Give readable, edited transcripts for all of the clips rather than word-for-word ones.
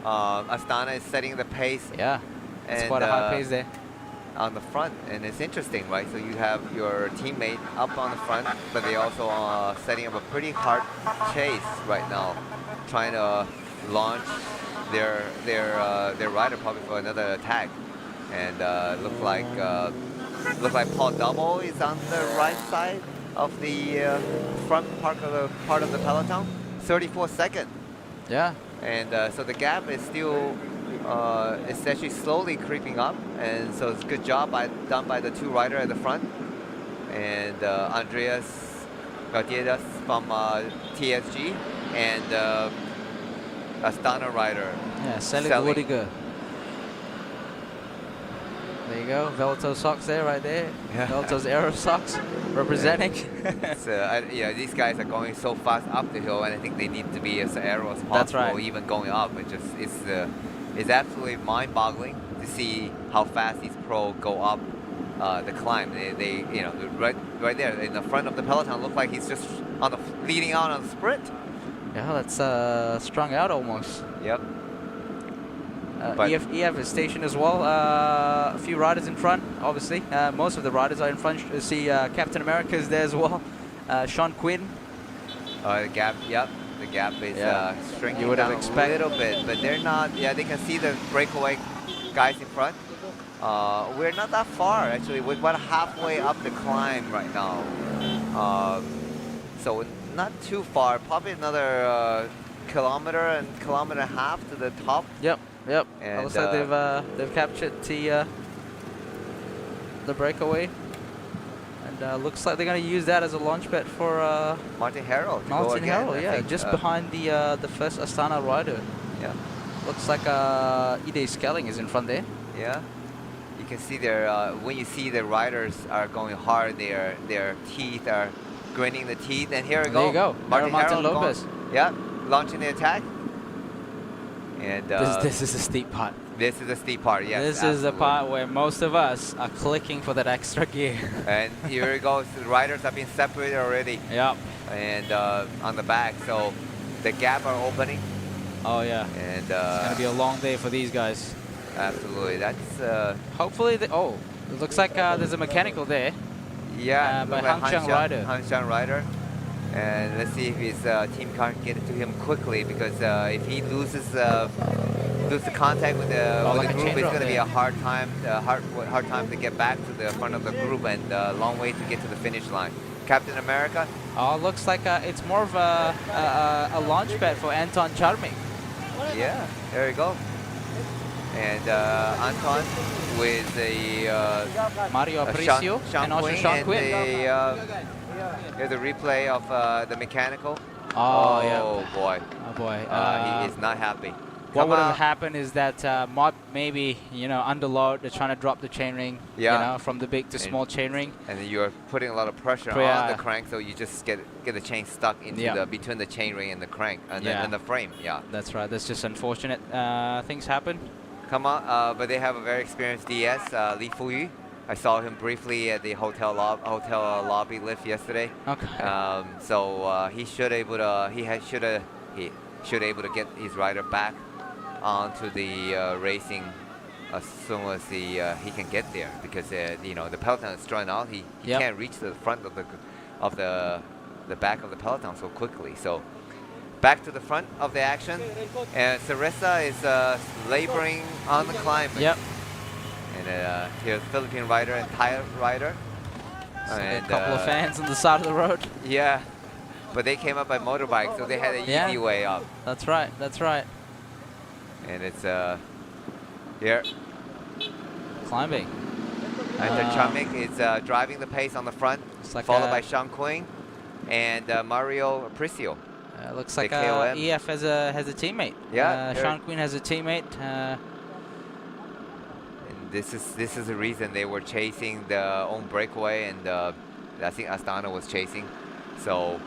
Astana is setting the pace. Yeah, it's quite a high pace there. On the front, and it's interesting, right? So you have your teammate up on the front, but they also are setting up a pretty hard chase right now, trying to launch their rider probably for another attack. And look like Paul Double is on the right side of the front part of the peloton, 34 seconds. Yeah. And so the gap is still it's actually slowly creeping up, and so it's a good job done by the two rider at the front, and Andreas Gutierrez from TSG and Astana rider. Yeah, Selig Rudiger. There you go, Velto socks there, right there. Yeah. Velto's Aero socks representing. Yeah, these guys are going so fast up the hill, and I think they need to be as aero as possible. That's right. Even going up. It's absolutely mind-boggling to see how fast these pros go up the climb. They right there in the front of the peloton, look like he's just leading out on the sprint. Yeah, that's strung out almost. Yep. EF is stationed as well. A few riders in front, obviously. Most of the riders are in front. You see Captain America is there as well. Sean Quinn. The gap, yep. The gap is shrinking down a little bit, but they're not. Yeah, they can see the breakaway guys in front. We're not that far, actually. We're about halfway up the climb right now. So not too far. Probably another kilometer and a half to the top. Yep. Yep. And looks like they've captured the breakaway, and looks like they're going to use that as a launch pad for Martin Harrell. Martin Harrell, yeah, just behind the first Astana rider. Yeah. Looks like Ide Skelling is in front there. Yeah. You can see when you see the riders are going hard, their teeth are grinning the teeth, and here we go. There you go. Martin Lopez. Yeah, launching the attack. And this is a steep part. This is a steep part, yes. This is the part where most of us are clicking for that extra gear. And here it goes. The riders have been separated already. Yep. And on the back, so the gap are opening. Oh yeah. And it's gonna be a long day for these guys. Absolutely. That's hopefully it looks like there's a mechanical there. Yeah, by like Han Xiang rider. And let's see if his team can't get it to him quickly, because if he loses the contact with the group, it's going to be a hard time to get back to the front of the group, and a long way to get to the finish line. Captain America. Oh, looks like it's more of a launch pad for Anton Charming. Yeah, there you go. And Anton with the Mario Aparicio and also Sean Quinn. Here's a replay of the mechanical. Oh yeah. Oh boy. Oh boy. He is not happy. What would have happened is that Mod maybe under load. They're trying to drop the chainring. Yeah. From the big to small chainring. And then you're putting a lot of pressure on the crank, so you just get the chain stuck into between the chainring and the crank and the frame. Yeah. That's right. That's just unfortunate. Things happen. Come on, but they have a very experienced DS, Li Fuyu. I saw him briefly at the hotel lobby lift yesterday. Okay. So he should able to get his rider back onto the racing as soon as he can get there, because the peloton is strung out. He can't reach the front of the back of the peloton so quickly. So back to the front of the action, and Sarissa is laboring on the climb. Yep. And here's Philippine rider and Thai rider. And a couple of fans on the side of the road. Yeah, but they came up by motorbike, so they had an easy way up. That's right. That's right. And it's here. Climbing. And Chamik is driving the pace on the front, like followed by Sean Quinn and Mario Aparicio. Looks like EF has a teammate. Yeah. Sean Quinn has a teammate. This is the reason they were chasing the own breakaway, and I think Astana was chasing. So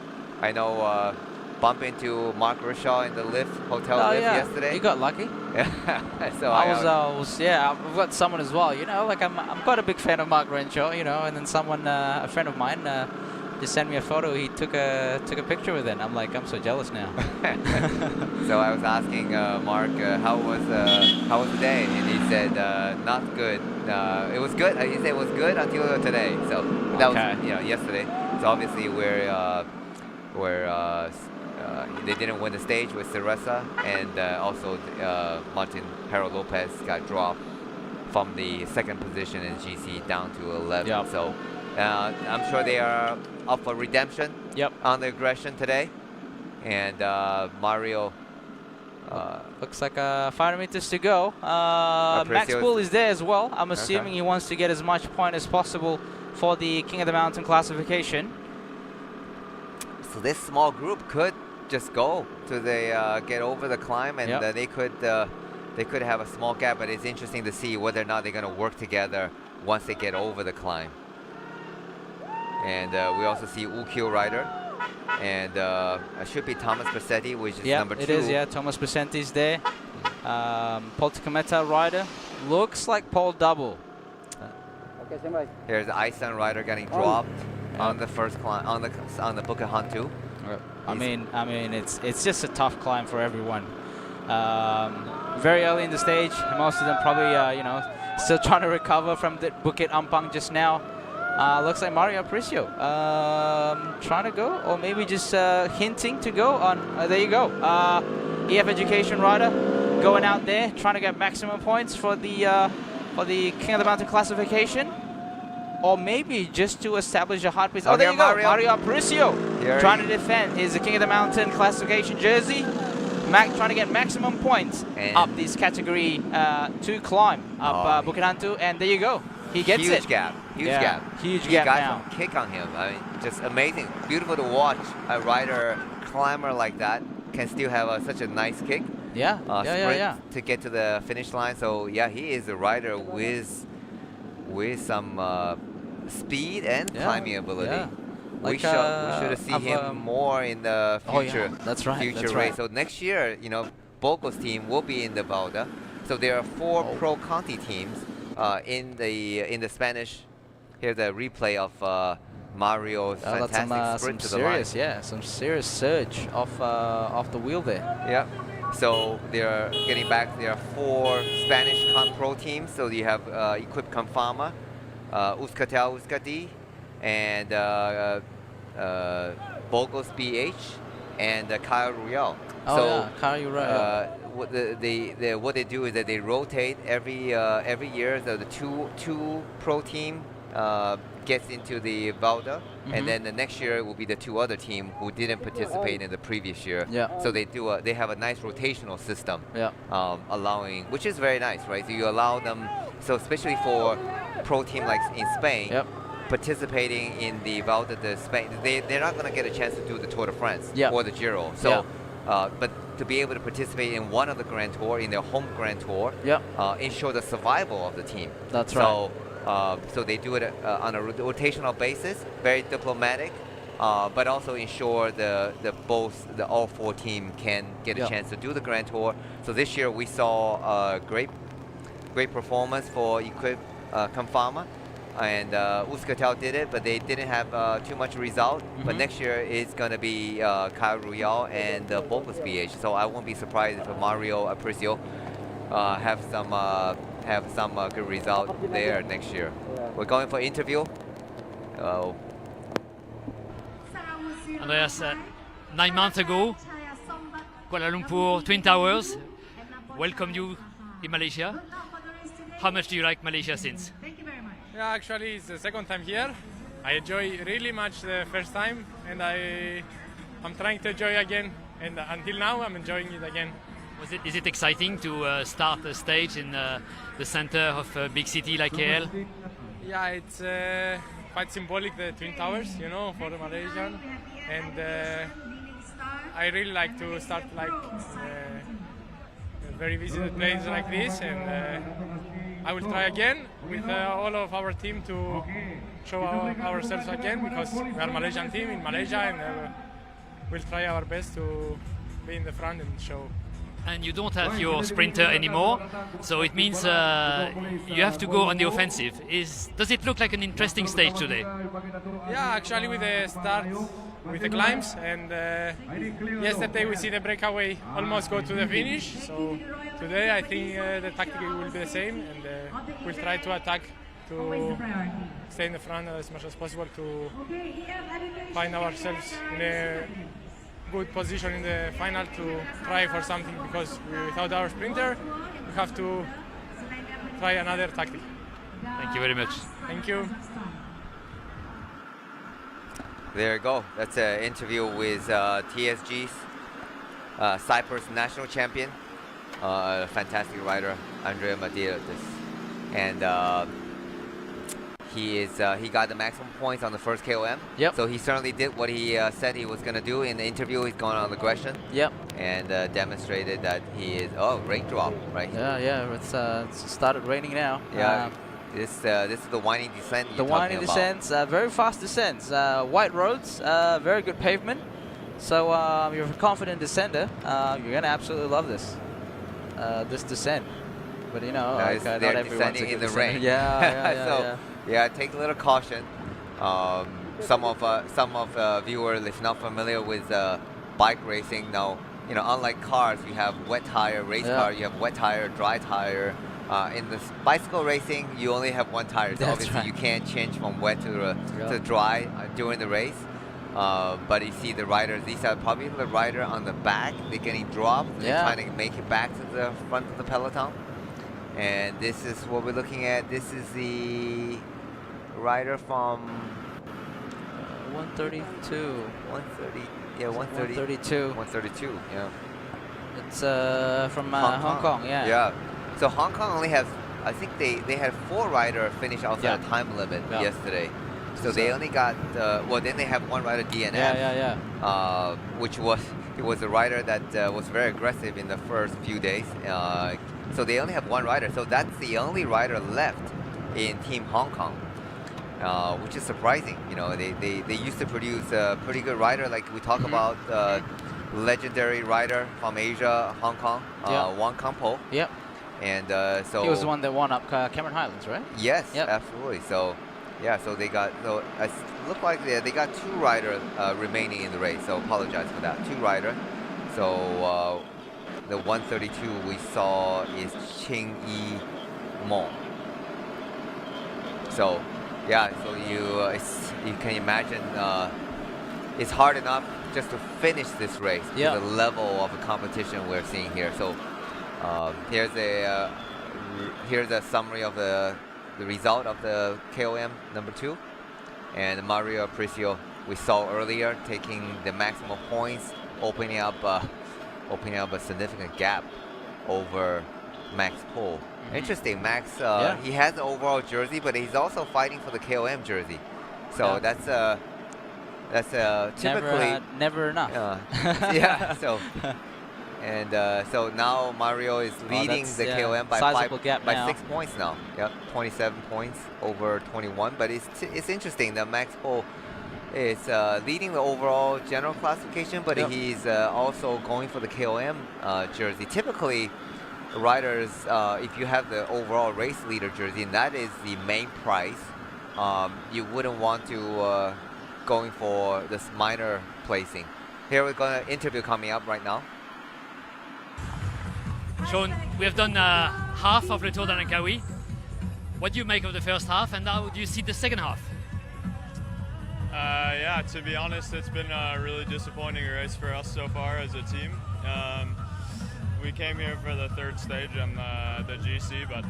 I know bump into Mark Rishaw in the hotel lift yesterday. You got lucky. So I've got someone as well. I'm quite a big fan of Mark Renshaw. And then someone, a friend of mine, just sent me a photo. He took a picture with it. I'm like, I'm so jealous now. So I was asking Mark how was the day, and he said not good. It was good. He said it was good until today. So that was yesterday. So obviously they didn't win the stage with Ceresa, and also Martin Harold Lopez got dropped from the second position in GC down to 11. Yep. So I'm sure they are up for redemption on the aggression today. And Mario. Looks like 500 meters to go. Max Bull is there as well. I'm assuming he wants to get as much point as possible for the King of the Mountain classification. So this small group could just go to the get over the climb, and they could have a small gap. But it's interesting to see whether or not they're going to work together once they get over the climb. And we also see Ukyo rider, and it should be Thomas Persetti, which is number 2. It is. Yeah, Thomas Persetti's there. Paul Tecumseh rider. Looks like Paul double. Here's the Iceland rider getting dropped on the first climb on the Bukit Hantu. I mean, it's just a tough climb for everyone. Very early in the stage, most of them probably still trying to recover from the Bukit Ampang just now. Looks like Mario Aparicio trying to go, or maybe just hinting to go on. There you go. EF Education rider going out there trying to get maximum points for the King of the Mountain classification, or maybe just to establish a hard pace. Oh, there you go, Mario Aparicio trying to defend his King of the Mountain classification jersey. Trying to get maximum points up this category 2 climb up Bukit Hantu, and there you go. He gets huge gap. Huge gap. Huge gap now. Got some kick on him. I mean, just amazing. Beautiful to watch a rider climber like that can still have such a nice kick. Sprint to get to the finish line. So yeah, he is a rider with some speed and climbing ability. Yeah. We should see him more in the future. That's right. Future that's race. right. So next year, Bogo's team will be in the Valda. So there are 4 Pro Conti teams in the Spanish. Here's a replay of Mario's fantastic sprint to the line. Some serious surge off the wheel there. Yeah. So they're getting back. There are 4 Spanish Pro teams. So you have Equip Confama, Euskaltel Euskadi, and Bogos BH, and Kyle Royale. Kyle Royale. What they do is that they rotate every year. So the two pro team gets into the Valda, and then the next year will be the 2 other team who didn't participate in the previous year. So they have a nice rotational system, allowing, which is very nice, right? So you allow them, so especially for pro team like in Spain, participating in the Valda de Spain, they're not going to get a chance to do the Tour de France or the Giro. So, but to be able to participate in one of the Grand Tour, in their home Grand Tour, ensure the survival of the team. That's right. So they do it on a rotational basis, very diplomatic, but also ensure all 4 teams can get a chance to do the Grand Tour. So this year we saw a great performance for Equip Confama, and Euskaltel did it, but they didn't have too much result. But next year it's going to be Kyle Royale and Bogos BH. So I won't be surprised if Mario Aparicio have some good result there next year. We're going for interview. Andreas, 9 months ago, Kuala Lumpur Twin Towers welcomed you in Malaysia. How much do you like Malaysia since? Yeah, actually it's the second time here. I enjoy really much the first time, and I'm trying to enjoy again, and until now I'm enjoying it again. Is it exciting to start a stage in the center of a big city like KL? Yeah, it's quite symbolic, the Twin Towers, for the Malaysian, and I really like to start like very visited places like this, and I will try again with all of our team to show ourselves again, because we are a Malaysian team in Malaysia, and we'll try our best to be in the front and show and you don't have your sprinter anymore, so it means you have to go on the offensive. Does it look like an interesting stage today? Yeah, actually with the start, with the climbs, and yesterday we see the breakaway almost go to the finish, so today I think the tactic will be the same, and we'll try to attack to stay in the front as much as possible to find ourselves in a good position in the final to try for something, because without our sprinter we have to try another tactic. Thank you very much. Thank you. There you go. That's an interview with TSG's Cyprus national champion, fantastic rider, Andrea Madiadis. And he got the maximum points on the first KOM. Yep. So he certainly did what he said he was going to do in the interview. He's gone on aggression. Yep. And demonstrated that he is. Oh, raindrop, right? Yeah. It's started raining now. Yeah. This is the winding descent. The winding descents, very fast descents, white roads, very good pavement. So you're a confident descender. You're gonna absolutely love this descent. But you know, they're not everyone's descending a in good the descender. rain. Yeah. Yeah, take a little caution. Some of viewers, if not familiar with bike racing, now unlike cars, you have wet tire, race car, you have wet tire, dry tire. In this bicycle racing, you only have one tire, so obviously you can't change from wet to dry during the race. But you see the riders; these are probably the rider on the back. They're getting dropped. They're trying to make it back to the front of the peloton. And this is what we're looking at. This is the rider from 132. 130. Yeah, 130. 132. 132. Yeah. It's from Hong Kong. Yeah. Yeah. So Hong Kong only has, I think they had 4 riders finish outside the time limit yesterday. So they only got, then they have one rider, DNF. Which was a rider that was very aggressive in the first few days. So they only have one rider. So that's the only rider left in Team Hong Kong, which is surprising. They used to produce a pretty good rider, like we talk about legendary rider from Asia, Hong Kong, Wang Kangpo. Yep. And so he was the one that won up Cameron Highlands, right? Yes, absolutely. So so they got it looked like they got 2 riders remaining in the race. So apologize for that, 2 riders. So the 132 we saw is Ching Yi Mong. So so you can imagine it's hard enough just to finish this race. The level of the competition we're seeing here. So. Here's a summary of the result of the KOM number 2, and Mario Aparicio we saw earlier taking the maximum points, opening up a significant gap over Max Pohl. Interesting, Max. He has the overall jersey, but he's also fighting for the KOM jersey. So that's typically never enough. So. And so now Mario is leading the KOM by 6 points now. Yep, 27 points over 21. But it's interesting that Max Pohl is leading the overall general classification, but he's also going for the KOM jersey. Typically, riders, if you have the overall race leader jersey, and that is the main prize, you wouldn't want to going for this minor placing. Here we're going to interview coming up right now. Sean, we have done half of the Tour de Langkawi. What do you make of the first half, and how do you see the second half? To be honest, it's been a really disappointing race for us so far as a team. We came here for the 3rd stage on the GC, but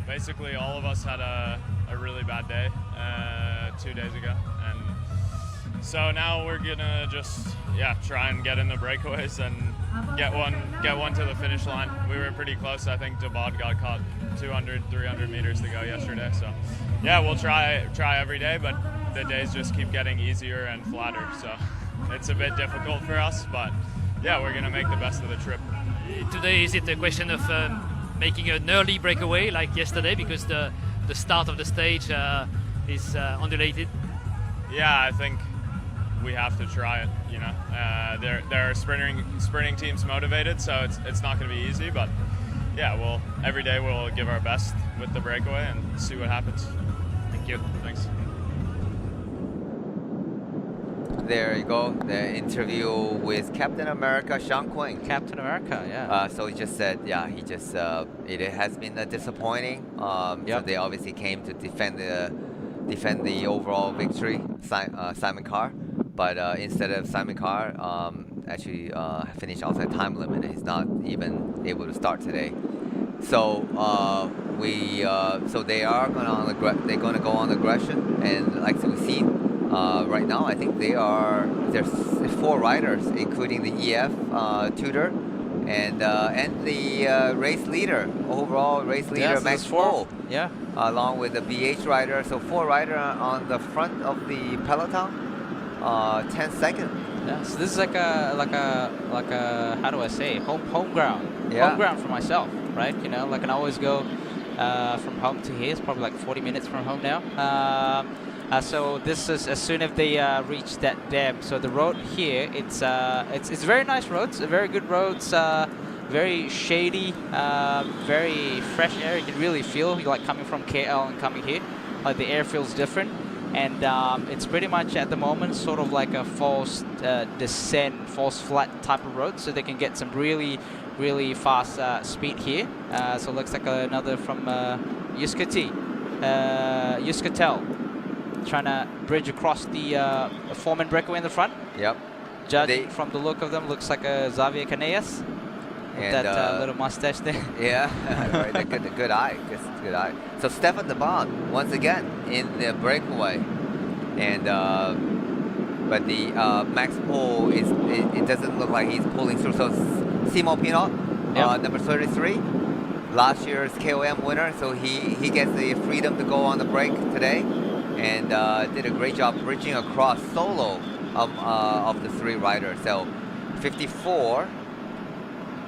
basically all of us had a really bad day 2 days ago, and so now we're gonna just try and get in the breakaways and get one to the finish line. We were pretty close. I think Dabad got caught 200, 300 meters to go yesterday. So we'll try every day, but the days just keep getting easier and flatter. So it's a bit difficult for us, but we're gonna make the best of the trip. Today, is it a question of making an early breakaway like yesterday, because the start of the stage is undulated? I think we have to try it. You know, there are sprinting teams motivated, so it's not going to be easy. But yeah, every day we'll give our best with the breakaway and see what happens. Thank you. Thanks. There you go, the interview with Captain America, Sean Quinn. Captain America, yeah. So he just said, yeah, it has been disappointing. So they obviously came to defend the overall victory, Simon Carr. But instead of Simon Carr actually finished outside time limit, he's not even able to start today. So so they are going to go on aggression, and like we've seen. Right now, I think there's 4 riders, including the EF tutor and the race leader, overall race leader Max Pohl. Yeah. Along with the BH rider, so 4 riders on the front of the Peloton, 10 seconds. Yeah. So this is like a how do I say, home ground. Yeah. Home ground for myself, right? You know, like I can always go from home to here. It's probably like 40 minutes from home now. So this is as soon as they reach that dam. So the road here, it's very nice roads, very good roads, very shady, very fresh air. You can really feel like coming from KL and coming here, like the air feels different. And it's pretty much at the moment sort of like a false descent, false flat type of road, so they can get some really fast speed here. So it looks like another from Yuskatel. Trying to bridge across the four-man breakaway in the front. Yep. Judging from the look of them, looks like a Xavier Canellas. With that little mustache there. Yeah, right, the good eye. Good eye. So Stefan de Bond once again in the breakaway, and but the Max Pohl it doesn't look like he's pulling through. So Simon Pinot, number 33, last year's KOM winner. So he gets the freedom to go on the break today. And did a great job bridging across solo of the 3 riders. So 54.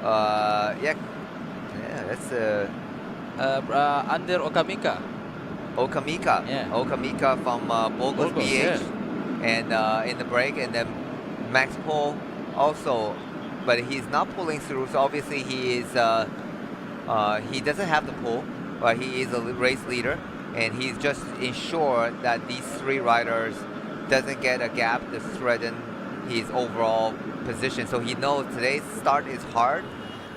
That's Under Okamika. Okamika. Yeah. Okamika from Burgos BH. Yeah. And in the break, and then Max Pohl also, but he's not pulling through. So obviously he doesn't have the pull, but he is a race leader. And he's just ensured that these 3 riders doesn't get a gap to threaten his overall position. So he knows today's start is hard.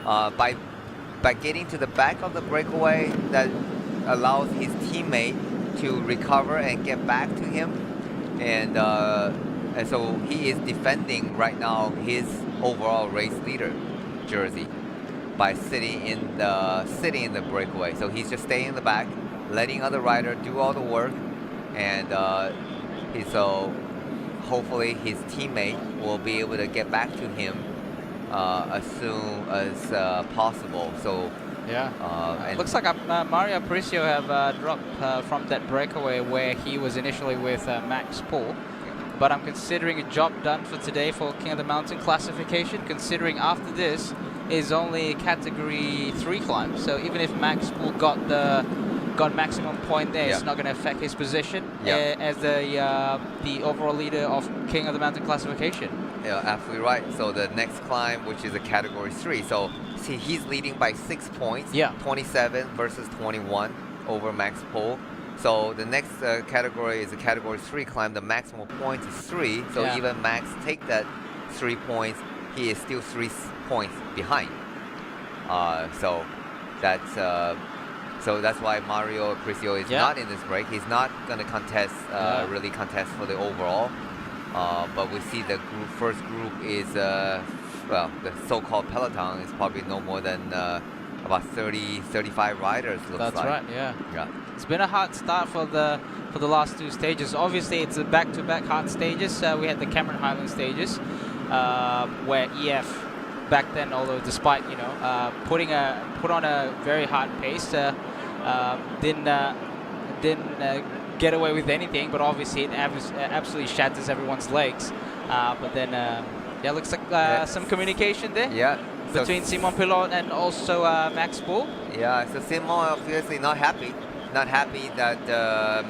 By getting to the back of the breakaway, that allows his teammate to recover and get back to him. And so he is defending right now his overall race leader jersey by sitting in the breakaway. So he's just staying in the back, letting other rider do all the work, and so hopefully his teammate will be able to get back to him as soon as possible. So and looks like Mario Aparicio have dropped from that breakaway where he was initially with Max Pohl. But I'm considering a job done for today for King of the Mountain classification, considering after this is only category 3 climb. So even if Max Pohl got maximum point there, it's not going to affect his position as the overall leader of King of the Mountain classification. Yeah, absolutely right. So the next climb, which is a category 3. So see, he's leading by 6 points. 27 versus 21 over Max Pohl. So the next category is a category 3 climb. The maximum points is 3. So even Max take that 3 points, he is still 3 points behind. So that's why Mario Aparicio is not in this break. He's not going to contest, really contest for the overall. But we see the first group is, the so-called Peloton is probably no more than about 30, 35 riders. That's right. Yeah. It's been a hard start for the last 2 stages. Obviously, it's a back-to-back hard stages. We had the Cameron Highland stages where EF back then, although despite put on a very hard pace, didn't get away with anything. But obviously, it absolutely shatters everyone's legs. But then, looks like some communication there. Yeah. Between Simon Pilot and also Max Pohl. Yeah. So Simon obviously not happy that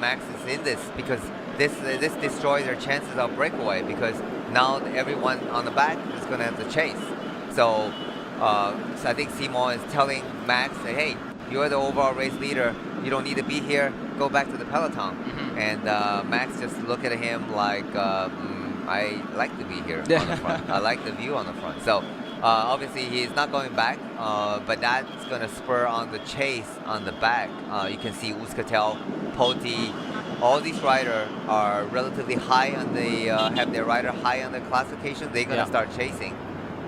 Max is in this, because this destroys their chances of breakaway, because now everyone on the back is going to have to chase. So, so I think Simon is telling Max, hey, you're the overall race leader. You don't need to be here. Go back to the Peloton. And Max just look at him like, I like to be here on the front. I like the view on the front. So obviously he's not going back, but that's going to spur on the chase on the back. You can see Uskatel, Poti, all these riders are relatively high on the, have their rider high on the classification. They're going to start chasing.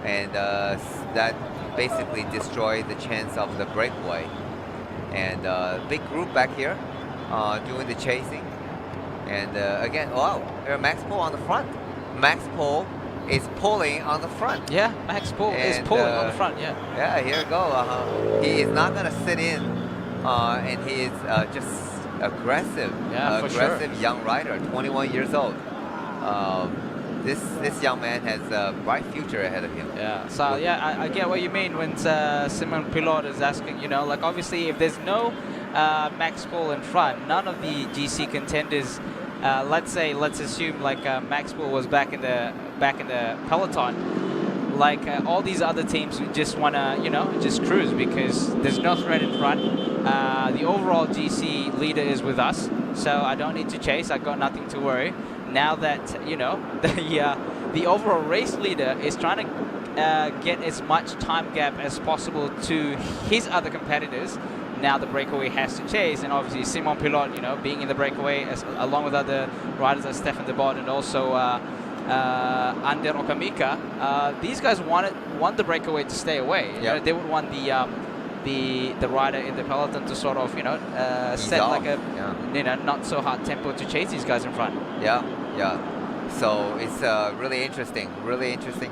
And that basically destroyed the chance of the breakaway. And big group back here doing the chasing. And again, wow, Max Pohl on the front. Max Pohl is pulling on the front. Yeah, Max Pohl is pulling on the front, Yeah, here we go. He is not going to sit in, and he is just aggressive. Aggressive young rider, 21 years old. This young man has a bright future ahead of him. Yeah, so yeah, I get what you mean when Simon Pilot is asking, you know, like obviously if there's no Max Pohl in front, none of the GC contenders, let's assume like Max Pohl was back in the Peloton, like all these other teams would just want to, you know, just cruise because there's no threat in front. The overall GC leader is with us, so I don't need to chase. I got nothing to worry. Now that, you know, the overall race leader is trying to get as much time gap as possible to his other competitors, now the breakaway has to chase, and obviously Simon Pilot, you know, being in the breakaway along with other riders like Stefan de Bod and also Ander Okamika, these guys want the breakaway to stay away. You know, they would want the rider in the Peloton to sort of, you know, set like a you know, not so hard tempo to chase these guys in front. Yeah. So it's really interesting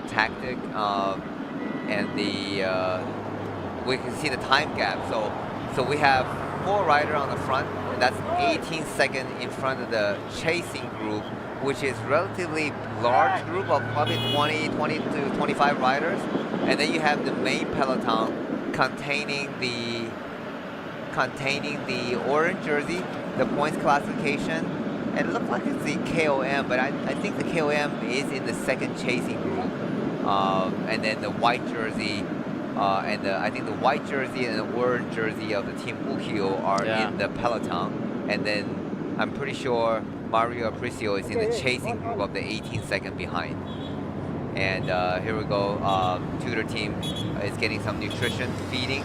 tactic, and we can see the time gap. So we have 4 riders on the front, and that's 18 seconds in front of the chasing group, which is relatively large group of probably 20 to 25 riders, and then you have the main Peloton containing the orange jersey, the points classification, and it looks like it's the KOM, but I think the KOM is in the second chasing group, and then the white jersey, and I think the white jersey and the orange jersey of the Team Ukio are in the Peloton, and then I'm pretty sure Mario Aparicio is in the chasing group of the 18 seconds behind. And here we go, Tudor team is getting some nutrition, feeding.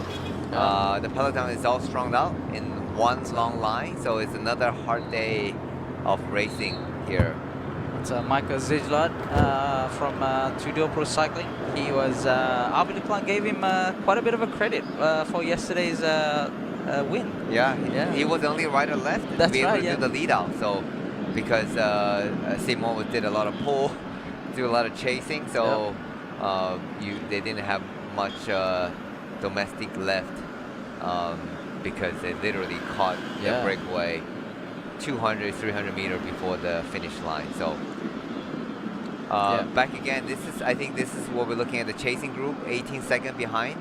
The Peloton is all strung out in one long line, so it's another hard day of racing here. It's Michael Zijlat from Tudor Pro Cycling. He was, Arvid Leclerc gave him quite a bit of a credit for yesterday's win. Yeah, he was the only rider left to be able to do the lead out. So because Simon did a lot of pull, do a lot of chasing, so they didn't have much domestic left because they literally caught the breakaway 200, 300 meters before the finish line. So back again, I think this is what we're looking at, the chasing group, 18 seconds behind.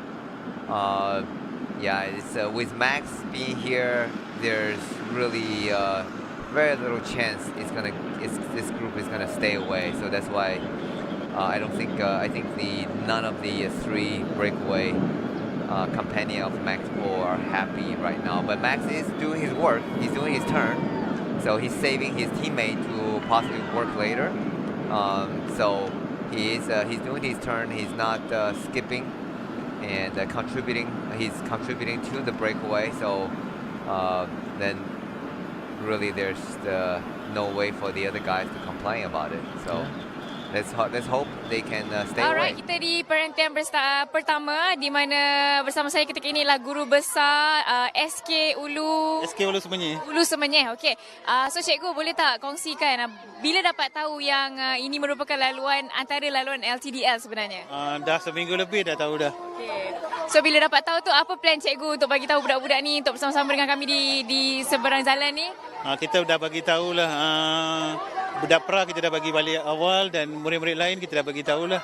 It's with Max being here, there's really very little chance this group is gonna stay away. So that's why I think none of the 3 breakaway companion of Max Pohl are happy right now. But Max is doing his work. He's doing his turn. So he's saving his teammate to possibly work later. So he's doing his turn. He's not skipping and contributing. He's contributing to the breakaway. So then really there's no way for the other guys to complain about it. So let's hope they can stay away. Alright, kita di perhentian pertama di mana bersama saya ketika ini adalah guru besar SK Ulu Semenyih. Okey. So cikgu boleh tak kongsikan bila dapat tahu yang ini merupakan antara laluan LTDL sebenarnya? Dah seminggu lebih dah tahu dah. Okay. So bila dapat tahu tu, apa plan cikgu untuk bagi tahu budak-budak ni untuk bersama-sama dengan kami di seberang jalan ni? Kita dah bagi tahulah budak pra kita dah bagi balik awal dan murid-murid lain kita dah bagi tahulah.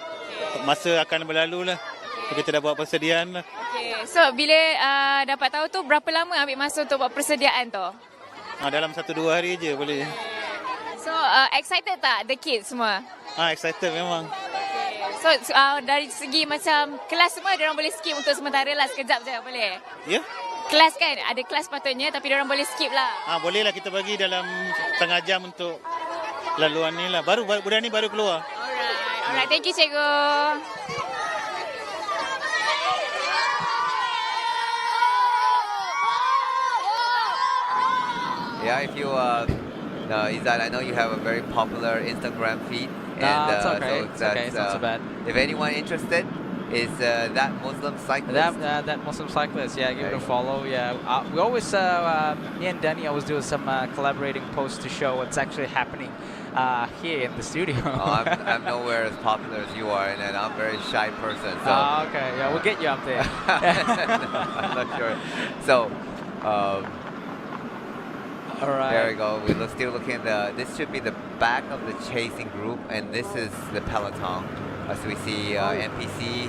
Masa akan berlalu lah. Kita dah buat persediaan lah. Okay. So bila dapat tahu tu, berapa lama ambil masa untuk buat persediaan tu? Dalam 1-2 hari je boleh. So excited tak the kids semua? Excited memang. So dari segi macam kelas semua, diorang boleh skip untuk sementara lah, sekejap je boleh? Ya? Kelas kan, ada kelas patutnya tapi diorang boleh skip lah. Boleh lah kita bagi dalam setengah jam untuk laluan ni lah. Budak ni baru keluar. Alright, thank you cikgu. Yeah, if you, Izad, I know you have a very popular Instagram feed. And, It's okay. so It's okay. It's not so bad. If anyone interested, is that Muslim cyclist? That Muslim cyclist, yeah, give it a follow. Yeah, we always, me and Danny always do some collaborating posts to show what's actually happening here in the studio. I'm nowhere as popular as you are, and I'm a very shy person. So. Okay, yeah, we'll get you up there. I'm not sure. So, all right. There we go. We're still looking at this should be the back of the chasing group, and this is the Peloton. As we see NPC,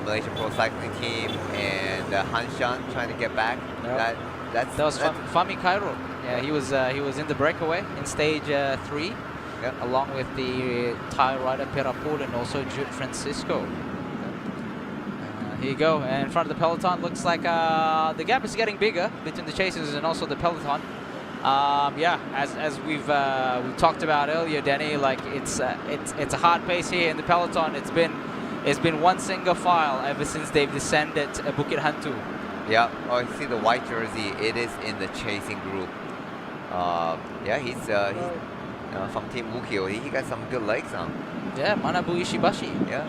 Malaysia Pro Cycling Team, and Hanshan trying to get back. Yep. That was Fami Cairo. Yeah, he was in the breakaway in stage 3, along with the Thai rider Perapul and also Jude Francisco. Here you go, and in front of the Peloton, looks like the gap is getting bigger between the chasers and also the Peloton. Yeah, as we've talked about earlier, Danny, like it's a hard pace here in the Peloton. It's been one single file ever since they've descended Bukit Hantu. Yeah, oh, you see the white jersey. It is in the chasing group. Yeah, he's from Team Wukio. He got some good legs on. Yeah, Manabu Ishibashi. Yeah.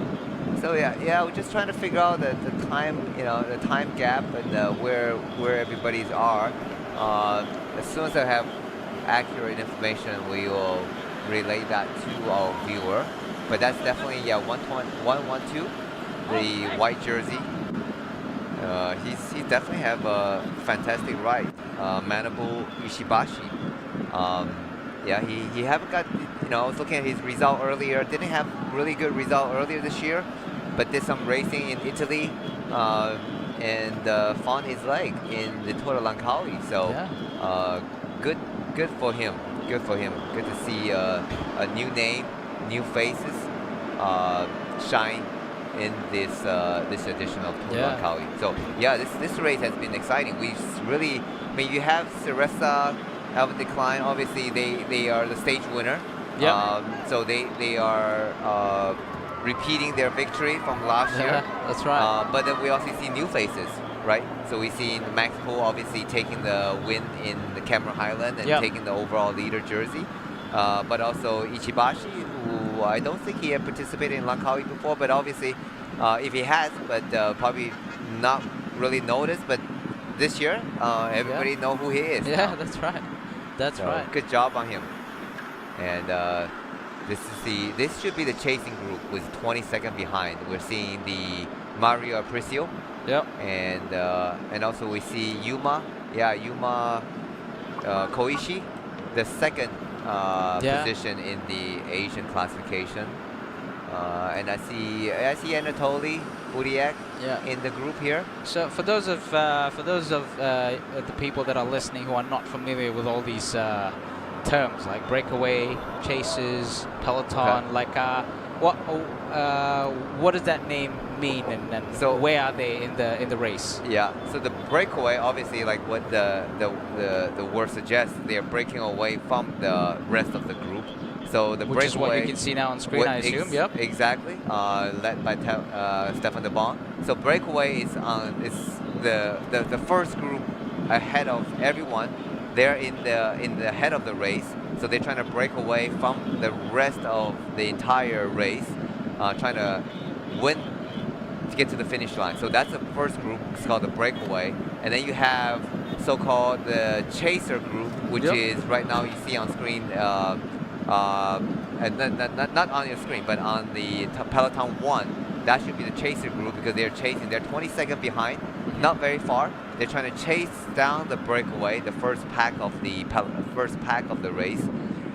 So yeah, we're just trying to figure out the time, the time gap and where everybody's are. As soon as I have accurate information, we will relay that to our viewer. But that's definitely 112, the white jersey. He definitely have a fantastic ride. Manabu Ishibashi. Yeah, he haven't got, I was looking at his result earlier. Didn't have really good result earlier this year, but did some racing in Italy and found his leg in the Tour of Langkawi. So good for him. Good for him. Good to see a new name, new faces shine in this edition of Tour of Langkawi. So yeah, this race has been exciting. We really, you have Ceresa, Alvin Decline. Obviously, they are the stage winner. So they are repeating their victory from last year. That's right. But then we also see new faces, right? So we see Max Poole obviously taking the win in the Cameron Highland and taking the overall leader jersey. But also Ichibashi, who I don't think he had participated in Langkawi before, but obviously if he has, but probably not really noticed. But this year, everybody know who he is. Yeah, that's right. That's right. Good job on him. And this should be the chasing group with 20 seconds behind. We're seeing the Mario Aparicio. Yep. And also we see Yuma. Yeah, Yuma Koishi, the second position in the Asian classification. And I see Anatoly Uriak in the group here. So for those of the people that are listening who are not familiar with all these terms like breakaway, chasers, Peloton, like what does that name mean, and so where are they in the race? Yeah, so the breakaway, obviously, like what the word suggests, they are breaking away from the rest of the group. So the Which breakaway, is what you can see now on screen, I assume. Yep. Exactly. Led by Stefan de Bon. So breakaway is the first group ahead of everyone. They're in the head of the race. So they're trying to break away from the rest of the entire race, trying to win to get to the finish line. So that's the first group. It's called the breakaway. And then you have so-called the chaser group, which is right now you see on screen. And not on your screen, but on the Peloton 1, that should be the chaser group because they're chasing. They're 20 seconds behind, not very far. They're trying to chase down the breakaway, the first pack of the race.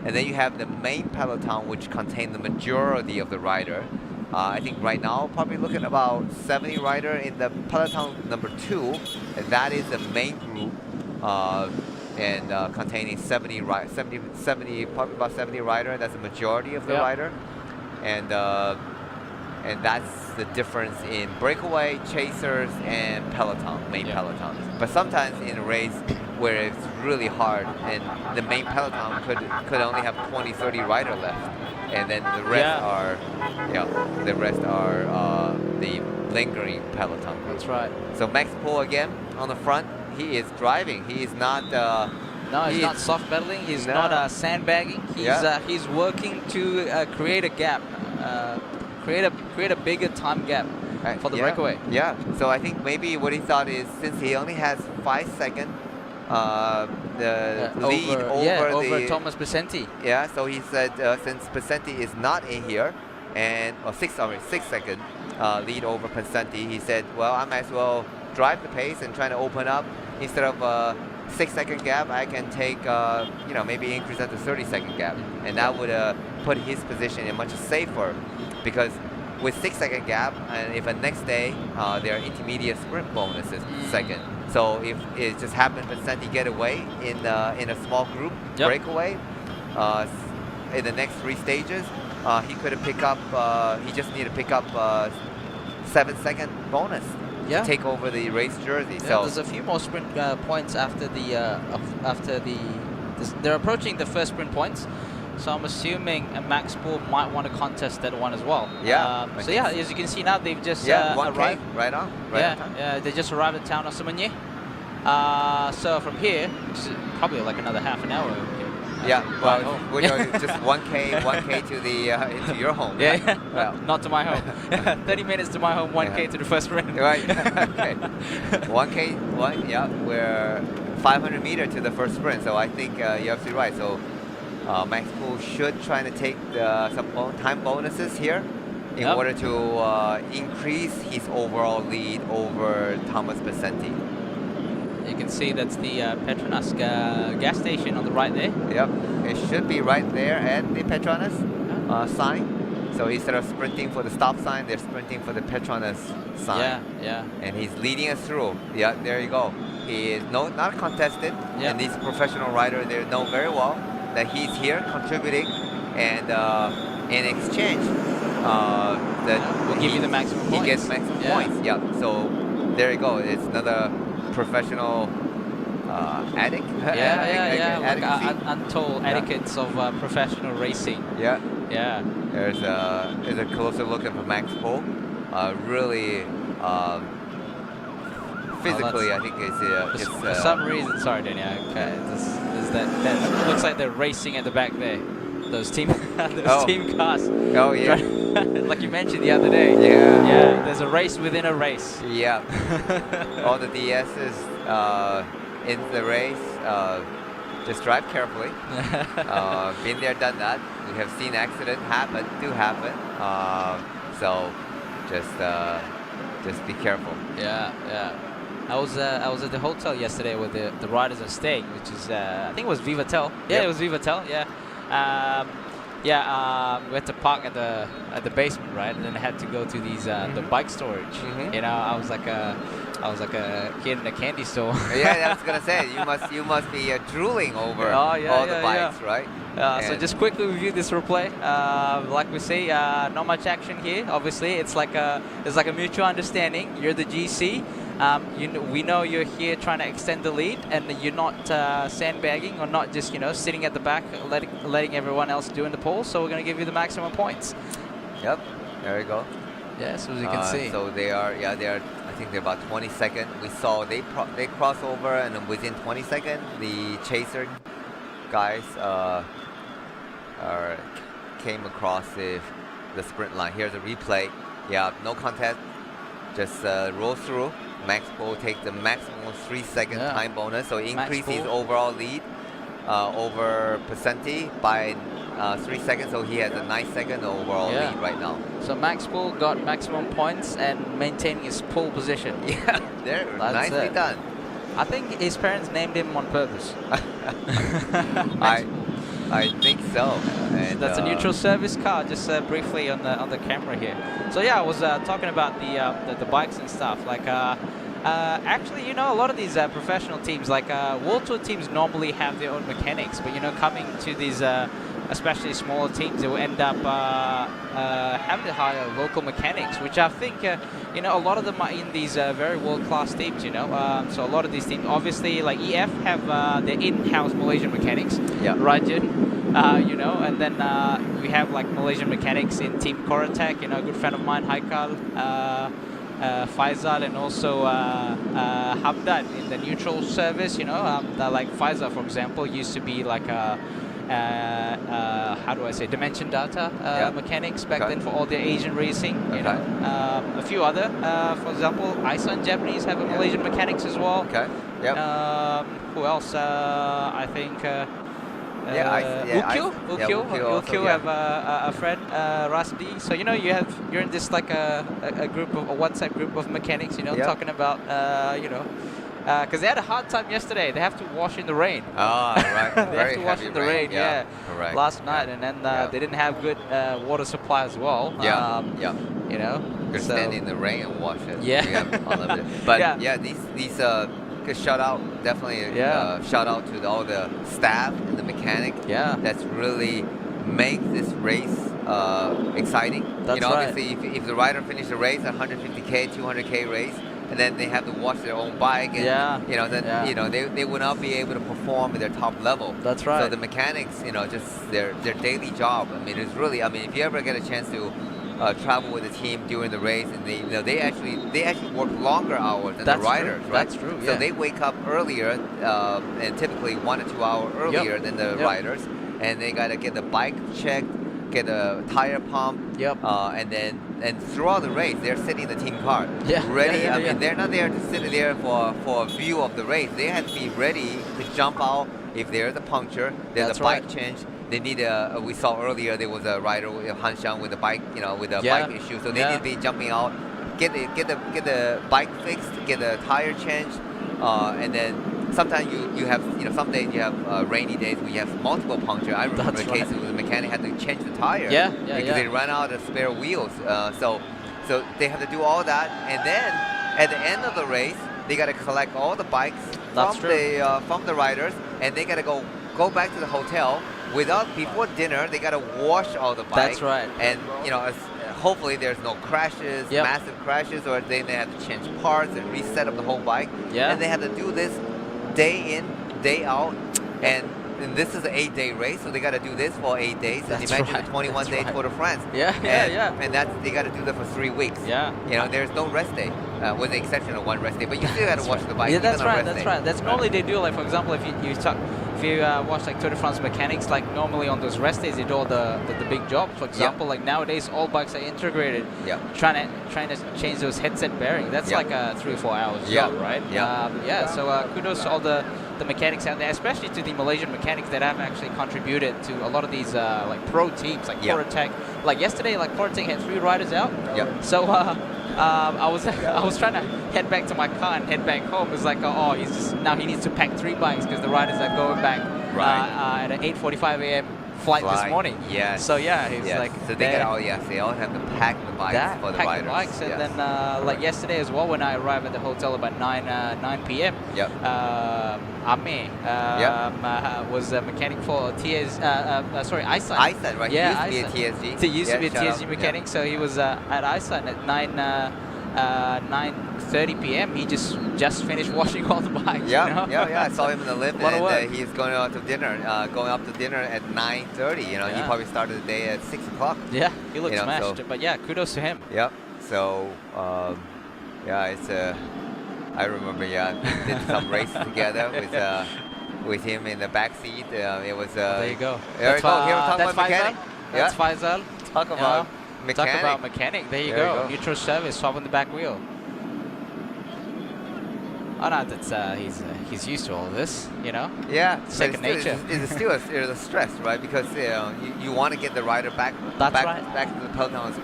And then you have the main Peloton, which contain the majority of the rider. I think right now, probably looking at about 70 rider in the Peloton number 2, and that is the main group. And containing 70, probably about 70 rider. That's the majority of the rider. and that's the difference in breakaway, chasers, and peloton, main pelotons. But sometimes in a race where it's really hard and the main peloton could only have 20, 30 rider left, and then the rest are the lingering peloton. That's right. So Max Poole again on the front. He is driving. He is not. No, he's not soft pedaling. He's not sandbagging. He's working to create a gap, create a bigger time gap for the breakaway. Yeah. So I think maybe what he thought is, since he only has 5 seconds, the lead over Thomas Pesenti. Yeah. So he said since Pesenti is not in here, and 6 second lead over Pesenti, he said, well, I might as well drive the pace and try to open up instead of 6 second gap. I can take maybe increase that to 30-second gap, and that would put his position in much safer, because with 6 second gap, and if next day there are intermediate sprint bonuses second. So if it just happened Pesenti get away in a small group breakaway in the next 3 stages, he could have picked up. He just need to pick up 7 second bonus to take over the race jersey. Yeah, so there's a few more sprint points after they're approaching the first sprint points. So I'm assuming Max Poole might want to contest that one as well. Yeah. So yeah, as you can see now, they've just 1K, arrived. right on. Yeah, they just arrived at town of Semenye. So from here, which is probably like another half an hour. Yeah, well, just 1K to the into your home. Yeah, right? well, not to my home. 30 minutes to my home, 1K to the first sprint. Right. Okay. 1K, we're 500 meter to the first sprint. So I think you're absolutely right. So Max Poole should try to take some time bonuses here in order to increase his overall lead over Thomas Pesenti. You can see that's the PETRONAS gas station on the right there. Yep, it should be right there at the PETRONAS sign. So instead of sprinting for the stop sign, they're sprinting for the PETRONAS sign. Yeah. And he's leading us through. Yeah, there you go. He is not contested, and these professional riders, they know very well that he's here contributing, and in exchange, we'll give you the maximum points. He gets maximum points. Yeah. So there you go. It's another professional addict. Untold etiquettes of professional racing. Yeah. There's a closer look at Max Poole. Really physically, I think it's for some reason. Sorry, Danny. That looks like they're racing at the back there. Those team cars. Oh yeah. Like you mentioned the other day. Yeah. There's a race within a race. Yeah. All the DSs in the race. Just drive carefully. Been there, done that. We have seen accidents happen. So just be careful. Yeah. I was at the hotel yesterday where the riders are staying, which is I think it was Vivatel. Yeah, it was Vivatel. Yeah. We had to park at the basement, right, and then I had to go to these the bike storage. You know, I was like a kid in a candy store. Yeah, I was gonna say you must be drooling over all the bikes, right? So just quickly review this replay. Like we say, not much action here. Obviously, it's like a mutual understanding. You're the GC. We know you're here trying to extend the lead, and you're not sandbagging or not just sitting at the back, letting everyone else doing the pole. So we're going to give you the maximum points. Yep, there you go. Yeah, so as you can see. So they are. I think they're about 20 seconds. We saw they cross over, and then within 20 seconds, the chaser guys came across the sprint line. Here's a replay. Yeah, no contest. Just roll through. Max Poole take the maximum 3-second time bonus, so increase his overall lead over Pesenti by 3 seconds. So he has a 9-second overall lead right now. So Max Poole got maximum points and maintaining his pole position. Yeah, there, nicely done. I think his parents named him on purpose. I think so. And that's a neutral service car. Just briefly on the camera here. So yeah, I was talking about the bikes and stuff. Like actually, a lot of these professional teams, like World Tour teams, normally have their own mechanics. But coming to these especially smaller teams, they will end up having to hire local mechanics, which I think, you know, a lot of them are in these very world-class teams, you know. So a lot of these teams, obviously, like EF have their in-house Malaysian mechanics, Rajan, you know, and then we have like Malaysian mechanics in Team Coratech, you know, a good friend of mine, Haikal, Faisal, and also Hamdan in the neutral service, you know. Like Faisal, for example, used to be like a how do I say, dimension data mechanics back then for all the Asian racing, you know. A few other, for example, Iceland Japanese have a Malaysian mechanics as well. Who else? I think Ukyo have a friend, Rasdi. So you know, you're in this like a group of a WhatsApp group of mechanics, you know, talking about you know, because they had a hard time yesterday. They have to wash in the rain. Oh, right. They have to wash in the rain, last night, and then they didn't have good water supply as well. You know, you could stand in the rain and wash it. All of it. But these shout out, definitely shout out to all the staff and the mechanic. That's really make this race exciting. That's you know, obviously, if the rider finishes the race, 150k, 200k race, and then they have to wash their own bike, and you know, then you know, they will not be able to perform at their top level. That's right. So the mechanics, you know, just their daily job. I mean, it's really. I mean, if you ever get a chance to travel with the team during the race, and they, you know, they actually work longer hours than the riders, right? That's true. So they wake up earlier, and typically 1 to 2 hours earlier than the riders, and they gotta get the bike checked, get a tire pump, and throughout the race, they're sitting in the team car, ready. I mean, they're not there to sit there for a view of the race. They have to be ready to jump out if there's a puncture, there's a bike change. They need we saw earlier there was a rider, Han Xiang, with a bike, you know, with a bike issue. So they need to be jumping out, get the bike fixed, get the tire changed, and then sometimes you have, you know, some days you have rainy days where you have multiple punctures. I remember a case where the mechanic had to change the tire because they ran out of spare wheels. So they have to do all that, and then at the end of the race, they got to collect all the bikes from the riders, and they got to go back to the hotel. Before dinner, they gotta wash all the bikes. That's right. And you know, hopefully there's no crashes, massive crashes, or then they have to change parts and reset up the whole bike. And they have to do this day in, day out, and this is an 8-day race, so they got to do this for 8 days. And imagine the 21-day Tour de France. And they got to do that for 3 weeks. You know, there's no rest day, with the exception of one rest day. But you still got to wash the bike. That's right. That's normally they do. Like, for example, if you watch like Tour de France mechanics, like normally on those rest days they do all the big jobs. For example, like nowadays all bikes are integrated. Trying to change those headset bearings. That's like a 3 or 4 hours job, right? So kudos to all the mechanics out there, especially to the Malaysian mechanics that have actually contributed to a lot of these like pro teams, like Coratech. Like yesterday, like Coratech had 3 riders out. So I was trying to head back to my car and head back home. It's like, oh, now he needs to pack 3 bikes because the riders are going back at an 8:45 a.m. flight this morning. So he's like, so they all have to pack the bikes for the riders. And then like yesterday as well, when I arrived at the hotel about 9 p.m. Ame was a mechanic for Iceland. Iceland, right? He used to be a TSG. He used to be a TSG mechanic, so he was at Iceland at 9:30 p.m. He just finished washing all the bikes. I saw him in the lift, and he's going out to dinner. At 9:30. You know, he probably started the day at 6 o'clock. He looked smashed. But kudos to him. So it's I remember, did some races together with him in the back seat. It was. There you go. There we go. Here we're talking about mechanic. That's Faisal. Talk about mechanic. Talk about mechanic. There you go. Neutral service, swap on the back wheel. Oh no, that's he's used to all of this, you know. Second nature. It's still a stress, right? Because you want to get the rider back to the Peloton as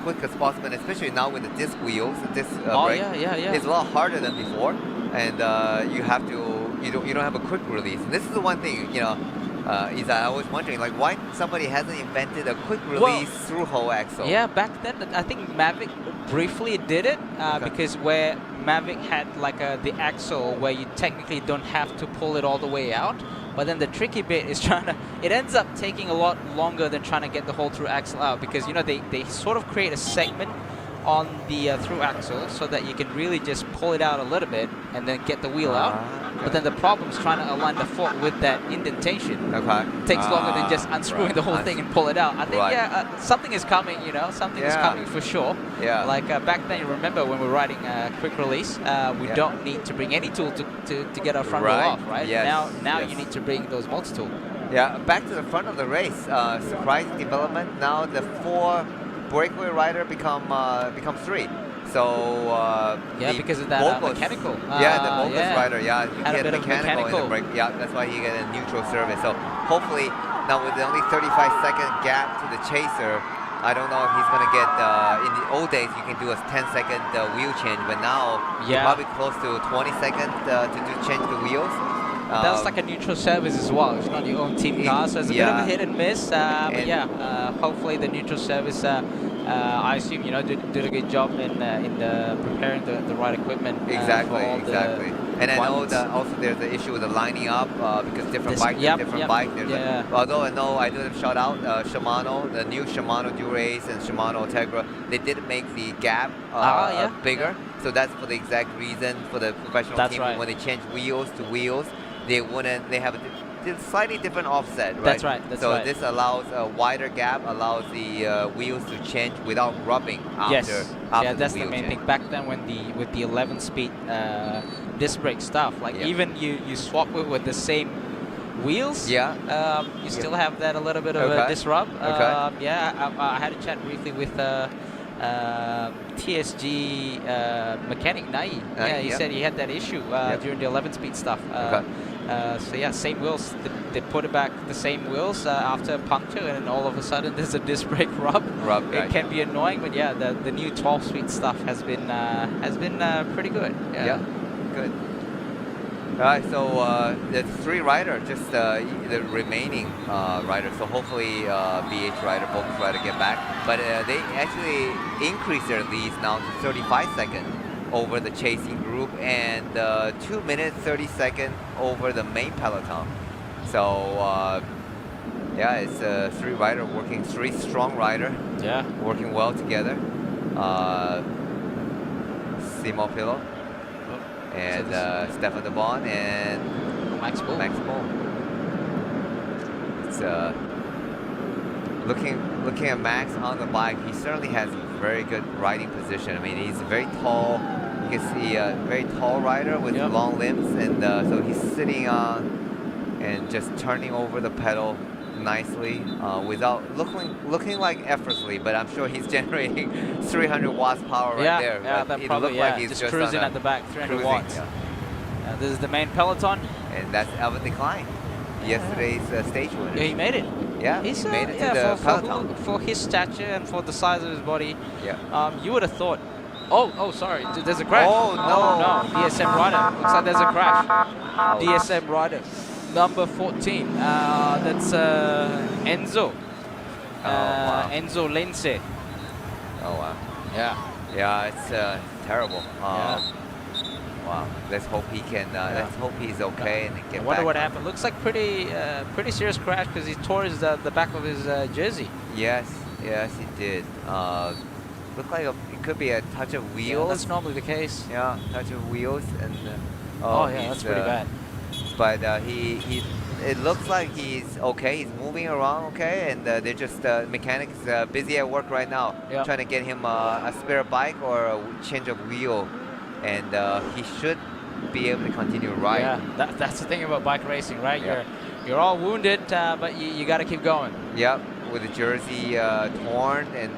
quick as possible, and especially now with the disc wheels, the disc brake. It's a lot harder than before, and you don't have a quick release. And this is the one thing, you know. Is I was wondering, like, why somebody hasn't invented a quick release through-hole axle? Back then I think Mavic briefly did it because where Mavic had like the axle where you technically don't have to pull it all the way out, But then the tricky bit is it ends up taking a lot longer than trying to get the whole through axle out, because, you know, they sort of create a segment on the through axle so that you can really just pull it out a little bit and then get the wheel out. But then the problem is trying to align the fork with that indentation. Okay. Takes longer than just unscrewing the whole thing and pull it out. I think, something is coming, you know, something is coming for sure. Yeah. Like back then, you remember when we were riding quick release, we don't need to bring any tool to get our front wheel off, right? Yes. Now you need to bring those multi-tool. Yeah, back to the front of the race. Surprising development. Now the 4 breakaway rider becomes 3. So because of that mechanical. The Vocus rider. Yeah, you had a get bit of mechanical in the brake. Yeah, that's why you get a neutral service. So hopefully now with the only 35-second gap to the chaser, I don't know if he's gonna get. In the old days, you can do a 10-second wheel change, but now you're probably close to 20 seconds to change the wheels. That's like a neutral service as well. It's not your own team car, so it's a bit of a hit and miss. But hopefully the neutral service, I assume, you know, did a good job in preparing the right equipment. Exactly. And I know that also there's the issue with the lining up because different bike. Although I know I do have shout out Shimano, the new Shimano Durace and Shimano Tegra. They did make the gap bigger. So that's for the exact reason for the professional team. When they change wheels to wheels, they have a slightly different offset, right? That's right. This allows a wider gap, allows the wheels to change without rubbing after that's the the main change. thing. Back then, when with the 11-speed disc brake stuff, like even you swap it with the same wheels, you still have that a little bit of a disrupt. I had a chat briefly with TSG mechanic Nai. He said he had that issue during the 11-speed stuff. Same wheels. They put it back the same wheels after a puncture, and then all of a sudden there's a disc brake rub. It can be annoying, but the new 12-speed stuff has been pretty good. Good. All right, so the 3 rider, just the remaining rider. So hopefully BH rider, Focus rider get back. But they actually increased their leads now to 35 seconds over the chasing group and 2 minutes 30 seconds over the main peloton. So it's a 3 rider working, 3 strong rider. Working well together. Simo Pillow. And Stefan De Bon and Max Bull. It's looking at Max on the bike. He certainly has a very good riding position. I mean, he's very tall. You can see a very tall rider with long limbs, and so he's sitting on and just turning over the pedal nicely without looking like effortlessly, but I'm sure he's generating 300 watts power right there. That probably, like he's just cruising at the back, 300 watts. This is the main peloton. And that's Alvin Decline, yesterday's stage winner. Yeah, he made it. Yeah, he made it to the peloton. For his stature and for the size of his body, you would have thought, sorry, there's a crash. Oh, no. DSM rider. Looks like there's a crash. DSM rider. Number 14, that's Enzo. Enzo Lense. Oh, wow. Yeah, it's terrible. Wow. Let's hope he can. Let's hope he's okay and get back. I wonder what happened. Looks like pretty serious crash because he tore the back of his jersey. Yes, he did. Looked like it could be a touch of wheels. Yeah, that's normally the case. Yeah, touch of wheels and. That's pretty bad. But it looks like he's okay. He's moving around okay, and they're just mechanics busy at work right now, trying to get him a spare bike or a change of wheel, and he should be able to continue riding. Yeah, that's the thing about bike racing, right? You're all wounded, but you got to keep going. Yep, with the jersey torn, and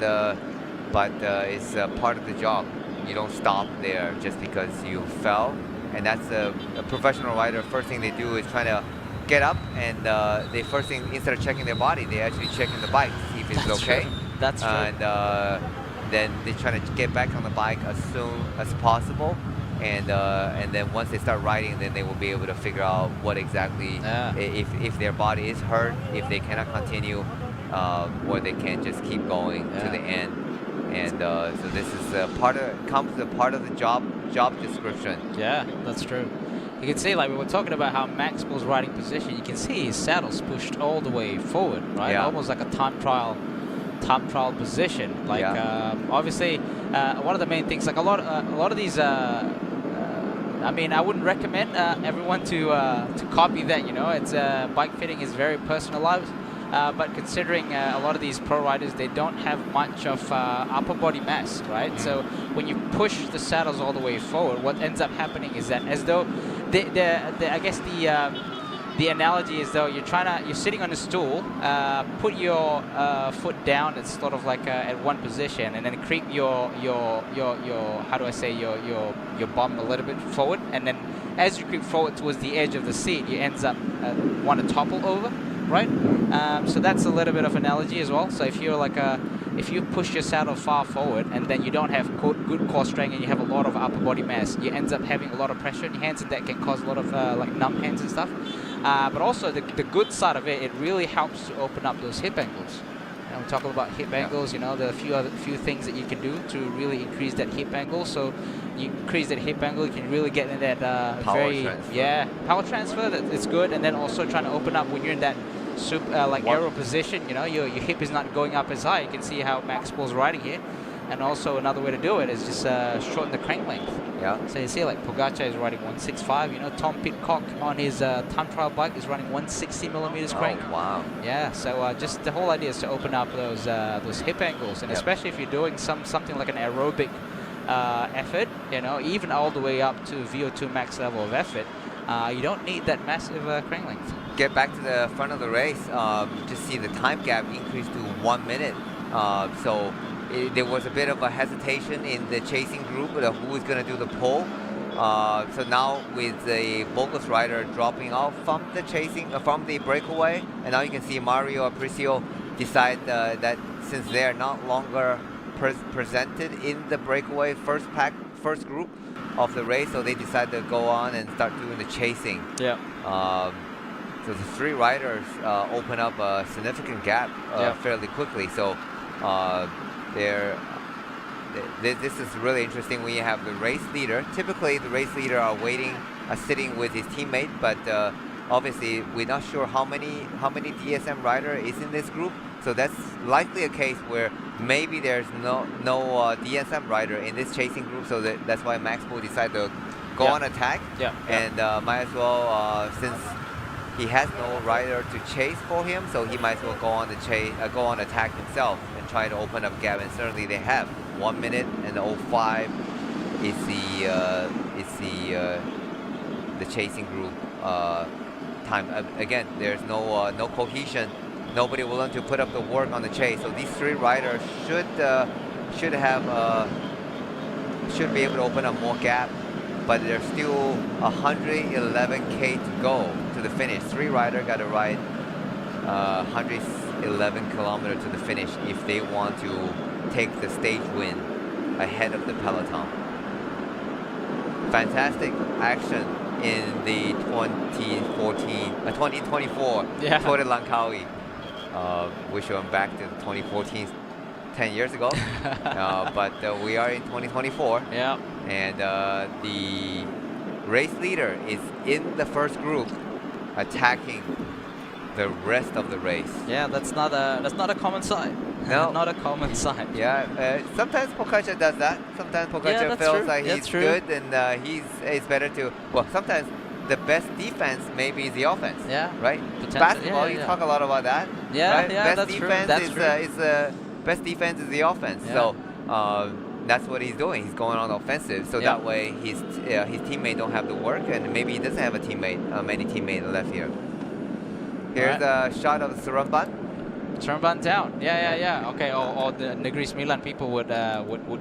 but it's part of the job. You don't stop there just because you fell. And that's a professional rider. First thing they do is trying to get up, and they first thing, instead of checking their body, they actually checking the bike to see if it's okay. That's true. And then they try to get back on the bike as soon as possible, and then once they start riding, then they will be able to figure out what exactly if their body is hurt, if they cannot continue, or they can just keep going to the end. And so this is part of the job description. Yeah, that's true. You can see, like we were talking about how Maxwell's riding position. You can see his saddle's pushed all the way forward, right? Yeah. Almost like a time trial position. Like obviously, one of the main things, like a lot of these. I mean, I wouldn't recommend everyone to copy that. You know, it's bike fitting is very personalized. But considering a lot of these pro riders, they don't have much of upper body mass, right? So when you push the saddles all the way forward, what ends up happening is that as though I guess the analogy is though you're sitting on a stool, put your foot down. It's sort of like at one position, and then creep your how do I say your bum a little bit forward, and then as you creep forward towards the edge of the seat, you ends up want to topple over. Right, so that's a little bit of analogy as well. So if you're like if you push your saddle far forward and then you don't have good core strength and you have a lot of upper body mass, you end up having a lot of pressure in your hands, and that can cause a lot of like numb hands and stuff. But also the good side of it, it really helps to open up those hip angles. And we're talking about hip angles. You know, there are a few things that you can do to really increase that hip angle. So you increase that hip angle, you can really get in that Power transfer. Power transfer. It's good, and then also trying to open up when you're in that like aero position. You know, your hip is not going up as high. You can see how Max Paul's riding here. And also another way to do it is just shorten the crank length. Yeah. So you see, like Pogacar is riding 165. You know, Tom Pidcock on his time trial bike is running 160 millimeters crank. Oh, wow. Yeah. So just the whole idea is to open up those hip angles, and especially if you're doing something like an aerobic effort. You know, even all the way up to VO2 max level of effort, you don't need that massive crank length. Get back to the front of the race. Just see the time gap increase to 1 minute. There was a bit of a hesitation in the chasing group of who is going to do the pole. So now with the Bogus rider dropping off from the from the breakaway, and now you can see Mario Aparicio decide that since they are not longer presented in the breakaway first group of the race, so they decide to go on and start doing the chasing. Yeah. So the three riders open up a significant gap fairly quickly. So this is really interesting when you have the race leader. Typically, the race leader are sitting with his teammate, but obviously we're not sure how many DSM rider is in this group. So that's likely a case where maybe there's no DSM rider in this chasing group. So that's why Max will decide to go on attack. Yeah. And might as well since he has no rider to chase for him, so he might as well go on attack himself and try to open up gap. And certainly they have 1 minute and 05 is the chasing group time. Again, there's no cohesion. Nobody willing to put up the work on the chase. So these three riders should be able to open up more gap. But there's still 111K to go to the finish. Three riders got to ride 111 kilometers to the finish if they want to take the stage win ahead of the Peloton. Fantastic action in the 2024 Tour de Langkawi. Wish we went back to 2014, 10 years ago. But we are in 2024. Yeah. And the race leader is in the first group, attacking the rest of the race. Yeah, that's not a common sight. No, not a common sight. Yeah, sometimes Pogacar does that. Sometimes Pogacar feels like he's good, and it's better to. Well, sometimes the best defense maybe is the offense. Yeah. Right. Basketball, you talk a lot about that. Yeah. Right? Yeah. Best defense best defense is the offense. Yeah. So. That's what he's doing. He's going on offensive, so that way his teammate don't have to work, and maybe he doesn't have a many teammate left here. Here's a shot of Seremban. Seremban down. Yeah. Okay. Or the Negris Milan people would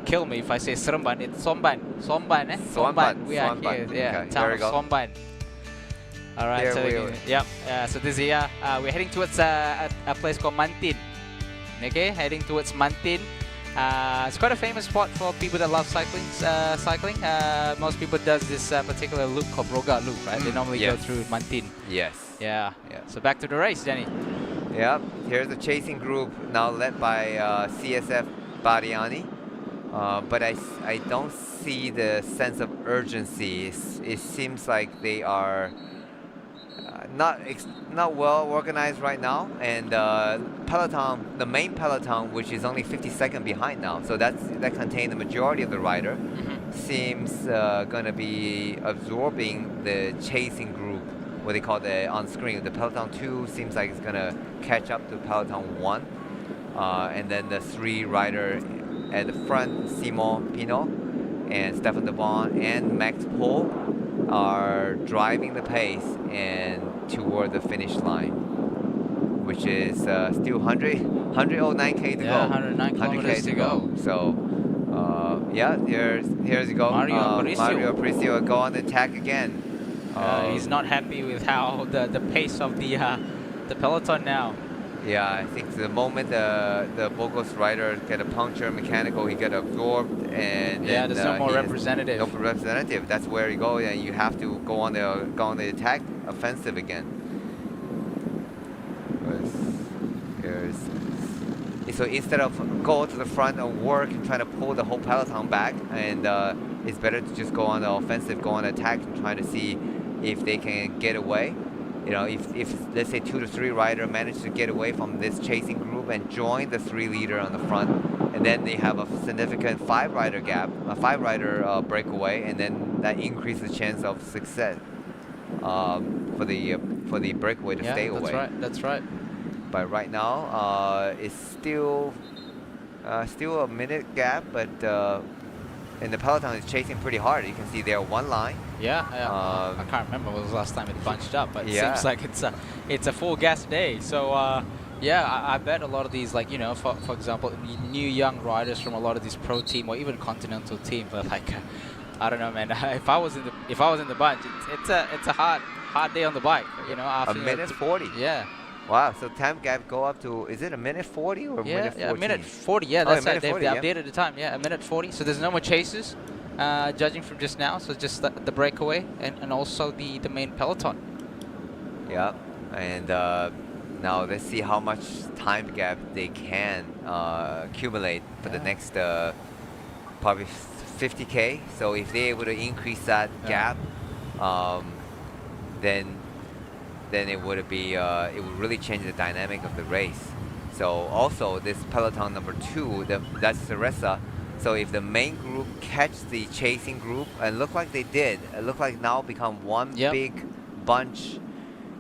kill me if I say Seremban. It's Somban. Somban. We are here. Yeah. Okay, Town of Somban. All right. So this here, we're heading towards a place called Mantin. Okay, heading towards Mantin. It's quite a famous spot for people that love cycling. Most people does this particular loop called Broga loop, right? They normally go through Mantin. Yes. Yeah. So back to the race, Danny. Yeah. Here's the chasing group now led by CSF Bariani. but I don't see the sense of urgency. It seems like they are not well organized right now, and Peloton, the main Peloton, which is only 50 seconds behind now, so that contains the majority of the rider, seems gonna be absorbing the chasing group, what they call the on screen. The Peloton 2 seems like it's gonna catch up to Peloton 1, and then the 3 rider at the front, Simon Pinot and Stefan de Bon and Max Pohl, are driving the pace and toward the finish line, which is still 109k to go. 109 kilometers to go. So yeah, here's you go. Mario Aparicio go on the attack again. He's not happy with how the pace of the Peloton now. Yeah, I think the moment the Burgos rider get a puncture mechanical, he get absorbed, and yeah, then, there's no more representative. No representative. That's where you go, and you have to go on the attack offensive again. So instead of go to the front and work and try to pull the whole Peloton back, and it's better to just go on the offensive, go on attack, and try to see if they can get away. You know, if let's say 2 to 3 rider manage to get away from this chasing group and join the 3 leader on the front, and then they have a significant 5 rider gap, a 5 rider breakaway, and then that increases the chance of success for the breakaway to stay away. That's right. But right now, it's still a minute gap, but and the Peloton is chasing pretty hard. You can see they're one line. Yeah, I can't remember when was the last time it bunched up, but it Yeah. seems like it's a full gas day. So yeah, I bet a lot of these, like, you know, for example, new young riders from a lot of these pro team or even continental team, but like I don't know, man. If I was in the bunch, it's a hard day on the bike. You know, after A minute 40. Yeah. Wow. So time gap go up to, is it a minute 40 or minute 14? Yeah, a minute 40. Yeah, Oh, that's a right. minute They've 40, yeah. updated the time. Yeah, a minute 40. So there's no more chases, judging from just now. So just the breakaway and also the main Peloton. Yeah. And now let's see how much time gap they can accumulate for the next probably 50k. So if they're able to increase that gap, then it would be it would really change the dynamic of the race. So also this Peloton number 2, that's Ceresa. So if the main group catch the chasing group, and look like they did, it look like now become one big bunch,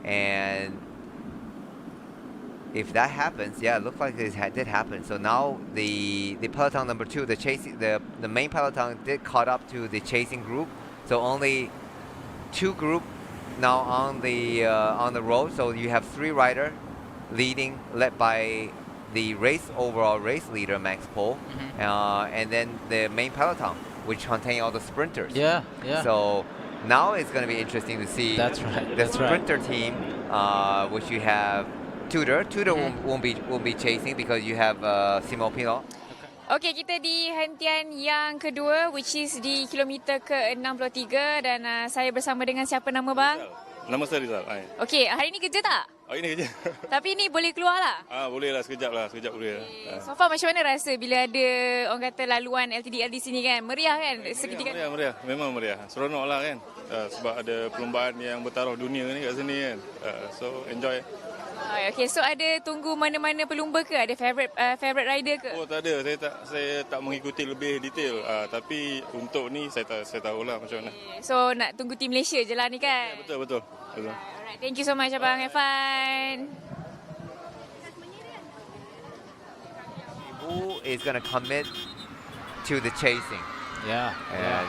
and if that happens, yeah, it looked like this did happen. So now the Peloton number 2, the main Peloton did caught up to the chasing group. So only 2 group now on the road. So you have 3 rider leading, led by the overall race leader Max Pohl, and then the main Peloton, which contain all the sprinters. Yeah. So now it's going to be interesting to see. That's right. The sprinter team, which you have Tudor. Tudor won't be chasing because you have Simon Pinot. Okey, kita di hentian yang kedua, which is di kilometer ke-63, dan saya bersama dengan siapa nama bang? Nama saya Rizal. Okey, hari ni kerja tak? Hari ni kerja. Tapi ni boleh keluar lah? Boleh lah, sekejap boleh. So far macam mana rasa bila ada orang kata laluan LTDL di sini kan? Meriah kan? Seketika. Meriah. Memang meriah. Seronok lah kan. Sebab ada perlombaan yang bertaruh dunia ni kat sini kan. So enjoy. Okay, so ada tunggu mana-mana pelumba ke? Ada favorite rider ke? Oh, tak ada. Saya tak mengikuti lebih detail. Tapi untuk ni saya tahulah macam mana. So nak tunggu tim Malaysia je lah ni kan? Ya, betul. Alright, thank you so much abang. Have fun. Who is going to commit to the chasing? Yeah.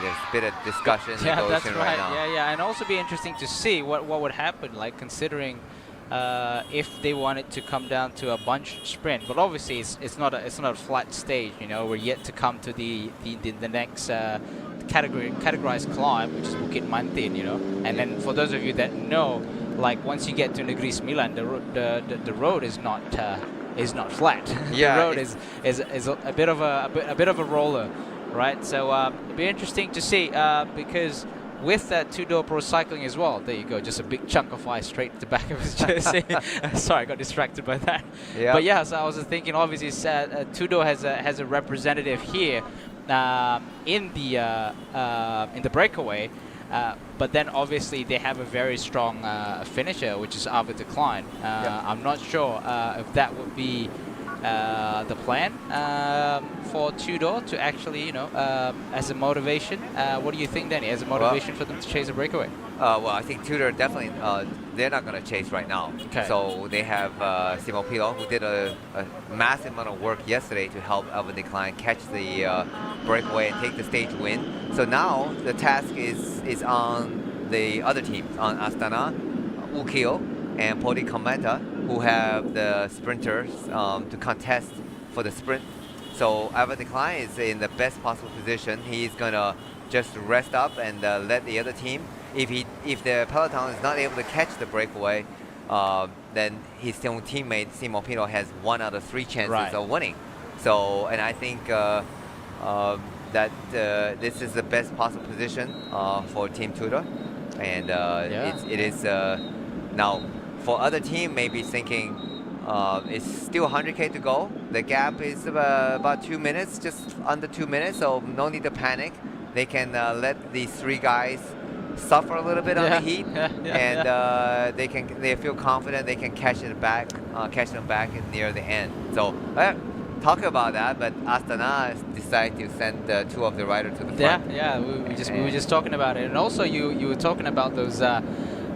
There's a bit of discussion Yeah, that's negotiation right. now. Yeah, and also be interesting to see what would happen, like considering if they wanted to come down to a bunch sprint. But obviously it's not a flat stage. You know, we're yet to come to the next categorized climb, which is Bukit Mantin. You know, and then for those of you that know, like once you get to Negeri Sembilan, the road is not flat. Yeah, the road is a bit of a roller, right? So it'd be interesting to see because with that two-door pro cycling as well, there you go, just a big chunk of ice straight to the back of his jersey. Sorry, I got distracted by that. Yeah. But yeah, so I was thinking, obviously, two-door has a representative here, in the breakaway. But then obviously they have a very strong finisher, which is Ava Decline. I'm not sure if that would be the plan for Tudor to actually, as a motivation. What do you think, Danny, as a motivation for them to chase a breakaway? Well, I think Tudor definitely, they're not going to chase right now. Okay. So they have Simo Pilo, who did a massive amount of work yesterday to help Alvin Decline catch the breakaway and take the stage win. So now the task is on the other teams, on Astana, Ukio, and Podi Kometa, who have the sprinters to contest for the sprint. So Alvin Decline is in the best possible position. He's going to just rest up and let the other team. If the Peloton is not able to catch the breakaway, then his own teammate Simo Pino has 1 out of 3 chances of winning. So, and I think that this is the best possible position for Team Tudor, and it is now for other team maybe thinking it's still 100K to go. The gap is about 2 minutes, just under 2 minutes, so no need to panic. They can let these 3 guys suffer a little bit on the heat, and they feel confident they can catch them back near the end. So talk about that, but Astana decided to send 2 of the riders to the front. We were just talking about it, and also you were talking about those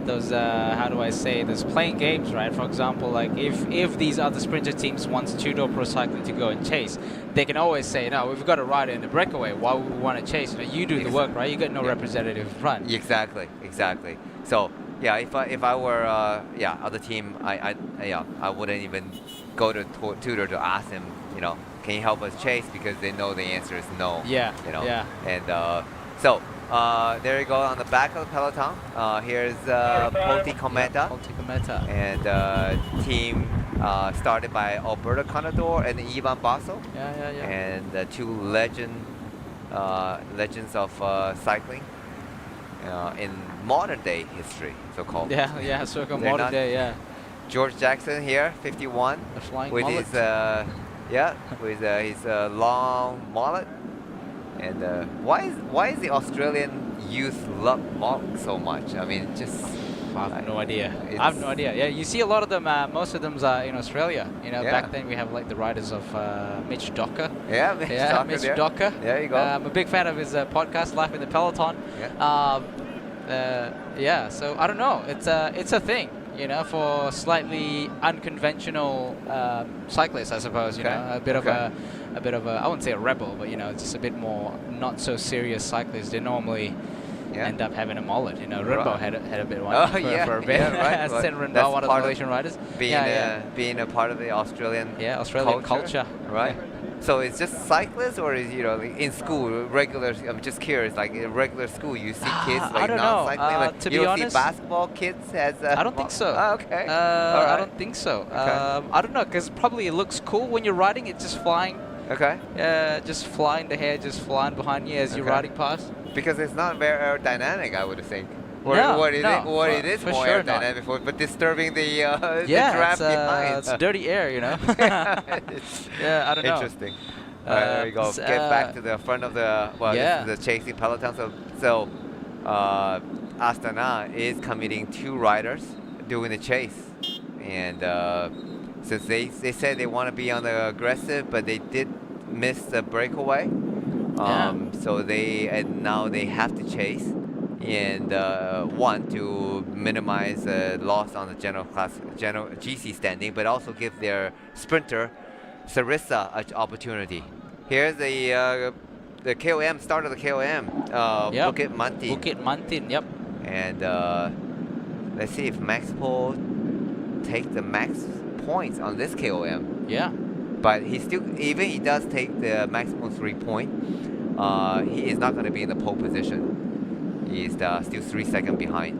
how do I say, those playing games, right? For example, like if these other sprinter teams wants Tudor Pro Cycling to go and chase, they can always say, no, we've got a rider in the breakaway, why would we want to chase? You do the work, right? You got no representative in front. Exactly. So yeah, if I were other team, I wouldn't even go to Tudor to ask him, can you help us chase, because they know the answer is no. And so there you go on the back of the Peloton. Here's Poti Kometa. And team started by Alberto Contador and Ivan Basso. And 2 legends of cycling in modern day history, so-called. So-called modern day, George Jackson here, 51, with mullet. his his long mullet. And why is the Australian youth love mullet so much? I mean, just I have no idea. Yeah, you see a lot of them. Most of them are in Australia. Back then we have like the riders of Mitch Docker. Mitch Docker. There you go. I'm a big fan of his podcast, Life in the Peloton. So I don't know. It's a thing. For slightly unconventional cyclists, I suppose. A bit of a I wouldn't say a rebel, but just a bit more not so serious cyclists. They normally end up having a mullet. Rinbo had a bit one for a bit. Sen Rinbo, one of the Malaysian riders. Being a part of the Australian culture. Right. So it's just cyclists, or is like in school regular? I'm just curious. Like in regular school, you see kids like non-cycling. To you be don't honest, see basketball kids as. I don't think so. Okay. I don't think so. I don't know, because probably it looks cool when you're riding. It's just flying. Okay. Just flying the hair, just flying behind you as you're riding past. Because it's not very aerodynamic, I would think. It is more sure aerodynamic, but disturbing the draft behind. It's dirty air, I don't know. Interesting. All right, there we go. Get back to the front of the this is the chasing peloton. So Astana is committing 2 riders doing the chase, and since they said they want to be on the aggressive, but they did miss the breakaway. So now they have to chase. And one, to minimize loss on the general GC standing, but also give their sprinter Sarissa an opportunity. Here's the KOM, start of the KOM, Bukit Mantin. Yep. And let's see if Max Pol take the max points on this KOM. But even he does take the maximum 3 point, he is not going to be in the pole position. He is still 3 seconds behind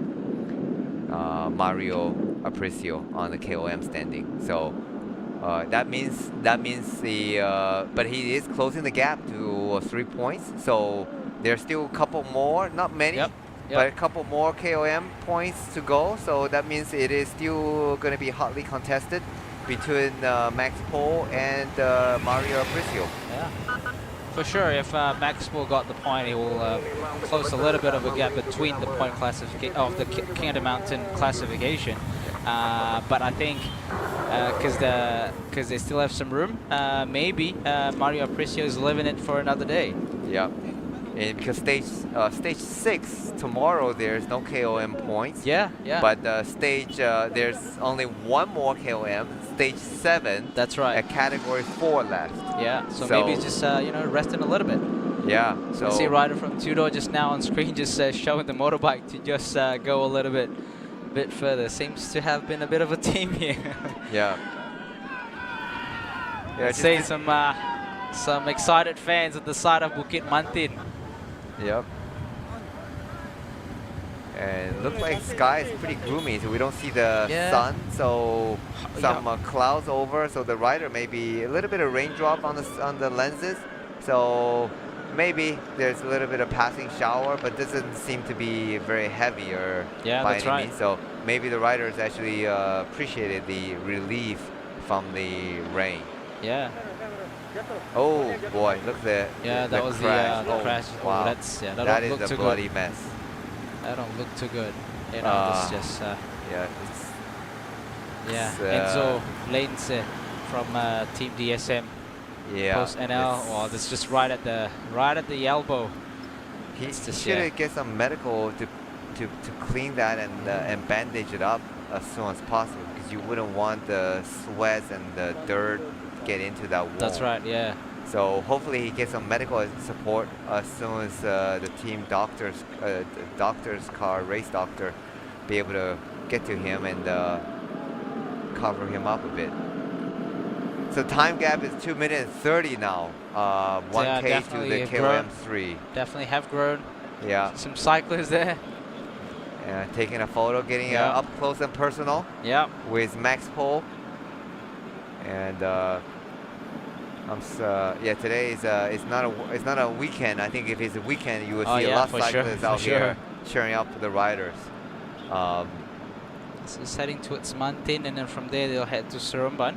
Mario Aparicio on the KOM standing. So that means but he is closing the gap to 3 points. So there's still a couple more, not many, but a couple more KOM points to go. So that means it is still going to be hotly contested between Max Pol and Mario Aparicio. For sure, if Maxwell got the point, he will close a little bit of a gap between the point classification of the King of the Mountain classification. But I think because they still have some room, maybe Mario Aparicio is living it for another day. Yeah. And because stage 6 tomorrow, there's no KOM points. Yeah. But stage there's only one more KOM. Stage 7. That's right. At category 4 left. Yeah. So maybe just resting a little bit. Yeah. So I see rider from Tudor just now on screen, just showing the motorbike to just go a little bit further. Seems to have been a bit of a team here. Yeah. Yeah. See some excited fans at the side of Bukit Mantin. Yep. And it looks like sky is pretty gloomy, so we don't see the sun. So some clouds over, so the rider may be a little bit of raindrop on the lenses. So maybe there's a little bit of passing shower, but doesn't seem to be very heavy or by any means. So maybe the riders actually appreciated the relief from the rain. Yeah. Oh boy, look there. Yeah, that was crash. the crash. Wow. That is a bloody mess. That don't look too good. You know, it's just Enzo Lainse from Team DSM. Yeah. Post NL. Oh, that's just right at the elbow. He should get some medical to clean that and bandage it up as soon as possible, because you wouldn't want the sweat and the dirt get into that wound. That's right, yeah. So hopefully he gets some medical support as soon as the team doctor's car, race doctor, be able to get to him and cover him up a bit. So time gap is 2 minutes 30 now. 1K to the KOM3. Definitely have grown. Yeah. Some cyclists there. Yeah, taking a photo, getting up close and personal. Yeah. With Max Pole. And today is it's not a weekend. I think if it's a weekend, you would see a lot of cyclists out here cheering up the riders. So it's heading towards Mantin, and then from there they'll head to Seremban.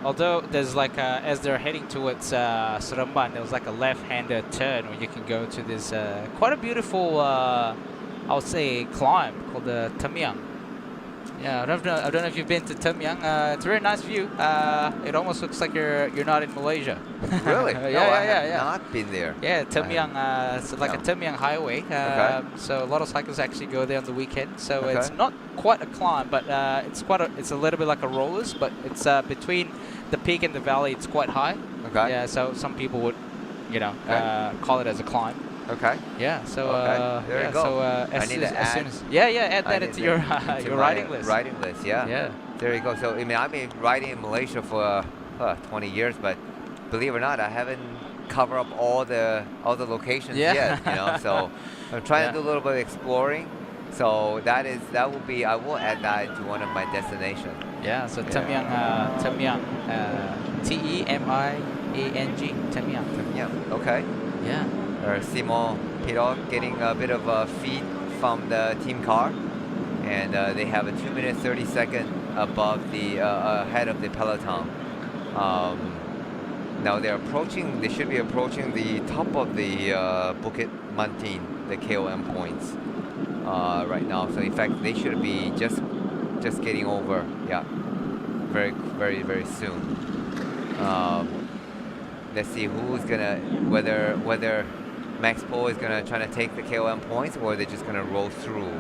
Although there's like as they're heading towards Seremban, there's like a left-handed turn where you can go to this quite a beautiful, I would say, climb called the Tamyang. Yeah, I don't know if you've been to Tamyang. It's a very nice view. It almost looks like you're not in Malaysia. Really? yeah. Not been there. Yeah, Tamyang. It's like a Tamyang highway. So a lot of cyclists actually go there on the weekend. So it's not quite a climb, but it's a little bit like a rollers. But it's between the peak and the valley. It's quite high. Okay. Yeah. So some people would, call it as a climb. Okay. Yeah. So there you go. So I need to add. Add that into your your riding list. Riding list. Yeah. Yeah. There you go. So I mean, I've been riding in Malaysia for 20 years, but believe it or not, I haven't covered up all the locations yet. So I'm trying to do a little bit of exploring. So I will add that to one of my destinations. Yeah. So Tamyang, T-E-M-I-A-N-G, Tamyang. Tamyang. Okay. Yeah. Or Simon Pirog getting a bit of a feed from the team car, and they have a 2 minute 30 second above the ahead of the Peloton. Now they should be approaching the top of the Bukit Mantin, the KOM points right now. So in fact, they should be just getting over. Yeah, very, very, very soon. Let's see who's gonna whether Max Pole is gonna try to take the KOM points, or they're just gonna roll through.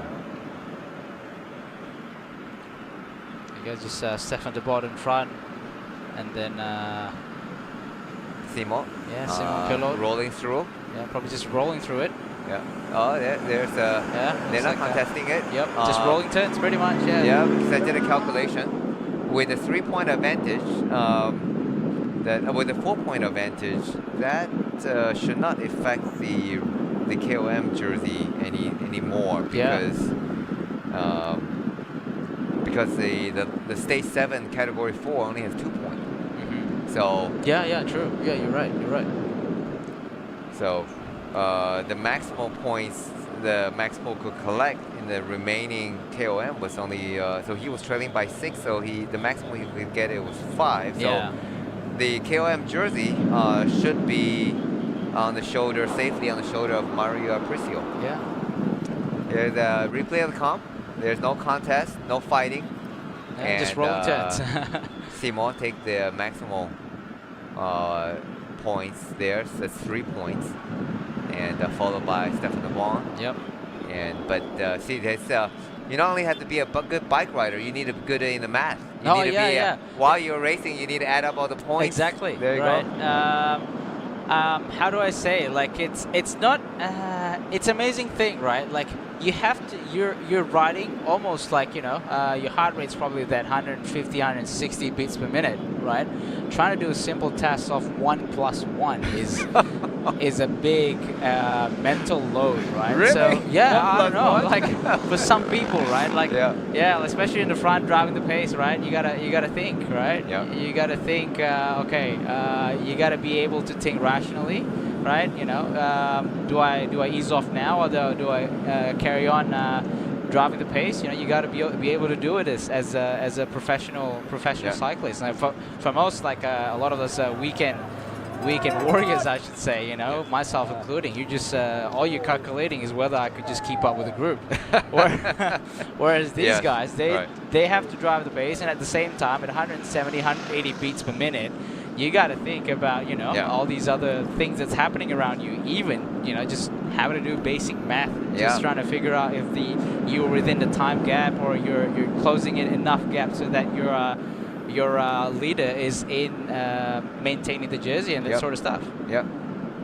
You guys just Stefan de Bod in front, and then Simon. Yeah, Simon Pilot rolling through. Yeah, probably just rolling through it. Yeah. Oh, there's they're not contesting it. Yep. Just rolling turns, pretty much. Yeah. Yeah, because I did a calculation with a 3-point advantage. With a 4-point advantage, that should not affect the KOM jersey anymore, because the stage 7 category 4 only has 2 points. So yeah, true. Yeah, you're right. So the maximum points the Max Pole could collect in the remaining KOM was only so he was trailing by 6. So the maximum he could get it was 5. So the KOM jersey should be on the shoulder, safely on the shoulder of Mario Aparicio. Yeah. There's a replay of the comp. There's no contest, no fighting. And just rolling jets. Simon take the maximal points there, so that's 3 points. And followed by Stefan Bon. Yep. But see, there's, you not only have to be a good bike rider, you need to be good in the math. You Oh, need to yeah, be, while you're racing, you need to add up all the points. Exactly. There you right. go. How do I say? Like it's not. It's amazing thing, right? Like you have to. You're riding almost like your heart rate's probably that 150, 160 beats per minute, right? Trying to do a simple test of 1 + 1 is a big mental load, right? Really? So yeah, I don't know. 1 + 1? Like for some people, right? Like especially in the front driving the pace, right? You gotta think, right? Yeah. You gotta think. You gotta be able to think rationally, right? Do I ease off now, or do I carry on driving the pace? You got to be able to do it as a professional cyclist. And for most, like a lot of us weekend warriors, I should say, myself including, you just all you're calculating is whether I could just keep up with the group. Whereas these guys, they have to drive the pace, and at the same time at 170, 180 beats per minute, you got to think about all these other things that's happening around you. Even just having to do basic math, just trying to figure out if you're within the time gap, or you're closing in enough gap so that your leader is in maintaining the jersey and that sort of stuff. Yep.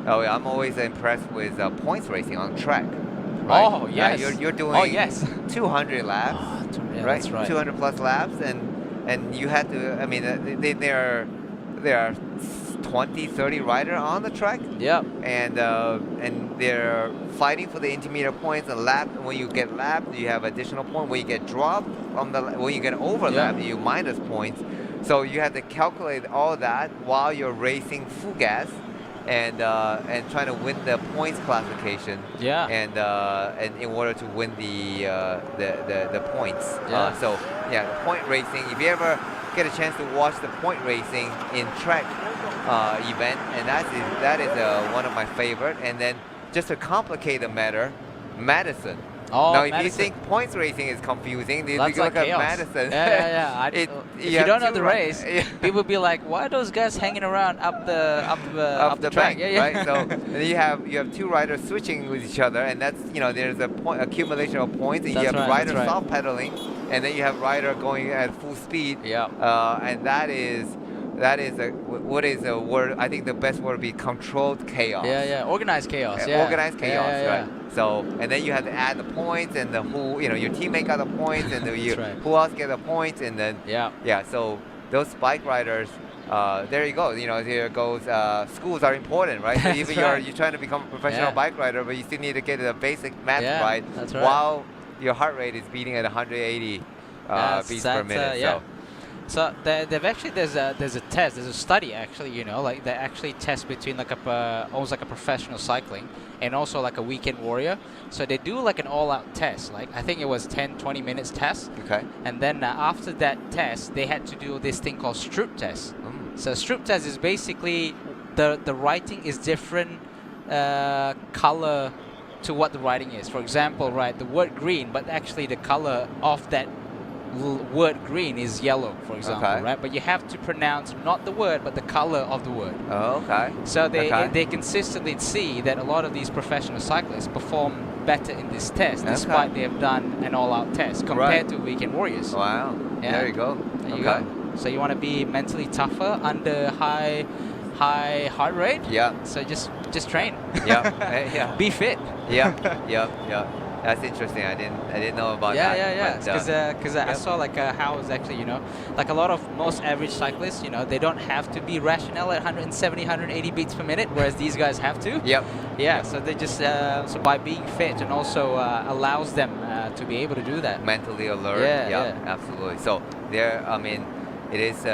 Oh yeah, I'm always impressed with points racing on track. Right? Oh yes. You're doing 200 laps, yeah, right? That's right. 200 plus laps, and you had to. I mean, there are 20, 30 riders on the track. Yep. And they're fighting for the intermediate points. And when you get lapped, you have additional point. When you get dropped when you get overlapped, you minus points. So you have to calculate all that while you're racing full gas, and trying to win the points classification. Yeah. And in order to win the points. Yeah. Point racing. If you ever get a chance to watch the point racing in track event, and that is one of my favorite. And then just to complicate the matter, Madison. Oh, now, if Madison. you think points racing is confusing, you That's look like at chaos. Madison. Yeah. If you don't know the race, people be like, "Why are those guys hanging around up the track?" Bank, right? So and you have two riders switching with each other, and that's there's a accumulation of points, and you have rider soft pedaling, and then you have rider going at full speed. Yeah. And that is what is a word? I think the best word would be controlled chaos. Yeah. Organized chaos. Yeah. Organized chaos, yeah. right? So, and then you have to add the points, and your teammate got the points, and who else get the points, and then so those bike riders, there you go. There goes. Schools are important, right? So even you're trying to become a professional bike rider, but you still need to get the basic math right, while your heart rate is beating at 180 beats per minute. So they've actually there's a test, there's a study actually, like they actually test between like almost like a professional cycling and also like a weekend warrior. So they do like an all-out test, like I think it was 10-20 minutes test. Okay. And then after that test, they had to do this thing called Stroop test. So Stroop test is basically the writing is different color to what the writing is. For example, right, the word green, but actually the color of that word green is yellow, for example, right? But you have to pronounce not the word, but the color of the word. Oh, okay. So they consistently see that a lot of these professional cyclists perform better in this test, despite they have done an all-out test compared to weekend warriors. Wow. Yeah. There you go. There you go. So you want to be mentally tougher under high heart rate? Yeah. So just train. Yeah. Be fit. Yeah. That's interesting. I didn't know about that. Yeah. Because I saw like how it's actually like most average cyclists they don't have to be rational at 170, 180 beats per minute, whereas these guys have to. Yep. Yeah. So they just so by being fit and also allows them to be able to do that. Mentally alert. Yeah. Absolutely. So it is.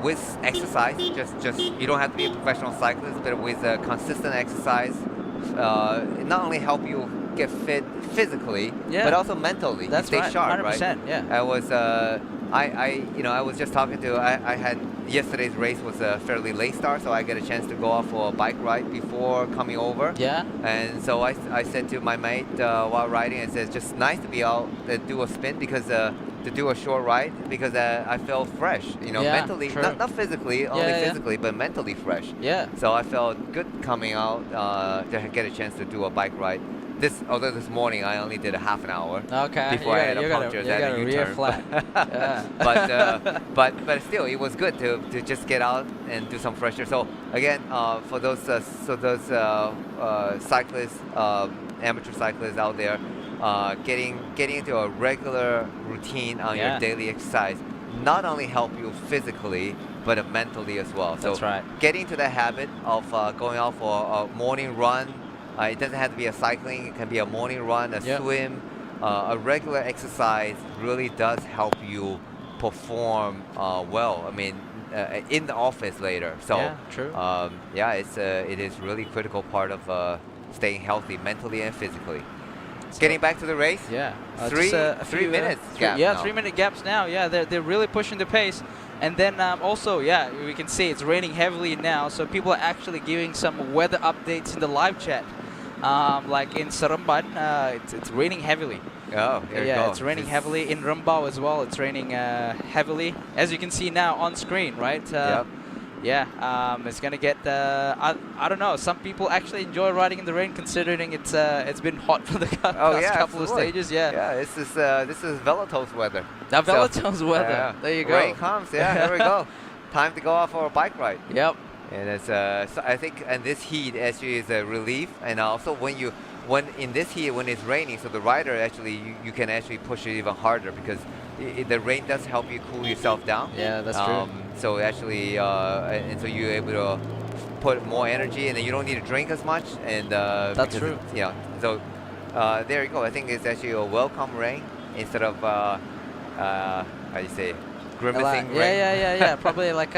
With exercise, just you don't have to be a professional cyclist, but with consistent exercise, it not only help you get fit physically, but also mentally. That's stay right. sharp, 100%, right? Yeah. I was I was just talking to I had yesterday's race was a fairly late start, so I get a chance to go out for a bike ride before coming over. Yeah. And so I said to my mate while riding, I said, it's just nice to be out and do a spin because to do a short ride because I felt fresh, you know, mentally, not physically, only physically, but mentally fresh. Yeah. So I felt good coming out to get a chance to do a bike ride. Although this morning I only did a half an hour before I had a puncture at a U-turn. But still, it was good to just get out and do some fresh air. So again, for those cyclists, amateur cyclists out there, getting into a regular routine on your daily exercise not only help you physically but mentally as well. So getting to the habit of going out for a morning run. It doesn't have to be a cycling. It can be a morning run, a swim, a regular exercise. Really does help you perform well. I mean, in the office later. So it is really critical part of staying healthy mentally and physically. So getting back to the race. Yeah, 3 minutes. Gap now. 3 minute gaps now. Yeah, they're really pushing the pace. And then also, we can see it's raining heavily now, so people are actually giving some weather updates in the live chat. Like in Seremban, it's raining heavily. Oh, there you go. It's raining heavily. In Rembau as well, it's raining heavily. As you can see now on screen, right? It's gonna get. I don't know. Some people actually enjoy riding in the rain, considering it's been hot for the past couple of stages. Yeah, this is Veloton's weather. Veloton's weather. There you go. Rain comes. Yeah, there we go. Time to go out for a bike ride. Yep. And it's so I think, and this heat actually is a relief, and also when in this heat when it's raining, so the rider actually you can actually push it even harder because the rain does help you cool yourself down. Yeah, that's true. So actually, and so you're able to put more energy, and then you don't need to drink as much. And that's true. Yeah. So there you go. I think it's actually a welcome rain instead of how do you say? Grimacing rain. Yeah. Probably like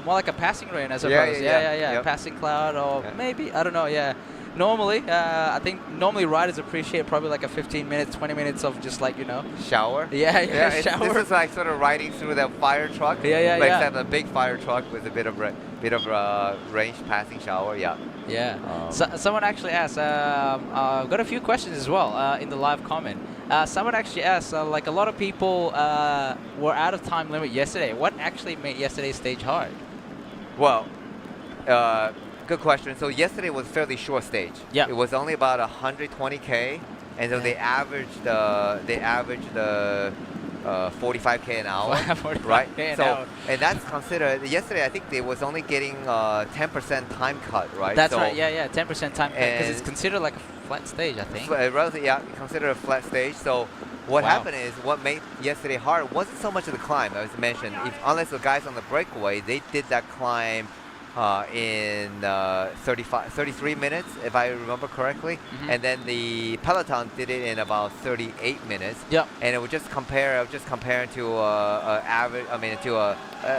more like a passing rain, I suppose. Yeah. Passing cloud, or maybe, I don't know. Yeah. Normally, I think riders appreciate probably like a 15 minutes, 20 minutes of just like, shower. Yeah, shower. This is like sort of riding through that fire truck. Except a big fire truck with a bit of range passing shower. Yeah. Someone actually asked. I've got a few questions as well in the live comment. Someone actually asked, like a lot of people were out of time limit yesterday. What actually made yesterday's stage hard? Well, good question. So yesterday was a fairly short stage. Yeah. It was only about 120K, and so they averaged 45K an hour, right? And that's considered. Yesterday, I think they was only getting 10% time cut, right? That's right. Yeah, 10% time cut because it's considered like a flat stage, I think. Considered a flat stage. So what happened is what made yesterday hard wasn't so much of the climb, as mentioned. Unless the guys on the breakaway, they did that climb in 33 minutes, if I remember correctly. And then the Peloton did it in about 38 minutes. Yep. And it would just comparing to a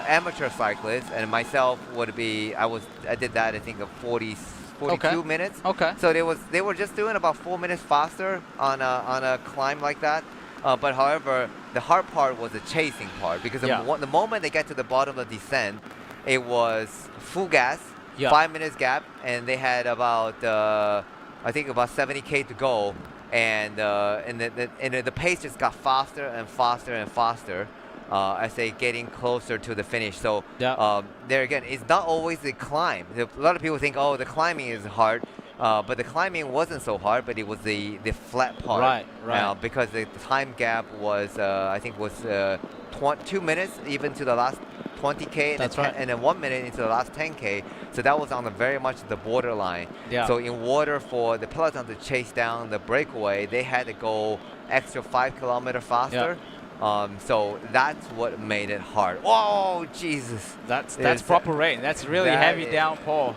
amateur cyclist, and myself would be I did that I think of 42 minutes. Okay. So they were just doing about 4 minutes faster on a climb like that. But however, the hard part was the chasing part because the moment they get to the bottom of the descent, it was full gas, 5 minutes gap, and they had about I think about 70K to go, and the pace just got faster and faster and faster as they getting closer to the finish. So there again, it's not always the climb. A lot of people think, oh, the climbing is hard. But the climbing wasn't so hard, but it was the flat part. Right. Because the time gap was, I think, was 2 minutes even to the last 20K, and then 1 minute into the last 10K. So that was on the very much the borderline. Yeah. So in order for the Peloton to chase down the breakaway, they had to go extra 5 kilometers faster. So that's what made it hard. Oh Jesus! That's proper rain. That's really heavy downpour.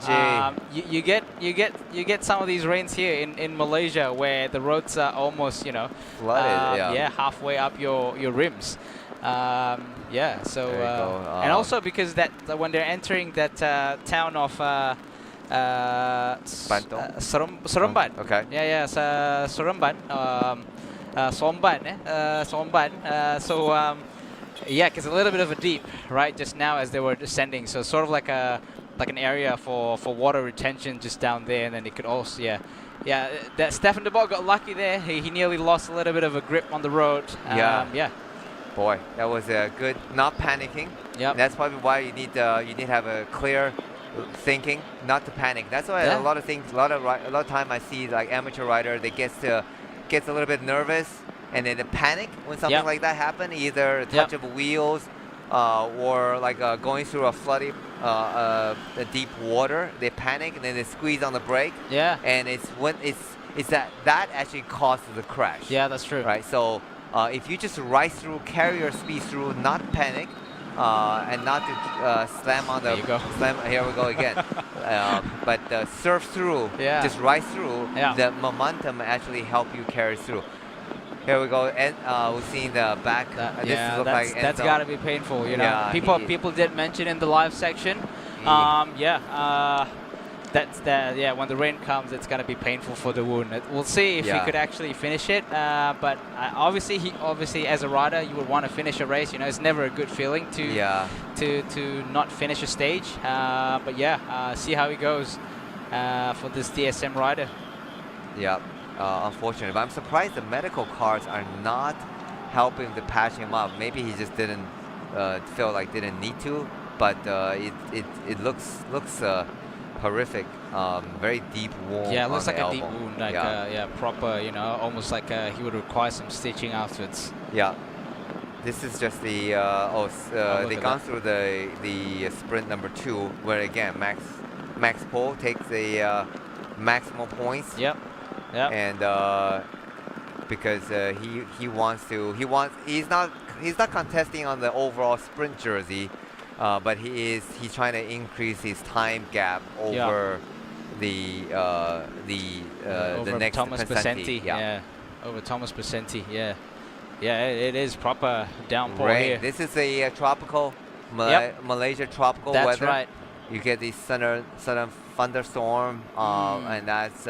You get some of these rains here in Malaysia where the roads are almost flooded. Halfway up your rims. So and also because when they're entering that town of Seremban. Okay. Seremban. Somban. Yeah, because a little bit of a deep, right, just now as they were descending. So sort of like an area for water retention just down there, and then it could also, that Stefan de Boer got lucky there. He nearly lost a little bit of a grip on the road. Yeah. Boy, that was a good, not panicking. Yep. That's probably why you need to have a clear thinking, not to panic. That's why a lot of things, a lot of time I see like amateur rider, they gets a little bit nervous and then they panic when something like that happen, either a touch of wheels or like going through a flooded, a deep water. They panic and then they squeeze on the brake. Yeah. And it's that actually causes the crash. Yeah, that's true. Right. So if you just ride through, carry your speed through, not panic, and not to slam on the. There you go. Slam. Here we go again. But surf through. Just ride through. The momentum actually help you carry through. Here we go, and we're seeing the back. That's got to be painful, you know. Yeah, people did mention in the live section. When the rain comes, it's gonna be painful for the wound. We'll see if he could actually finish it. But obviously, as a rider, you would want to finish a race. You know, it's never a good feeling to not finish a stage. See how it goes for this DSM rider. Yeah. Unfortunate, but I'm surprised the medical cars are not helping to patch him up. Maybe he just didn't didn't need to, but it looks horrific. Very deep wound. Yeah, it looks on like the a deep elbow. wound, proper. You know, almost like he would require some stitching afterwards. Yeah. This is just the they gone through the sprint number 2, where again Max Pohl takes the maximum points. Yep. And because he's not contesting on the overall sprint jersey, but he's trying to increase his time gap over the next Thomas Pesenti. Over Thomas Pesenti. It is proper downpour Rain. here. This is a tropical Malaysia tropical weather. That's right. You get these sudden thunderstorm, and that's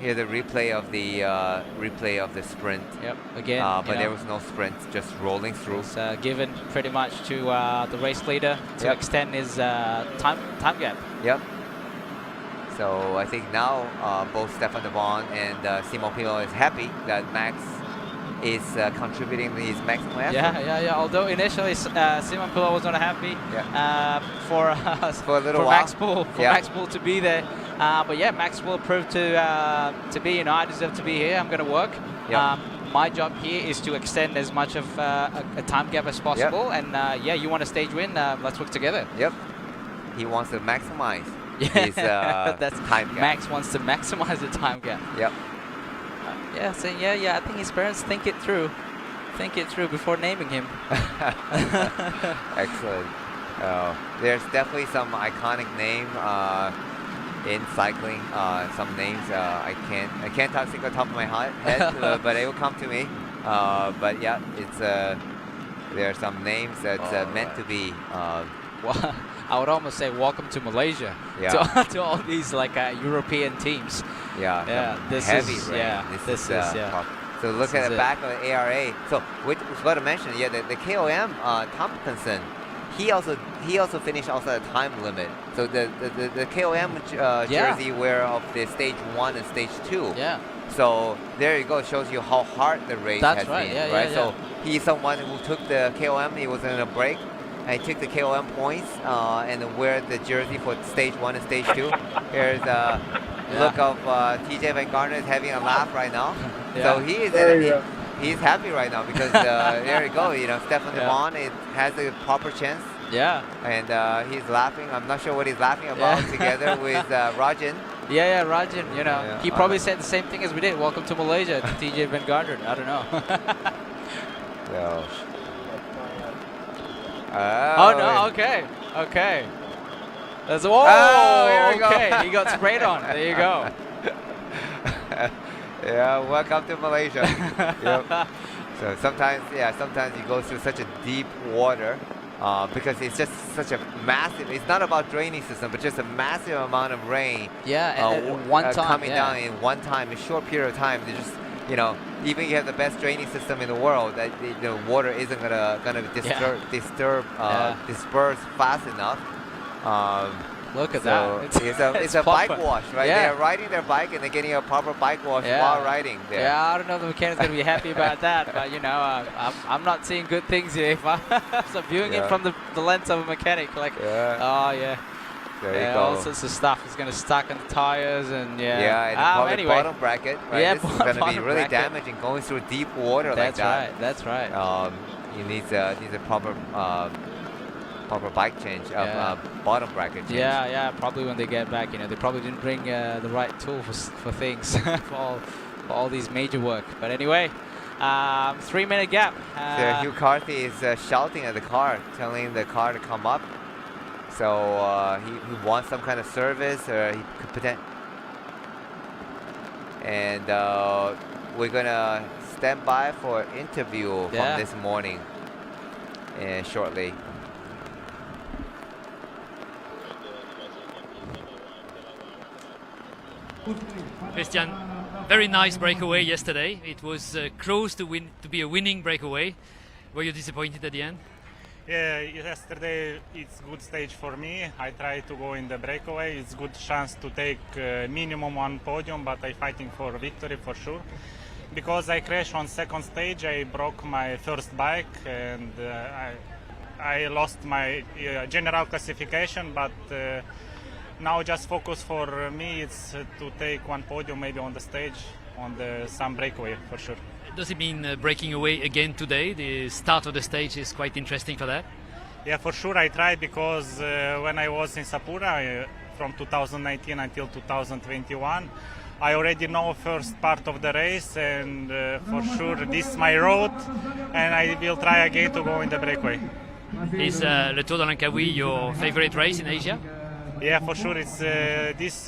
Here the replay of the sprint. Yep. Again, but there was no sprint, just rolling through. It's given pretty much to the race leader to extend his time gap. Yep. So I think now both Stefan de Boer and Simon Pinot is happy that Max is contributing his maximum effort. Yeah. Although initially Simon Pinot was not happy for a little while. Max Pohl to be there. But Max Pohl proved to be, I deserve to be here. I'm going to work. Yep. My job here is to extend as much of a time gap as possible. And you want a stage win? Let's work together. Yep. He wants to maximize his that's time gap. Max wants to maximize the time gap. Yep. I think his parents think it through before naming him. Excellent. There's definitely some iconic name in cycling. Some names I can't think off the top of my head, but it will come to me. But it's there are some names that's meant to be. Well, I would almost say welcome to Malaysia. To all these European teams. This heavy rain. So look at the back of the ARA. So we've got to mention, the KOM Tompkinson, he also finished outside the time limit. So the KOM jersey wear of the stage 1 and stage 2. So there you go. Shows you how hard the race has been. Right. So he's someone who took the KOM. He was in a break. I took the KOM points and wear the jersey for stage 1 and stage 2. Here's a look of TJ Van Gardner is having a laugh right now. So he's happy right now because there you go. Stefan de Boer has a proper chance. And he's laughing. I'm not sure what he's laughing about together with Rajan. Rajan. He probably said the same thing as we did. Welcome to Malaysia to TJ Van Gardner. I don't know. No, okay. There's here we go. He got sprayed on. There you go. Welcome to Malaysia. So sometimes you go through such a deep water because it's just such a massive. It's not about draining system, but just a massive amount of rain. One time coming down in one time, a short period of time. you know, even you have the best draining system in the world, that the water isn't gonna disperse fast enough. Look at so that. It's a bike proper. wash, right? Yeah. They're riding their bike and they're getting a proper bike wash while riding there. Yeah, I don't know if the mechanic's going to be happy about that, but you know, I'm not seeing good things here. If I'm viewing it from the lens of a mechanic, like, oh yeah. There you go. All sorts of stuff is going to stuck on the tires and and probably anyway. bottom bracket, right? Yeah, this is going to be really bracket. damaging going through deep water like that. That's right. You need a proper bike change, bottom bracket change. Yeah, probably when they get back, you know, they probably didn't bring the right tool for things for all these major work. But anyway, 3-minute gap. So Hugh Carthy is shouting at the car, telling the car to come up. So he wants some kind of service, or he could pretend. And we're gonna stand by for an interview from this morning, shortly. Christian, very nice breakaway yesterday. It was close to be a winning breakaway. Were you disappointed at the end? Yeah, yesterday it's good stage for me. I try to go in the breakaway. It's good chance to take minimum one podium, but I'm fighting for victory for sure. Because I crashed on second stage, I broke my first bike and I lost my general classification, but now just focus for me, it's to take one podium maybe on the stage, on some breakaway for sure. Does it mean breaking away again today? The start of the stage is quite interesting for that. Yeah, for sure I tried, because when I was in Sapura from 2019 until 2021, I already know first part of the race, and for sure this is my road, and I will try again to go in the breakaway. Is Le Tour de Langkawi your favorite race in Asia? Yeah, for sure. It's this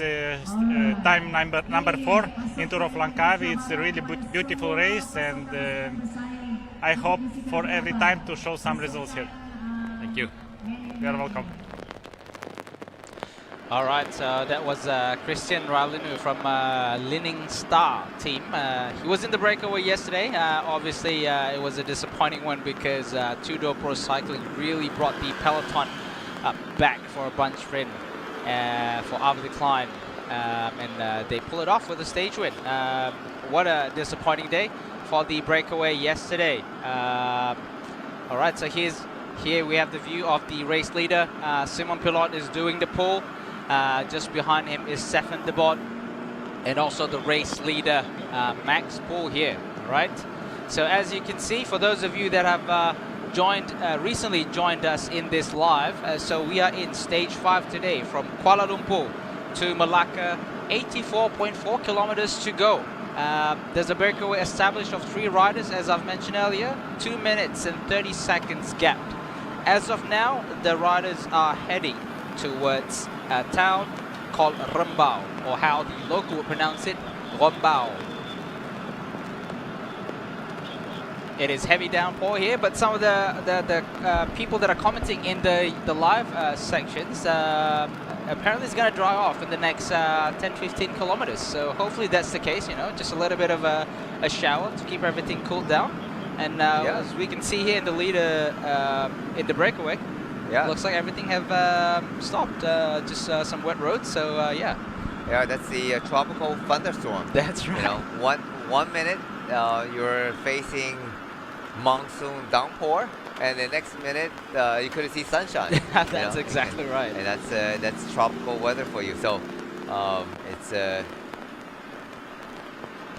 time number 4 in Tour of Langkawi. It's a really beautiful race, and I hope for every time to show some results here. Thank you. You're welcome. All right, so that was Christian Raulinu from Linning Star team. He was in the breakaway yesterday. Obviously, it was a disappointing one because Two-Door Pro Cycling really brought the Peloton back for a bunch sprint for after the climb, and they pull it off with a stage win. What a disappointing day for the breakaway yesterday. All right, so here we have the view of the race leader. Simon Pilot is doing the pull. Just behind him is Stefan de Bot, and also the race leader Max Poole here. All right, so as you can see, for those of you that have recently joined us in this live, so we are in stage 5 today from Kuala Lumpur to Malaka, 84.4 kilometers to go. There's a breakaway established of 3 riders, as I've mentioned earlier, 2 minutes and 30 seconds gap. As of now, the riders are heading towards a town called Rembau, or how the local would pronounce it, Rembau. It is heavy downpour here, but some of the people that are commenting in the live sections apparently it's going to dry off in the next 10-15 kilometers. So hopefully that's the case, you know, just a little bit of a shower to keep everything cooled down. And as we can see here in the leader in the breakaway, looks like everything have stopped, just some wet roads. So yeah, that's the tropical thunderstorm. That's right. You know, one minute you're facing monsoon downpour, and the next minute you couldn't see sunshine. That's exactly right. And that's tropical weather for you. So it's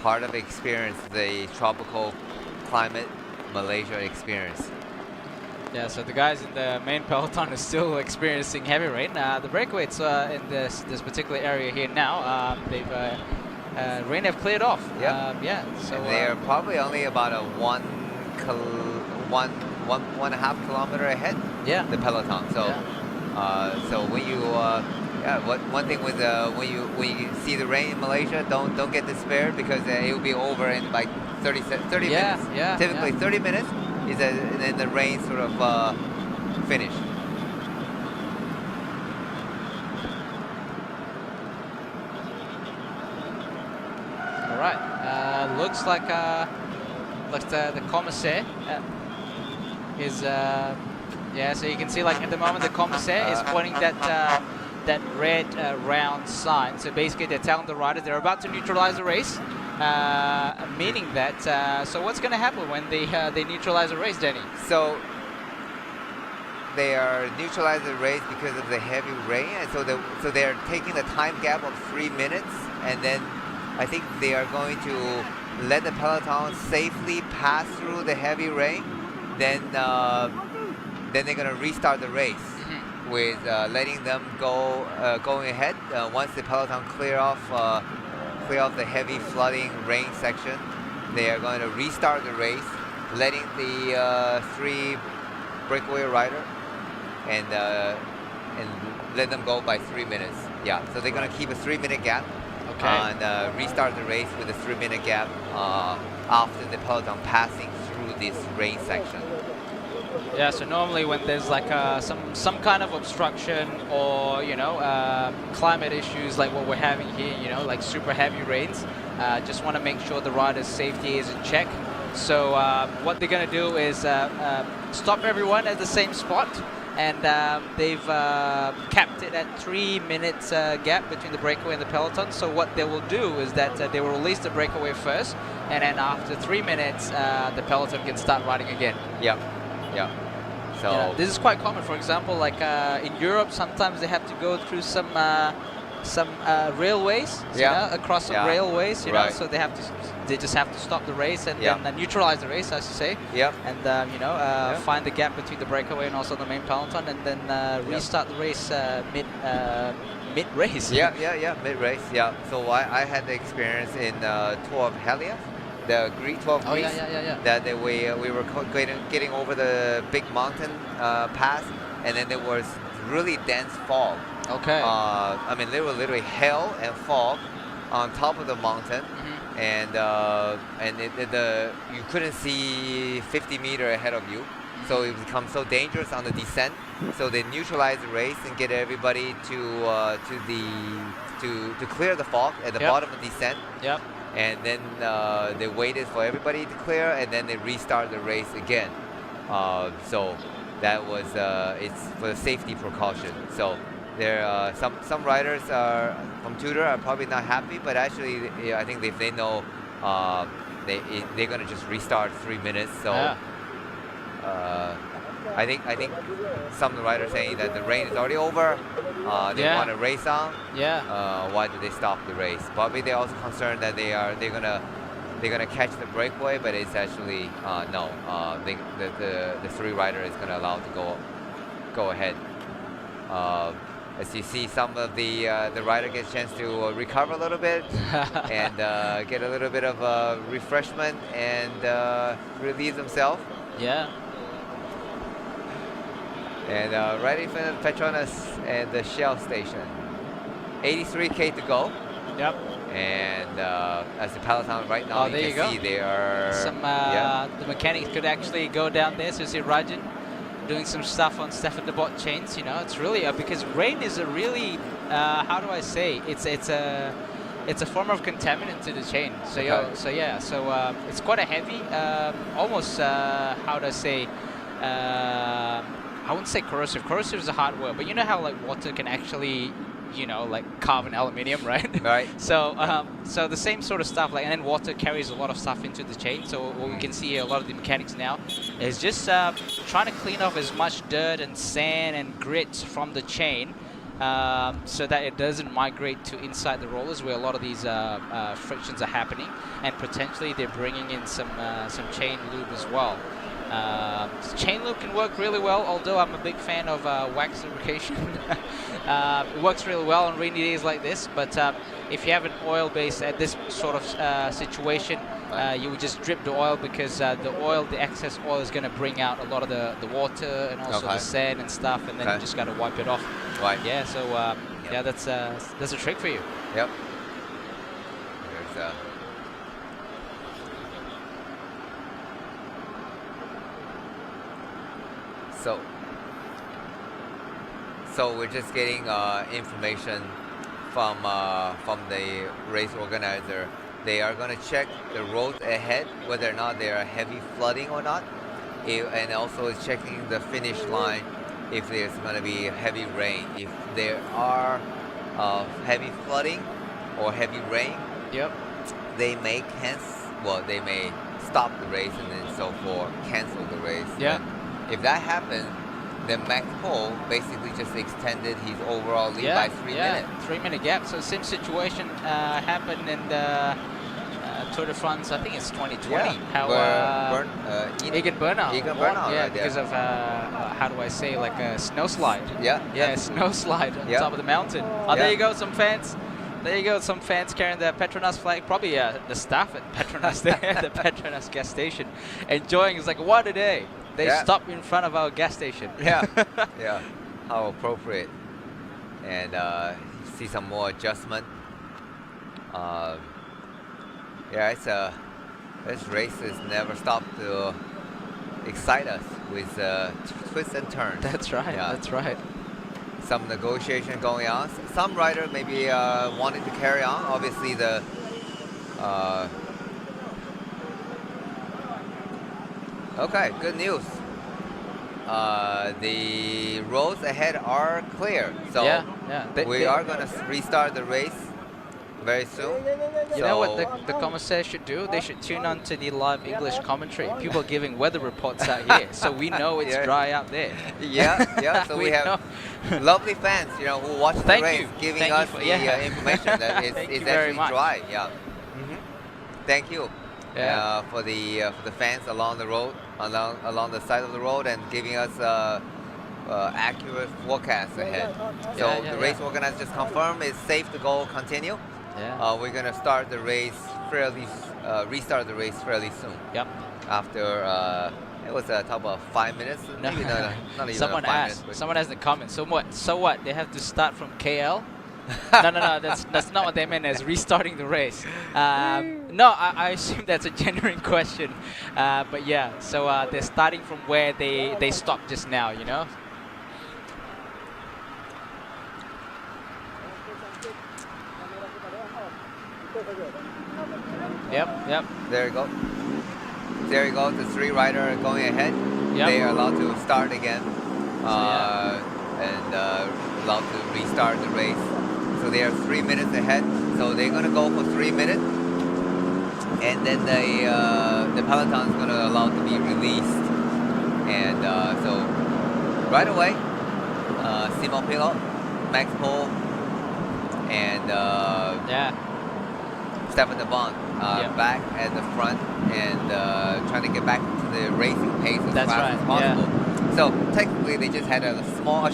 part of the experience, the tropical climate Malaysia experience. Yeah, so the guys in the main peloton are still experiencing heavy rain. The breakaways in this particular area here now, they've rain have cleared off. So and they're probably only about a 1.5 kilometer ahead. The peloton. So so when you one thing with when you see the rain in Malaysia, don't get despaired, because it will be over in like 30 minutes. Typically 30 minutes is and then the rain sort of finish. All right. looks like the commissaire is yeah. So you can see like at the moment the commissaire is pointing that red round sign. So basically they're telling the riders they're about to neutralize the race, meaning that. So what's going to happen when they neutralize the race, Danny? So they are neutralizing the race because of the heavy rain, and so they're taking the time gap of 3 minutes, and then I think they are going to let the peloton safely pass through the heavy rain. Then they're going to restart the race with letting them going ahead. Once the peloton clear off the heavy flooding rain section, they are going to restart the race, letting the 3 breakaway rider and let them go by 3 minutes. Yeah, so they're going to keep a 3-minute gap and restart the race with a 3-minute gap after the peloton passing through this rain section. Yeah, so normally when there's like some kind of obstruction or climate issues like what we're having here, like super heavy rains, just want to make sure the rider's safety is in check. So what they're going to do is stop everyone at the same spot, and they've capped it at 3 minutes gap between the breakaway and the peloton. So what they will do is that they will release the breakaway first, and then after 3 minutes the peloton can start riding again. Yeah. So this is quite common. For example, like in Europe, sometimes they have to go through some railways, across some railways, so they just have to stop the race and then neutralize the race, as you say. And find the gap between the breakaway and also the main peloton, and then restart the race mid race. Mid race. Yeah. So I had the experience in Tour of Helia, the Tour of Greece. That we were getting over the big mountain pass, and then there was really dense fog. I mean, there were literally hail and fog on top of the mountain, and you couldn't see 50 meters ahead of you, so it becomes so dangerous on the descent. So they neutralized the race and get everybody to clear the fog at the bottom of the descent. And then they waited for everybody to clear, and then they restart the race again. So that was it's for the safety precaution. So there some riders from Tudor are probably not happy, but actually I think if they know they're gonna just restart 3 minutes. So I think some of the riders saying that the rain is already over. They want to race on. Why did they stop the race? Probably they're also concerned that they're gonna catch the breakaway, but it's actually no. The 3 rider is gonna allow to go ahead. As you see, some of the rider gets a chance to recover a little bit and get a little bit of refreshment and relieve themselves. And right in front of Petronas and the Shell station. 83K to go. And as the peloton right now, you can see they are... The mechanics could actually go down there. So you see Rajan doing some stuff on Stefan de Bot chains. It's really because rain is a really how do I say, it's a form of contaminant to the chain. So it's quite a heavy, almost how do I say, I wouldn't say corrosive. Corrosive is a hard word, but you know how like water can actually, like carve an aluminium, right? Right. So the same sort of stuff, and then water carries a lot of stuff into the chain. So what we can see here, a lot of the mechanics now is just trying to clean off as much dirt and sand and grit from the chain, so that it doesn't migrate to inside the rollers where a lot of these frictions are happening, and potentially they're bringing in some chain lube as well. Chain lube can work really well, although I'm a big fan of wax lubrication. It works really well on rainy days like this, but if you have an oil base at this sort of situation, you would just drip the oil, because the excess oil is going to bring out a lot of the water and also the sand and stuff, and then you just got to wipe it off. Yeah, so that's a trick for you. There's So we're just getting information from the race organizer they are going to check the roads ahead, whether or not there are heavy flooding or not, and also is checking the finish line if there's going to be heavy rain. If there are heavy flooding or heavy rain, they may they may stop the race and then so forth, cancel the race. Yeah. And if that happens, then Max Pol basically just extended his overall lead by 3 minutes. 3 minute gap. So same situation happened in the Tour de France, I think it's 2020. Yeah. How Egan Bernal. Bernal, right because of how do I say, like a snow slide. Yeah. Snow slide on top of the mountain. There you go, some fans. There you go, some fans carrying the Petronas flag. Probably the staff at Petronas there at the Petronas gas station, enjoying. It's like, what a day! They stopped in front of our gas station. Yeah. How appropriate. And see some more adjustment. This race has never stopped to excite us with twists and turns. That's right. Yeah. That's right. Some negotiation going on. Some rider maybe wanting to carry on. Obviously, the okay, good news. The roads ahead are clear, so we are going to restart the race very soon. You know what the commentators should do? They should tune on to the live English commentary. People giving weather reports out here, so we know it's dry out there. So we have lovely fans, who watch the race, giving us the information that it's actually dry. Thank you for the fans along the road, along the side of the road, and giving us accurate forecasts ahead. So the race organizer just confirmed it's safe to go continue. We're gonna start the race restart the race fairly soon. After it was a top of 5 minutes. Maybe not even someone 5 asked. minutes. Someone asked in the comments. So what? They have to start from KL? No. That's not what they meant as restarting the race. No, I assume that's a genuine question. But yeah, so they're starting from where they stopped just now. Yep. There you go. The 3 rider going ahead. They are allowed to start again, and allowed to restart the race. So they are 3 minutes ahead. So they're gonna go for 3 minutes, and then the peloton is gonna allow to be released. And so right away, Simon Pilot, Max Pol, and Stefan de Bond back at the front and trying to get back to the racing pace as fast as possible. So technically they just had a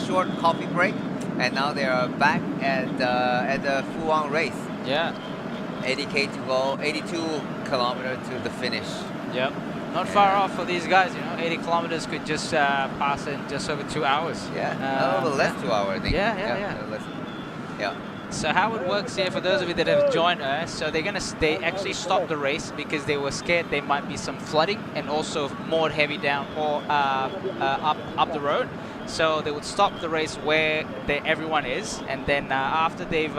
short coffee break, and now they are back at the full-on race. 80k to go, 82 kilometers to the finish. Not far off for these guys, 80 kilometers could just pass in just over 2 hours. A little less 2 hours, I think. Yeah. So how it works here, for those of you that have joined us, so they actually stopped the race because they were scared there might be some flooding and also more heavy downpour up the road. So they would stop the race where everyone is, and then after they've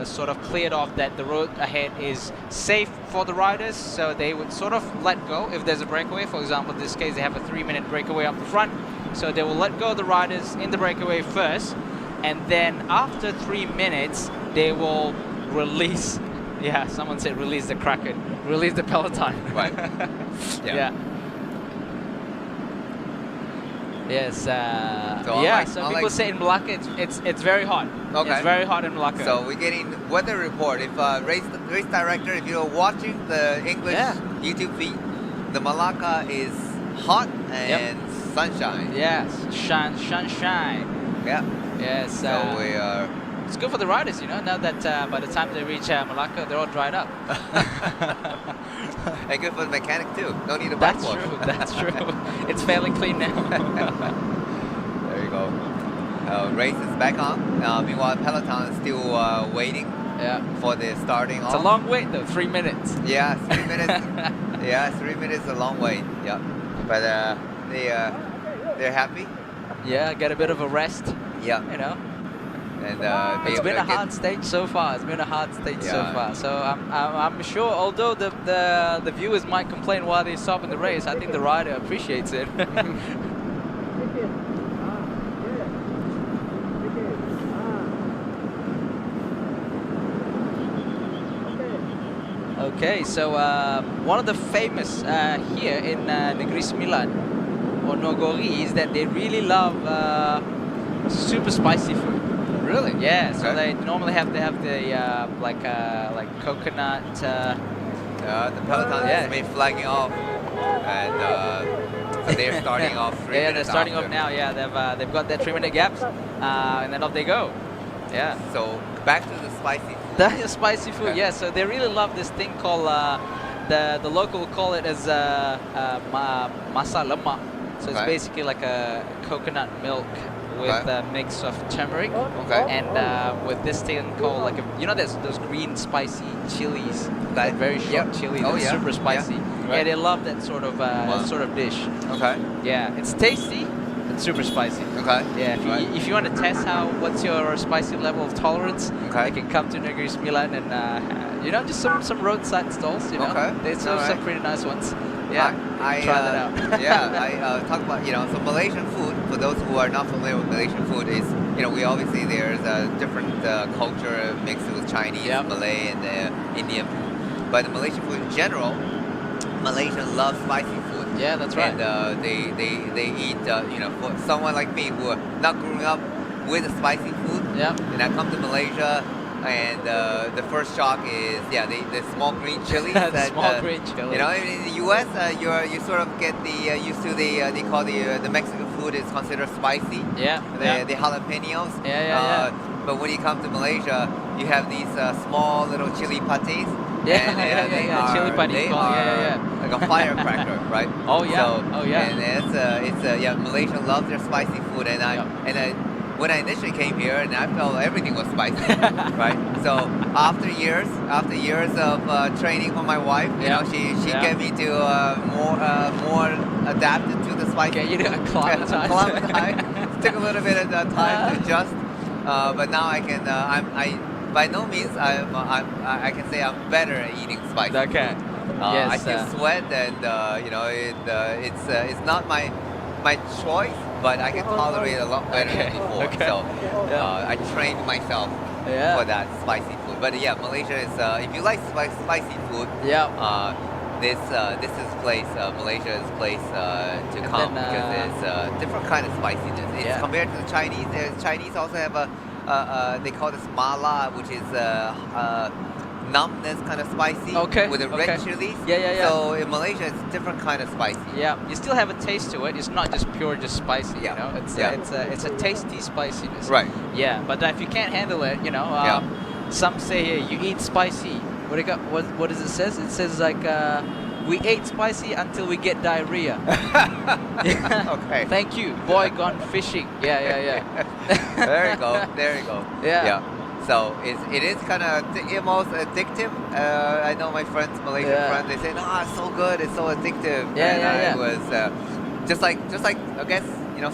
sort of cleared off that the road ahead is safe for the riders, so they would sort of let go if there's a breakaway. For example, in this case, they have a 3-minute breakaway up the front, so they will let go the riders in the breakaway first, and then after 3 minutes, they will release. Someone said release the Kraken, release the Peloton. Right. Yes. So so people say in Malaka it's very hot. It's very hot in Malaka. So we're getting weather report. If race director, if you're watching the English YouTube feed, the Malaka is hot and sunshine. Sunshine. Yes. So we are. It's good for the riders, now that by the time they reach Malaka, they're all dried up. And good for the mechanic too. No need to back wash. That's true. It's fairly clean now. There you go. Race is back on. Meanwhile, Peloton is still waiting for the starting off. It's a long wait though, 3 minutes. 3 minutes. 3 minutes is a long wait. But they're happy. Get a bit of a rest. and It's been a hard stage so far. It's been a hard stage so far. So I'm sure, although the viewers might complain while they stop in the race, I think the rider appreciates it. Okay, so one of the famous here in Negeri Sembilan or Nogori is that they really love super spicy food. Really? Yeah, so they normally have the like coconut. The Peloton has been flagging off, and so they're starting off. Yeah, they're starting off now. Yeah, they've got their 3-minute gaps, and then off they go. Yeah. So back to the spicy. The spicy food, yeah. So they really love this thing called the local call it as masa lemak. So it's basically like a coconut milk with a mix of turmeric, and with this thing called like those green spicy chilies, that very short chili, that's super spicy. Yeah, they love that sort of dish. Okay. Yeah, it's tasty. It's super spicy. Okay. Yeah. If you want to test what's your spicy level of tolerance, you can come to Negeri Sembilan and just some roadside stalls. They serve some pretty nice ones. Yeah. I try that out. I talk about so Malaysian food. For those who are not familiar with Malaysian food, is we obviously there's a different culture mixed with Chinese, Malay, and Indian food. But the Malaysian food in general, Malaysians love spicy food. Yeah, that's right. And they eat, for someone like me who are not growing up with spicy food, and I come to Malaysia, and the first shock is, the small green chilies. Green chili. In the U.S., you sort of get used to they call the Mexican food is considered spicy. Yeah. The jalapenos. Yeah. But when you come to Malaysia, you have these small little chili patis. Chili padi. They are like a firecracker, right? Oh yeah. So, oh yeah. And it's Malaysians love their spicy food, and when I initially came here, and I felt everything was spicy, right? So after years of training for my wife, she get me to more adapted to the spicy. Okay, you know, acclimatize. Took a little bit of time to adjust, but now I can. By no means I can say I'm better at eating spicy. Okay. I still sweat, and it's not my choice, but I can tolerate it a lot better than before. So I trained myself for that spicy food. But Malaysia is if you like spicy food, this is place Malaysia is place to come because it's a different kind of spiciness. It's compared to the Chinese. Chinese also have they call this mala, which is numbness kind of spicy with the red chilies. Yeah. So in Malaysia, it's a different kind of spicy. Yeah, you still have a taste to it. It's not just pure, just spicy. It's a tasty spiciness. Right. Yeah, but if you can't handle it, some say here you eat spicy. What does it says? It says like we ate spicy until we get diarrhea. Okay. Thank you. Boy gone fishing. Yeah. There you go. Yeah. So it is kind of almost addictive. I know my friends, Malaysian friends, they say, "No, it's so good, it's so addictive." Yeah. It was just like I guess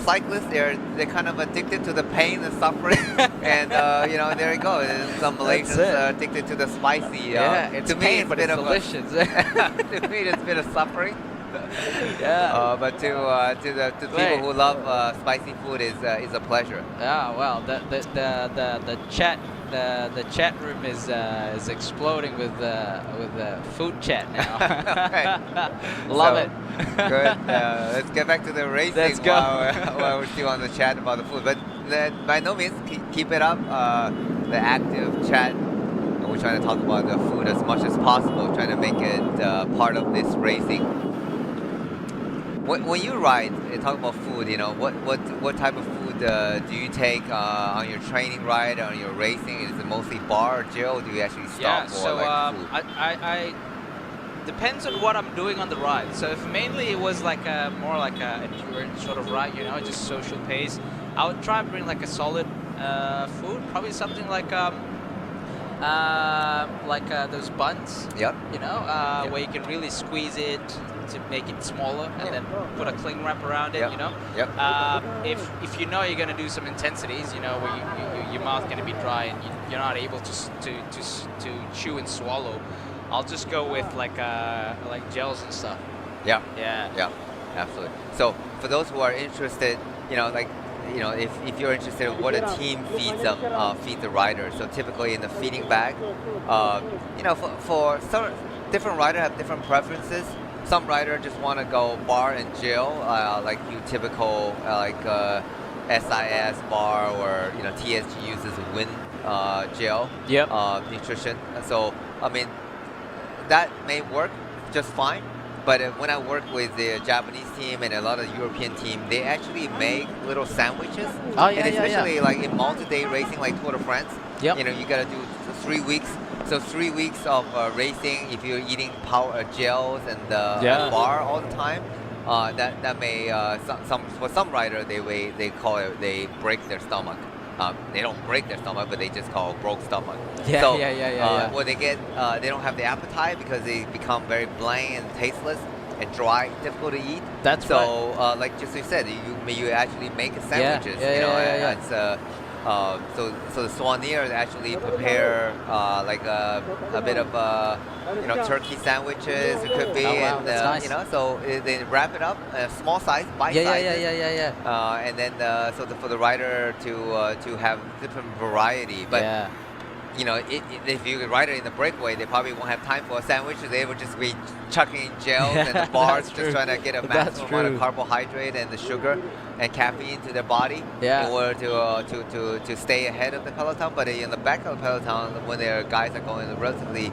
cyclists. They're kind of addicted to the pain and suffering, and there you go. Some Malaysians are addicted to the spicy. It's to me, pain, but it's delicious. To me, it's a bit of suffering. But to people who love spicy food is a pleasure. Yeah, well, the chat room is exploding with food chat now. Love it. Good. Let's get back to the racing. Let's go. While we're still on the chat about the food, but by no means keep it up. The active chat. We're trying to talk about the food as much as possible, trying to make it part of this racing. When you ride and talk about food, what type of food do you take on your training ride, on your racing? Is it mostly bar or gel, or do you actually stop for food? I depends on what I'm doing on the ride. So if mainly it was like more like a endurance sort of ride, just social pace, I would try and bring like a solid food, probably something like like those buns. Yep. You know, Yep. where you can really squeeze it to make it smaller, and then put a cling wrap around it. Yep. You know. Yep. If you know you're going to do some intensities, you know, where your mouth going to be dry and you're not able to chew and swallow, I'll just go with like gels and stuff. Yeah. Yeah. Yeah. Absolutely. So for those who are interested, if you're interested in what a team feeds them, feed the rider. So typically in the feeding bag, for some different riders have different preferences. Some riders just want to go bar and gel, like you typical SIS bar, or TSG uses wind gel. Yep. Nutrition. So I mean, that may work just fine. But when I work with the Japanese team and a lot of European team, they actually make little sandwiches. Oh, and especially like in multi-day racing, like Tour de France. Yep. You got to do 3 weeks. So 3 weeks of racing, if you're eating power gels and bar all the time, that may for some rider they call it, they break their stomach. They don't break their stomach, but they just call it broke stomach. Yeah, so, yeah. What they get, they don't have the appetite because they become very bland and tasteless and dry, difficult to eat. That's so, right. like just you said, you actually make sandwiches. It's, so the soigneurs actually prepare like a bit of turkey sandwiches. It could be, wow, and that's nice. so they wrap it up, small size, bite size. Yeah. And then for the rider to have different variety, but. If you ride it in the breakaway, they probably won't have time for a sandwich. They will just be chucking gels and the bars, just trying to get a maximum amount of carbohydrate and the sugar and caffeine to their body in order to stay ahead of the peloton. But in the back of the peloton, when their guys are going at a relatively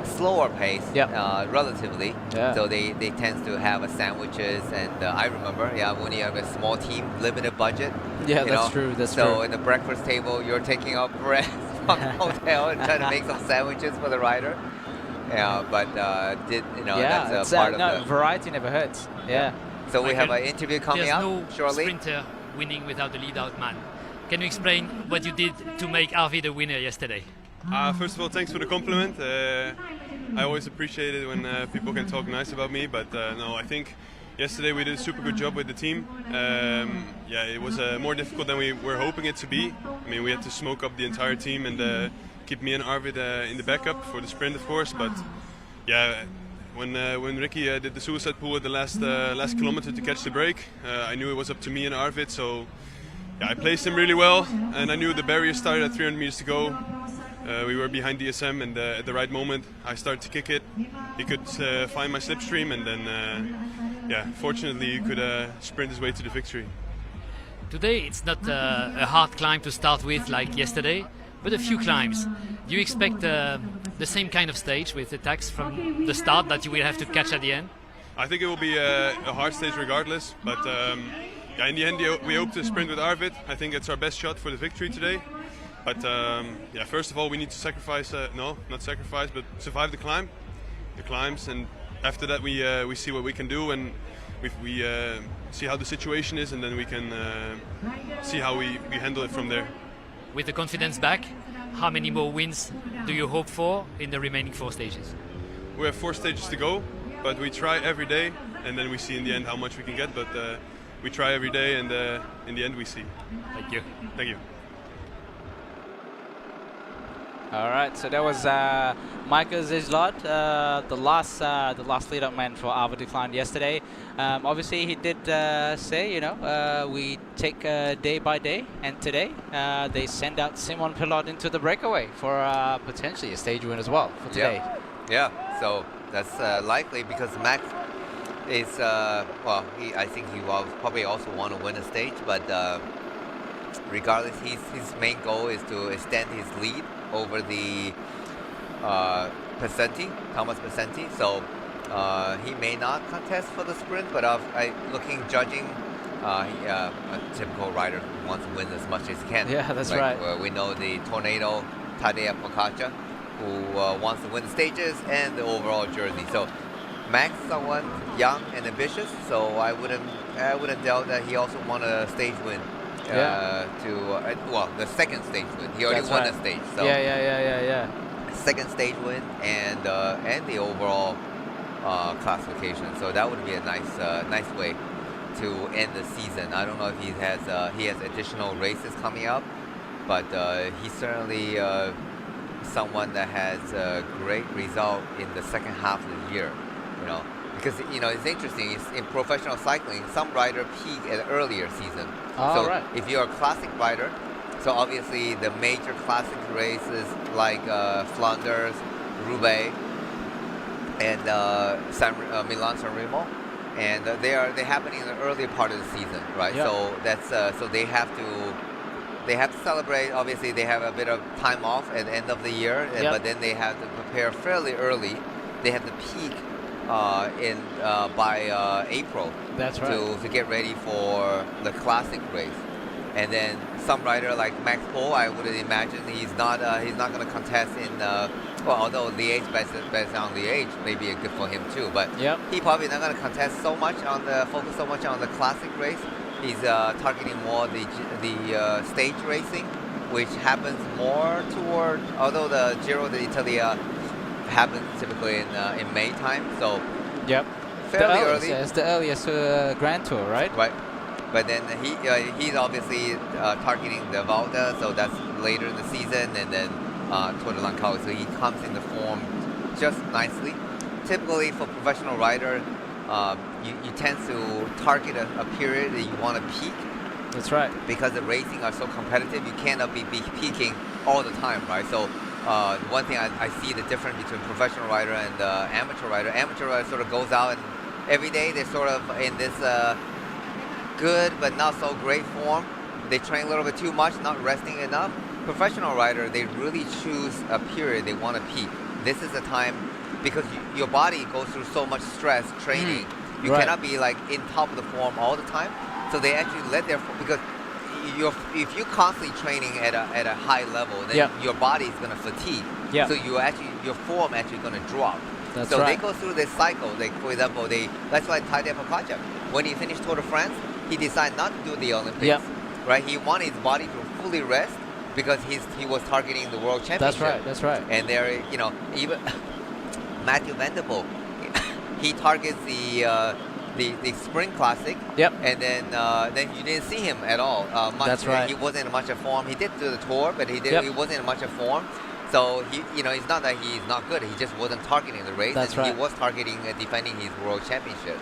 slower pace, relatively, so they tend to have sandwiches. And I remember, when you have a small team, limited budget. Yeah, that's true. So in the breakfast table, you're taking up bread from the hotel and trying to make some sandwiches for the rider. But that's part of the variety never hurts. Yeah. So we have an interview coming up shortly. There's no sprinter winning without the lead-out man. Can you explain what you did to make Arvid the winner yesterday? First of all, thanks for the compliment. I always appreciate it when people can talk nice about me, but no, I think yesterday we did a super good job with the team. It was more difficult than we were hoping it to be. I mean, we had to smoke up the entire team and keep me and Arvid in the backup for the sprint, of course. But when Ricky did the suicide pool at the last kilometer to catch the break, I knew it was up to me and Arvid. So I placed him really well, and I knew the barrier started at 300 meters to go. We were behind DSM, and at the right moment I started to kick it. He could find my slipstream, and then fortunately he could sprint his way to the victory. Today it's not a hard climb to start with like yesterday, but a few climbs. Do you expect the same kind of stage with attacks from the start that you will have to catch at the end? I think it will be a hard stage regardless, but in the end we hope to sprint with Arvid. I think it's our best shot for the victory today. But first of all, we need to survive the climbs, and after that we see what we can do, and we see how the situation is, and then we can see how we handle it from there. With the confidence back, how many more wins do you hope for in the remaining 4 stages? We have 4 stages to go, but we try every day, and then we see in the end how much we can get. But we try every day, and in the end we see. Thank you. Thank you. All right, so that was Michael Zizlot, the last lead-up man for Arvid Decline yesterday. Obviously, he did say, we take day by day, and today they send out Simon Pelot into the breakaway for potentially a stage win as well for today. Yeah, so that's likely because Max is, I think he will probably also want to win a stage, but regardless, his main goal is to extend his lead over the Thomas Pesenti. So he may not contest for the sprint, but judging, a typical rider who wants to win as much as he can. Yeah, that's right. We know the Tornado Tadej Pogačar, who wants to win the stages and the overall jersey. So Max, someone young and ambitious, so I wouldn't doubt that he also won a stage win. well, the second stage win. He already won the stage. So Yeah. second stage win and the overall classification. So that would be a nice way to end the season. I don't know if he has additional races coming up, but he's certainly someone that has a great result in the second half of the year. Because it's interesting. In professional cycling, some rider peak at earlier season. Right. If you're a classic rider, so obviously the major classic races like Flanders, Roubaix, and Milan-San Remo, and they happen in the earlier part of the season, right? Yep. So that's so they have to celebrate. Obviously, they have a bit of time off at the end of the year, but then they have to prepare fairly early. They have to peak by April. That's right. To get ready for the classic race. And then some rider like Max Pohl, I would imagine he's not going to contest in although Liège based on Liège may be good for him too, but he probably not going to contest focus so much on the classic race. He's targeting more the stage racing, which happens more toward, although the Giro d'Italia happens typically in May time, so fairly early. It's the earliest Grand Tour, right? Right. But then he's obviously targeting the Volta, so that's later in the season, and then Tour de Langkawi, so he comes in the form just nicely. Typically for professional rider, you tend to target a period that you want to peak. That's right. Because the racing are so competitive, you cannot be peaking all the time, right? So one thing I see the difference between professional rider and amateur rider. Amateur rider sort of goes out and every day they're sort of in this good but not so great form. They train a little bit too much, not resting enough. Professional rider, they really choose a period they want to peak. This is the time because your body goes through so much stress training. You cannot be like in top of the form all the time. So they actually let their because if you're constantly training at a high level, then your body is going to fatigue. So your form actually going to drop. That's so right. they go through this cycle. Like for example, that's why Tadej Pogačar, when he finished Tour de France, he decided not to do the Olympics. Right? He wanted his body to fully rest because he was targeting the World Championship. That's right. And there, even Matthew Van der Poel, he targets the Spring Classic. And then you didn't see him at all. That's right. He wasn't in much of form. He did do the tour, but he wasn't in much of form. So it's not that he's not good. He just wasn't targeting the race. That's and right. He was targeting defending his World Championship.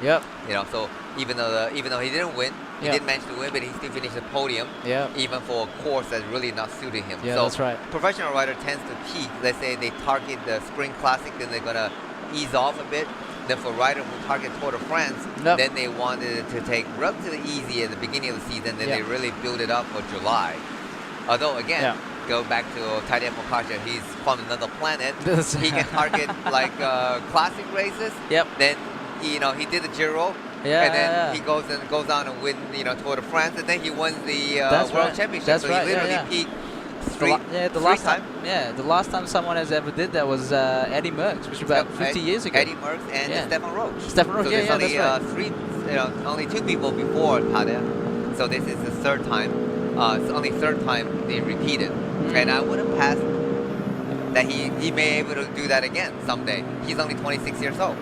So even though he didn't win, he didn't manage to win, but he still finished the podium. Even for a course that's really not suiting him. So that's right. Professional rider tends to peak. Let's say they target the Spring Classic, then they're gonna ease off a bit. Then for rider who target Tour de France, then they wanted to take relatively easy at the beginning of the season. Then they really build it up for July. Although again, go back to Tadej Pogačar, he's from another planet. He can target like classic races. Then he did the Giro. And then he goes on and win Tour de France, and then he won the World Championship. That's so right. he literally peaked the last time someone has ever did that was Eddie Merckx, which was about 50 years ago. Eddie Merckx and Stefan Roche. Stefan Roche, so there's only only two people before Tadej. So this is the third time. It's only third time they repeated. And I wouldn't pass that he may be able to do that again someday. He's only 26 years old.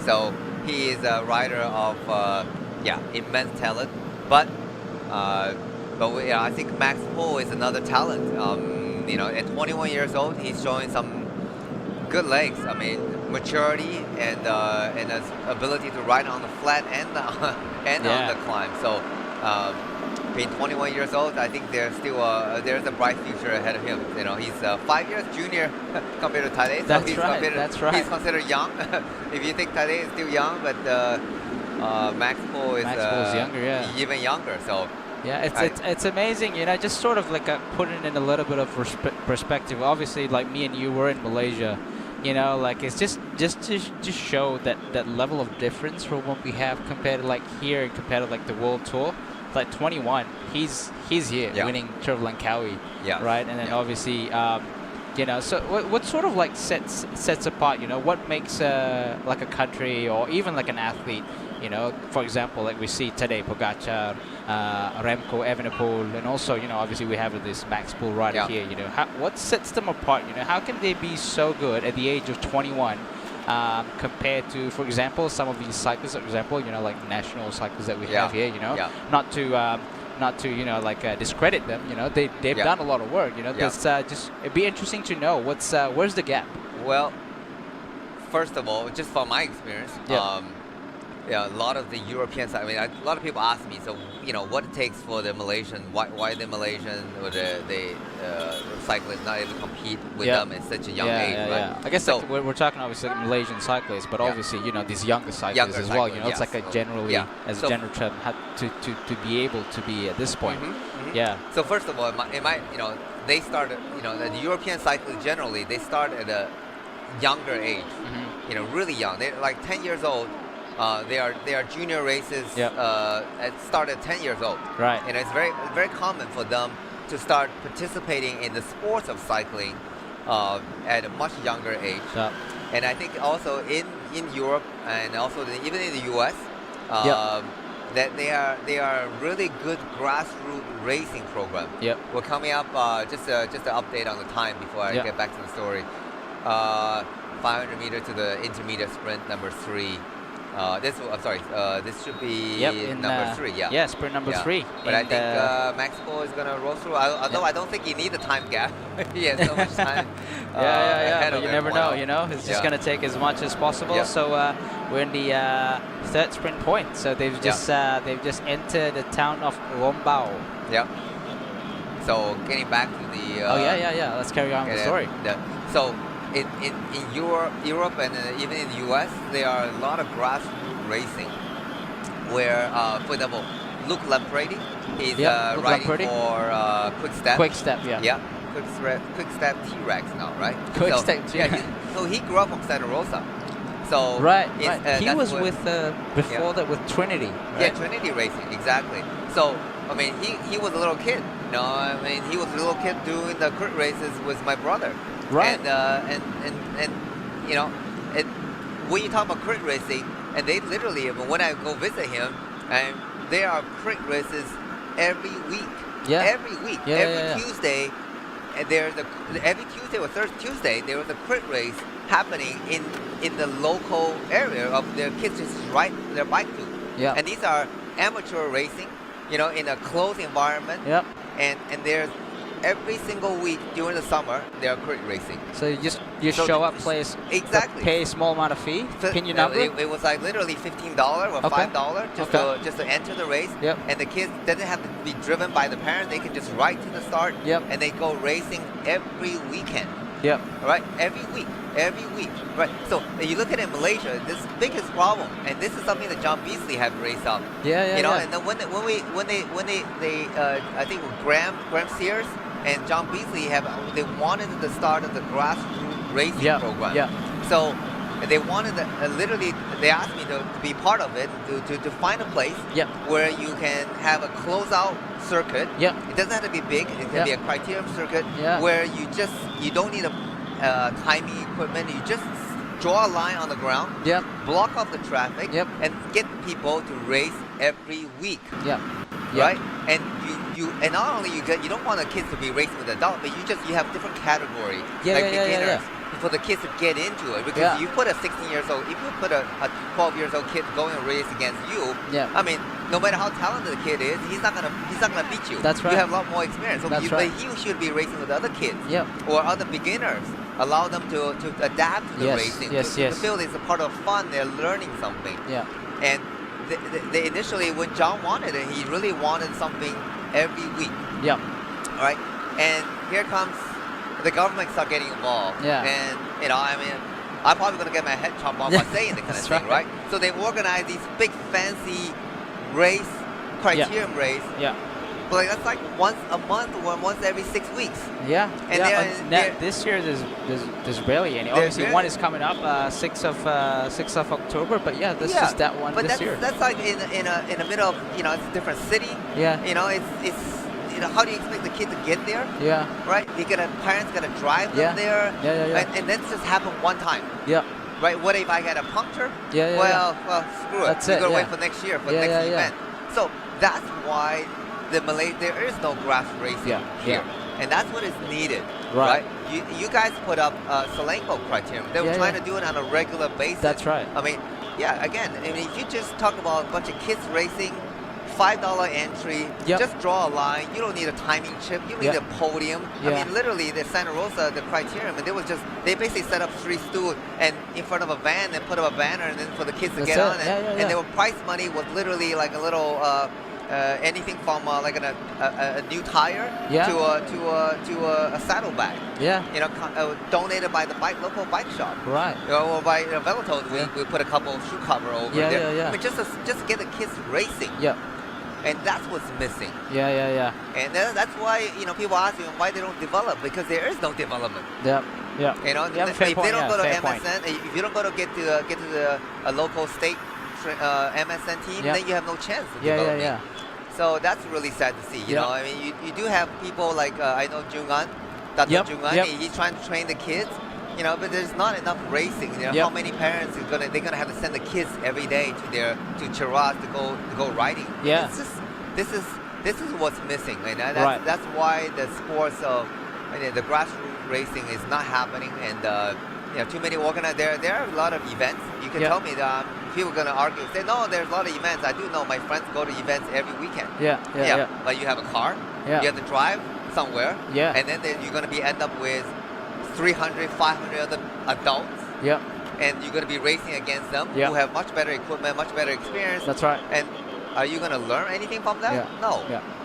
So he is a rider of immense talent. But I think Max Pohl is another talent. At 21 years old, he's showing some good legs. I mean, maturity and his ability to ride on the flat and on the climb. So being 21 years old, I think there's still there's a bright future ahead of him. He's 5 years junior compared to Tadej. That's right. He's considered young. If you think Tadej is still young, but Max Pohl is younger, even younger. So it's amazing. Just sort of like putting in a little bit of perspective. Obviously, like me and you were in Malaysia. It's just to show that level of difference from what we have compared to like here and compared to like the World Tour. Like 21, he's here winning Tour of Langkawi, right? And then obviously You know, so what sort of like sets apart, you know, what makes like a country or even like an athlete, you know, for example, like we see today Pogacar, Remco Evenepoel, and also, you know, obviously we have this Max Pool rider here, you know, what sets them apart, you know, how can they be so good at the age of 21 compared to, for example, some of these cyclists, for example, you know, like national cyclists that we have here, you know, not to you know, like discredit them, you know, they've done a lot of work, you know. Just it'd be interesting to know where's the gap. Well, first of all, just from my experience, a lot of the Europeans, I mean, a lot of people ask me, so, you know, what it takes for the Malaysian, why the Malaysian or the cyclists not able to compete with them at such a young age, right? I guess so, like, we're talking obviously like Malaysian cyclists, but obviously, you know, these younger cyclists as well, you know, it's like a generally, as a general trend, to be able to be at this point. So first of all, it might, you know, they started, you know, the European cyclists generally, they start at a younger age, you know, really young. They're like 10 years old. They are junior races. Start at 10 years old. Right. And it's very common for them to start participating in the sports of cycling at a much younger age. And I think also in Europe and also even in the U.S. That they are really good grassroots racing program. We're coming up just an update on the time before I get back to the story. 500 meter to the intermediate sprint number 3. This should be number 3. Sprint number 3. But I think Max Pool is gonna roll through. Although I don't think he needs a time gap. He has so much time. But you never know. You know, it's just gonna take as much as possible. So we're in the third sprint point. So they've just entered the town of Lombao. So getting back to the. Let's carry on with the story. So. In Europe and even in the U.S., there are a lot of grassroots racing where, for example, Luke Lampredi, he's riding for Quick Step. Quick Step, Quick Step T-Rex now, right? Quick Step T-Rex. So he grew up from Santa Rosa. So he was with before that with Trinity. Right? Trinity Racing, exactly. So I mean, he was a little kid. You know, I mean, he was a little kid doing the crit races with my brother. Right. And you know, when you talk about crit racing, and they literally, when I go visit him, and there are crit races every week. Every week. Every Tuesday, and every Tuesday or Thursday Tuesday, there was a crit race happening in the local area of their kids just ride their bike to. And these are amateur racing, you know, in a closed environment. And there's every single week during the summer, they are crit racing. So you show up, place, pay a small amount of fee, pin your number. It was like literally $15 or $5 just to enter the race. And the kids doesn't have to be driven by the parents. They can just ride to the start. And they go racing every weekend. Right, every week. Right. So you look at it in Malaysia, this biggest problem, and this is something that John Beasley had raised up. You know, and then when they I think Graham Sears and John Beasley they wanted the start of the grassroots racing program. So they wanted literally they asked me to be part of it, to find a place where you can have a closeout circuit. It doesn't have to be big. It can be a criterium circuit where you don't need a timing equipment. You just draw a line on the ground, block off the traffic, and get people to race every week. Right? And and not only you don't want the kids to be racing with adults, but you have different categories like beginners for the kids to get into it. Because you put a 16 years old, if you put a 12 years old kid going and race against you, I mean, no matter how talented the kid is, he's not gonna beat you. That's right. You have a lot more experience. So That's right. He should be racing with other kids or other beginners. Allow them to adapt to the racing. To feel it's a part of fun. They're learning something. And they initially, when John wanted it, he really wanted something every week. All right. And here comes the government start getting involved. And you know, I mean, I'm probably gonna get my head chopped off by saying the kind of thing, right? So they organize these big fancy race, criterium race. But like, that's like once a month or once every 6 weeks. And this year there's barely any. Obviously, one is coming up, 6th of October. But this is that one but this year. That's like in the middle of, you know, it's a different city. You know, it's how do you expect the kid to get there? Yeah. Right? Parents gotta drive them there. And then just happen one time. Yeah. Right? What if I get a puncture? Well, screw it. That's We're it, gonna wait for next year for the next event. So that's why there is no grass racing here. And that's what is needed. Right? You guys put up Solenko criterion. They were trying to do it on a regular basis. That's right. I mean, again, if you just talk about a bunch of kids racing, $5 entry, just draw a line. You don't need a timing chip. You don't need a podium. I mean, literally, the Santa Rosa, the criterium, and they basically set up 3 stools and in front of a van and put up a banner and then for the kids to get on. And their prize money was literally like a little anything from like a new tire to a saddlebag. Donated by the local bike shop. Right. Or by Peloton, we put a couple shoe cover over there. I mean, just to get the kids racing. And that's what's missing. And that's why people ask me why they don't develop, because there is no development. If they don't go to MSN, if you don't go to get to a local state MSN team, then you have no chance of developing. So that's really sad to see. You know, I mean, you do have people like I know Jungan, Jungan. He's trying to train the kids. But there's not enough racing. How many parents are they're gonna have to send the kids every day to Cheras to go riding? It's just, this is what's missing, and that's why the sports of the grassroots racing is not happening, and too many organized. There are a lot of events. You can tell me that people are gonna argue, say no, there's a lot of events. I do know my friends go to events every weekend. But you have a car. You have to drive somewhere. And then you're gonna end up with 300, 500 other adults. And you're going to be racing against them who have much better equipment, much better experience. That's right. And are you going to learn anything from that? No.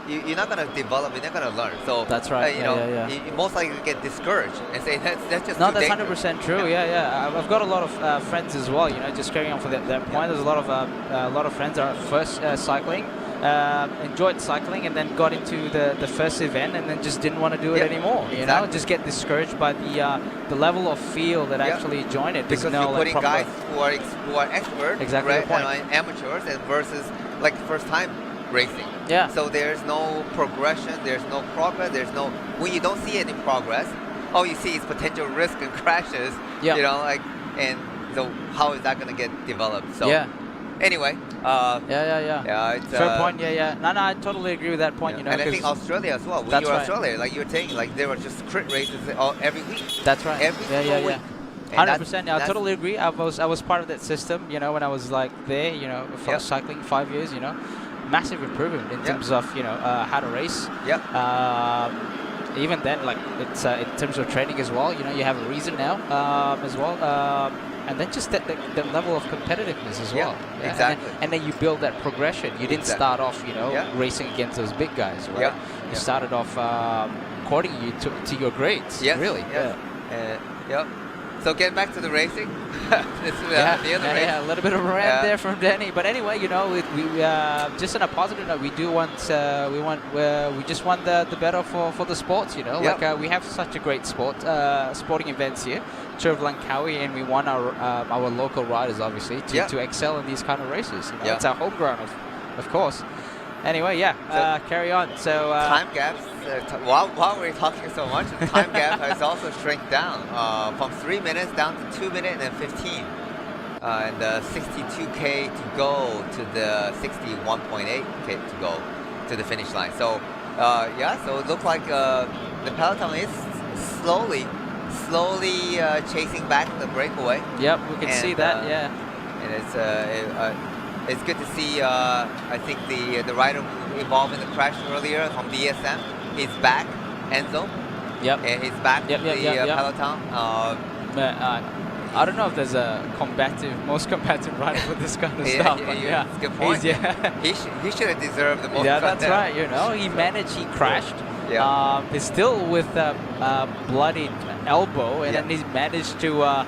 You're not going to develop, you're not going to learn. So that's right. You most likely get discouraged and say that's just no, too that's dangerous. 100% true. I've got a lot of friends as well. Just carrying on for that point. There's a lot of friends that are first cycling. Enjoyed cycling and then got into the first event and then just didn't want to do it anymore. Just get discouraged by the level of feel that actually join it. Because you're putting guys who are experts, right, and amateurs, and versus like first time racing. So there's no progression, there's no progress, when you don't see any progress, all you see is potential risk and crashes. And so how is that going to get developed? So anyway, it's fair point. No, I totally agree with that point. And I think Australia as well. When you're Australia, like you were saying, like there were just crit races every week. That's right. Every single week. 100%. I totally agree. I was part of that system. When I was like there. For cycling 5 years. Massive improvement in terms of how to race. Even then, like it's in terms of training as well. You have a reason now as well. And then just that level of competitiveness as well. Exactly. And then you build that progression. You didn't start off, racing against those big guys, right? You started off according to your grades. Really. So getting back to the racing. This is the other race. A little bit of a rant there from Danny. But anyway, we just on a positive note, we just want the better for the sports. Like we have such a great sporting events here. Tour of Langkawi, and we want our local riders obviously to excel in these kind of races. It's our home ground, of course. Anyway, so carry on. So time gaps. While we're talking so much, the time gap has also shrunk down from 3 minutes down to 2 minutes and 15, and 62k to go to the 61.8k to go to the finish line. So so it looks like the Peloton is slowly chasing back the breakaway. We can see that. And it's good to see. I think the rider who involved in the crash earlier from DSM is back. Enzo. And he's back to the Peloton. I don't know if there's a most combative rider with this kind of stuff. That's a good point. He should have deserved the most. That's right. He managed. He crashed. He's still with a bloodied elbow, and then he managed to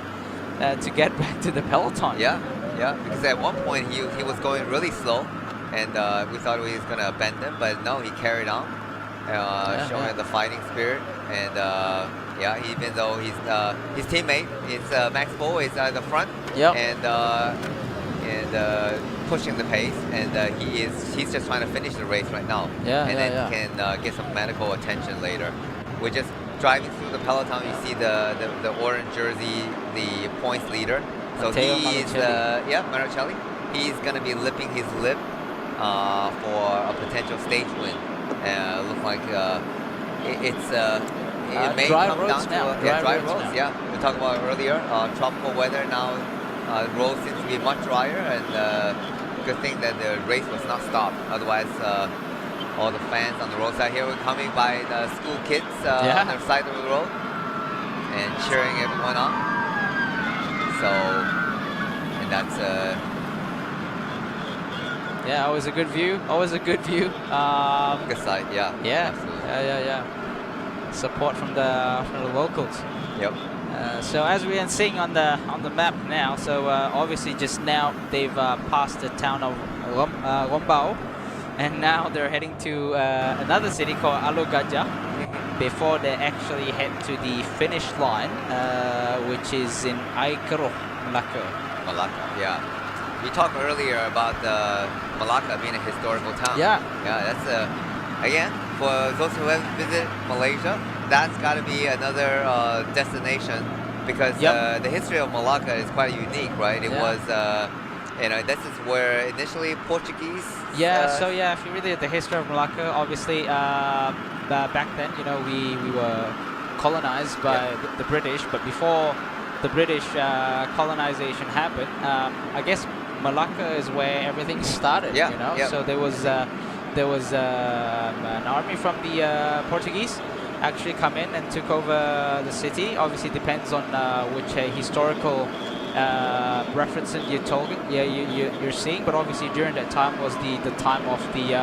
get back to the Peloton. Because at one point he was going really slow, and we thought he was going to abandon, but no, he carried on, showing the fighting spirit. And even though his teammate is Max Bo is at the front, and and pushing the pace, and he's just trying to finish the race right now. Yeah, and then can get some medical attention later. We're just driving through the peloton. You see the orange jersey, the points leader. So he's Marichelli. He's gonna be lipping his lip for a potential stage win. Looks like it may dry come roads down now. to Dry dry roads roads. now. Yeah, we talked about earlier. Tropical weather now. Roads seems to be much drier, and good thing that the race was not stopped. Otherwise, all the fans on the roadside here were coming by the school kids on their side of the road and cheering everyone on. So, and that's always a good view. Always a good view. good side. Yeah. Absolutely. Yeah. Support from the locals. Yep. So as we are seeing on the map now, so obviously just now they've passed the town of Lombao, and now they're heading to another city called Alugajah before they actually head to the finish line, which is in Aikro, Malaka. Malaka, yeah. You talked earlier about Malaka being a historical town. Yeah. Yeah, that's again, for those who haven't visited Malaysia, that's got to be another destination, because the history of Malaka is quite unique, right? It was, this is where initially Portuguese. So if you read the history of Malaka, obviously back then, we were colonized by the British, but before the British colonization happened, I guess Malaka is where everything started. So there was an army from the Portuguese actually come in and took over the city. Obviously depends on which historical references you're seeing, but obviously during that time was the time of the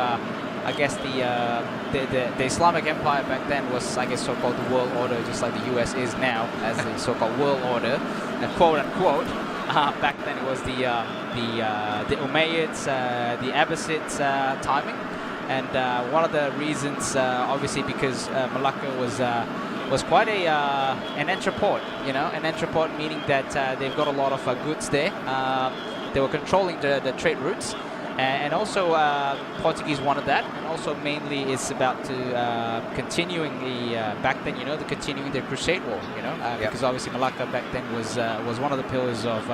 the Islamic Empire back then was, so-called the world order, just like the US is now as the so-called world order, quote unquote. Back then it was the Umayyads, the Abbasids timing. And one of the reasons, obviously, because Malaka was quite an entreport, an entreport, meaning that they've got a lot of goods there. They were controlling the trade routes, and also Portuguese wanted that, and also mainly it's about to continuing back then, continuing the Crusade War, because obviously Malaka back then was one of the pillars of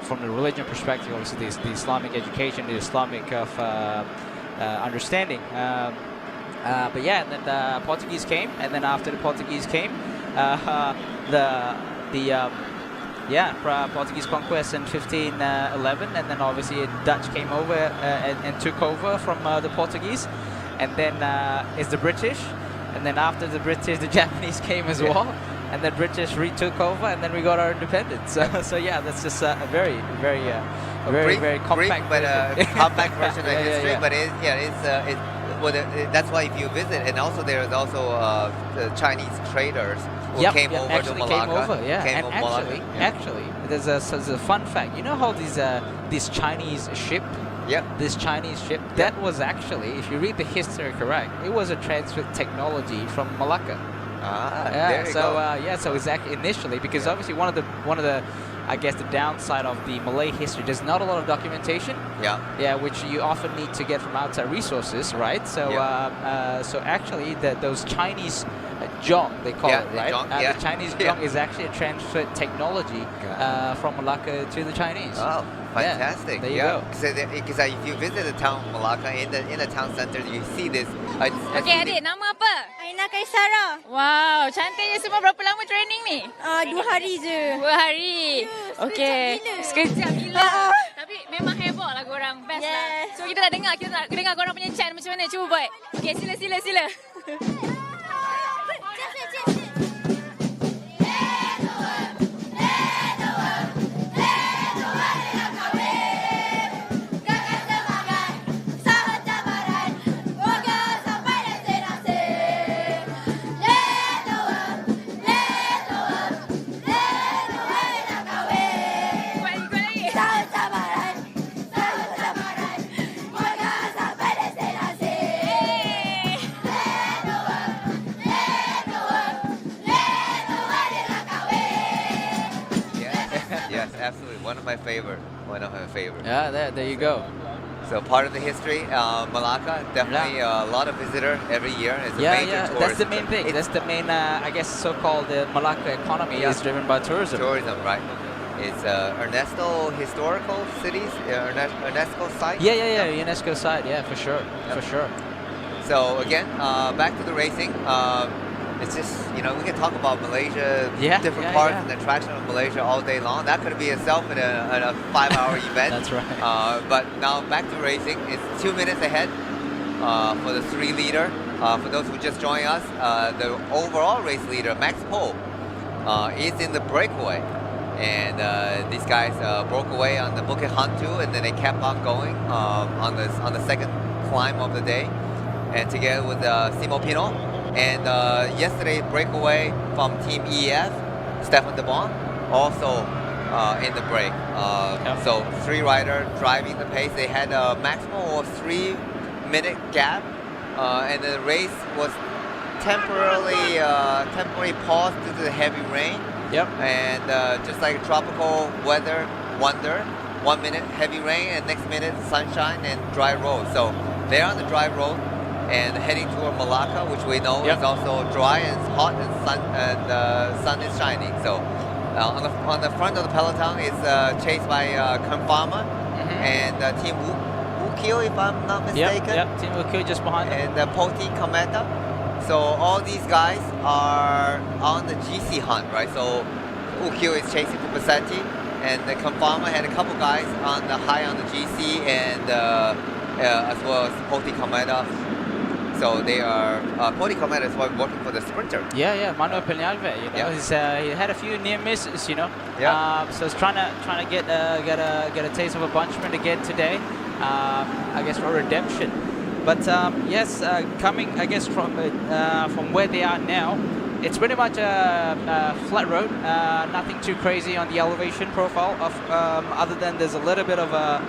from the religion perspective, obviously the Islamic education, the Islamic understanding. And then the Portuguese came, and then after the Portuguese came, Portuguese conquest in 1511, and then obviously Dutch came over and took over from the Portuguese, and then it's the British, and then after the British, the Japanese came as well, and then British retook over, and then we got our independence. So that's just a very compact, but compact version of history. But that's why if you visit, and also there's also the Chinese traders who came over to Malaka. Actually, there's a fun fact. You know how this Chinese ship? This Chinese ship, that was actually, if you read the history correct, it was a transfer technology from Malaka. There you go. So exactly initially, because obviously one of the I guess the downside of the Malay history, there's not a lot of documentation. Which you often need to get from outside resources, right? So so actually those Chinese zhong, they call it, right? The Chinese zhong is actually a transfer technology from Malaka to the Chinese. Oh, fantastic! There you go. Because if you visit the town of Malaka, in the town center, you see this. Okay, adik, nama apa? Aina Kaisara. Wow, cantiknya semua. Berapa lama training ni? 2 hari je. 2 hari. Okay. Sekejap gila. Tapi memang heboh lah korang. Best lah. So kita nak dengar korang punya chant macam mana. Cuba buat. Okay, sila. one of my favorite. One of my favorite. Yeah, there you go. So part of the history, Malaka, definitely a lot of visitor every year. It's a major tourism. That's the main thing. That's the main, I guess, so-called Malaka economy is driven by tourism. Tourism, right? It's Ernesto historical cities, UNESCO site. Yeah, UNESCO site. Yeah, for sure, for sure. So again, back to the racing. It's just, we can talk about Malaysia, different parts and the attraction of Malaysia all day long. That could be itself in a 5-hour event. That's right. But now back to racing. It's 2 minutes ahead for the 3-leader. For those who just joined us, the overall race leader, Max Pohl, is in the breakaway. And these guys broke away on the Bukit Hantu, and then they kept on going on the second climb of the day, and together with Simo Pino. And yesterday, breakaway from Team EF, Stefan de Bon, also in the break. So 3-rider driving the pace. They had a maximum of 3-minute gap, and the race was temporarily paused due to the heavy rain. Yep. And just like tropical weather wonder, 1 minute heavy rain and next minute sunshine and dry road. So they're on the dry road and heading toward Malaka, which we know is also dry and it's hot and sun is shining. So on the front of the peloton is chased by Kanfama and Team Wukio, if I'm not mistaken. Yep. Team Wukio just behind them. And Poti Kometa. So all these guys are on the GC hunt, right? So Wukio is chasing for Passetti, and the Kanfama had a couple guys on the GC and as well as Poti Kometa. So they are Poti Kometa is working for the sprinter. Yeah, Manuel Peñalver. He's he had a few near misses, So he's trying to get a taste of a bunch sprint again today. I guess for redemption. But yes, coming I guess from where they are now, it's pretty much a flat road. Nothing too crazy on the elevation profile. Other than there's a little bit of a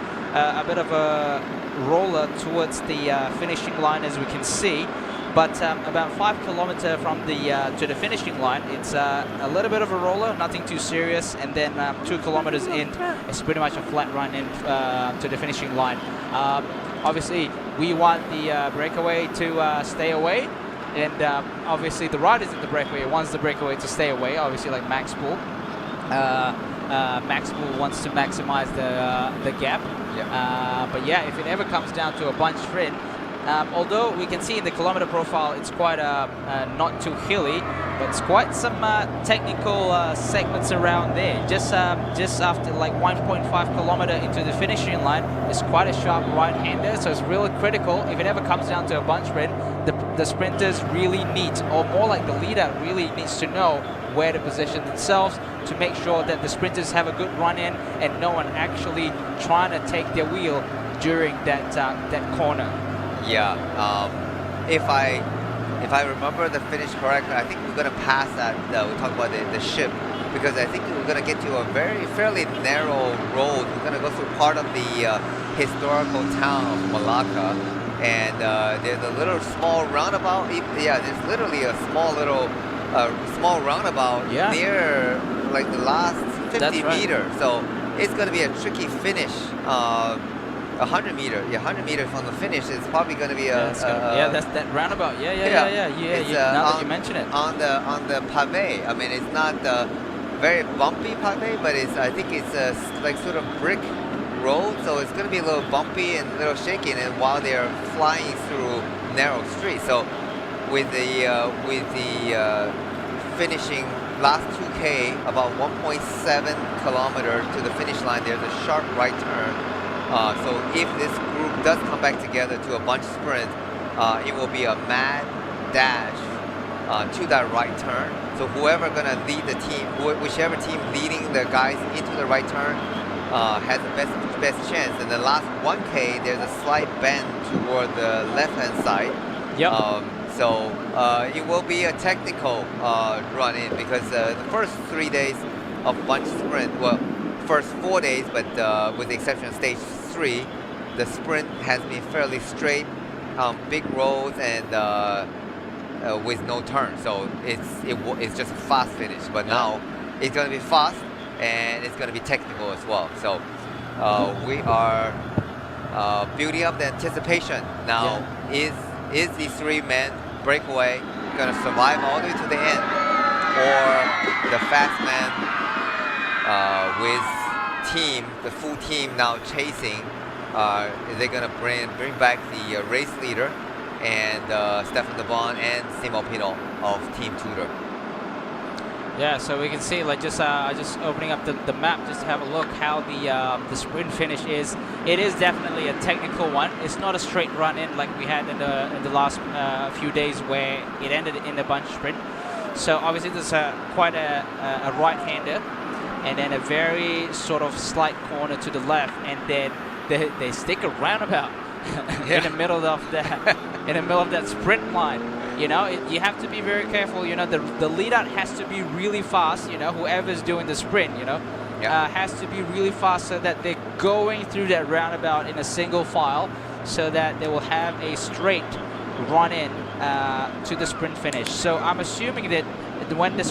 roller towards the finishing line, as we can see. But about 5 kilometers from to the finishing line, it's a little bit of a roller, nothing too serious. And then 2 kilometers in, it's pretty much a flat run in to the finishing line. Obviously, we want the breakaway to stay away. And obviously, the riders in the breakaway wants the breakaway to stay away, obviously, like Max Pohl. Max Pohl wants to maximize the gap. But yeah, if it ever comes down to a bunch sprint, although we can see in the kilometer profile it's quite not too hilly, but it's quite some technical segments around there. Just after like 1.5 kilometer into the finishing line, it's quite a sharp right-hander, so it's really critical. If it ever comes down to a bunch sprint, the sprinters really need, or more like the leader really needs to know where to position themselves to make sure that the sprinters have a good run in and no one actually trying to take their wheel during that corner. Yeah, if I remember the finish correctly, I think we're going to pass that. We talk about the ship, because I think we're going to get to a fairly narrow road. We're going to go through part of the historical town of Malaka, and there's a little small roundabout. Yeah, there's literally a small roundabout near like the last 50 meters. So it's going to be a tricky finish. 100 meters from the finish is probably going to be that's that roundabout. Yeah. Now that you mention it, on the pave. I mean, it's not very bumpy pave, but I think it's like sort of brick road, so it's going to be a little bumpy and a little shaky. And while they're flying through narrow streets, so with the finishing last 2K, about 1.7 kilometers to the finish line, there's a sharp right turn. So if this group does come back together to a bunch sprint, it will be a mad dash to that right turn. So whoever gonna lead the team, whichever team leading the guys into the right turn, has the best chance. And the last 1K, there's a slight bend toward the left-hand side. So it will be a technical run in, because the first 3 days of bunch sprint, well, first 4 days, but with the exception of stage 3, the sprint has been fairly straight, big roads and with no turn. So it's just a fast finish. But now it's going to be fast, and it's going to be technical as well. So we are building up the anticipation now. Is the three-man breakaway going to survive all the way to the end, or the fast man with the full team now chasing? Is they going to bring back the race leader and Stefan Devon and Simo Pino of Team Tudor? Yeah, so we can see, like, just opening up the map just to have a look how the sprint finish is. It is definitely a technical one. It's not a straight run in like we had in the last few days where it ended in a bunch sprint. So obviously there's quite a right-hander, and then a very sort of slight corner to the left, and then they stick a roundabout in the middle of that sprint line. You know, you have to be very careful. You know, the lead out has to be really fast. You know, whoever's doing the sprint, you know, has to be really fast so that they're going through that roundabout in a single file, so that they will have a straight run in to the sprint finish. So I'm assuming that when the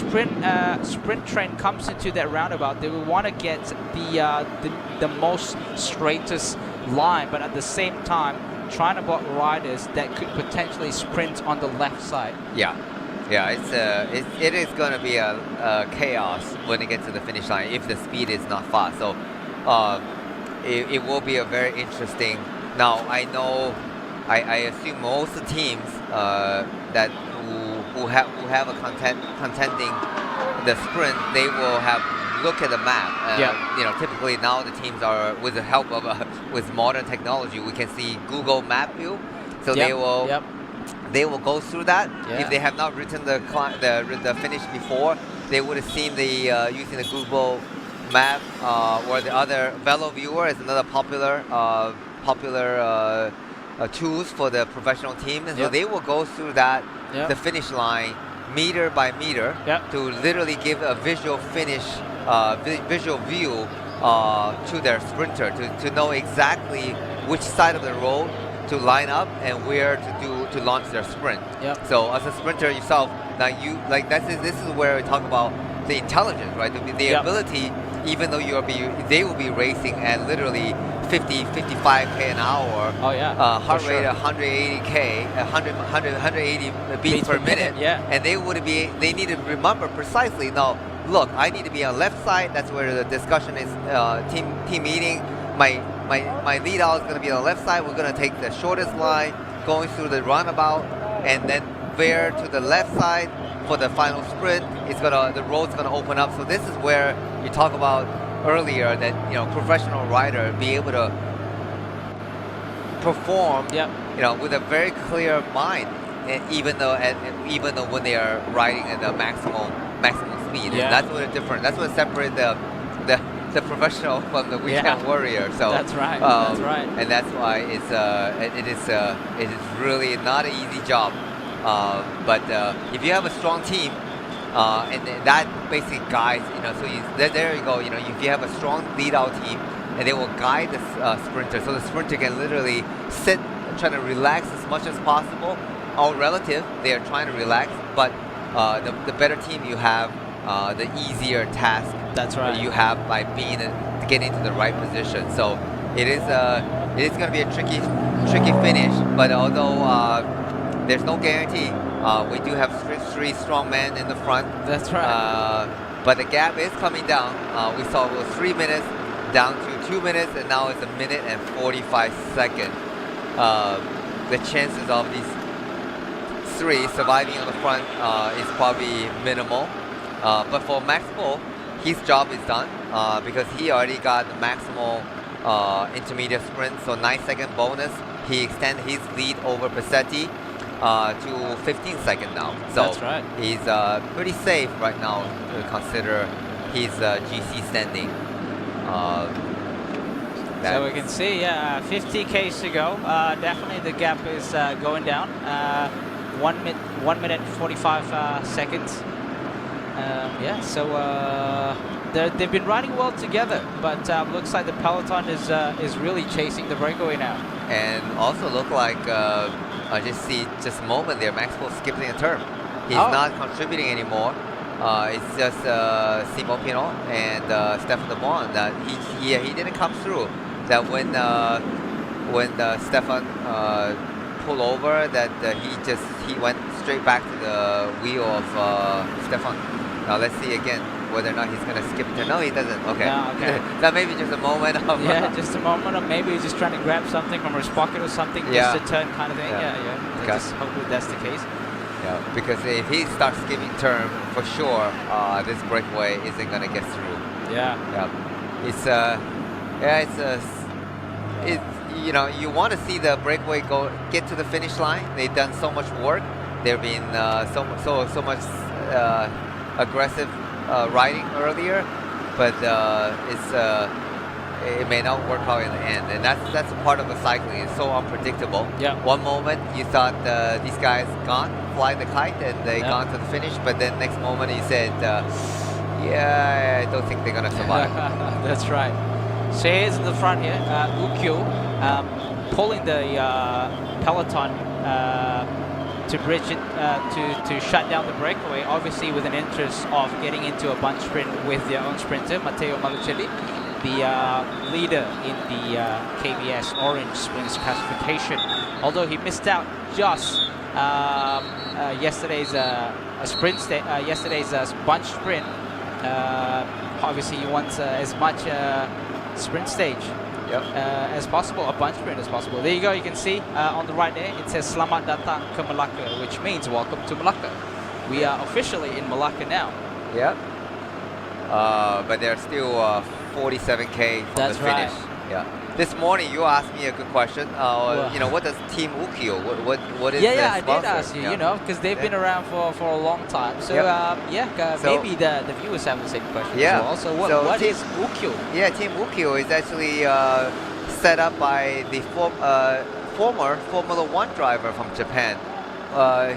sprint train comes into that roundabout, they will want to get the most straightest line, but at the same time trying to block riders that could potentially sprint on the left side. Yeah, it is going to be a chaos when it gets to the finish line if the speed is not fast. So it will be a very interesting. Now I know, I assume most of the teams that who have a contending the sprint, they will have look at the map. You know, typically now the teams are, with the help of with modern technology, we can see Google Map View. So they will go through that. If they have not written the finish before, they would have seen the using the Google Map or the other Velo Viewer is another popular tools for the professional team. And so they will go through that the finish line meter by meter to literally give a visual finish. Visual view to their sprinter to know exactly which side of the road to line up and where to launch their sprint. So as a sprinter yourself, now this is where we talk about the intelligence, right? The ability, even though they will be racing at literally 55k an hour, heart rate 180k, 180 beats per minute, and they need to remember precisely. Now, look, I need to be on left side. That's where the discussion is. Team meeting. My lead out is going to be on the left side. We're going to take the shortest line, going through the roundabout, and then veer to the left side for the final sprint. The road's going to open up. So this is where you talk about earlier that, you know, professional rider be able to perform, you know, with a very clear mind, even though when they are riding at the maximum speed. And that's what that's what separates the professional from the weekend warrior. So that's right. And that's why it is really not an easy job. But if you have a strong team, and that basically guides, you know, so there you go, you know, if you have a strong lead out team, and they will guide the sprinter, so the sprinter can literally sit, trying to relax as much as possible. All relative, they are trying to relax, but the better team you have, the easier task you have by getting into the right position. So it is going to be a tricky finish, but although there's no guarantee, we do have three strong men in the front. That's right. But the gap is coming down. We saw it was 3 minutes down to 2 minutes, and now it's 1 minute and 45 seconds. The chances of these three surviving on the front is probably minimal. But for Max Bull, his job is done because he already got the maximal intermediate sprint, so 9-second bonus. He extended his lead over Passetti to 15 seconds now. So that's right. He's pretty safe right now to consider his GC standing. So we can see 50Ks to go. Definitely the gap is going down. 1 minute 45 seconds. So they've been riding well together, but looks like the Peloton is really chasing the breakaway now. And also look like I just see just a moment there, Maxwell skipping a turn. He's not contributing anymore. It's just Simo Pino and Stefan De Bon that he didn't come through. That when Stefan pulled over, that he went straight back to the wheel of Stefan. Now let's see again whether or not he's gonna skip it. No, he doesn't. Okay. No, okay. That may be just a moment of just a moment, or maybe he's just trying to grab something from his pocket or something, just a turn kind of thing. Yeah. Okay. Just hopefully that's the case. Yeah, because if he starts skipping turn, for sure, this breakaway isn't gonna get through. Yeah. It's you know, you want to see the breakaway get to the finish line. They've done so much work. They've been so much aggressive riding earlier, but it may not work out in the end, and that's a part of the cycling. It's so unpredictable. Yeah. One moment you thought these guys fly the kite, and they gone to the finish, but then next moment you said, yeah, I don't think they're gonna survive. That's right. So here's in the front here, Ukyo pulling the Peloton to bridge it, to shut down the breakaway, obviously with an interest of getting into a bunch sprint with their own sprinter, Matteo Malucelli, the leader in the KBS Orange Sprints classification. Although he missed out just yesterday's yesterday's bunch sprint. Obviously he wants as much sprint stage as possible, a bunch sprint as possible. There you go, you can see on the right there, it says Selamat Datang ke Malaka, which means welcome to Malaka. We are officially in Malaka now. Yeah. But they're still 47K from That's the finish. right. Yeah. This morning you asked me a good question. You know, what does Team Ukyo? What is? Yeah, I sponsor? did ask you. You know, because they've been around for a long time. So maybe the viewers have the same question as well. So what is Ukyo? Yeah, Team Ukyo is actually set up by the former Formula One driver from Japan,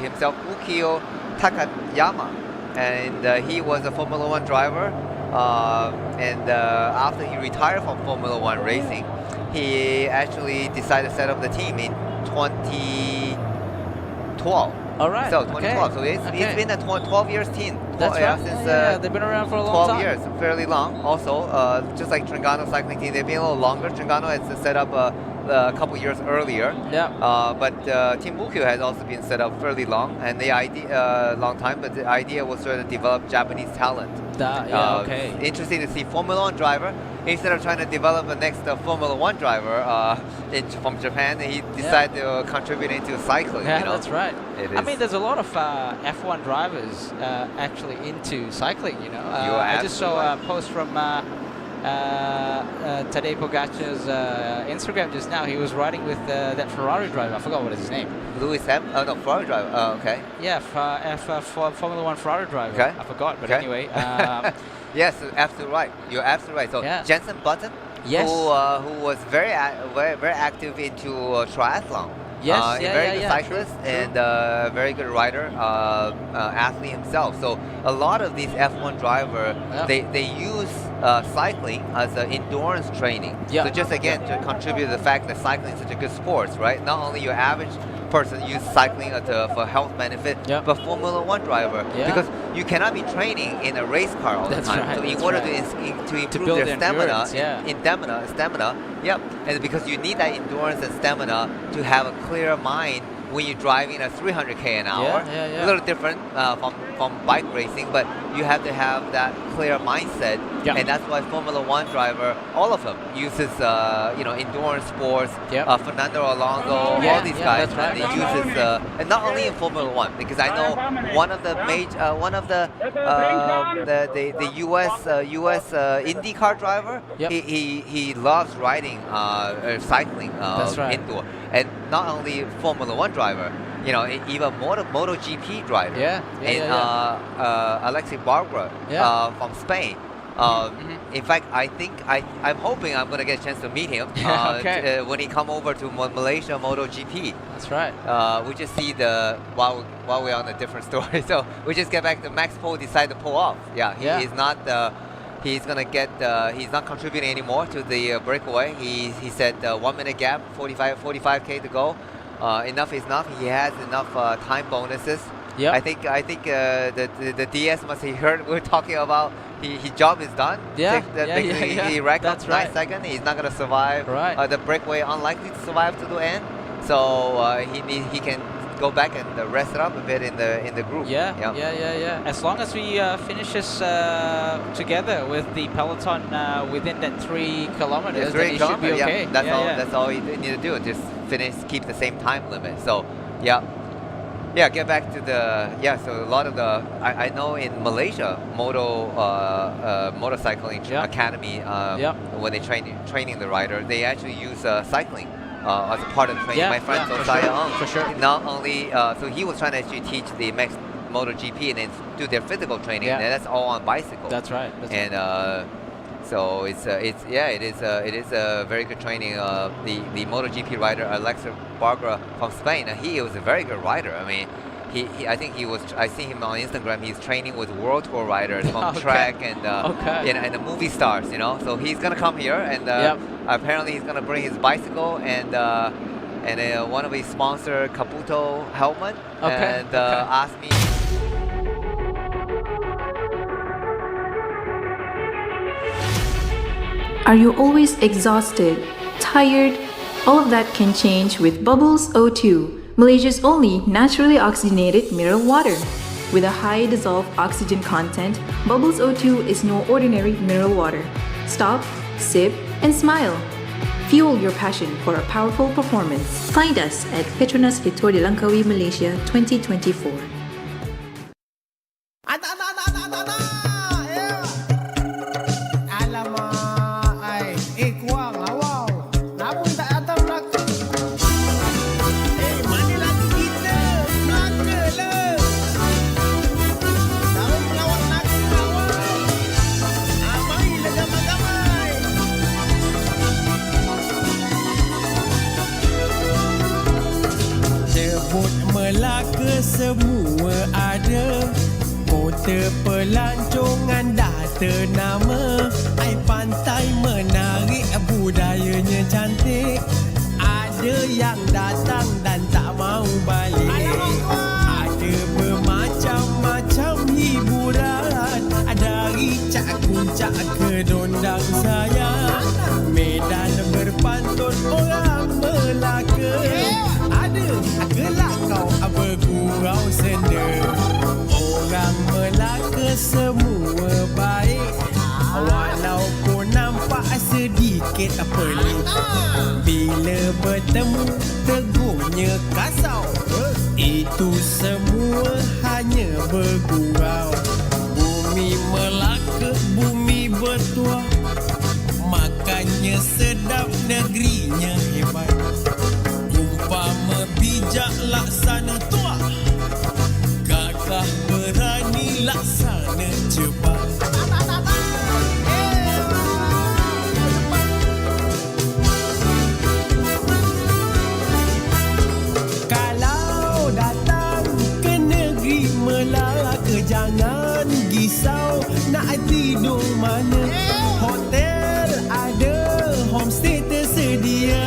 himself Ukyo Takayama, and he was a Formula One driver. And after he retired from Formula One racing, he actually decided to set up the team in 2012. All right. So 2012. So it's been a 12 years team. That's right. Since they've been around for a long time. 12 years, fairly long. Also, just like Trengano cycling team, they've been a little longer. Trengano has set up a couple years earlier. Yeah. But Team Ukyo has also been set up fairly long, and the idea long time. But the idea was sort of develop Japanese talent. Interesting to see Formula One driver. Instead of trying to develop the next Formula One driver from Japan, he decided to contribute into cycling. Yeah, you know? that's right. I mean, there's a lot of F1 drivers actually into cycling. You know, I just saw a post from Tadej Pogacar's Instagram just now. He was riding with that Ferrari driver. I forgot what is his name. Lewis Hamilton? Oh, no, Ferrari driver. Oh, okay. Yeah, Formula One Ferrari driver. Okay. I forgot, but anyway. Yes, absolutely right. You're absolutely right. So Jensen Button, who was very active into triathlon. Yes, very good cyclist and very good rider, athlete himself. So a lot of these F1 drivers, they use cycling as an endurance training. So just again to contribute to the fact that cycling is such a good sport, right? Not only your average person use cycling for health benefit, but Formula One driver, because you cannot be training in a race car all the time. So in order to improve their stamina, and because you need that endurance and stamina to have a clear mind when you're driving at 300k an hour. A little different from bike racing, but you have to have that clear mindset, and that's why Formula One driver, all of them, uses endurance sports. Fernando Alonso, all these guys, they uses and not only in Formula One, because I know one of the US IndyCar driver, he loves riding cycling indoor, and not only Formula One driver, you know, even MotoGP driver. Alexei Barbera from Spain. In fact, I'm hoping I'm going to get a chance to meet him when he come over to Malaysia MotoGP. That's right. We just see while we're on a different story. So we just get back to Max Pohl decided to pull off. He is not. He's gonna get. He's not contributing anymore to the breakaway. He said 1 minute gap, 45k to go. Enough is enough. He has enough time bonuses Yep. I think the DS must have heard we're talking about. His job is done. Yeah, He racked up That's 9 right. seconds. He's not gonna survive. Right. The breakaway unlikely to survive to the end. So he can go back and rest it up a bit in the group. Yeah. As long as we finish this together with the peloton within that 3 kilometers, then it should be okay. That's all you need to do. Just finish, keep the same time limit. So get back to so a lot of the I know in Malaysia motorcycling academy when they training the rider, they actually use cycling as a part of the training. My friend Josiah for sure. not only so he was trying to actually teach the Max MotoGP and then do their physical training, and that's all on bicycle. That's right. So it is a very good training. The MotoGP rider Alexa Bargra from Spain, he was a very good rider. I mean, I see him on Instagram. He's training with World Tour riders from track and and the movie stars. So he's gonna come here and apparently he's gonna bring his bicycle and one of his sponsor Caputo helmet and ask me. Are you always exhausted, tired? All of that can change with Bubbles O2, Malaysia's only naturally oxygenated mineral water. With a high dissolved oxygen content, Bubbles O2 is no ordinary mineral water. Stop, sip, and smile. Fuel your passion for a powerful performance. Find us at PETRONAS Fitur di Langkawi, Malaysia 2024. Melaka semua ada, kota pelancongan dah ternama. Ai pantai menarik, budayanya cantik. Ada yang datang dan tak mau balik. Ada bermacam-macam hiburan, dari cak-kucak ke dondang sayang. Medan berpantun orang Melaka. Ada gelak kau bergurau senda. Orang Melaka semua baik, walaupun nampak sedikit pelik. Bila bertemu tegurnya kasau, itu semua hanya bergurau. Bumi Melaka, bumi bertuah, makannya sedap, negerinya hebat. Umpama bijak laksana tuah, gagah berani laksana cepat. Kalau datang ke negeri Melaka, jangan risau nak tidur mana. Hotel ada, homestay tersedia.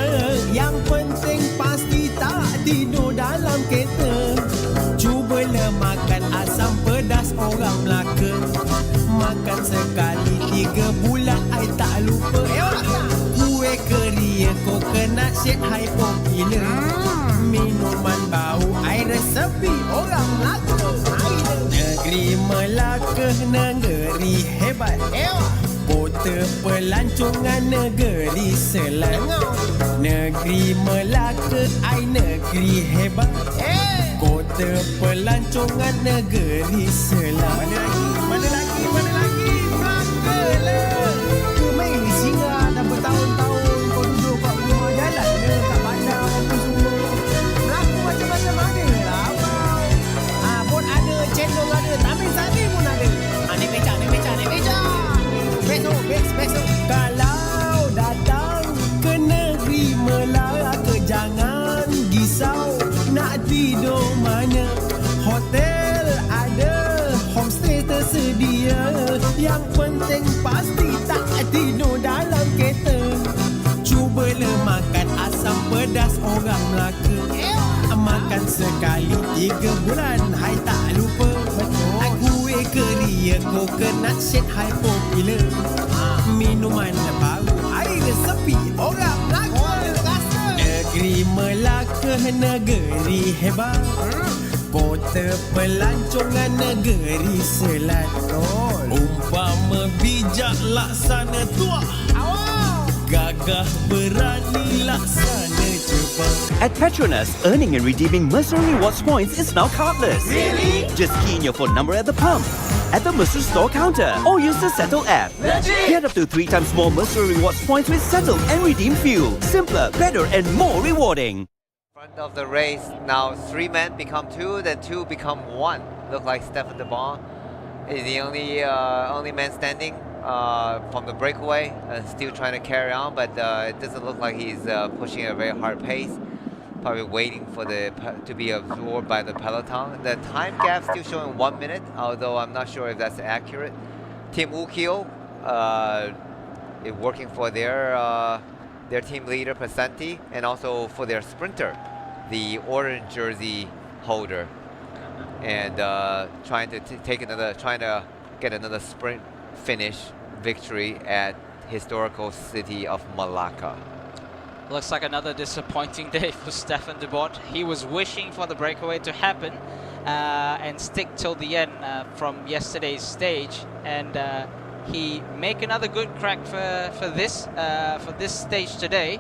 Yang penting pasti tak tidur dalam kereta. Cubalah makan asam pedas orang Melaka. Makan sekali 3 bulan, I tak lupa. Kuih keria, coconut shake, hai popular. Minuman bau, air resepi orang Melaka. Negeri Melaka, negeri hebat. Kota pelancongan, negeri selat. Negeri Melaka, ai negeri hebat. Kota pelancongan, negeri selat. Mana lagi? Melaka lah. Ke main di singgah dah bertahun-tahun. Kau duduk kat rumah jalan ke kat bandar apa semua. Melaka macam-macam ada lah. Pun ada, cendol ada, tamin sari pun ada. Naik becak. Besok. Kalau datang ke negeri Melaka, jangan risau nak tidur mana. Hotel ada, homestay tersedia. Yang penting pasti tak tidur dalam kereta. Cubalah makan asam pedas orang Melaka. makan sekali 3 bulan. Hai tak lupa. Gue keria coconut shake hai popular. Minuman baru air sepi orang lagu. Negeri Melaka negeri hebat. Kota pelancongan negeri selat. Umpama bijak laksana tua. Gagah berani laksana cepat. At Petronas, earning and redeeming Mercer Rewards points is now cardless. Really? Just key in your phone number at the pump, at the Mercer store counter, or use the Settle app. Legit? Get up to 3 times more Mercer Rewards points with Settle and redeem fuel. Simpler, better, and more rewarding. Front of the race, now 3 men become 2, then 2 become 1. Look like Stefan de Bon is the only man standing from the breakaway, still trying to carry on, but it doesn't look like he's pushing a very hard pace. Probably waiting for to be absorbed by the Peloton. The time gap still showing 1 minute, although I'm not sure if that's accurate. Team Ukio is working for their team leader Pasanti, and also for their sprinter, the orange jersey holder, and trying to get another sprint finish victory at historical city of Malaka. Looks like another disappointing day for Stefan de Bont. He was wishing for the breakaway to happen and stick till the end from yesterday's stage, and he make another good crack for this stage today,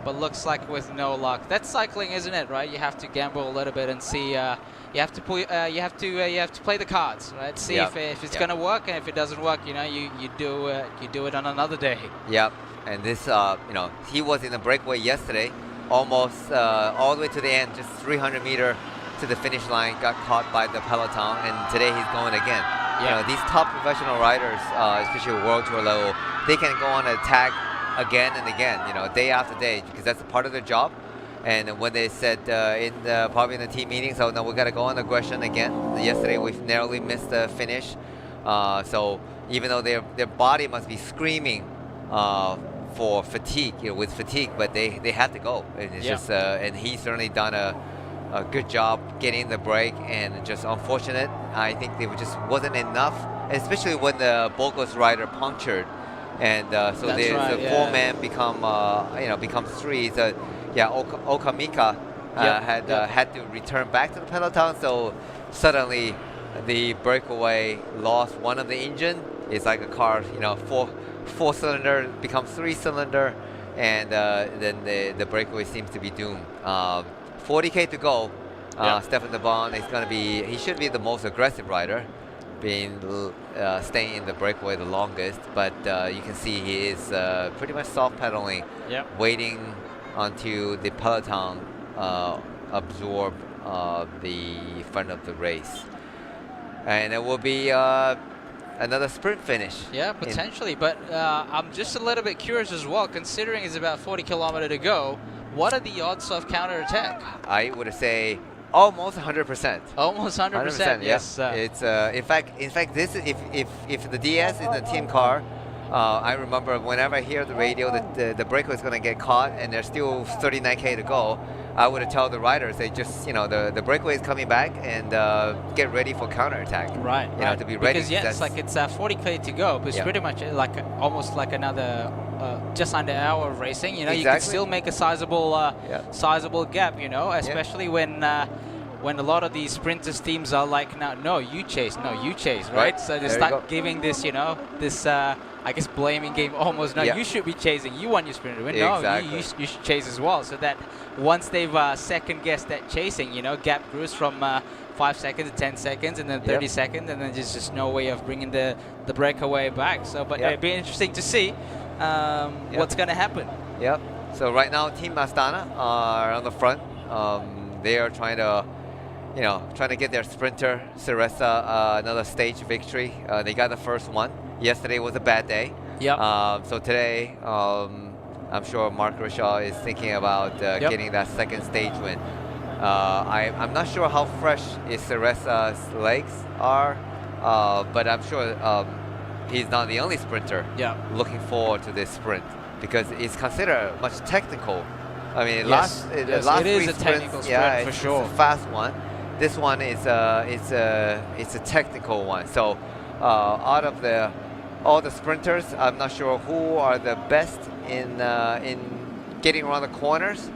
but looks like with no luck. That's cycling, isn't it? Right? You have to gamble a little bit and see. You have to play the cards, right? See if it's gonna work, and if it doesn't work, you do it on another day. Yep. And this, he was in the breakaway yesterday, almost all the way to the end, just 300 meter to the finish line, got caught by the Peloton, and today he's going again. These top professional riders, especially World Tour level, they can go on an attack again and again, day after day, because that's a part of their job. And when they said probably in the team meeting, so no, we got to go on aggression again. Yesterday we narrowly missed the finish, so even though their body must be screaming for fatigue, with fatigue, but they have to go. And it's just, and he's certainly done a good job getting the break, and just unfortunate. I think there just wasn't enough, especially when the Burgos rider punctured, and so the 4 men becomes 3. So Okamika had to return back to the Peloton. So suddenly the breakaway lost one of the engine. It's like a car, 4-cylinder becomes 3-cylinder, and then the breakaway seems to be doomed. 40K to go. Stefan de Bon is going to be, he should be the most aggressive rider, staying in the breakaway the longest, but you can see he is pretty much soft pedaling, waiting until the Peloton absorb the front of the race. And it will be another sprint finish. Yeah, potentially, but I'm just a little bit curious as well, considering it's about 40 kilometers to go. What are the odds of counterattack? I would say almost 100%. Almost 100%. Yes. It's in fact, this is if the DS is the team car. I remember whenever I hear the radio that the breakaway is going to get caught and there's still 39K to go, I would tell the riders, they just, the breakaway is coming back, and get ready for counterattack. Right. To be ready. Because it's like it's 40K to go, but it's pretty much like almost like another just under an hour of racing. You can still make a sizable gap. Especially when a lot of these sprinters teams are like, no, you chase, right? So they start giving this, this. I guess blaming game almost. No, you should be chasing. You want your sprinter to win. No, you should chase as well. So that once they've second guessed that chasing, gap grows from 5 seconds to 10 seconds, and then 30 seconds, and then there's just no way of bringing the breakaway back. So, but it'd be interesting to see what's going to happen. Yep. So right now, Team Astana are on the front. They are trying to get their sprinter Ceresa another stage victory. They got the first one. Yesterday was a bad day. So today, I'm sure Mark Rishaw is thinking about getting that second stage win. I'm not sure how fresh Ceresa's legs are, but I'm sure he's not the only sprinter looking forward to this sprint, because it's considered a much technical I mean, Yes, last yes, last it is three a technical sprints, sprint for it's sure. a fast one. This one is it's a technical one. So out of all the sprinters, I'm not sure who are the best in getting around the corners.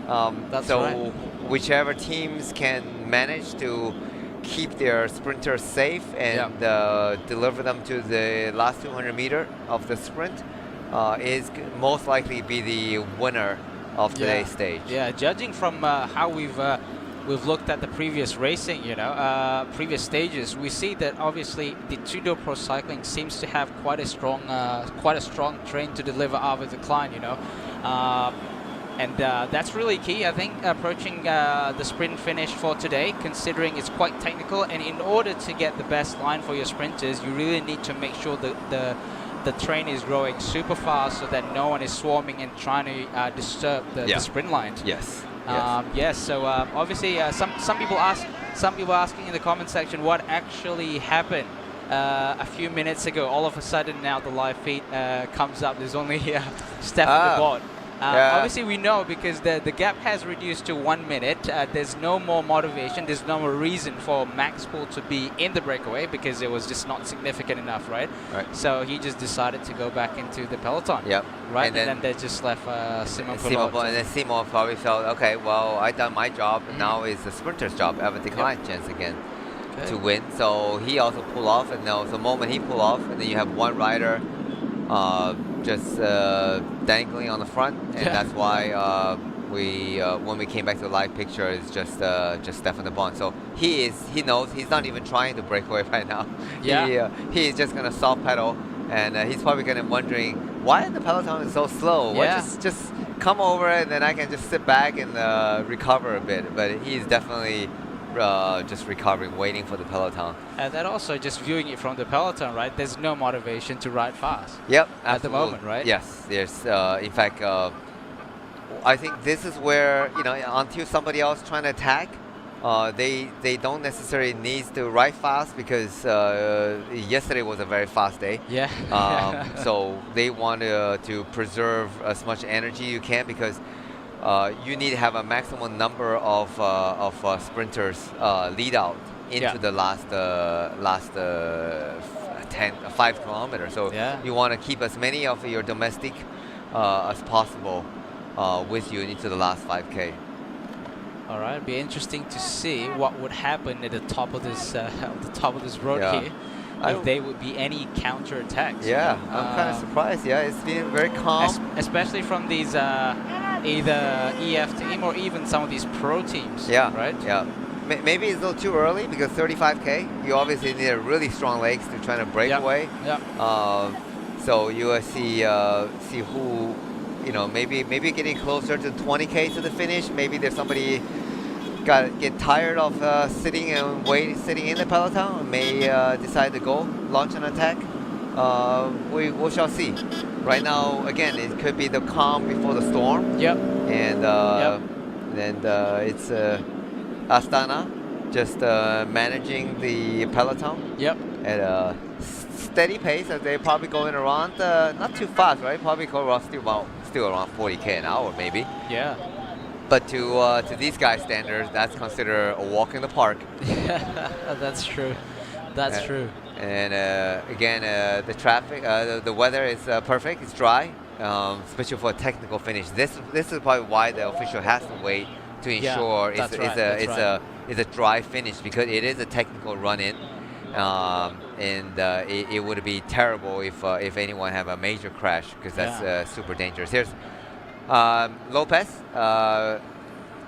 That's so right. whichever teams can manage to keep their sprinters safe and deliver them to the last 200 meter of the sprint is most likely be the winner of today's stage. Yeah, judging from how we've looked at the previous racing, previous stages, we see that obviously the Tudor Pro Cycling seems to have quite a strong train to deliver over the climb, and that's really key, I think, approaching the sprint finish for today, considering it's quite technical. And in order to get the best line for your sprinters, you really need to make sure that the train is growing super fast so that no one is swarming and trying to disturb the sprint line. Yes. Yes. So obviously, some people asking in the comment section what actually happened a few minutes ago. All of a sudden, now the live feed comes up. There's only Steph at the bot. Obviously, we know because the gap has reduced to 1 minute. There's no more motivation. There's no more reason for Max Poole to be in the breakaway because it was just not significant enough, right? So he just decided to go back into the Peloton. Yep. Right, and then they just left Simon Peloton. And then Simon probably felt, okay, well, I done my job. Now it's the sprinter's job. I have a decline chance again to win. So he also pulled off, and now the moment he pulled off, and then you have one rider just dangling on the front, and that's why we when we came back to the live picture, it's just Stefan de Bon. So he knows he's not even trying to break away right now. He is just gonna soft pedal, and he's probably gonna wondering why the Peloton is so slow. Why just come over and then I can just sit back and recover a bit. But he's definitely just recovering, waiting for the Peloton. And then also just viewing it from the Peloton, right? There's no motivation to ride fast. Yep, at the moment, right? Yes, there's. In fact, I think this is where until somebody else trying to attack, they don't necessarily need to ride fast because yesterday was a very fast day. So they want to preserve as much energy you can because. You need to have a maximum number of sprinters lead out into the last 5 kilometers. So you want to keep as many of your domestic as possible with you into the last 5K. All right, it'd be interesting to see what would happen at the top of this road here. If there would be any counter attacks. I'm kind of surprised. It's been very calm, especially from these either EF team or even some of these pro teams. Right. Maybe it's a little too early because 35K, you obviously need a really strong legs to try to break away. So you will see who, maybe getting closer to 20K to the finish. Maybe there's somebody get tired of sitting in the Peloton and may decide to go launch an attack. We shall see. Right now, again, it could be the calm before the storm. And it's Astana just managing the Peloton at a steady pace as they're probably going around, not too fast, right? Probably go around still around 40K an hour, maybe. But to these guys' standards, that's considered a walk in the park. That's true. That's true. And again, the traffic, the weather is perfect. It's dry, especially for a technical finish. This is probably why the official has to wait to ensure it's a dry finish because it is a technical run-in, and it would be terrible if anyone have a major crash because that's super dangerous. Here's Lopez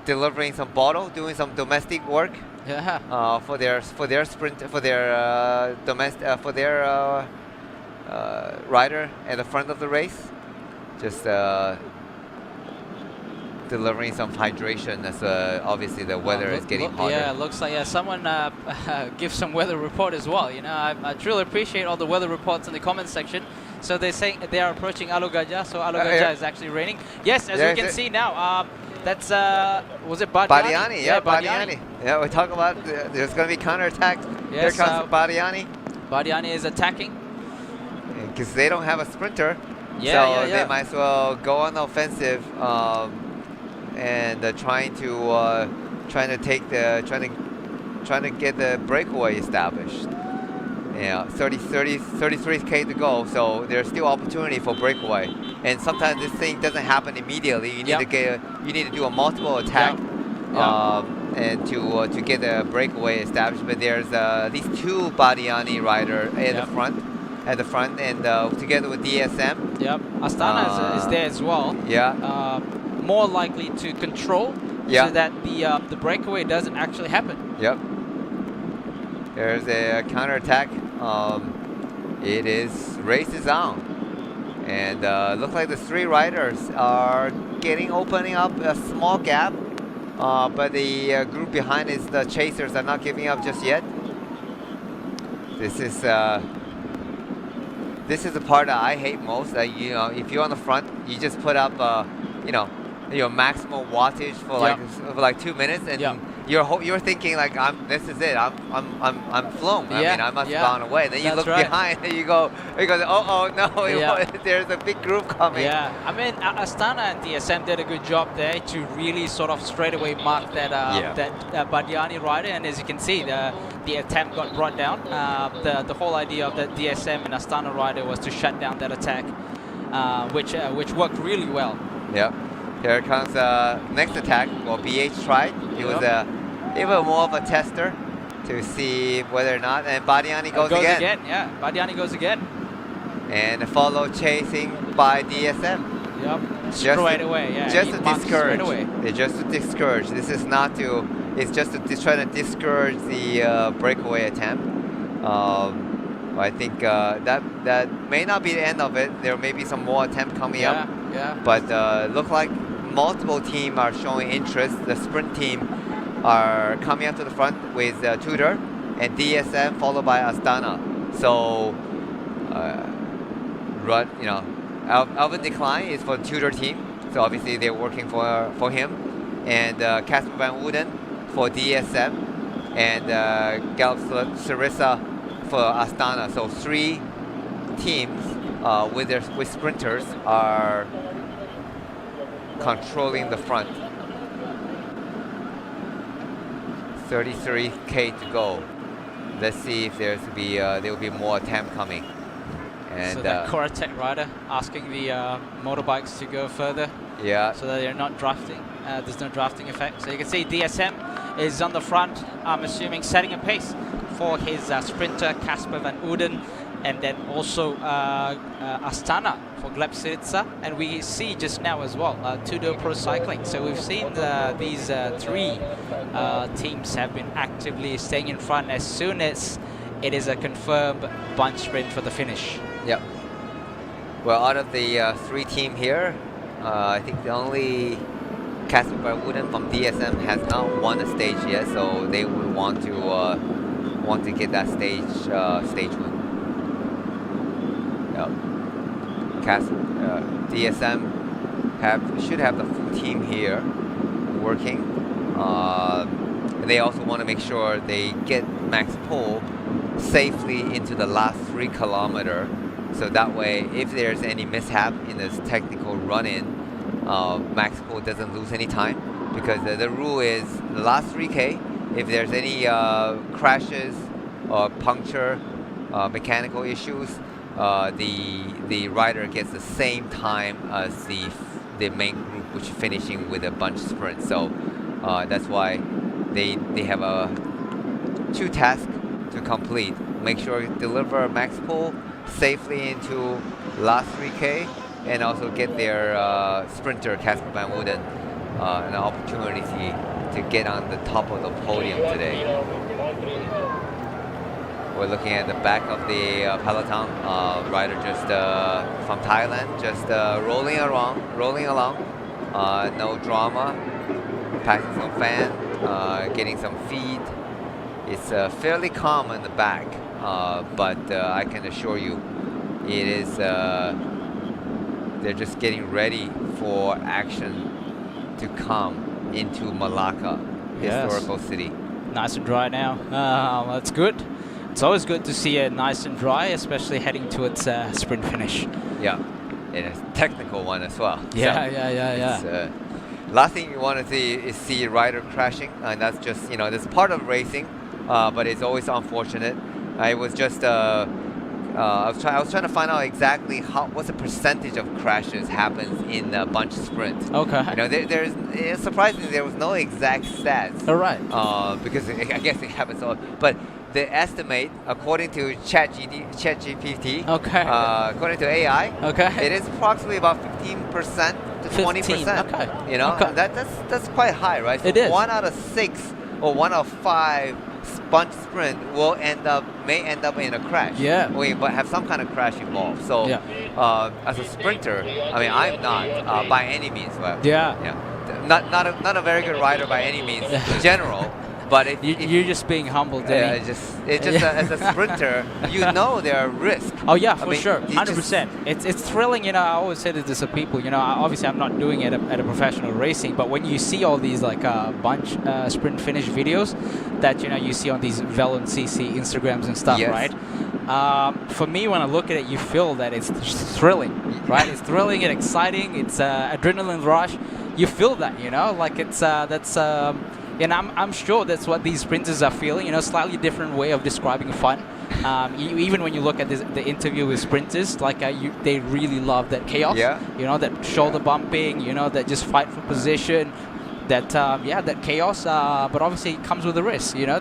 delivering some bottle, doing some domestic work. For their rider at the front of the race, just delivering some hydration as obviously the weather is getting hotter. It looks like someone give some weather report as well. I truly appreciate all the weather reports in the comment section. So they're saying they are approaching Alu Gajah, so Alu Gajah is actually raining. Yes, as we can see now. That's was it Badiani? Badiani. We talk about there's going to be counterattacks. Yes, Here comes Badiani. Badiani is attacking because they don't have a sprinter. They might as well go on the offensive and trying to get the breakaway established. 33k to go, so there's still opportunity for breakaway. And sometimes this thing doesn't happen immediately. You need you need to do a multiple attack, and to get the breakaway established. But there's at least 2 Badiani rider at the front, and together with DSM. Yep, Astana is there as well. Yeah. More likely to control, so that the breakaway doesn't actually happen. Yep. There's a counterattack. Race is on. And looks like the 3 riders are opening up a small gap. But the group behind is the chasers are not giving up just yet. This is the part that I hate most. If you're on the front, you just put up, your maximum wattage for like 2 minutes, and you're thinking like this is it. I'm flown. I mean, I must have gone away. Then you look behind and you go, oh no, there's a big group coming. Yeah, I mean, Astana and DSM did a good job there to really sort of straight away mark that Badiani rider, and as you can see, the attempt got brought down. The whole idea of the DSM and Astana rider was to shut down that attack, which worked really well. Yep. Here comes next attack. Well, BH tried. He was even more of a tester to see whether or not. And Badiani goes again. Yeah, Badiani goes again. And a follow chasing by DSM. Yep. Straight away. Yeah. Just to discourage. Just to discourage. This is not to. It's just to try to discourage the breakaway attempt. I think that may not be the end of it. There may be some more attempt coming up. Yeah. But look like multiple teams are showing interest. The sprint team are coming up to the front with Tudor and DSM, followed by Astana. So, Alvin Decline is for the Tudor team. So obviously they're working for him, and Casper Van Wooden for DSM, and Gallup Sarissa for Astana. So 3 teams with sprinters are controlling the front. 33k to go. Let's see if there will be more attempt coming. And so the Coratec rider asking the motorbikes to go further. Yeah. So that they're not drafting. There's no drafting effect. So you can see DSM is on the front. I'm assuming setting a pace for his sprinter Casper Van Uden, and then also Astana for Gleb Syriza. And we see just now as well Tudor Pro Cycling. So we've seen these 3 teams have been actively staying in front as soon as it is a confirmed bunch sprint for the finish. Yep. Well, out of the 3 team here, I think the only Casper Van Wooden from DSM has not won a stage yet, so they would want to get that stage win. Yep. DSM should have the full team here working. And they also want to make sure they get Max Pohl safely into the last 3 kilometers. So that way, if there's any mishap in this technical run-in, Max Pohl doesn't lose any time, because the rule is the last 3K, if there's any crashes or puncture, mechanical issues, the rider gets the same time as the main group, which is finishing with a bunch sprint. So that's why they have 2 tasks to complete. Make sure you deliver Max Pohl safely into last 3K, and also get their sprinter Casper Van Wooden an opportunity to get on the top of the podium today. We're looking at the back of the Peloton rider just from Thailand, just rolling along. No drama, passing some fan, getting some feed. It's fairly calm in the back, but I can assure you, it is. They're just getting ready for action to come into Malaka, historical city. Nice and dry now. That's good. It's always good to see it nice and dry, especially heading towards sprint finish. Yeah, and a technical one as well. Yeah. A last thing you want to see is a rider crashing, and that's just, you know, that's part of racing, but it's always unfortunate. I was just I was trying to find out exactly what's the percentage of crashes happens in a bunch sprint. Okay. You know, it's surprisingly there was no exact stats. All right. Because I guess it happens all, but the estimate according to ChatGPT. Okay. According to AI. Okay. It is approximately about 15% to 20%. Okay. You know, Okay. that's quite high, right? So It is. 1 out of 6 or 1 out of 5 bunch sprint may end up in a crash. Yeah. But have some kind of crash involved. So as a sprinter, I mean, I'm not by any means. But, Yeah. Not a very good rider by any means in general. But you're just being humble, Danny. It's just as a sprinter, you know there are risks. Oh yeah, I for mean, sure, you 100%. It's thrilling, you know. I always say this to some people, you know. Obviously, I'm not doing it at a professional racing, but when you see all these like bunch sprint finish videos that you see on these Vel and CC Instagrams and stuff, Yes. right? For me, when I look at it, you feel that it's thrilling, right? It's thrilling and exciting. It's adrenaline rush. You feel that, you know, like it's that's. And I'm sure that's what these sprinters are feeling, you know, slightly different way of describing fun. Even when you look at the interview with sprinters, like they really love that chaos, you know, that shoulder bumping, you know, that just fight for position, that that chaos. But obviously it comes with a risk, you know.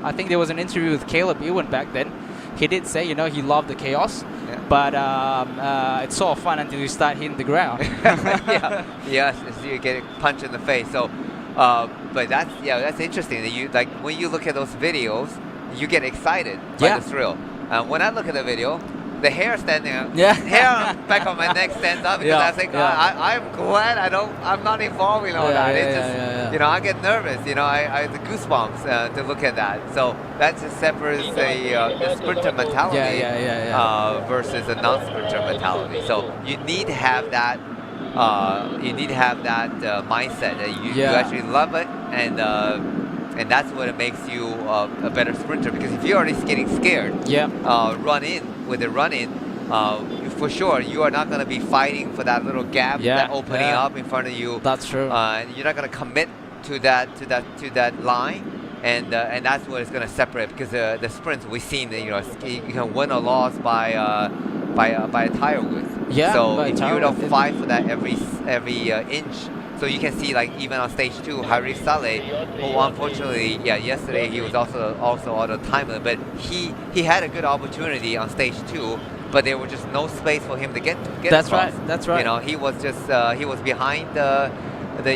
I think there was an interview with Caleb Ewan back then. He did say, you know, he loved the chaos, but it's so fun until you start hitting the ground. Yes, you get a punch in the face. So. But that's interesting. That you like when you look at those videos, you get excited by the thrill. When I look at the video, the hair standing up, hair on the back of my neck stands up because I think I'm glad I'm not involved in all that. It's just you know, I get nervous. You know, I the goosebumps to look at that. So that just separates the sprinter mentality versus a non-sprinter mentality. So you need to have that. Mindset that you actually love it, and that's what it makes you a better sprinter. Because if you're already getting scared, run in, for sure you are not going to be fighting for that little gap that opening up in front of you. That's true. And you're not going to commit to that line. And that's what is going to separate, because the sprints we've seen, you know, you can win or lose by a tire width. So if you don't fight for that every inch, so you can see, like, even on stage 2, Harif Saleh, who unfortunately, yesterday he was also out of time limit, but he had a good opportunity on stage 2, but there was just no space for him to get That's across. right. That's right. You know, he was just he was behind the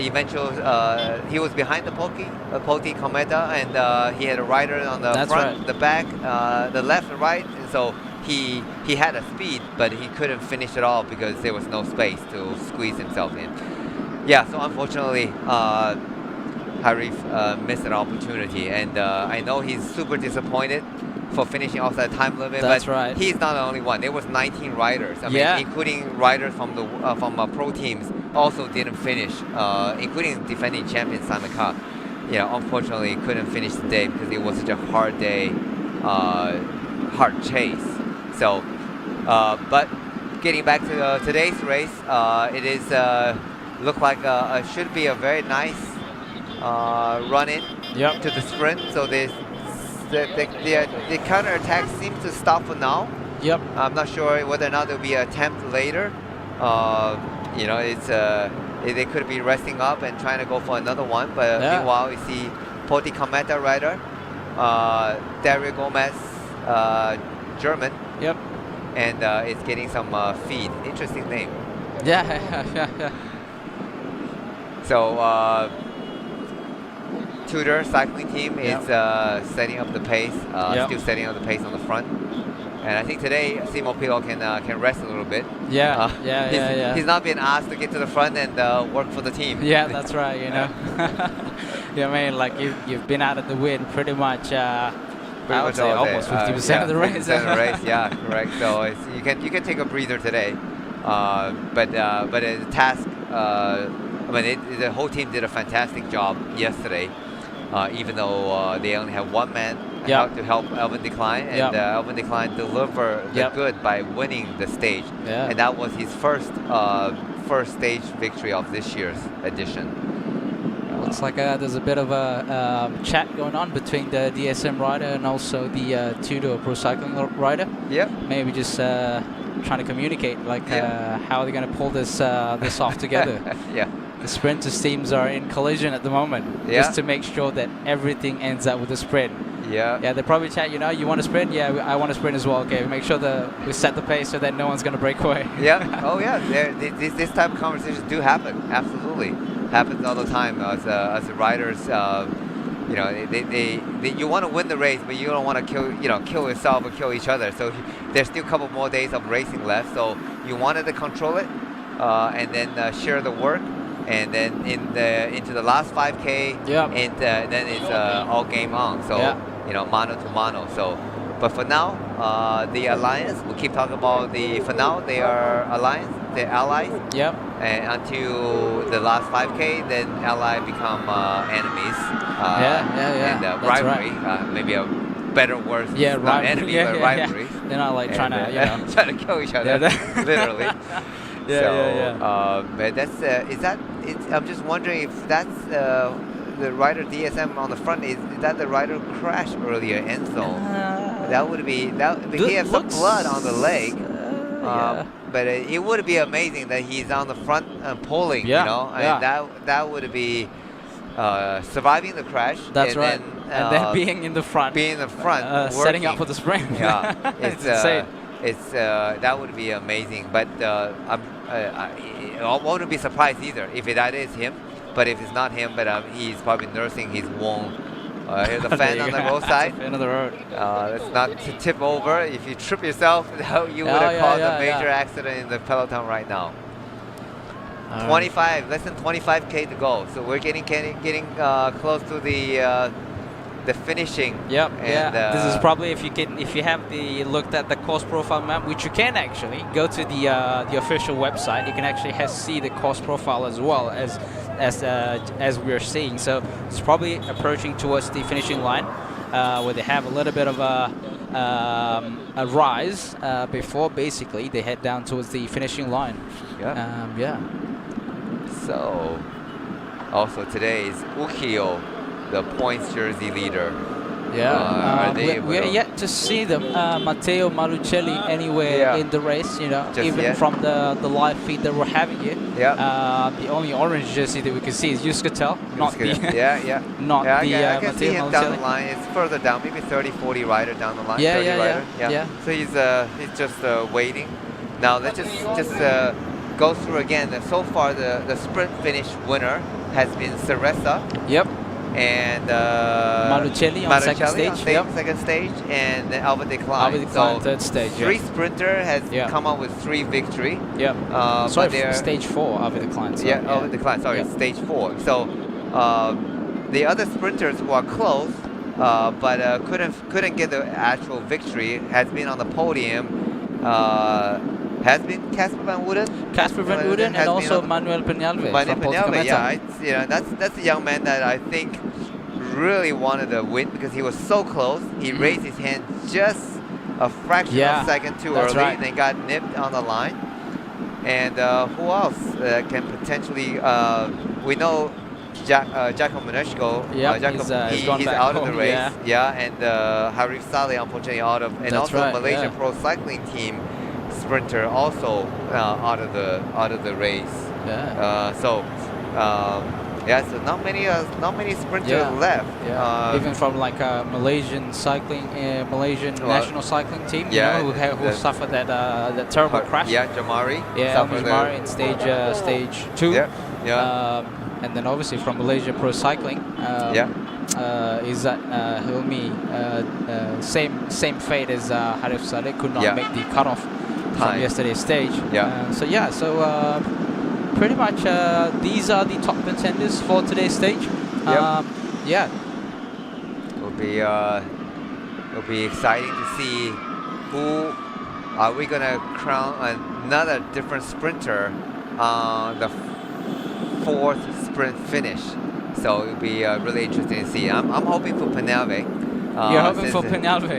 eventual, he was behind the Poti Kometa, and he had a rider on the front, the back, the left and right, and so he had a speed, but he couldn't finish it all because there was no space to squeeze himself in. So unfortunately, Harif missed an opportunity, and I know he's super disappointed for finishing off that time limit. But he's not the only one. There was 19 riders, I mean, including riders from the pro teams also didn't finish, including defending champion Simon Ka. Unfortunately couldn't finish the day because it was such a hard day, hard chase. So, but getting back to today's race, it is look like should be a very nice run-in to the sprint. So the counter-attack seems to stop for now. I'm not sure whether or not there'll be an attempt later. It's they could be resting up and trying to go for another one. But meanwhile, we see Poti Kometa rider, Dario Gomez, German. And it's getting some feed. Interesting name. So Tudor cycling team is setting up the pace, still setting up the pace on the front. And I think today Simo Pilo can rest a little bit. He's not being asked to get to the front and work for the team. That's right. You know. I mean, like you've been out of the win pretty much. I would say almost 50% of the race. 50% of the race, correct. So you can take a breather today, but the task. The whole team did a fantastic job yesterday, even though they only have one man out to help Alvin Decline, and Alvin Decline delivered the good by winning the stage, and that was his first first stage victory of this year's edition. Looks like there's a bit of a chat going on between the DSM rider and also the Tudor Pro Cycling rider. Yep. Maybe just trying to communicate, like how are they going to pull this this off together. Yeah. The sprinters teams are in collision at the moment, just to make sure that everything ends up with a sprint. Yeah. Yeah, they probably chat, you know, you want to sprint? Yeah, I want to sprint as well. Okay, make sure that we set the pace so that no one's going to break away. Yeah. Oh, yeah. This type of conversations do happen. Absolutely. Happens all the time as the riders. You know, you want to win the race, but you don't want to kill yourself or kill each other. So there's still a couple more days of racing left. So you wanted to control it, and then share the work, and then into the last 5K, and then it's all game on. So you know, mano to mano. So, but for now, the alliance. We keep talking about for now they are alliance, they're allies. Yep. And until the last 5K, then ally become enemies. And rivalry, maybe a better word. Yeah, not enemy, but rivalry. Yeah. They're not like trying to, you know, trying to kill each other, literally. But that's I'm just wondering if that's the rider DSM on the front. Is that the rider who crashed earlier, Enzo? That would be he has some blood on the leg. But it would be amazing that he's on the front pulling. You know, and that would be surviving the crash. That's right. And then being in the front. Setting up for the sprint. Yeah, it's insane. It's that would be amazing. But I wouldn't be surprised either if that is him. But if it's not him, but he's probably nursing his wound. Here's a fan on the roadside. Fan on the road. Let's not tip over. If you trip yourself, you would have caused a major accident in the peloton right now. 25, less than 25K to go. So we're getting close to the finishing. Yep. And, this is probably if you have looked at the course profile map, which you can actually go to the official website. You can actually see the course profile as well as we're seeing. So it's probably approaching towards the finishing line, where they have a little bit of a rise before basically they head down towards the finishing line. So also today is Ukio, the points jersey leader. We are yet to see them, Matteo Malucelli, anywhere in the race, you know, even from the live feed that we're having here. The only orange jersey that we can see is Yuskatel, not the I can see him down the line. It's further down, maybe 30-40 rider down the line. So he's just waiting. Now let's just go through again. So far the sprint finish winner has been Ceresa. Yep. And Malucelli on second stage. Second stage, and then Alva Decline. Third stage. Three sprinter has come up with 3 victory. Sorry, stage 4 Alva Decline. Alva Decline. Sorry, stage 4. So the other sprinters who are close, but couldn't get the actual victory, has been on the podium. Has been Casper Van Wooden. And also Manuel Peñalve. That's a young man that I think really wanted to win because he was so close. He raised his hand just a fraction of a second too early, and then got nipped on the line. And who else can potentially? We know Jacob Moneshko. He's out of the race. And Harif Saleh unfortunately out of, and Malaysia Pro Cycling Team sprinter also out of the race. So not many sprinters left. Even from like Malaysian cycling, Malaysian national cycling team, who suffered that terrible crash. Jamari. Jamari in stage 2. And then obviously from Malaysia Pro Cycling, is that Hilmi, same fate as Harif Saleh, could not make the cutoff from yesterday's stage. So pretty much these are the top contenders for today's stage. It'll be exciting to see who are we gonna crown another different sprinter on the 4th sprint finish. So it'll be really interesting to see. I'm hoping for Peñalve. You're hoping for Peñalve,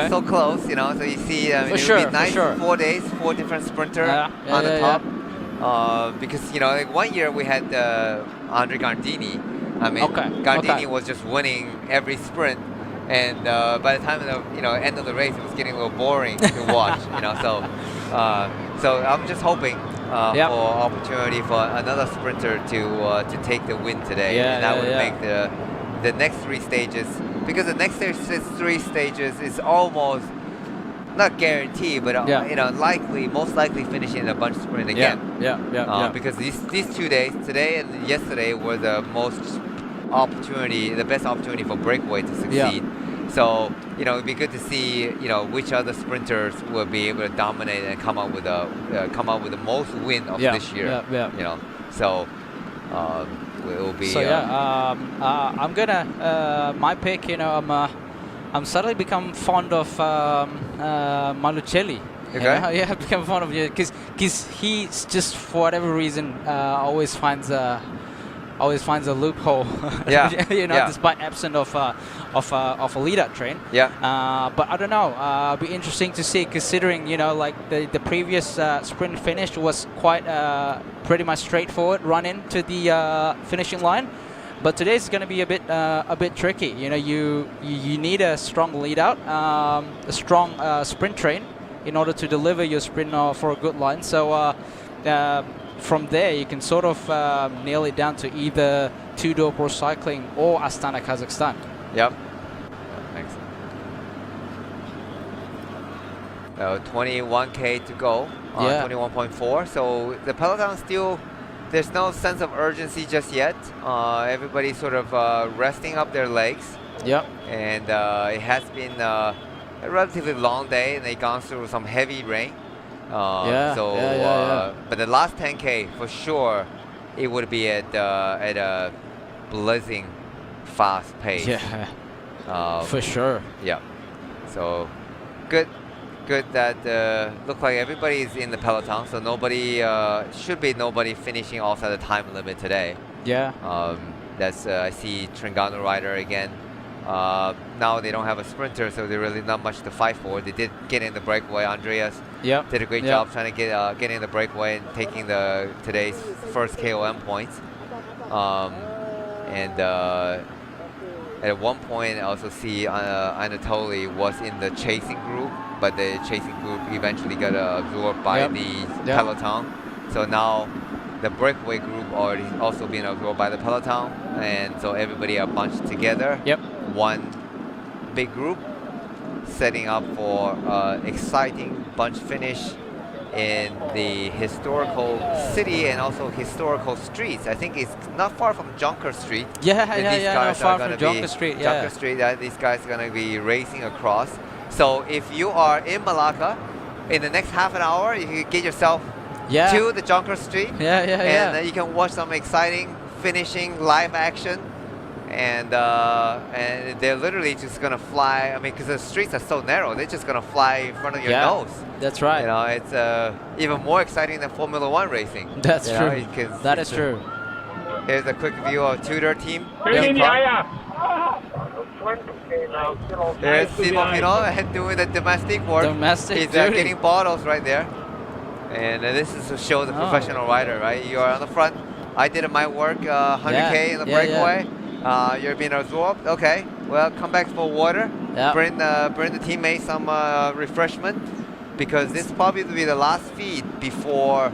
so close, so you see, it would be nice, 4 days, 4 different sprinters on the top. because like one year we had Andre Gardini. I mean, Gardini was just winning every sprint, and by the time of the end of the race, it was getting a little boring to watch. So I'm just hoping for opportunity for another sprinter to take the win today, and that would make the next 3 stages, because the next 3 stages is almost not guaranteed, but most likely finishing in a bunch sprint again. Because these 2 days, today and yesterday, were the best opportunity for Breakaway to succeed. So it'd be good to see which other sprinters will be able to dominate and come out with the most win of this year. So it will be. So I'm gonna my pick. I'm suddenly become fond of Malucelli. Okay. I've become fond of it because he's just, for whatever reason, always finds a loophole. Despite absence of a lead-out train. But I don't know. It'll be interesting to see, considering like the previous sprint finish was quite pretty much straightforward run into the finishing line. But today's going to be a bit tricky. You need a strong lead out, a strong sprint train in order to deliver your sprint for a good line. So from there, you can sort of nail it down to either Two-Door Pro Cycling or Astana, Kazakhstan. Yep. Thanks. 21K to go. 21.4. So the Peloton still. There's no sense of urgency just yet. Everybody's sort of resting up their legs. And it has been a relatively long day, and they've gone through some heavy rain. But the last 10K, for sure, it would be at a blazing fast pace. For sure. So good that look like everybody is in the Peloton, so should be nobody finishing outside the time limit today. That's I see Trengganu rider again. Now they don't have a sprinter, so there's really not much to fight for. They did get in the breakaway. Andreas did a great job trying to get in the breakaway and taking today's first KOM points. At one point, I also see Anatoly was in the chasing group, but the chasing group eventually got absorbed by the Peloton. So now the breakaway group already also being absorbed by the Peloton, and so everybody are bunched together. One big group, setting up for exciting bunch finish in the historical city and also historical streets. I think it's not far from Jonker Street. Not far from Jonker Street. Jonker Street, these guys are going to be racing across. So if you are in Malaka, in the next half an hour, you can get yourself to the Jonker Street. And you can watch some exciting finishing live action. And they're literally just going to fly. I mean, because the streets are so narrow, they're just going to fly in front of your nose. That's right. It's even more exciting than Formula One racing. That's true. That is true. Here's a quick view of Tudor team. There's Simon Pinot doing the domestic work. He's getting bottles right there. And this is to show the professional rider, right? You are on the front. I did my work, 100K in the breakaway. You're being absorbed. Okay, well, come back for water. Bring the teammates some refreshment, because this probably will be the last feed before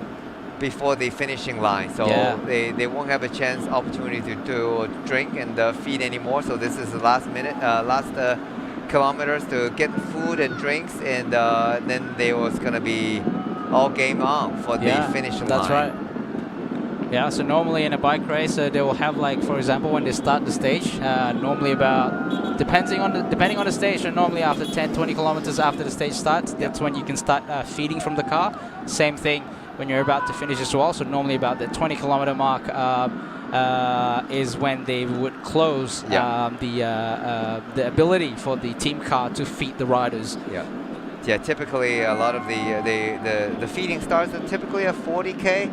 the finishing line. So they won't have a opportunity to drink and feed anymore. So this is the last kilometers to get food and drinks, and then there was gonna be all game on for the finish line. That's right. Yeah, so normally in a bike race, they will have, like, for example, when they start the stage, normally about, depending on the stage, so normally after 10-20 kilometers after the stage starts, that's when you can start feeding from the car. Same thing when you're about to finish as well. So normally about the 20-kilometer mark is when they would close the ability for the team car to feed the riders. Yeah, typically a lot of the feeding starts at typically at 40K.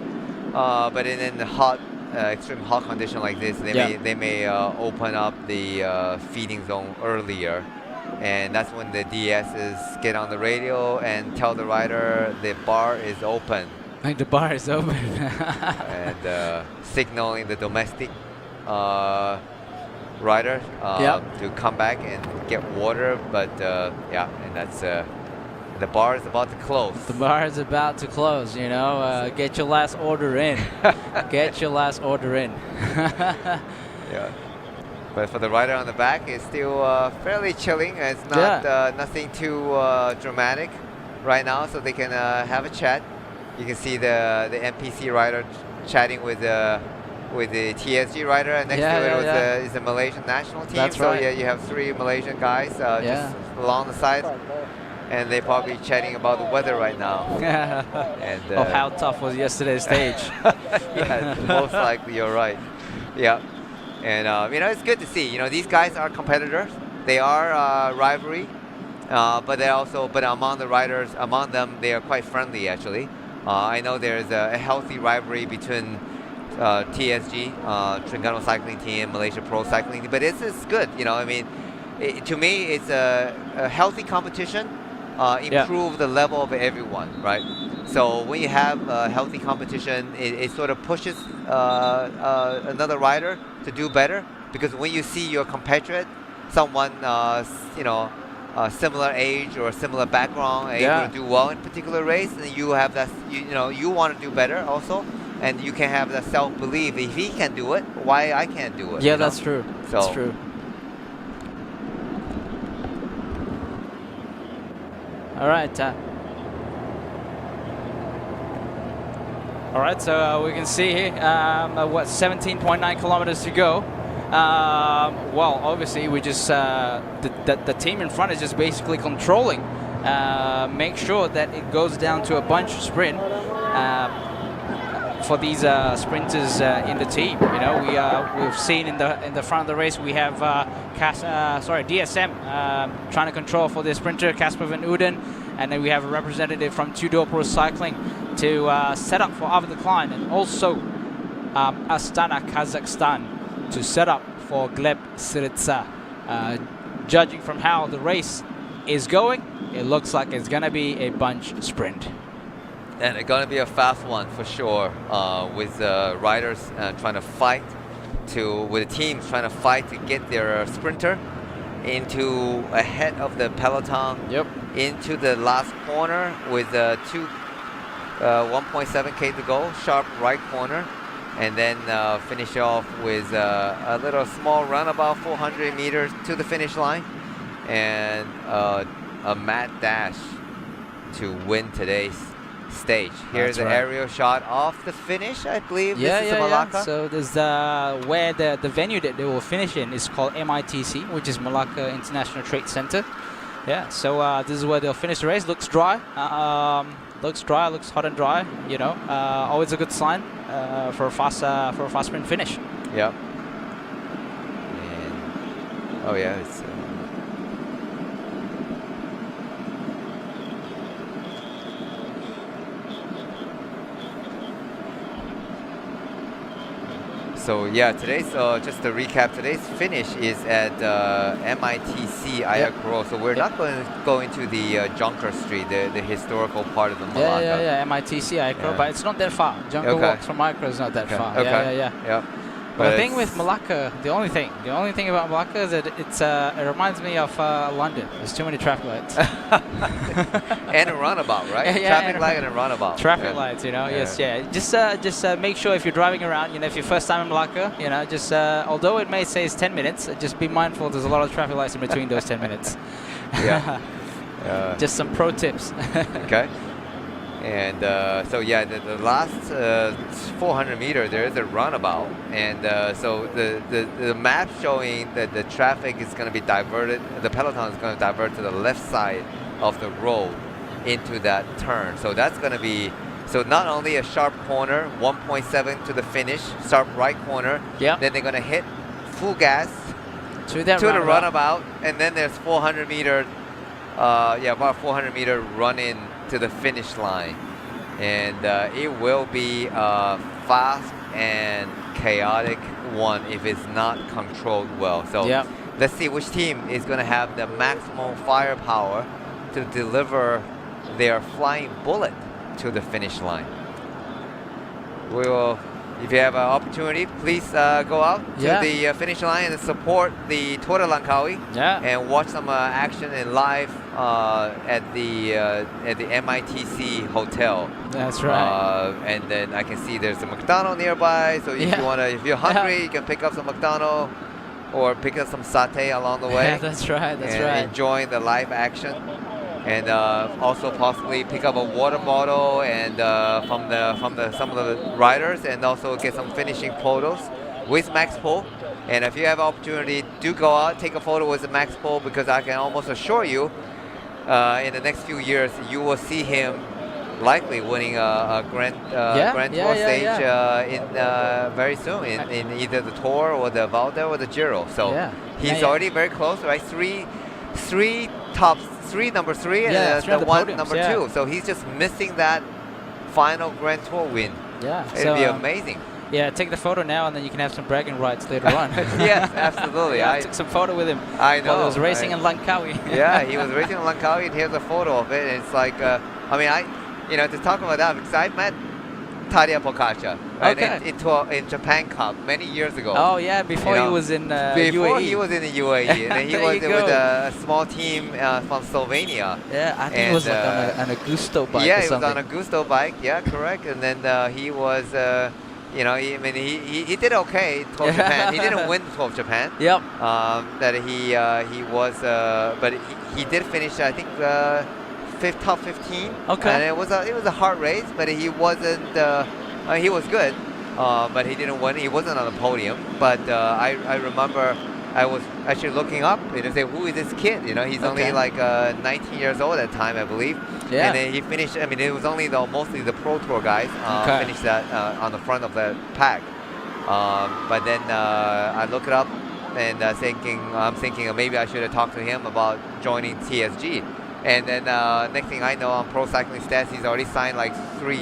But in the extreme hot condition like this, they may open up the feeding zone earlier, and that's when the DSs get on the radio and tell the rider the bar is open. Like the bar is open. And signaling the domestic rider to come back and get water. But yeah, and that's the bar is about to close. The bar is about to close, you know. Get your last order in. Get your last order in. Yeah. But for the rider on the back, it's still fairly chilling. It's not nothing too dramatic right now, so they can have a chat. You can see the NPC rider chatting with the TSG rider, and next to it is the Malaysian national team. That's so right. yeah, you have 3 Malaysian guys just along the side, and they're probably chatting about the weather right now. And of how tough was yesterday's stage. Yeah, most likely you're right. Yeah. And you know, it's good to see. You know, these guys are competitors. They are rivalry, but they also, among the riders, among them, they are quite friendly actually. I know there's a healthy rivalry between TSG, Trengganu Cycling Team, Malaysia Pro Cycling Team, but it's good. You know, I mean, to me, it's a healthy competition. Improve the level of everyone, right? So when you have a healthy competition, it sort of pushes another rider to do better, because when you see your compatriot, someone you know, similar age or similar background, able to do well in a particular race, and you have that, you know, you want to do better also, and you can have that self-belief. If he can do it, why I can't do it? Yeah, you know? that's true. So, that's true. All right. All right, so we can see here, what, 17.9 kilometers to go. Well, obviously, we just the team in front is just basically controlling. Make sure that it goes down to a bunch sprint for these sprinters in the team. You know, we've seen in the front of the race we have DSM trying to control for the sprinter Casper van Uden, and then we have a representative from Tudor Pro Cycling to set up for Arvid Klein, and also Astana, Kazakhstan, to set up for Gleb Syriza. Judging from how the race is going, it looks like it's going to be a bunch sprint. And it's going to be a fast one for sure, with riders trying to fight with the teams trying to fight to get their sprinter into ahead of the peloton. Yep. Into the last corner with 1.7K to go, sharp right corner, and then finish off with a little small run about 400 meters to the finish line, and a mad dash to win today's stage. Here's an aerial shot off the finish, I believe. This is Malaka. So there's where the venue that they will finish in is called MITC, which is Malaka International Trade Center. Yeah, so this is where they'll finish the race. Looks dry. Looks dry. Looks hot and dry. You know, always a good sign for a fast sprint finish. Yep. And, oh yeah, it's. So yeah, today's just to recap, today's finish is at MITC Ayakuro. So we're not going to the Jonker Street, the historical part of the Malaka. Yeah, MITC Ayakuro, but it's not that far. Jonker Walks from Ayakuro is not that far. Yeah. But the thing with Malaka, the only thing about Malaka is that it reminds me of London. There's too many traffic lights. And a runabout, right? Traffic light and a runabout. Traffic lights, you know. Yes, Just make sure if you're driving around, you know, if you're first time in Malaka, you know, just although it may say it's 10 minutes, just be mindful there's a lot of traffic lights in between those 10 minutes. Yeah. Just some pro tips. Okay. And so yeah, the last 400 meters there is a runabout, and so the map showing that the traffic is going to be diverted, the peloton is going to divert to the left side of the road into that turn. So that's going to be, so not only a sharp corner, 1.7 to the finish, sharp right corner, then they're going to hit full gas to the runabout, and then there's 400 meter, about 400 meter run in to the finish line, and it will be a fast and chaotic one if it's not controlled well. So let's see which team is going to have the maximum firepower to deliver their flying bullet to the finish line. we will. If you have an opportunity, please go out to the finish line and support the Tour de Langkawi. And watch some action in live at the MITC hotel. That's right. And then I can see there's a McDonald's nearby. So if you're hungry, you can pick up some McDonald's or pick up some satay along the way. Yeah, that's right. That's right. Enjoying the live action. And also possibly pick up a water bottle and from some of the riders, and also get some finishing photos with Max Pohl. And if you have opportunity, do go out, take a photo with Max Pohl, because I can almost assure you, in the next few years, you will see him likely winning a Grand Tour stage in very soon in either the Tour or the Valda or the Giro. So he's already very close, right? Three tops. Number three, and the one podiums, number two. So he's just missing that final Grand Tour win. Yeah, it'd be amazing. Yeah, take the photo now, and then you can have some bragging rights later on. Yes, absolutely. I took some photo with him. I know. While he was racing in Langkawi. Yeah, he was racing in Langkawi, and here's a photo of it. And it's like, to talk about that, because I met Tadej Pogačar in Japan Cup many years ago. Oh yeah, before he was in before UAE. He was in the UAE, and he was with a small team from Slovenia. Yeah, I think it was like on a Gusto bike. Yeah, or he something. was on a Gusto bike. Yeah, correct. And then he was, he did okay in 12 Japan. He didn't win 12 Japan. Yep. That he was, but he did finish, I think. Top 15. Okay. And it was a hard race, but he wasn't. He was good, but he didn't win. He wasn't on the podium. But I remember I was actually looking up and say, who is this kid? He's only like 19 years old at the time, I believe. Yeah. And then he finished. I mean, it was only mostly the Pro Tour guys finished that on the front of the pack. But then I look it up and I'm thinking maybe I should have talked to him about joining TSG. And then next thing I know, on Pro Cycling Stats, he's already signed like 4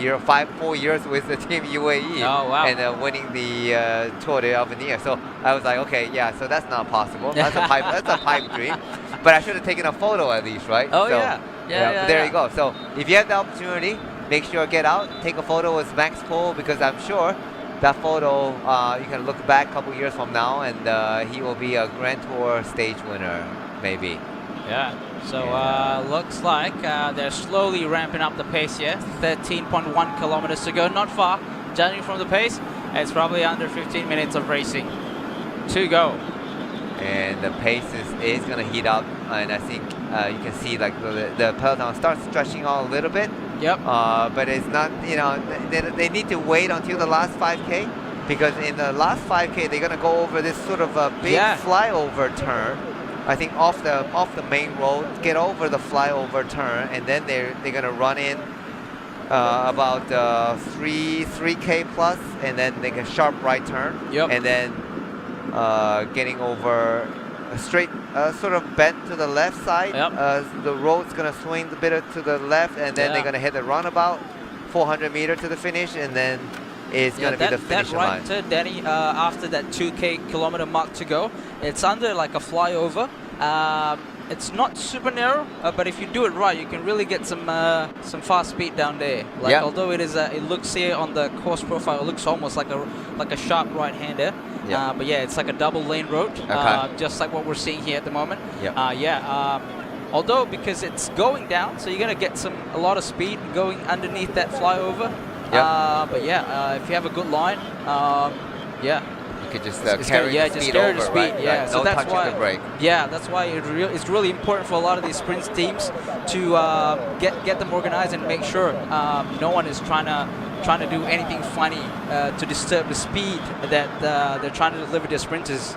years with the team UAE. Oh, wow. And winning the Tour de Avenir. So I was like, okay, yeah, so that's not possible. That's a pipe dream. But I should have taken a photo at least, right? Oh, so, yeah. There you go. So if you have the opportunity, make sure get out, take a photo with Max Pohl, because I'm sure that photo, you can look back a couple years from now, and he will be a Grand Tour stage winner, maybe. Yeah. So looks like they're slowly ramping up the pace here. 13.1 kilometers to go, not far. Judging from the pace, it's probably under 15 minutes of racing to go. And the pace is going to heat up, and I think you can see like the peloton starts stretching out a little bit. Yep. But it's not, they need to wait until the last 5K, because in the last 5K they're going to go over this sort of a big flyover turn. I think off the main road, get over the flyover turn, and then they're gonna run in about 3K plus, and then make a sharp right turn, and then getting over a straight sort of bend to the left side. The road's gonna swing a bit to the left, and then they're gonna hit the runabout, 400 meters to the finish, and then it's going to be the finish line. That right turn, Danny, after that 2K kilometer mark to go, it's under like a flyover. It's not super narrow, but if you do it right, you can really get some fast speed down there. Although it looks here on the course profile, it looks almost like a sharp right-hander. But yeah, it's like a double lane road, just like what we're seeing here at the moment. Although because it's going down, so you're going to get a lot of speed going underneath that flyover. But yeah, if you have a good line, you could just carry the speed over, right? Yeah, so that's why the brake. Yeah, that's why it's really important for a lot of these sprint teams to get them organized and make sure no one is trying to do anything funny to disturb the speed that they're trying to deliver their sprinters.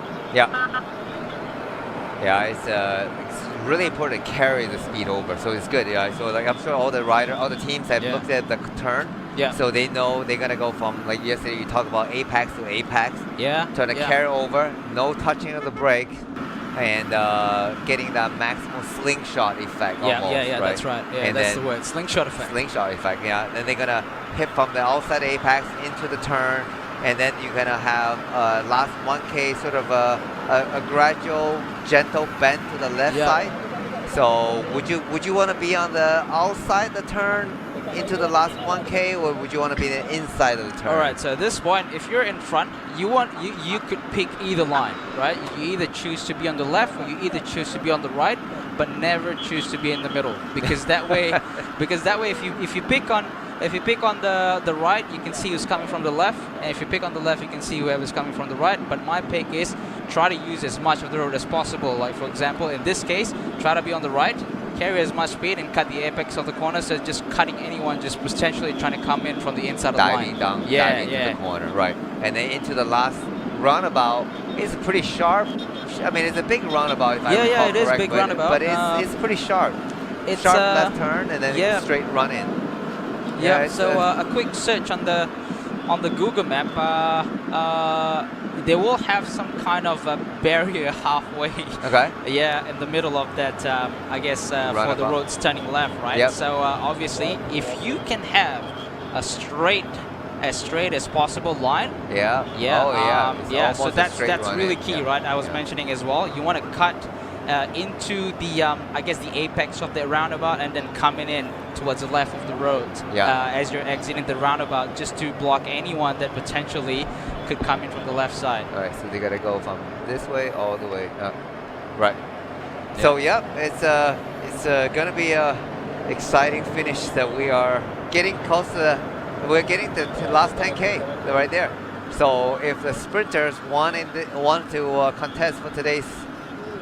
It's really important to carry the speed over, so it's good. So like I'm sure all the teams have looked at the turn. So they know they're gonna go from, like yesterday you talked about apex to apex. Trying to carry over, no touching of the brake, and getting that maximum slingshot effect. That's right. And that's the word, slingshot effect. Slingshot effect. Then they're gonna hit from the outside apex into the turn, and then you're gonna have last 1K sort of a gradual, gentle bend to the left side. So would you want to be on the outside the turn, into the last 1K, or would you want to be the inside of the turn? All right, so at this point, if you're in front, you could pick either line, right? You either choose to be on the left, or you either choose to be on the right, but never choose to be in the middle, because that way, if you pick on the right, you can see who's coming from the left, and if you pick on the left, you can see whoever's coming from the right. But my pick is try to use as much of the road as possible. Like for example, in this case, try to be on the right, carry as much speed, and cut the apex of the corner. So just cutting anyone just potentially trying to come in from the inside of the line. Diving into the corner, right? And then into the last roundabout. It's pretty sharp. I mean, it's a big roundabout. If I recall it is correct, big roundabout. But it's pretty sharp. It's sharp left turn and then straight run in. Yeah. So a quick search on the Google map. They will have some kind of a barrier halfway. Okay. Yeah, in the middle of that. I guess for the roads turning left, right? Yep. So obviously, if you can have a straight as possible line. Yeah. So that's really key, right? I was mentioning as well. You want to cut into the I guess the apex of the roundabout and then coming in towards the left of the road as you're exiting the roundabout, just to block anyone that potentially could come in from the left side. All right, so they gotta go from this way all the way up. Right. Yeah. So it's gonna be a exciting finish that we are getting close to. We're getting to the last 10K right there. So if the sprinters want to contest for today's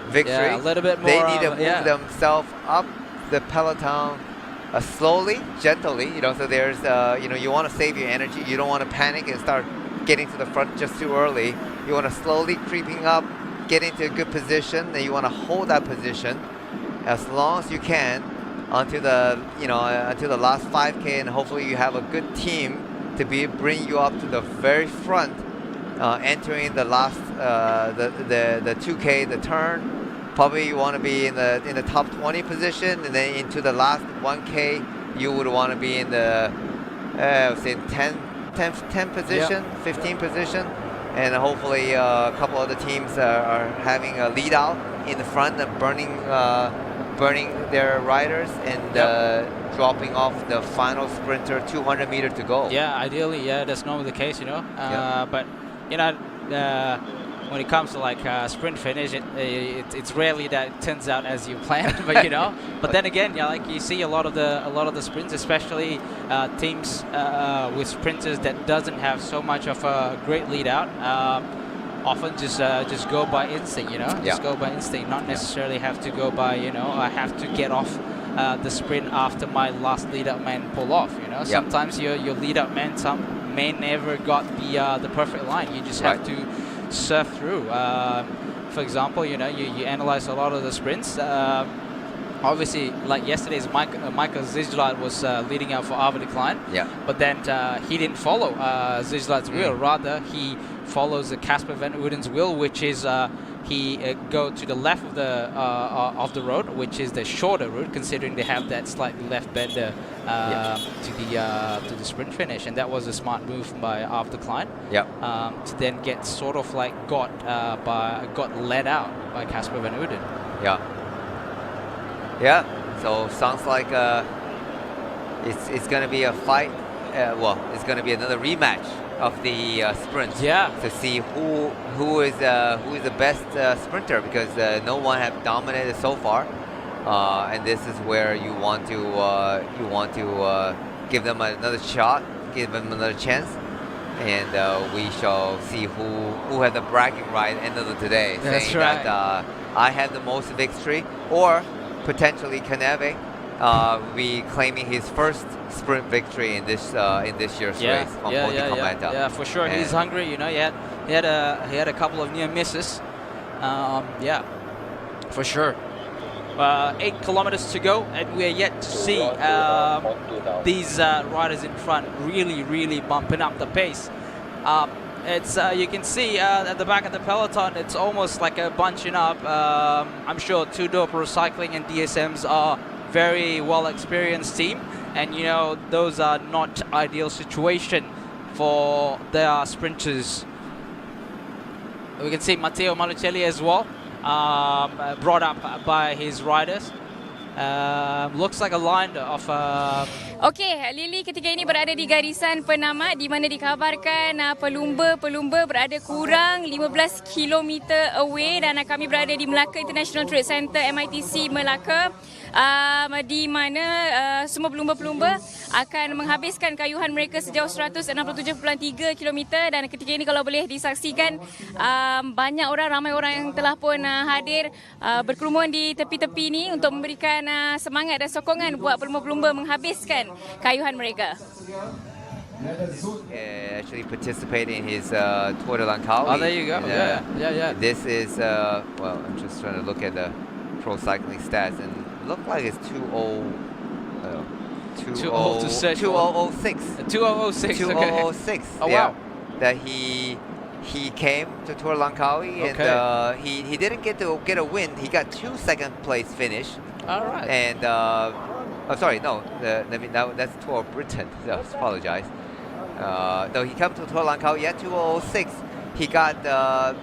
victory, a little bit more, they need to move themselves up the peloton slowly, gently. So there's you want to save your energy. You don't want to panic and start getting to the front just too early. You want to slowly creeping up, get into a good position, and you want to hold that position as long as you can until the last 5K, and hopefully you have a good team to bring you up to the very front, entering the last the 2K, the turn. Probably you want to be in the top 20 position, and then into the last 1K you would want to be in the say 10 position, 15 position, and hopefully a couple of the teams are having a lead out in the front and burning their riders and dropping off the final sprinter 200 meters to go. Yeah, ideally, that's normally the case, But when it comes to like sprint finish, it's rarely that it turns out as you planned. But then again, like you see a lot of the sprints, especially teams with sprinters that doesn't have so much of a great lead out. Often just go by instinct, just go by instinct, not necessarily have to go by, I have to get off the sprint after my last lead-up man pull off, Sometimes your lead-up man may never got the perfect line. You just have to surf through. For example, you analyze a lot of the sprints. Obviously, like yesterday's Michael Zijlaard was leading out for Arvid Klein. Yeah. But then he didn't follow Zijlaard's wheel. Rather, he follows the Casper Van Ouden's wheel, which is he go to the left of the road, which is the shorter route, considering they have that slightly left bender to the sprint finish, and that was a smart move by Arvid Klein. To then get sort of like got led out by Casper Van Ouden. Yeah, so sounds like it's going to be a fight. It's going to be another rematch of the sprints. To see who is the best sprinter, because no one have dominated so far, and this is where you want to give them another shot, give them another chance, and we shall see who has the bragging right end of the day. That's saying right. That I have the most victory, or potentially Caneve be claiming his first sprint victory in this year's race on Cometa. Yeah, for sure. He's hungry. He had a couple of near misses. For sure. 8 kilometers to go, and we are yet to see these riders in front really bumping up the pace. It's you can see at the back of the peloton, it's almost like a bunching up. I'm sure Two Dope Recycling and DSMs are very well experienced team, and those are not ideal situation for their sprinters. We can see Matteo Malucelli as well, brought up by his riders. Looks like a line of Okey, Lily ketika ini berada di garisan penamat di mana dikabarkan pelumba-pelumba berada kurang 15 km away dan kami berada di Melaka International Trade Center MITC Melaka. Di mana semua pelumba-pelumba akan menghabiskan kayuhan mereka sejauh 167.3 km dan ketika ini kalau boleh disaksikan banyak orang, ramai orang yang telah pun hadir berkerumun di tepi-tepi ini untuk memberikan semangat dan sokongan buat pelumba-pelumba menghabiskan kayuhan mereka. Actually participating in his Tour de Langkawi. Oh, there you go. Yeah. This is well, I'm just trying to look at the pro cycling stats and look like it's 2006. 2006. 2006. Okay. Oh yeah. wow. That he came to Tour Langkawi and he didn't get a win. He got 2 second place finish. All right. And oh sorry, no. That's Tour of Britain. So, apologize. No, he came to Tour Langkawi. Yeah, 2006. He got a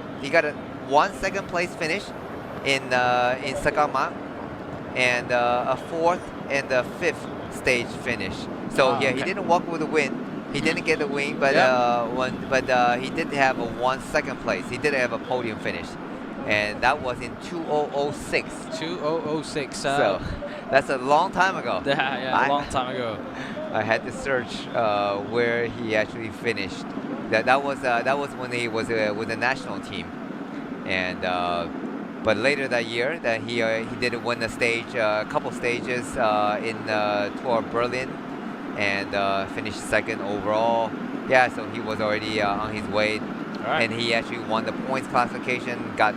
1 second place finish in Sagama. And a 4th and a 5th stage finish. So he didn't walk with a win. He didn't get the win, but he did have a 1 second place. He did have a podium finish, and that was in 2006. 2006. So that's a long time ago. Yeah, a long time ago. I had to search where he actually finished. That was when he was with the national team, and. But later that year, that he did win the stage, a couple stages in Tour of Berlin, and finished 2nd overall. Yeah, so he was already on his way, and he actually won the points classification, got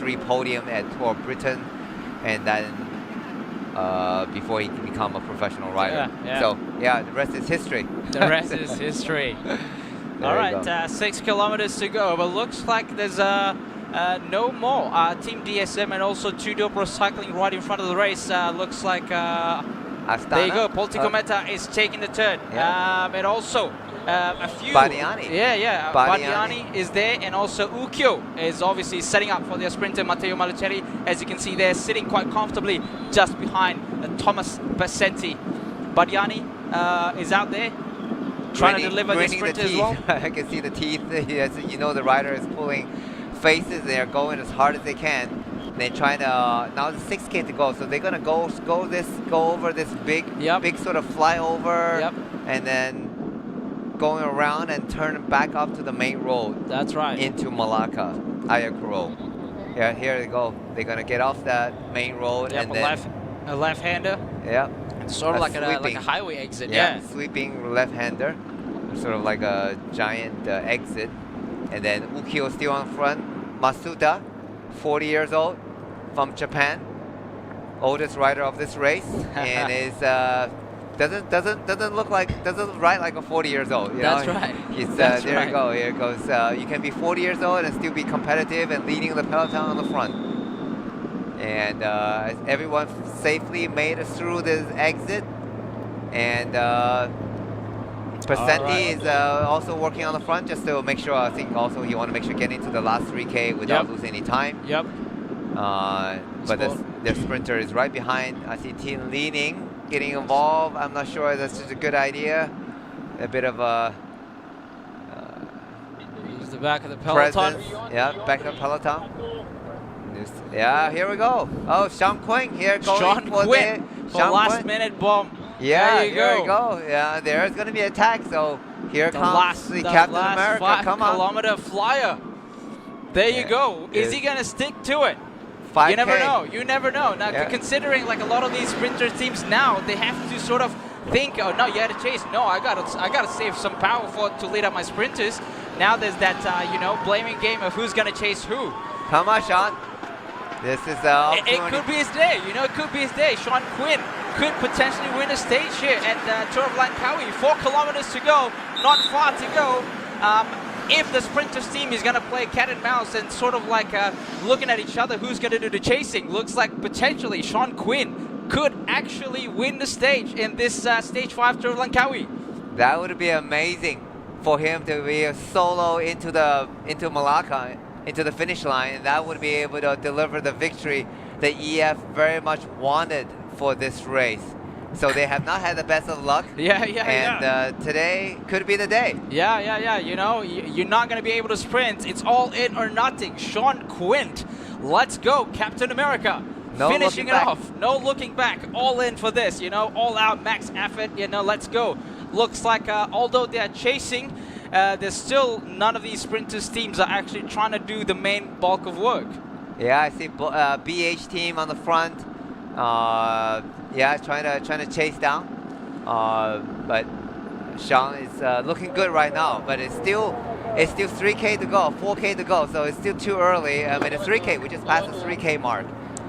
3 podium at Tour of Britain, and then before he could become a professional rider. Yeah. So yeah, the rest is history. The rest is history. All right, 6 kilometers to go, but looks like there's no more. Team DSM and also Tudor Pro Cycling right in front of the race. Looks like there you go. Politico Meta is taking the turn. And also a few. Badiani. Yeah. Badiani is there, and also Ukyo is obviously setting up for their sprinter Matteo Malicelli. As you can see, they're sitting quite comfortably just behind Thomas Bassenti. Badiani is out there trying to deliver the sprint as well. I can see the teeth. You know, the rider is pulling faces. They are going as hard as they can. They're trying to now the 6K to go, so they're gonna go over this big sort of flyover, and then going around and turn back up to the main road. That's right. Into Malaka, Ayakuro. Yeah, here they go. They're gonna get off that main road and then a left-hander. Yeah. Sort of like a highway exit. Yeah. Sweeping left-hander, sort of like a giant exit. And then Ukyo still on front. Masuda, 40 years old, from Japan, oldest rider of this race, and is doesn't ride like a 40 years old. You That's know? right. He's That's there right. you go. Here it goes. You can be 40 years old and still be competitive and leading the peloton on the front. And everyone safely made it through this exit, and. Percenti is also working on the front just to make sure. I think also he want to make sure getting to the last 3K without losing any time. Yep. But the sprinter is right behind. I see team leaning, getting involved. I'm not sure that's just a good idea. A bit of a use the back of the peloton. Presence. Yeah, back of peloton. Yeah, here we go. Oh, Sean Quinn here going Sean for Quinn for last minute bomb. Yeah, there you here we go. Yeah, there's going to be an attack. So here comes the Captain America. 5 Come on. kilometer flyer. There you go. Is he going to stick to it? 5K. You never know. You never know. Now, considering like a lot of these sprinter teams now, they have to sort of think, oh no, you had to chase. No, I gotta save some power to lead up my sprinters. Now there's that blaming game of who's going to chase who. Come on, Sean. This is it could be his day. It could be his day. Sean Quinn could potentially win a stage here at Tour of Langkawi. 4 kilometers to go, not far to go. If the sprinters team is going to play cat and mouse and sort of like looking at each other, who's going to do the chasing? Looks like potentially Sean Quinn could actually win the stage in this stage 5 Tour of Langkawi. That would be amazing for him to be a solo into Malaka, into the finish line, and that would be able to deliver the victory the EF very much wanted for this race. So they have not had the best of luck. And today could be the day. You know, you're not going to be able to sprint. It's all in or nothing. Sean Quint, let's go, Captain America. No Finishing looking it back. off. No looking back. All in for this, you know, all out, max effort, you know, let's go. Looks like although they are chasing, there's still none of these sprinters teams are actually trying to do the main bulk of work. Yeah, I see BH team on the front. Trying to chase down. But Sean is looking good right now. But it's still 3K to go, 4K to go. So it's still too early. I mean, the 3K, we just passed the 3K mark.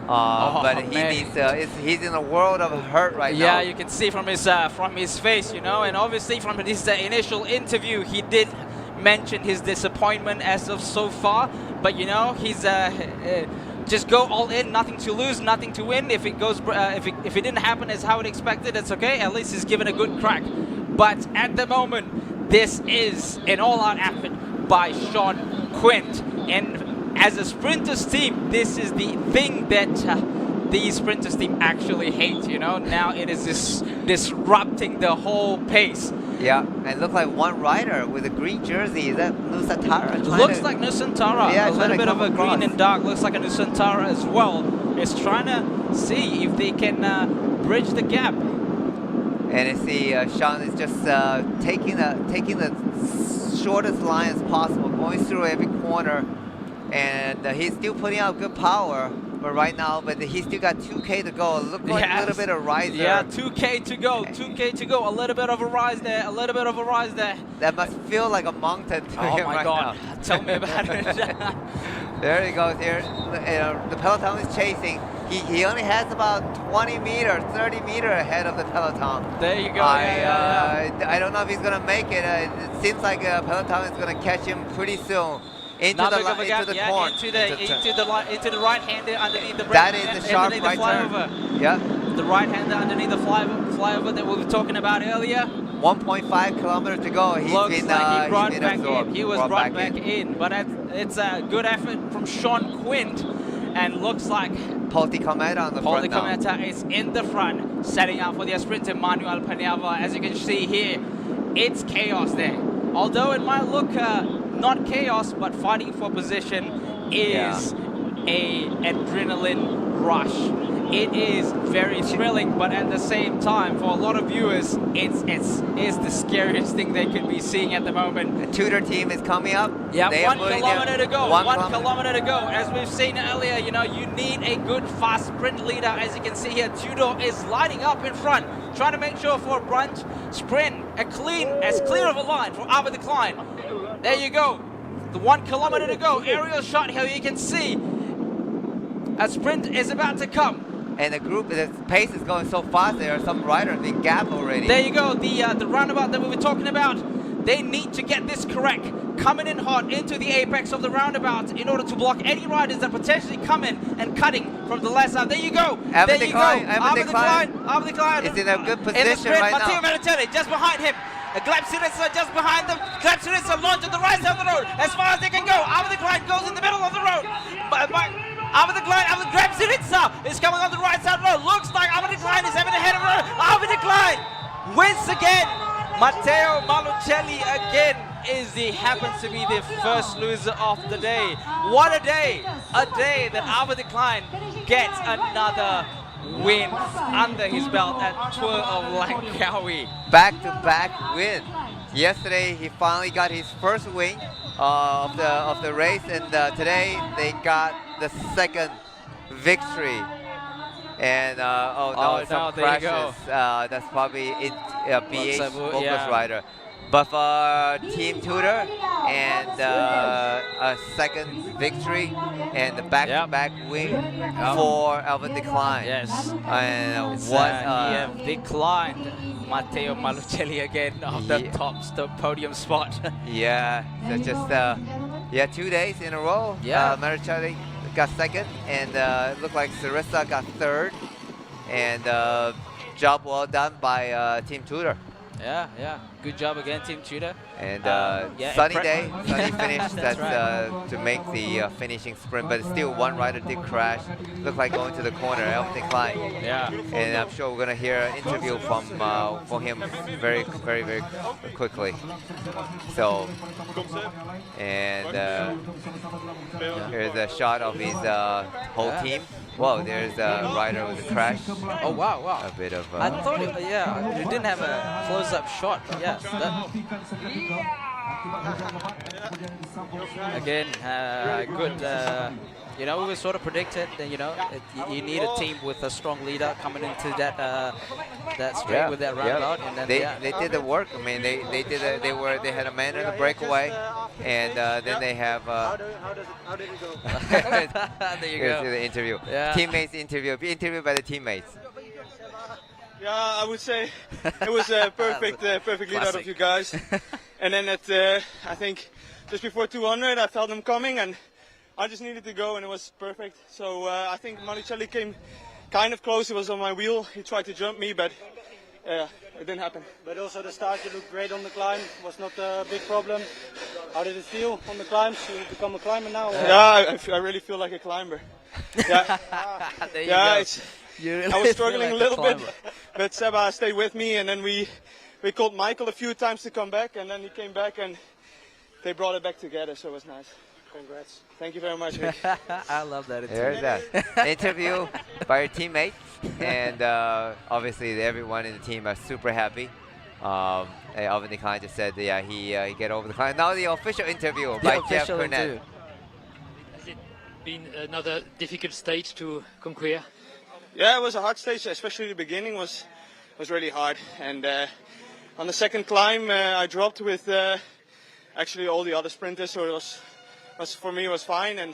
But he needs. He's in a world of hurt right now. Yeah, you can see from his face, you know, and obviously from his initial interview, he did mention his disappointment as of so far. But you know, he's just go all in, nothing to lose, nothing to win. If it goes, if it didn't happen as how it expected, it's okay. At least he's given a good crack. But at the moment, this is an all-out effort by Sean Quint, and as a sprinters team, this is the thing that the sprinters team actually hate, you know. Now it is disrupting the whole pace. Yeah, and look like one rider with a green jersey. Is that Nusantara? Looks like Nusantara. Yeah, a little bit of a across. green and dark. Looks like a Nusantara as well. Is trying to see if they can bridge the gap. And I see Sean is just taking the shortest line as possible, going through every corner. And he's still putting out good power, but right now, he still got 2K to go. Look like a little bit of rise there. Yeah, 2K to go, 2K to go. A little bit of a rise there, a little bit of a rise there. That must feel like a mountain to Oh him my right God, now. tell me about it. There he goes. Here, the Peloton is chasing. He only has about 20 meters, 30 meters ahead of the Peloton. There you go. I don't know if he's gonna make it. It seems like Peloton is gonna catch him pretty soon. Into the corn. Into the right hander underneath the That is the sharp right flyover. turn. Yeah. The right hander underneath the flyover that we were talking about earlier. 1.5 kilometers to go. Looks He's like he brought been back absorbed. in. He was brought back in. But it's a good effort from Sean Quint. And looks like Polti Cometa on the front now. Polti Cometa is in the front, setting out for their sprinter Manuel Paniagua. As you can see here, it's chaos there. Although it might look not chaos, but fighting for position is a adrenaline rush. It is very thrilling, but at the same time, for a lot of viewers, it's the scariest thing they could be seeing at the moment. The Tudor team is coming up. Yeah, 1 kilometer to go. 1 kilometer to go. As we've seen earlier, you know, you need a good fast sprint leader. As you can see here, Tudor is lining up in front, trying to make sure for a brunch sprint, as clear of a line for Ava Decline. There you go. The 1 kilometer to go. Aerial shot here. You can see a sprint is about to come. And the pace is going so fast. There are some riders in gap already. There you go. The roundabout that we were talking about. They need to get this correct. Coming in hot into the apex of the roundabout in order to block any riders that potentially come in and cutting from the left side. There you go. Ava There you go. Decline. Ava Decline. Is in a good In the position sprint, right Matteo now. Veratelli just behind him. Gleb Syriza just behind them. Gleb Syriza launched on the right side of the road as far as they can go. Ava Decline goes in the middle of the road. Ava Decline, Gleb Syriza is coming on the right side of the road. Looks like Ava Decline is having ahead of her. Ava Decline wins again. Matteo Malucelli again happens to be the first loser of the day. What a day! A day that Ava Decline gets another win under his belt at Tour of Langkawi. Back-to-back win. Yesterday he finally got his first win of the race, and today they got the second victory. And some there you go. crashes. That's probably BH focus yeah. rider. But for Team Tudor, and a second victory, and the back-to-back win for Ava Decline. Yes. And He have declined Matteo Malucelli again of the top podium spot. Yeah, so just 2 days in a row. Yeah. Malucelli got second, and it looked like Syriza got third. And job well done by Team Tudor. Yeah. Good job again, Team Tudor. And yeah, sunny day, sunny finish. That's to make the finishing sprint, but still one rider did crash. Looked like going to the corner, Alvin Klein. Yeah. And I'm sure we're gonna hear an interview from him very quickly. So, and here's a shot of his whole team. Whoa, there's a rider with a crash. Oh wow, wow. A bit of. I thought it didn't have a close-up shot, but yeah. Again, good. You know, we sort of predicted that, you know, you need a team with a strong leader coming into that straight with that roundabout, and then they did the work. I mean, they had a man in the breakaway, and then they have. There you go. The interview. Yeah. Teammates interview. Be interviewed by the teammates. Yeah, I would say it was a perfect lead out of you guys. And then I think just before 200, I felt them coming, and I just needed to go, and it was perfect. So I think Monicelli came kind of close. He was on my wheel. He tried to jump me, but it didn't happen. But also the start, you looked great on the climb. Was not a big problem. How did it feel on the climbs? You become a climber now? Yeah, I really feel like a climber. Yeah, there you yeah. Really I was struggling like a little bit, but Seba stayed with me, and then we called Michael a few times to come back, and then he came back, and they brought it back together, so it was nice. Congrats. Thank you very much, Rick. I love that. There's that interview by your teammate, and obviously everyone in the team are super happy. Alvin Klein just said, yeah, he get over the climb. Now the official interview by Jeff Burnett. Has it been another difficult stage to conquer? Yeah, it was a hard stage, especially the beginning was really hard. And on the second climb, I dropped with actually all the other sprinters, so it was for me it was fine. And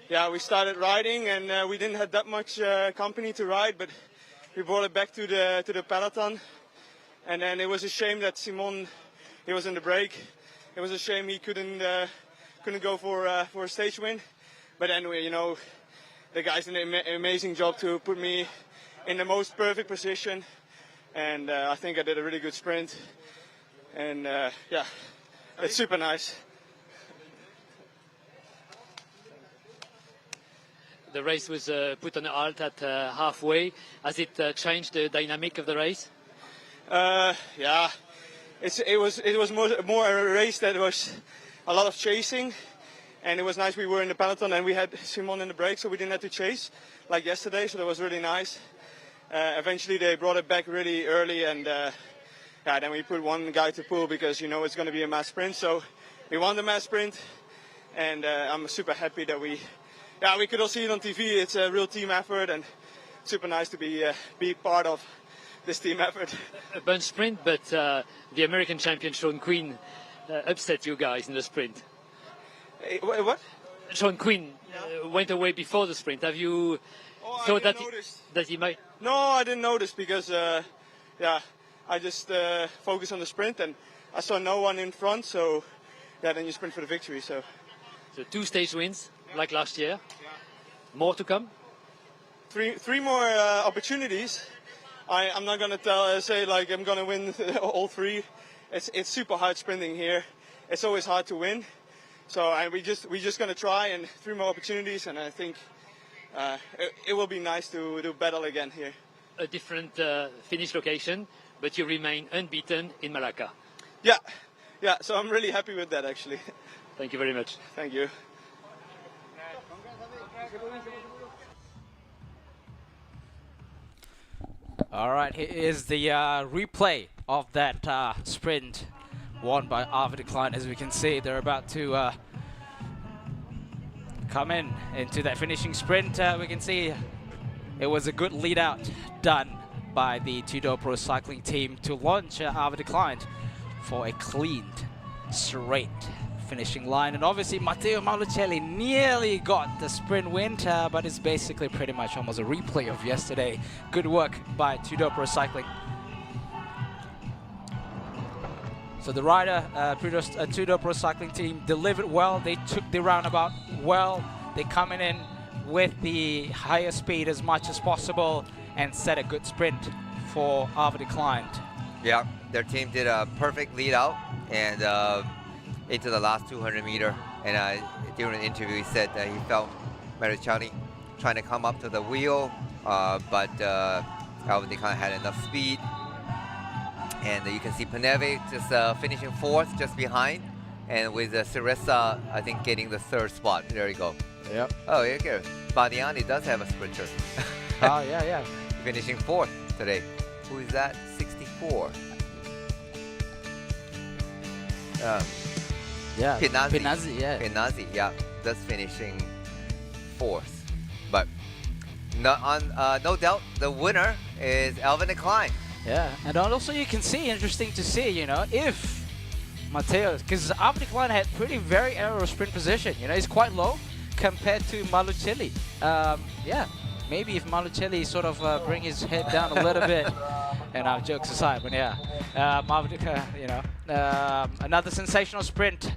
yeah, we started riding, and we didn't have that much company to ride, but we brought it back to the peloton. And then it was a shame that Simon, he was in the break. It was a shame he couldn't go for a stage win. But anyway, you know, the guys did an amazing job to put me in the most perfect position, and I think I did a really good sprint, and yeah, it's super nice. The race was put on a halt at halfway. Has it changed the dynamic of the race? Yeah, it was more a race that was a lot of chasing. And it was nice we were in the peloton and we had Simon in the break, so we didn't have to chase like yesterday, so that was really nice. Eventually they brought it back really early, and yeah, then we put one guy to pull because, you know, it's going to be a mass sprint. So we won the mass sprint, and I'm super happy that we could all see it on TV. It's a real team effort, and super nice to be part of this team effort. A bunch sprint, but the American champion Sean Quinn upset you guys in the sprint. What? Sean Quinn went away before the sprint. Have you thought that he might? No, I didn't notice because yeah, I just focused on the sprint, and I saw no one in front. So yeah, then you sprint for the victory. So 2 stage wins like last year. More to come. Three more opportunities. I'm not gonna say like I'm gonna win all 3. It's super hard sprinting here. It's always hard to win. So we're just going to try, and 3 more opportunities, and I think it will be nice to do battle again here. A different finish location, but you remain unbeaten in Malaka. Yeah, so I'm really happy with that, actually. Thank you very much. Thank you. All right, here is the replay of that sprint won by Alvin Klein. As we can see, they're about to come into that finishing sprint. We can see it was a good lead out done by the Tudor Pro Cycling team to launch Alvin Klein for a cleaned, straight finishing line. And obviously Matteo Malucelli nearly got the sprint win, but it's basically pretty much almost a replay of yesterday. Good work by Tudor Pro Cycling. So the rider, Tudor Pro Cycling team delivered well. They took the roundabout well. They coming in with the higher speed as much as possible and set a good sprint for Alvin Klein. Yeah, their team did a perfect lead out and into the last 200 meter. And during the interview, he said that he felt Maricelli trying to come up to the wheel, but Alvin Decline had enough speed. And you can see Peneve just finishing 4th, just behind. And with Ceresa, I think, getting the 3rd spot. There you go. Yep. Oh, yeah, okay. Badiani does have a sprinter. Oh, yeah. Finishing 4th today. Who is that? 64. Yeah. Pinazzi. Yeah. Pinazzi, yeah. That's finishing 4th. But no doubt the winner is Alvin Decline. Yeah, and also you can see, interesting to see, you know, if Matteo, because Alvin Decline had very aero sprint position, you know, he's quite low compared to Malucelli. Yeah, maybe if Malucelli sort of bring his head down a little bit, and jokes aside, but yeah, you know, another sensational sprint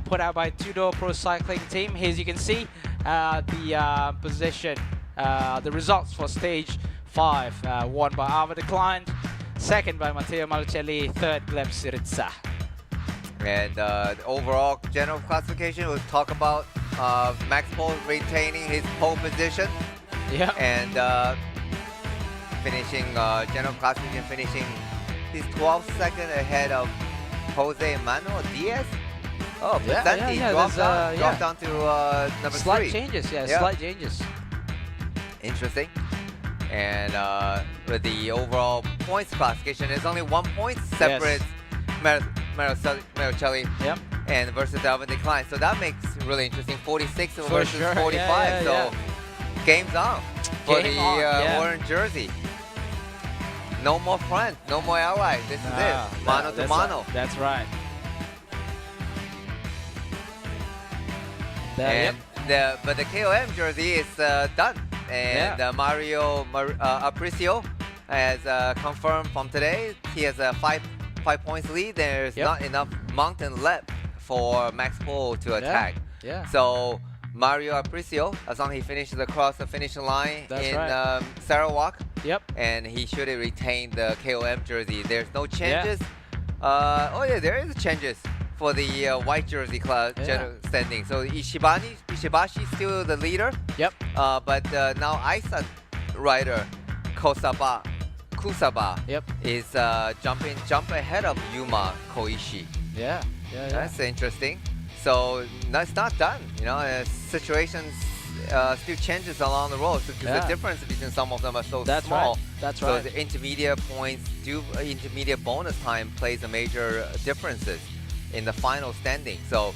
put out by Tudor Pro Cycling Team. Here, as you can see, the position, the results for stage 5, won by Alvin Decline, 2nd by Matteo Malucelli, 3rd Gleb Syriza. And the overall general classification, we'll talk about Max Pole retaining his pole position. Yeah. And finishing, general classification finishing, he's 12 seconds ahead of Jose Manuel Diaz. Oh, Vicente dropped down to number 3. Slight changes, slight changes. Interesting. And with the overall points classification, there's only 1 point separate Maricelli and versus Alvin Decline. So that makes really interesting. 46 versus 45. So game's on for the orange jersey. No more friends, no more allies. This is it. Mano to mano. That's right. But the KOM jersey is done. And Mario Aparicio has confirmed from today he has a 5 points lead. There's not enough mountain left for Max Pole to attack. So Mario Aparicio, as long as he finishes across the finishing line Sarawak, and he should retain the KOM jersey. There's no changes. There is changes for the white jersey general standing. So Ishibashi still the leader. But now Aisan rider Kusaba is jump ahead of Yuma Koishi. That's interesting. So that's not done. You know, situations still changes along the road because the difference between some of them are so small. That's right. So the intermediate points, intermediate bonus time plays a major differences in the final standing. So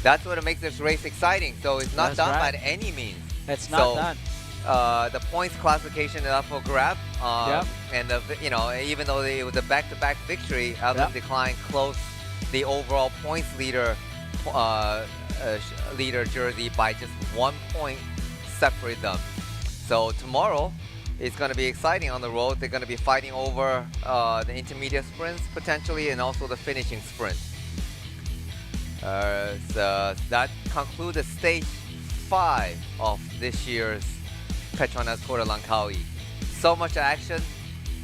that's what makes this race exciting. So it's not done by any means. It's not done. The points classification is up for grab. And even though it was a back-to-back victory, Alvin Decline closed the overall points leader jersey by just 1 point separate them. So tomorrow it's going to be exciting on the road. They're going to be fighting over the intermediate sprints potentially and also the finishing sprint. So that concludes the stage 5 of this year's PETRONAS Kota Langkawi. So much action,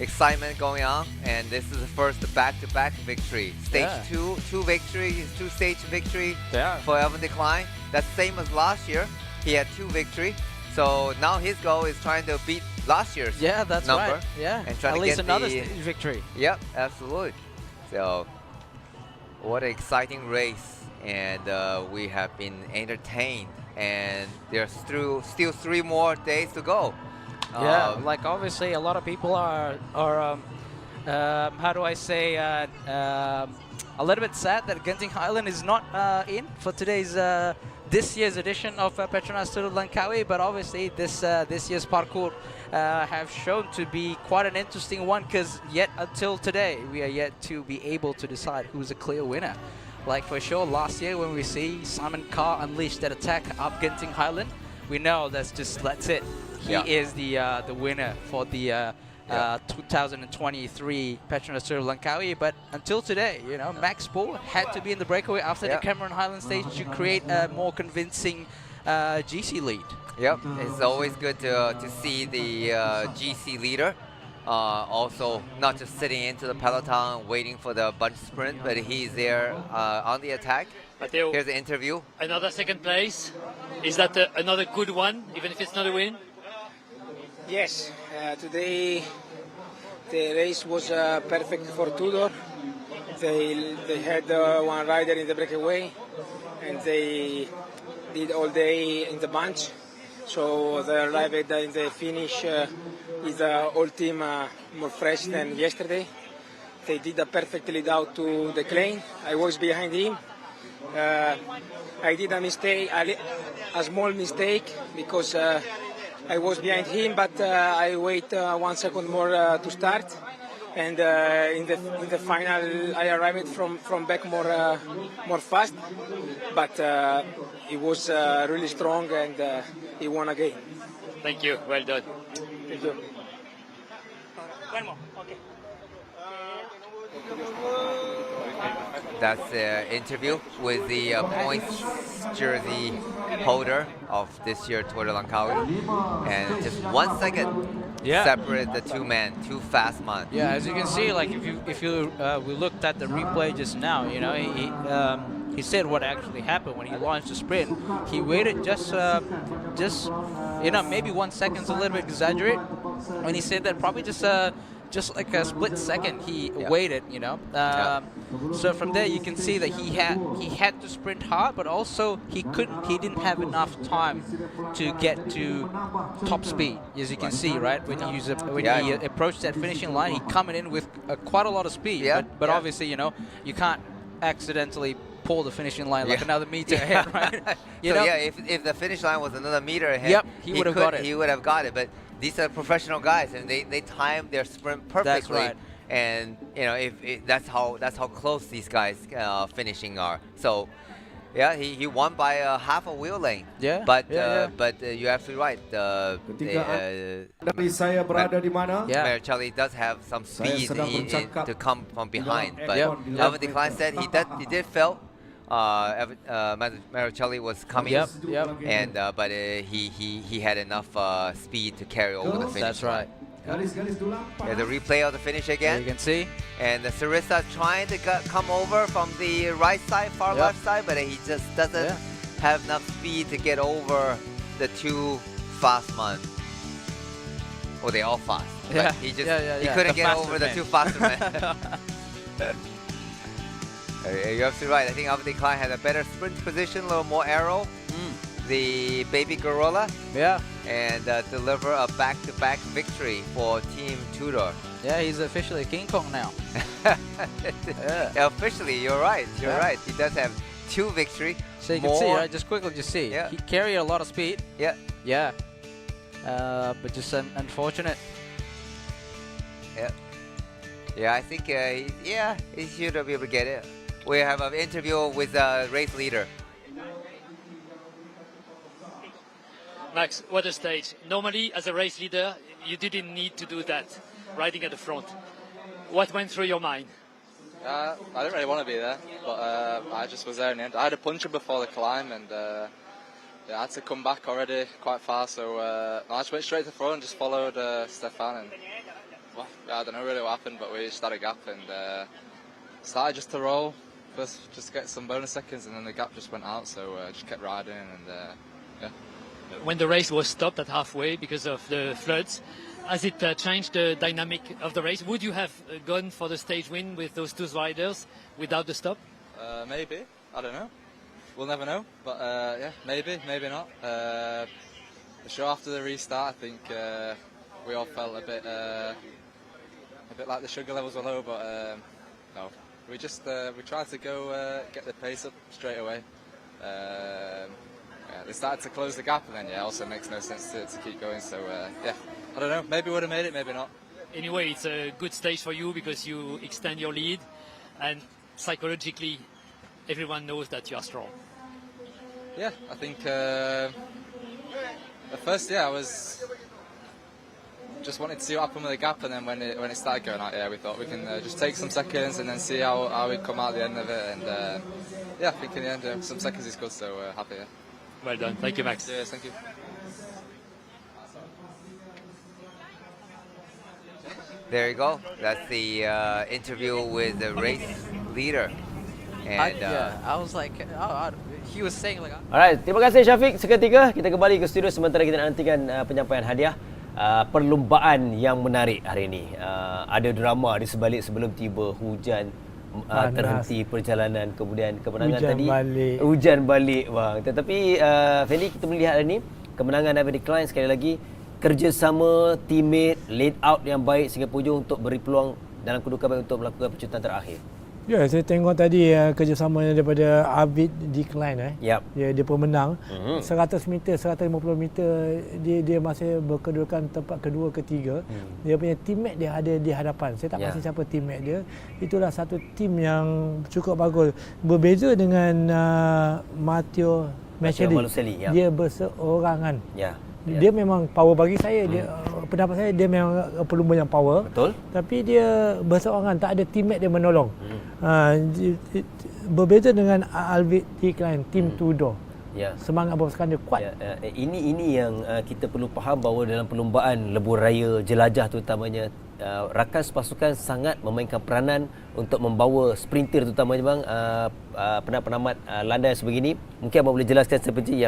excitement going on, and this is the first back-to-back victory. Stage 2 victories, 2-stage victory for Alvin Decline. That's same as last year. He had 2 victories. So now his goal is trying to beat last year's number. Right. Yeah, and try at to least get another the victory. Yep, absolutely. So what an exciting race, and we have been entertained, and there's still 3 more days to go. Like obviously a lot of people are how do I say, a little bit sad that Genting Highland is not in for today's this year's edition of PETRONAS Kota Langkawi, but obviously this year's parkour have shown to be quite an interesting one, because yet until today we are yet to be able to decide who's a clear winner. Like for sure last year when we see Simon Carr unleash that attack up Genting Highland, we know that's it. He is the winner for the 2023 PETRONAS Kota Langkawi, but until today, you know, Max Pole had to be in the breakaway after the Cameron Highland stage to create a more convincing GC lead. Yep, it's always good to see the GC leader also not just sitting into the peloton waiting for the bunch sprint, but he's there on the attack. Matteo, here's the interview. Another second place. Is that another good one, even if it's not a win? Yes, today the race was perfect for Tudor. They had one rider in the breakaway, and they did all day in the bunch. So they arrived in the finish with the whole team more fresh than yesterday. They did a perfect lead out to the Klein. I was behind him. I did a mistake, a small mistake, because I was behind him, but I wait 1 second more to start. And in the final, I arrived from back more fast, but he was really strong, and he won again. Thank you. Well done. Thank you. One more. Okay. That's the interview with the points jersey holder of this year Tour de Langkawi, and just 1 second separate the two fast man. Yeah, as you can see, like if you we looked at the replay just now, you know, he said what actually happened when he launched the sprint. He waited just you know, maybe 1 second's a little bit exaggerate, and he said that probably just like a split second he waited, you know. So from there you can see that he had to sprint hard, but also he didn't have enough time to get to top speed, as you can see, right? When he approached that finishing line, he coming in with quite a lot of speed, but obviously, you know, you can't accidentally pull the finishing line like another meter ahead, right? You know? If the finish line was another meter ahead, he would have got it. He would have got it, but these are professional guys, and they time their sprint perfectly. That's right. And you know, that's how close these guys finishing are. So, yeah, he won by half a wheel length. Yeah. But you're absolutely right. Marcelli does have some speed to come from behind. But Alvin Decline said he did felt Marcelli was coming, and but he had enough speed to carry over the finish. That's right. Here's the replay of the finish again. You can see. And the Sarissa trying to come over from the right side, far left side, but he just doesn't have enough speed to get over the two fast men. Well, they all fast. Yeah. He couldn't get over the two faster men. You're absolutely right. I think Alvin Klein had a better sprint position, a little more arrow. The baby gorilla. Yeah. And deliver a back-to-back victory for Team Tudor. Yeah, he's officially King Kong now. Officially, you're right. You're right. He does have 2 victories. So you can see, right? Just quickly, just see. Yeah. He carried a lot of speed. Yeah. Yeah. But just unfortunate. Yeah. Yeah, I think he should be able to get it. We have an interview with the race leader. Max, what a stage. Normally, as a race leader, you didn't need to do that, riding at the front. What went through your mind? I didn't really want to be there, but I just was there in the end. I had a puncher before the climb, and I had to come back already quite far, so I just went straight to the front and just followed Stefan. And I don't know really what happened, but we just had a gap and started just to roll, just get some bonus seconds, and then the gap just went out, so just kept riding and yeah. When the race was stopped at halfway because of the floods, has it changed the dynamic of the race? Would you have gone for the stage win with those 2 riders without the stop? Maybe. I don't know. We'll never know. But yeah, maybe not. For sure, after the restart, I think we all felt a bit like the sugar levels were low. But no, we just we tried to go get the pace up straight away. They started to close the gap, and then also makes no sense to keep going. So yeah, I don't know. Maybe would have made it, maybe not. Anyway, it's a good stage for you because you extend your lead, and psychologically, everyone knows that you are strong. Yeah, I think at first, I was just wanted to see what happened with the gap, and then when it started going out, we thought we can just take some seconds and then see how we come out at the end of it. And I think in the end, some seconds is good, so happy. Yeah. Well done. Thank you, Max. Yes, thank you. There you go. That's the interview with the race leader. And I was like, he was saying like. Alright, terima kasih Syafiq. Seketika kita kembali ke studio sementara kita nak nantikan penyampaian hadiah perlumbaan yang menarik hari ini. Ada drama di sebalik sebelum tiba hujan. Terhenti perjalanan, kemudian kemenangan hujan balik bang. Tetapi Fendi, kita melihat hari ini kemenangan David Decline sekali lagi, kerjasama teammate, laid out yang baik sehingga hujung untuk beri peluang dalam kedudukan baik untuk melakukan pencutian terakhir. Ya, saya tengok tadi kerjasama daripada David Decline dia pemenang. 100 meter, 150 meter dia masih berkedudukan tempat kedua, ketiga. Dia punya teammate dia ada di hadapan. Saya tak pasti siapa teammate dia. Itulah satu tim yang cukup bagus. Berbeza dengan Matteo Macelli. Dia berseorangan. Dia memang power bagi saya. Dia pendapat saya dia memang pelumba yang power. Betul. Tapi dia berseorangan, tak ada teammate dia menolong. Berbeza dengan David Decline, tim Tudor. Semangat berpasukan dia kuat. Ini yang kita perlu faham bahawa dalam perlumbaan lebuh raya jelajah terutamanya rakan sepasukan sangat memainkan peranan untuk membawa sprinter terutamanya bang, penamat landai sebegini. Mungkin abang boleh jelaskan seperinci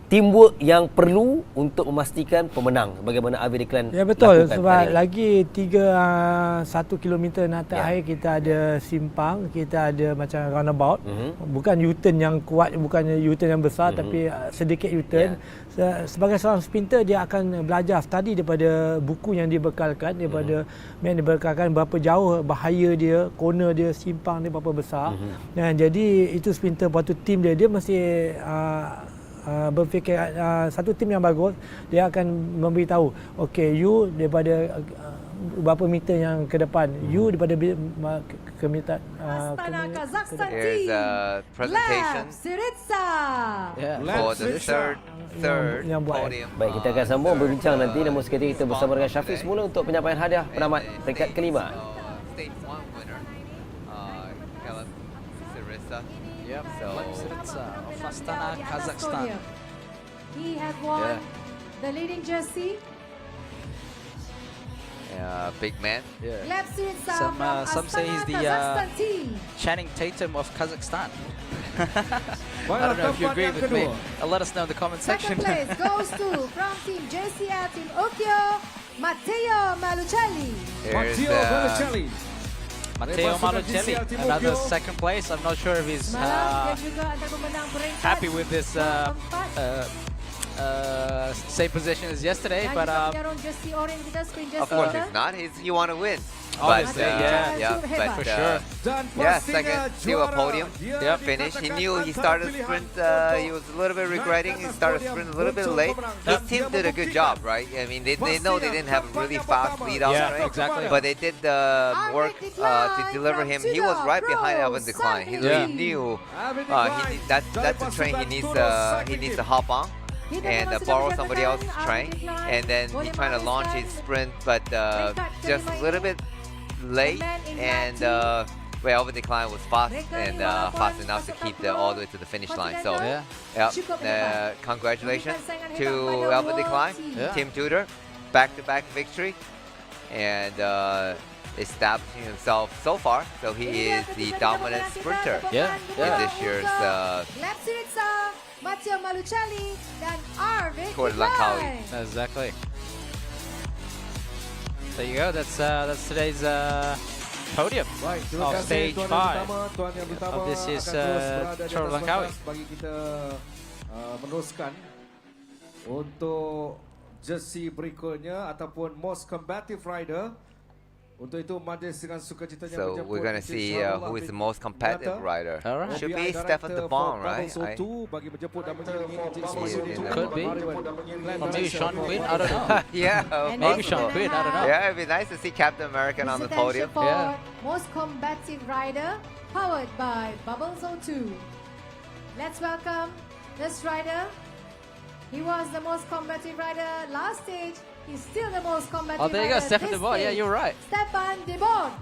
teamwork yang perlu untuk memastikan pemenang bagaimana David Decline betul, sebab lagi 1 kilometer nak akhir kita ada simpang, kita ada macam roundabout, bukan U-turn yang kuat, bukan U-turn yang besar, tapi sedikit U-turn. Sebagai seorang sprinter dia akan belajar study daripada buku yang dibekalkan, daripada yang dibekalkan berapa jauh bahaya dia, corner dia, simpang dia berapa besar. Jadi itu sprinter waktu tim dia mesti berfikir satu tim yang bagus, dia akan memberitahu okey, you daripada berapa meter yang ke depan, you daripada ke meter here's a presentation for the third podium. Baik, kita akan sambung berbincang nanti, namun seketika kita bersama dengan Syafiq semula untuk penyampaian hadiah penamat peringkat kelima. Stage 1 winner of Astana, Kazakhstan. He had won the leading jersey. Big man. Some say he's the Channing Tatum of Kazakhstan. I don't know if you agree with me. Let us know in the comment section. Second place goes to from Team JCL, Team Okyo, Matteo Malucelli. Matteo Malucelli, another second place. I'm not sure if he's happy with this same position as yesterday, but of course he's not. You want to win. Obviously, but for sure. Second, still a podium finish. He knew he started sprint. He was a little bit regretting. He started sprint a little bit late. His team did a good job, right? I mean, they know they didn't have a really fast lead out, right? Exactly. But they did the work to deliver him. He was right behind David Decline. He knew that's the train he needs to hop on and borrow somebody else's train, and then he trying to launch his sprint, but just a little bit late, and David Decline was fast and fast enough to keep all the way to the finish line. So congratulations to David Decline, Team Tudor, back-to-back victory, and establishing himself so far. So he is the dominant sprinter in this year's Matteo Malucelli dan Tour de Langkawi. Exactly. There you go. That's today's podium of stage 5 of this is Tour de Langkawi. Bagi kita meneruskan untuk jersey berikutnya ataupun most combative rider. Untuk itu Madis dengan sukacitanya So we're going to see who is the most competitive rider. Should be Stefan de Bon, right? Could be. Or maybe Sean Quinn, I don't know. Maybe Sean Quinn, I don't know. Yeah, it'd be nice to see Captain American on the podium. Most combative rider, powered by Bubbles 02. Let's welcome this rider. He was the most combative rider last stage. He's still the most combative rider. Oh, there you go, Stefan de Bon. Yeah, you're right. Stefan de Bon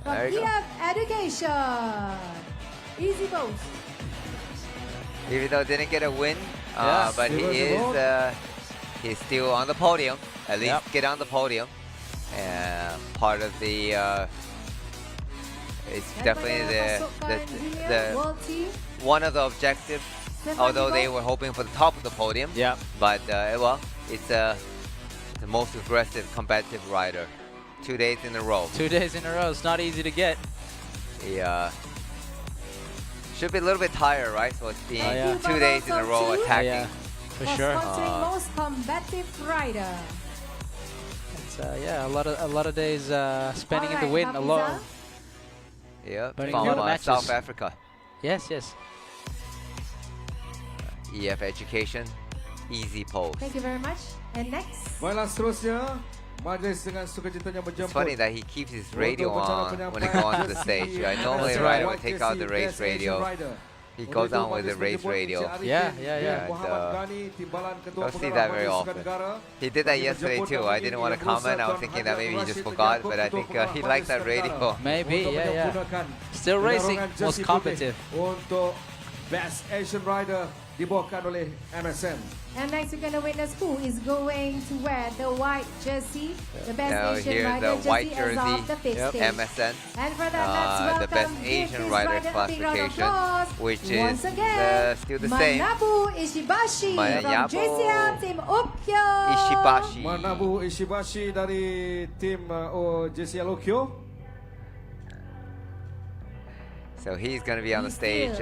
from Kiev Education. Easy boat. Even though didn't get a win, but he's still on the podium. At least get on the podium. part of the it's definitely the one of the objectives, although they were hoping for the top of the podium. Yeah. But well, it's the most aggressive competitive rider. 2 days in a row. 2 days in a row. It's not easy to get. Yeah. Should be a little bit tired, right? So it's being 2 days in a row attacking. Yeah, for sure. Most combative rider. It's yeah, a lot of days spending in the wind alone. Yeah, from South Africa. Yes, yes. EF Education, easy pose. Thank you very much. And next. Baiklah seterusnya, majlis dengan sukacitanya menjemput. It's funny that he keeps his radio on when he goes on the stage. Right? Normally, rider would take out the race radio. He goes on with the race radio. Yeah. Don't see that very often. He did that yesterday too. I didn't want to comment. I was thinking that maybe he just forgot, but I think he likes that radio. Maybe, yeah. Still racing, most competitive. Untuk Best Asian Rider dibawakan oleh MSN. And next we're going to witness who is going to wear the white jersey, the Best Asian Here's Rider the white jersey jersey, as of the fifth stage. MSN. And for that, let's welcome the Best Asian Rider classification, which is still the same. Manabu Ishibashi from JCL Team Ukyo. Manabu Ishibashi dari tim JCL Ukyo. So he's going to be on the stage,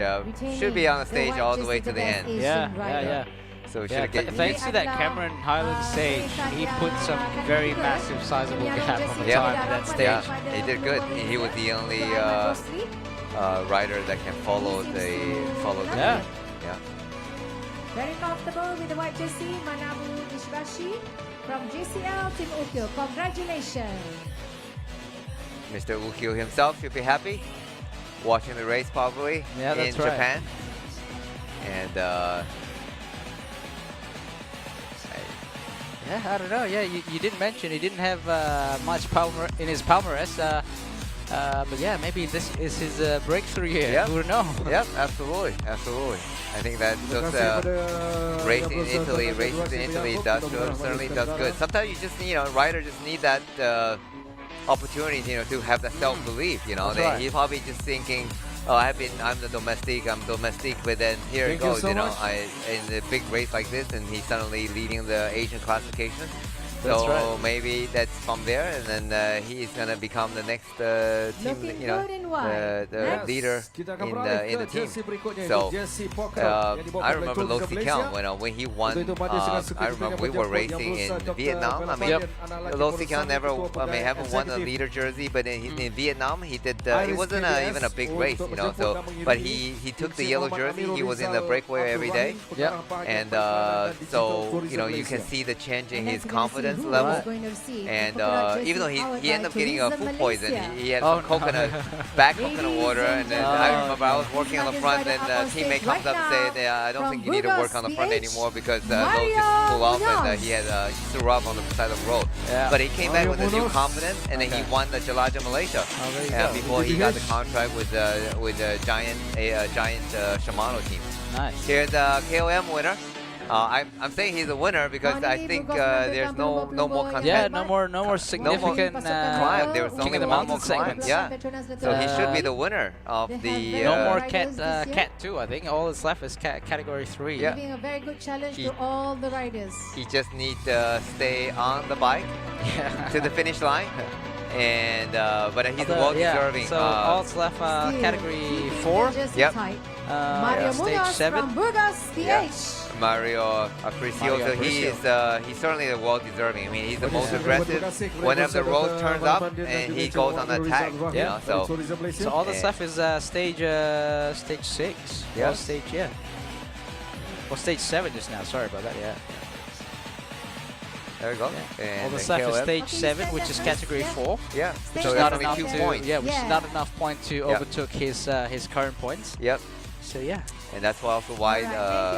should be on the stage all the way to the end. Yeah. So thanks to that Cameron Highland stage, he put some very massive, sizable gap on the time of that stage. Yeah, he did good. He was the only rider that can follow the Yeah. Very comfortable with the white jersey, Manabu Ishibashi from JCL Team Ukyo. Congratulations. Mr. Ukyo himself should be happy. Watching the race probably in Japan. And I don't know. Yeah, you didn't mention he didn't have much in his palmarès. But yeah, maybe this is his breakthrough year. Yep. Who would know? Yep, absolutely. I think that those races in Italy certainly does good. Sometimes you just rider just need that opportunity, to have that self-belief. He's probably just thinking, oh, I'm domestic, but then here it goes, in a big race like this, and he's suddenly leading the Asian classification. So maybe that's from there, and then he's gonna become the next team, the leader in the team. So I remember Lo Si Kiang when he won. I remember we were racing in Vietnam. I mean, Lo Si Kiang haven't won a leader jersey, but in Vietnam he did. It wasn't even a big race, So, but he took the yellow jersey. He was in the breakaway every day. Yeah. And so you can see the change in his confidence level, and even though he ended up getting a food poison, he had some coconut water, and then I remember I was working on the front, and a teammate comes up and said, I don't think you need to work on the front anymore because Lo just flew off and he threw up on the side of the road. But he came back with a new confidence, and then he won the Jelajah Malaysia before he got the contract with the giant Shimano team. Nice. Here's a KOM winner. I'm saying he's a winner because I think there's no more content. Yeah, no more significant climb. There was only one more climb. Yeah, so he should be the winner of the. No more cat 2. I think all that's left is category 3. Yeah. Giving a very good challenge to all the riders. He just needs to stay on the bike to the finish line. And but he's well deserving. So all that's left category 4. Yep. Mario stage 7. From Burgos, PH. Mario Aparicio, he's certainly the world deserving. I mean, he's the most aggressive. Whenever the road turns up, and he goes on the attack. So all the stuff is stage 6. Yeah. Or stage 7 just now. Sorry about that. Yeah. There we go. Yeah. And all the stuff is stage 7, which is category 4. Yeah. Which is not enough 2 points. Yeah, which is not enough point to overtook his current points. Yep. So yeah. And that's also why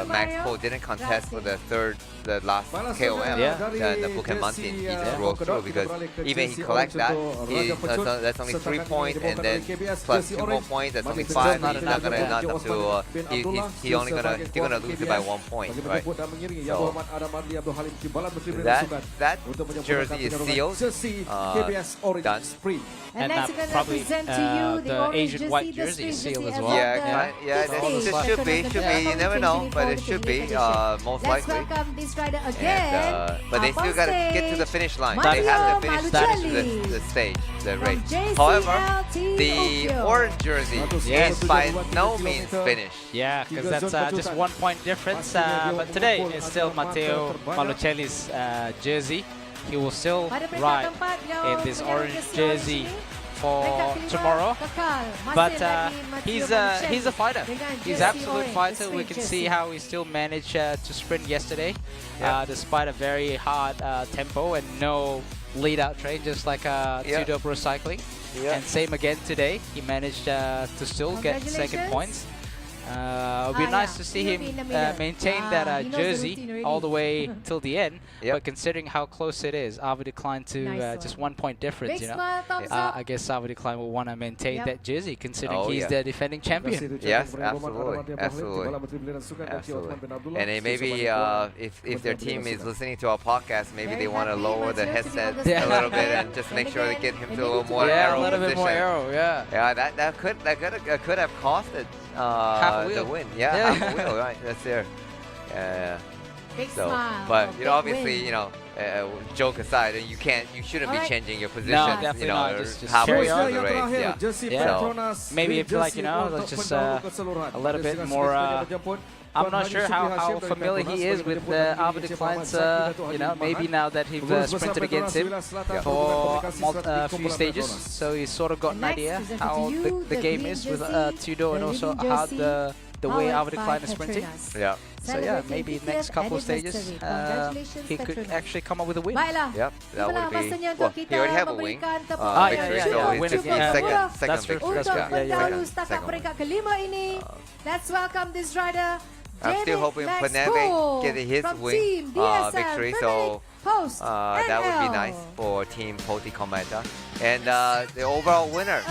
Max Poe didn't contest for the last KOM, the Bukit Mountain. He just rolled through because even he collects that, that's only 3 points, and then plus 2 more points, that's only 5. He's not gonna enough to. He's only gonna lose it by 1 point, right? So that jersey is sealed, done. And next we're going to present to you the Asian white jersey is sealed as well. Yeah, it should be. You never know, but it should be most likely. Welcome this rider again. But they still got to get to the finish line. They have to finish the stage, the race. However, the orange jersey is by no means finished. Yeah, because that's just 1 point difference. But today it's still Matteo Malucelli's jersey. He will still ride in this orange jersey for tomorrow, but he's a fighter. He's an absolute fighter. We can see how he still managed to sprint yesterday, despite a very hard tempo and no lead-out trade, just like Tudor Pro Cycling. And same again today. He managed to still get second points. It would be nice to see him maintain that jersey all the way till the end. But considering how close it is, Arvid declined to just 1 point difference. You know, I guess Arvid declined will want to maintain that jersey, considering he's the defending champion. Yes, absolutely. And maybe if their team is listening to our podcast, maybe they want to lower the headset a little bit and just make sure they get him to a little more arrow a little position. bit more arrow. Yeah, that could have costed the win. Half a wheel, right? That's there. Yeah. Big so, smile. But obviously, joke aside, you shouldn't be changing your position. No, definitely not. Just halfway carry on. through the race. So maybe if you like, let's just a little bit more. I'm not sure how familiar he is with the Arvid declines. Maybe now that he's sprinted against him for a few stages, so he's sort of got an idea how the game is with Tudor, and also how the way Arvid decline is sprinting. Yeah. So yeah, maybe next couple stages he could actually come up with a win. Yep, that would be. Well, he already have a win. Victory, so win it's again. Second victory. Let's welcome this rider. I'm still hoping Paneve get his win victory, so that would be nice for Team Poti Cometa. And the overall winner,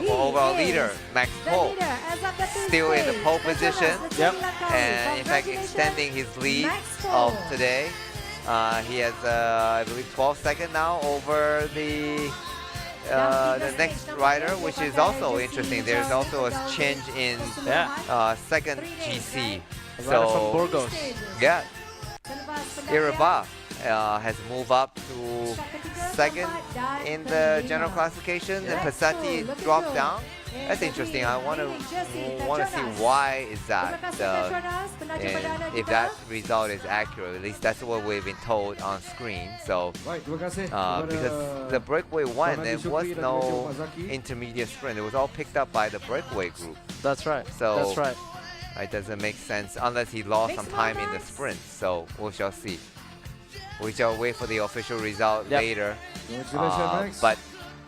overall leader, Max Poe, still in the pole position. And in fact, extending his lead of today. He has, I believe, 12 seconds now over the next rider, which is also interesting. There's also a change in second GC. So from Burgos. Yeah, Iraba has moved up to second in the general classification, and Passati dropped down. That's interesting. I want to see why is that, and if that result is accurate. At least that's what we've been told on screen. So because the Breakaway won, there was no intermediate sprint. It was all picked up by the Breakaway group. That's right. So that's right. It doesn't make sense unless he lost some time in the sprint. So we shall see. We shall wait for the official result later. But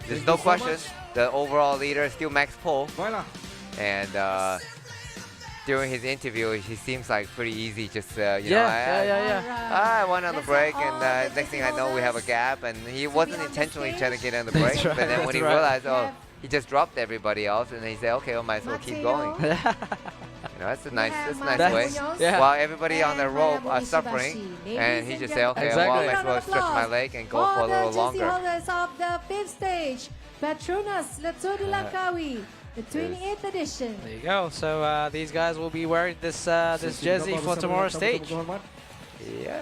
there's no question. The overall leader is still Max Poe. And during his interview, he seems like pretty easy. Just I went on the break, and next thing I know, we have a gap. And he wasn't intentionally trying to get on the break, but then when he realized, he just dropped everybody else, and he said, okay, I might as well keep going. That's a nice way. While everybody on the rope are suffering, and he just said, okay, well, I might as well stretch my leg and go for a little longer. Holders of the 5th stage, PETRONAS Langkawi, the 28th edition. There you go. So these guys will be wearing this jersey for tomorrow's stage. Yeah.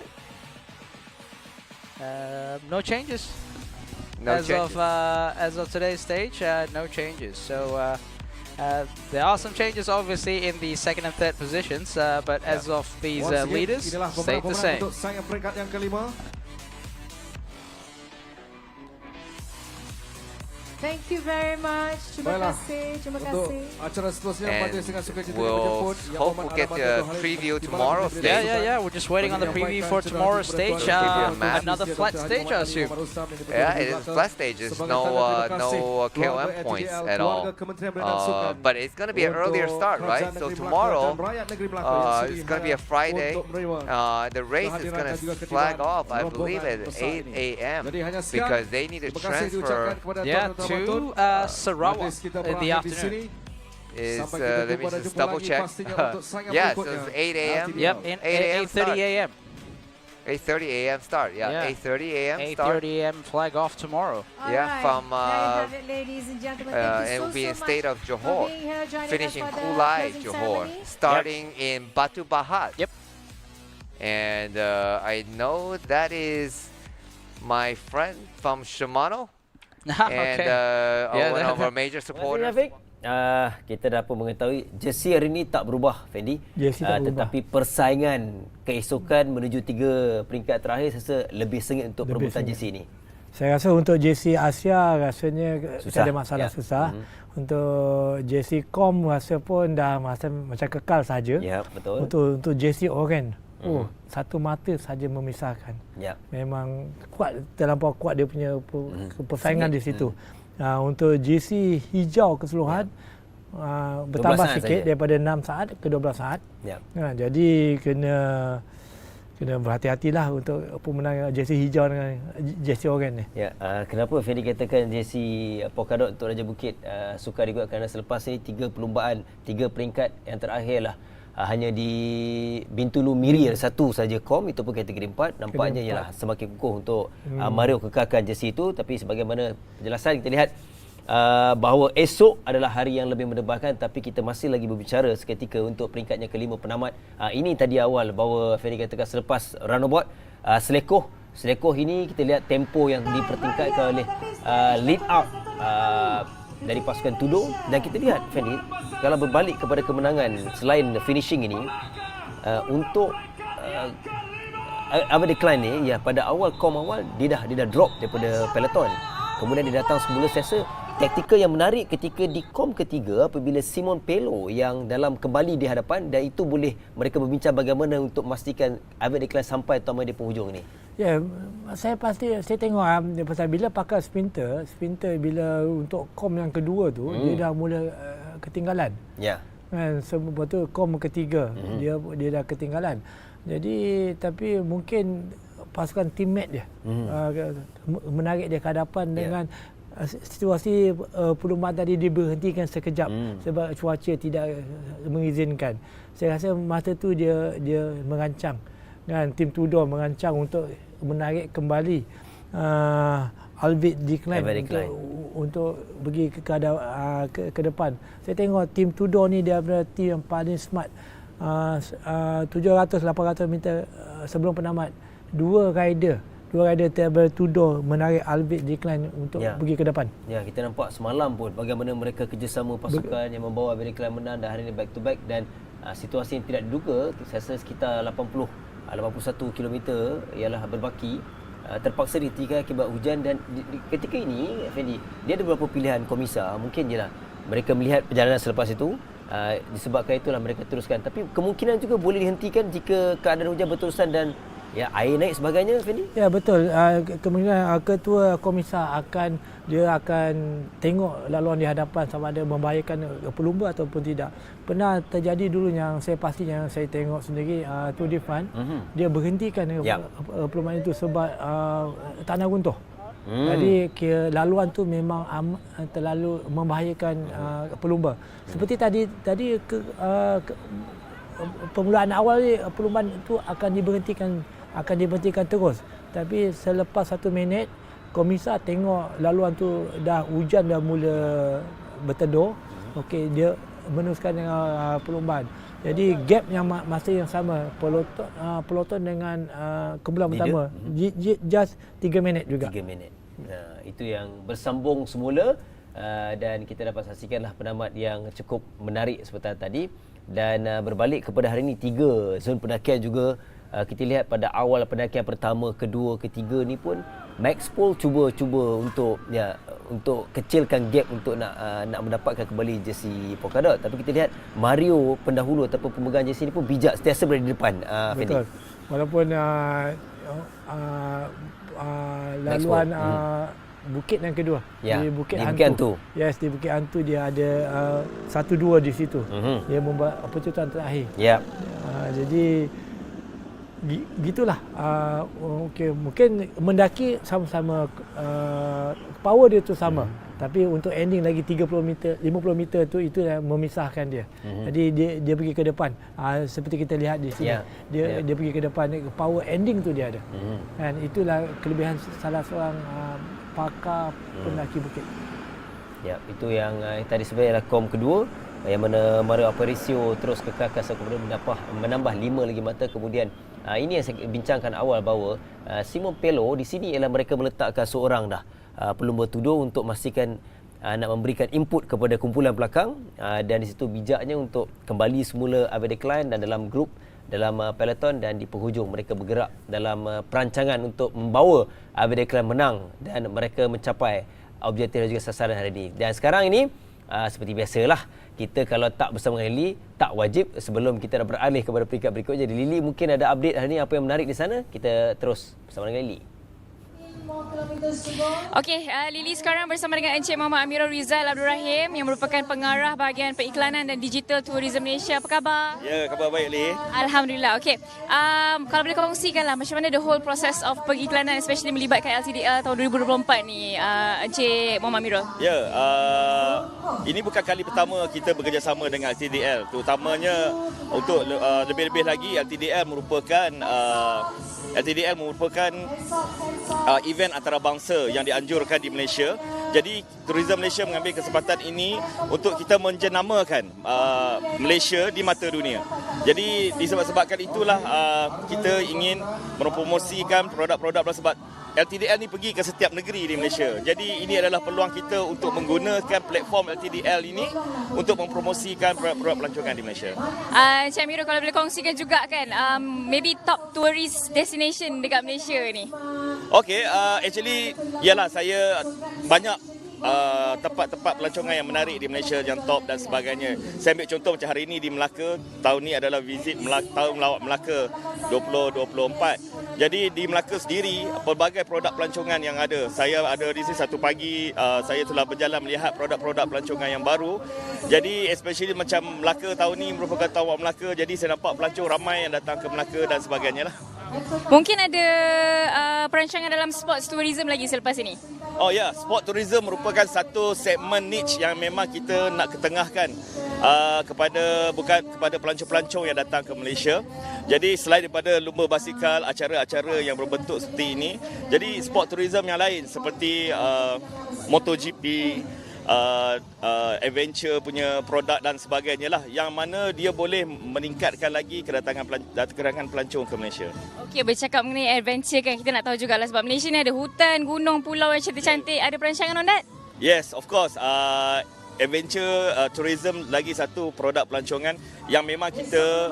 No changes. As of today's stage, no changes. So there are some changes, obviously, in the second and third positions, but as of these leaders, stayed the same. Thank you very much. Terima kasih. Terima kasih. Acara seterusnya Majlis dengan Sukacita we'll hope we'll get the preview tomorrow stage. Yeah. We're just waiting on the preview for tomorrow's stage. Another flat stage, I assume. Yeah, it is a flat stage. There's no KOM points at all. But it's going to be an earlier start, right? So tomorrow, it's going to be a Friday. The race is going to flag off, I believe, at 8 a.m. because they need to transfer. To Sarawak in the afternoon. Let me just double check. Yeah, so it's 8 a.m. Yep, 8:30 a.m. 8:30 a.m. start. Yeah, 8:30 a.m. start. 8:30 a.m. flag off tomorrow. From ladies and gentlemen. it will be in state of Johor, finishing Kuala, Johor, starting in Batu Bahat. Yep. And I know that is my friend from Shimano. And one of our major supporters. Kita dah pun mengetahui jersey hari ini tak berubah, Fendi. Tetapi persaingan keesokan menuju 3 peringkat terakhir saya rasa lebih sengit untuk perebutan jersey ini. Saya rasa untuk jersey Asia rasanya susah. Ada masalah susah. Untuk jersey Com rasa pun dah macam kekal saja. Ya, betul. Untuk jersey Oren, satu mata saja memisahkan. Memang terlampau kuat dia punya persaingan di situ. Untuk jersey hijau keseluruhan bertambah sikit daripada 6 saat ke 12 saat. Jadi kena berhati-hatilah untuk pemenang jersey hijau dengan jersey oranye ni. Kenapa Fendi katakan jersey polka dot untuk Raja Bukit sukar juga kerana selepas ini 3 perlumbaan, 3 peringkat yang terakhir lah. Hanya di Bintulu Miri ada satu saja kom, itu pun kategori 4. Nampaknya ialah semakin kukuh untuk Mario kekalkan jersey itu. Tapi sebagaimana penjelasan kita lihat bahawa esok adalah hari yang lebih mendebarkan, tapi kita masih lagi berbicara seketika untuk peringkatnya kelima penamat. Ini tadi awal bahawa Ferry katakan selepas runabout selekoh ini kita lihat tempo yang dipertingkatkan oleh lead out dari pasukan Tudor. Dan kita lihat Fendi, kalau berbalik kepada kemenangan selain finishing ini, untuk decline ni, pada awal dia dah drop daripada Peloton. Kemudian dia datang semula. Saya rasa taktikal yang menarik ketika di kom ketiga apabila Simon Pelo yang dalam kembali di hadapan, dan itu boleh mereka berbincang bagaimana untuk memastikan decline sampai utama di penghujung ni. Saya tengok pasal bila pakai sprinter bila untuk kom yang kedua tu dia dah mula ketinggalan. Kan sebab tu kom ketiga dia dah ketinggalan. Jadi tapi mungkin pasukan teammate dia menarik dia ke hadapan dengan situasi perlumbaan tadi diberhentikan sekejap sebab cuaca tidak mengizinkan. Saya rasa masa tu dia merancang, kan, tim Tudor merancang untuk menarik kembali Alvid Decline untuk pergi ke depan. Saya tengok tim Tudor ni dia adalah tim yang paling smart. 700-800 meter sebelum penamat, dua rider daripada Tudor menarik Alvid Decline untuk pergi ke depan. Kita nampak semalam pun bagaimana mereka kerjasama pasukan yang membawa Alvid Decline menang, dan hari ini back to back, dan situasi yang tidak diduga. Saya rasa sekitar 81 km ialah berbaki, terpaksa dihentikan akibat hujan. Dan ketika ini Fendi, dia ada beberapa pilihan komisar. Mungkin jelah mereka melihat perjalanan selepas itu, disebabkan itulah mereka teruskan. Tapi kemungkinan juga boleh dihentikan jika keadaan hujan berterusan dan air naik sebagainya, Fendi? Betul. Kemungkinan ketua komisar akan tengok laluan di hadapan sama ada membahayakan pelumba ataupun tidak. Pernah terjadi dulu yang saya tengok sendiri, Tour de France, dia berhentikan pelumba itu sebab tanah runtuh. Jadi laluan tu memang terlalu membahayakan pelumba. Seperti tadi permulaan awal ni perlumbaan itu akan diberhentikan terus. Tapi selepas 1 minit komisar tengok laluan tu hujan dah mula berteduh, dia meneruskan dengan perlumbaan. Jadi gap yang masa yang sama Peloton dengan kumpulan pertama just 3 minit juga. 3 minit. Itu yang bersambung semula, dan kita dapat saksikanlah penamat yang cukup menarik seperti tadi. Dan berbalik kepada hari ini, 3 zon pendakian juga kita lihat pada awal pendakian pertama, kedua, ketiga ni pun Max Paul cuba untuk untuk kecilkan gap untuk nak mendapatkan kembali jersey polka dot. Tapi kita lihat Mario pendahulu ataupun pemegang jersey ni pun bijak, sentiasa berada di depan. Betul. Walaupun laluan bukit yang kedua di Bukit Hantu. Yes, di Bukit Hantu dia ada 1-2 di situ. Dia membuat keputusan terakhir. Jadi gitulah. Okay, mungkin mendaki sama-sama power dia tu sama. Tapi untuk ending lagi 30 meter, 50 meter tu itu yang memisahkan dia. Jadi dia pergi ke depan. Seperti kita lihat di sini. Dia pergi ke depan, power ending tu dia ada. Dan itulah kelebihan salah seorang pakar pendaki bukit. Ya, itu yang tadi sebenarnya kom kedua yang mana Mario Aparicio terus kekalkan kemudian menambah 5 lagi mata. Kemudian ini yang saya bincangkan awal bahawa Simon Pelo di sini ialah mereka meletakkan seorang dah pelumba tudur untuk memastikan nak memberikan input kepada kumpulan belakang, dan di situ bijaknya untuk kembali semula Abel Decline dan dalam grup dalam peloton, dan di penghujung mereka bergerak dalam perancangan untuk membawa Abel Decline menang dan mereka mencapai objektif dan juga sasaran hari ini. Dan sekarang ini seperti biasalah, kita kalau tak bersama dengan Lily tak wajib sebelum kita dah beralih kepada peringkat berikutnya. Jadi Lily mungkin ada update hari ini, apa yang menarik di sana, kita terus bersama dengan Lily. Okey, Lily sekarang bersama dengan Encik Muhammad Amirul Rizal Abdul Rahim yang merupakan pengarah bahagian periklanan dan digital tourism Malaysia. Apa khabar? Ya, khabar baik, Lily. Alhamdulillah. Okey, kalau boleh kongsikanlah macam mana the whole process of periklanan, especially melibatkan LTDL tahun 2024 ni, Encik Muhammad Amirul. Ya, ini bukan kali pertama kita bekerjasama dengan LTDL. Terutamanya untuk lebih-lebih lagi, LTDL merupakan event antarabangsa yang dianjurkan di Malaysia. Jadi Tourism Malaysia mengambil kesempatan ini untuk kita menjenamakan Malaysia di mata dunia. Jadi disebabkan itulah kita ingin mempromosikan produk-produk sebab LTDL ni pergi ke setiap negeri di Malaysia. Jadi ini adalah peluang kita untuk menggunakan platform LTDL ini untuk mempromosikan produk-produk pelancongan di Malaysia. Encik Amirul, kalau boleh kongsikan juga kan, maybe top tourist destination dekat Malaysia ni. Okey, actually ialah saya banyak tempat-tempat pelancongan yang menarik di Malaysia yang top dan sebagainya. Saya ambil contoh macam hari ini di Melaka. Tahun ni adalah visit tahun melawat Melaka 2024. Jadi di Melaka sendiri pelbagai produk pelancongan yang ada. Saya ada di sini satu pagi, saya telah berjalan melihat produk-produk pelancongan yang baru. Jadi especially macam Melaka tahun ni merupakan tahun Melaka. Jadi saya nampak pelancong ramai yang datang ke Melaka dan sebagainya lah. Mungkin ada perancangan dalam sports tourism lagi selepas ini? Oh ya, sport tourism merupakan satu segmen niche yang memang kita nak ketengahkan kepada pelancong-pelancong yang datang ke Malaysia. Jadi selain daripada lumba basikal, acara-acara yang berbentuk seperti ini, jadi sport tourism yang lain seperti MotoGP, adventure punya produk dan sebagainya lah, yang mana dia boleh meningkatkan lagi kedatangan pelancong ke Malaysia. Okey, bercakap mengenai adventure kan, kita nak tahu jugalah sebab Malaysia ni ada hutan, gunung, pulau yang cantik-cantik. Ada perancangan on that? Yes, of course. Adventure tourism lagi satu produk pelancongan yang memang kita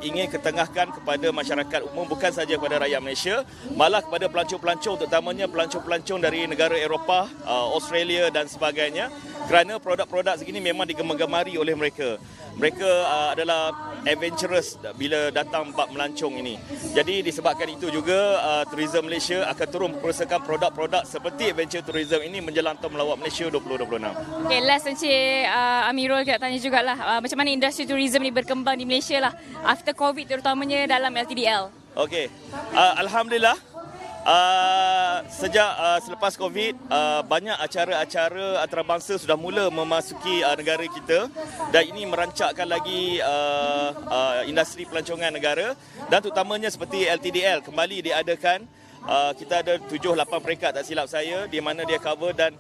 ingin ketengahkan kepada masyarakat umum, bukan saja kepada rakyat Malaysia, malah kepada pelancong-pelancong, terutamanya pelancong-pelancong dari negara Eropah, Australia dan sebagainya, kerana produk-produk segini memang digemar-gemari oleh mereka. Mereka adalah adventurous bila datang bab melancong ini. Jadi disebabkan itu juga Tourism Malaysia akan turun memperosakan produk-produk seperti adventure tourism ini menjelang tahun melawat Malaysia 2026. Okay, last Encik Amirul kita tanya jugalah macam mana industri tourism ni berkembang di Malaysia lah after COVID, terutamanya dalam LTDL. Okey, alhamdulillah. Sejak selepas COVID, banyak acara-acara antarabangsa sudah mula memasuki negara kita, dan ini merancakkan lagi industri pelancongan negara, dan terutamanya seperti LTDL kembali diadakan. Kita ada 7-8 peringkat tak silap saya di mana dia cover, dan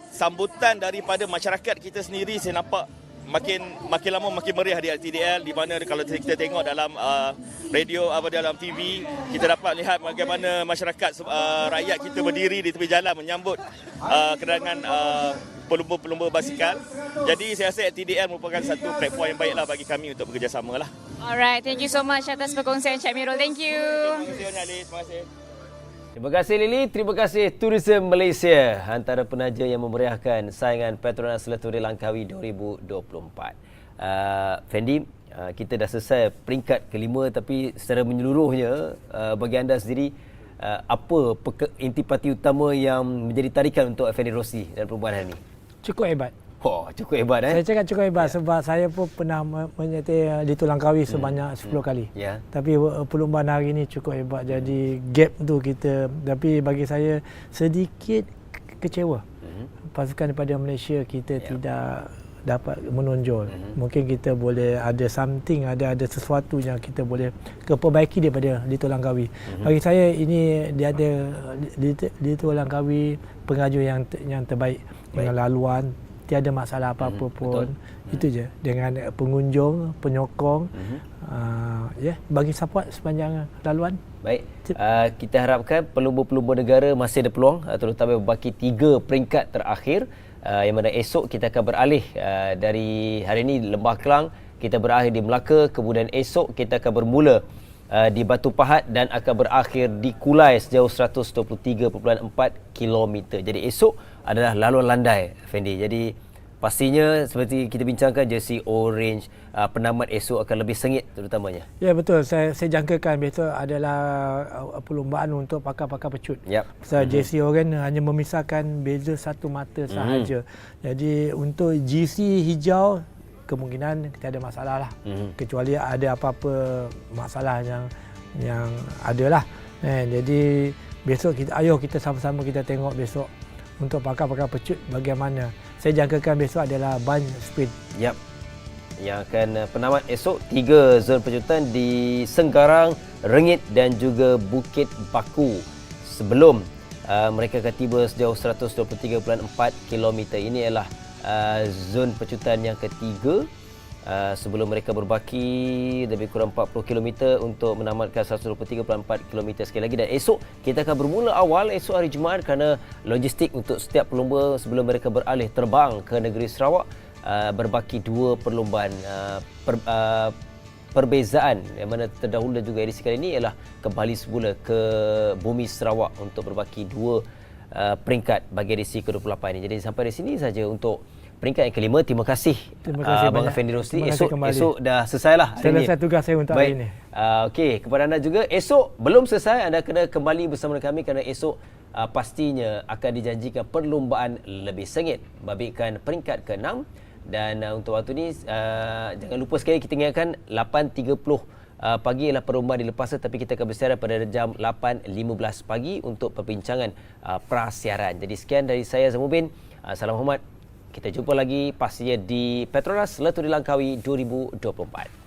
sambutan daripada masyarakat kita sendiri saya nampak makin lama makin meriah di LTDL, di mana kalau kita tengok dalam radio atau dalam TV, kita dapat lihat bagaimana masyarakat rakyat kita berdiri di tepi jalan menyambut kedatangan pelumba-pelumba basikal. Jadi saya rasa LTDL merupakan satu platform yang baiklah bagi kami untuk bekerjasama lah. Alright, thank you so much atas perkongsian Encik Amirul. Thank you. Terima kasih banyak, Liz. Terima kasih. Terima kasih Lily, terima kasih Tourism Malaysia, antara penaja yang memeriahkan saingan Petronas Leturi Langkawi 2024. Fendi, kita dah selesai peringkat kelima, tapi secara menyeluruhnya bagi anda sendiri, apa intipati utama yang menjadi tarikan untuk Effendi Rossi dan perubahan ini? Cukup hebat. Oh, cukup hebat Saya cakap cukup hebat sebab saya pun pernah menyertai di Langkawi sebanyak 10 kali. Tapi perlumbaan hari ini cukup hebat. Jadi gap tu kita, tapi bagi saya sedikit kecewa. Pasukan daripada Malaysia kita tidak dapat menonjol. Mungkin kita boleh ada something, ada sesuatu yang kita boleh perbaiki daripada di Langkawi. Bagi saya ini dia ada di Langkawi pengajar yang terbaik dengan laluan, tiada masalah apa-apa pun. Itu je, dengan pengunjung, penyokong, bagi support sepanjang laluan. Baik, kita harapkan pelumba-pelumba negara masih ada peluang, terutama berbaki 3 peringkat terakhir, yang mana esok kita akan beralih dari hari ini Lembah Kelang, kita berakhir di Melaka, kemudian esok kita akan bermula di Batu Pahat dan akan berakhir di Kulai sejauh 123.4 km. Jadi esok adalah laluan landai, Fendi. Jadi pastinya seperti kita bincangkan, jersey orange, penamat esok akan lebih sengit terutamanya. Ya betul, saya jangkakan besok adalah perlumbaan untuk pakar-pakar pecut. Pasal jersey orange hanya memisahkan beza satu mata sahaja. Jadi untuk jersey hijau kemungkinan kita ada masalah lah. Kecuali ada apa-apa masalah yang ada lah. Jadi besok kita sama-sama kita tengok besok untuk pakar-pakar pecut bagaimana. Saya jangkakan besok adalah bunch sprint. Yang akan penamat esok 3 zon pecutan di Senggarang, Rengit dan juga Bukit Baku. Sebelum mereka akan tiba sejauh 123.4 km. Ini adalah zon pecutan yang ketiga sebelum mereka berbaki lebih kurang 40 km untuk menamatkan 123.4 km sekali lagi. Dan esok kita akan bermula awal esok hari Jumaat kerana logistik untuk setiap pelumba sebelum mereka beralih terbang ke negeri Sarawak, berbaki 2 perlumbaan. Perbezaan yang mana terdahulu dan juga edisi kali ini ialah kembali semula ke bumi Sarawak untuk berbaki 2 peringkat bagi edisi ke-28 ini. Jadi sampai di sini saja untuk peringkat yang kelima. Terima kasih Abang Effendi Rosli. Esok dah selesai lah hari ini. Selesai tugas saya untuk hari ini. Okey, kepada anda juga, esok belum selesai, anda kena kembali bersama kami kerana esok pastinya akan dijanjikan perlumbaan lebih sengit, babitkan peringkat ke-6. Dan untuk waktu ni jangan lupa sekali kita ingatkan 8.30 pagi ialah perlumbaan dilepaskan, tapi kita akan bersiaran pada jam 8.15 pagi untuk perbincangan prasiaran. Jadi sekian dari saya Zamubin. Salam hormat. Kita jumpa lagi pastinya di Petronas Leturi Langkawi 2024.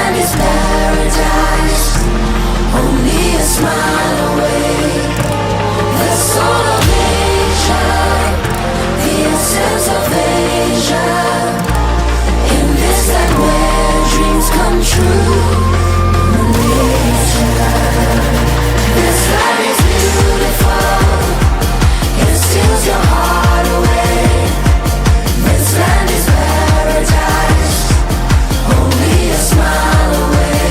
land is paradise, only a smile away. The soul of Asia, the essence of Asia. In this land where dreams come true, Malaysia. This land is beautiful, it steals your heart away. This land is paradise, only a smile away.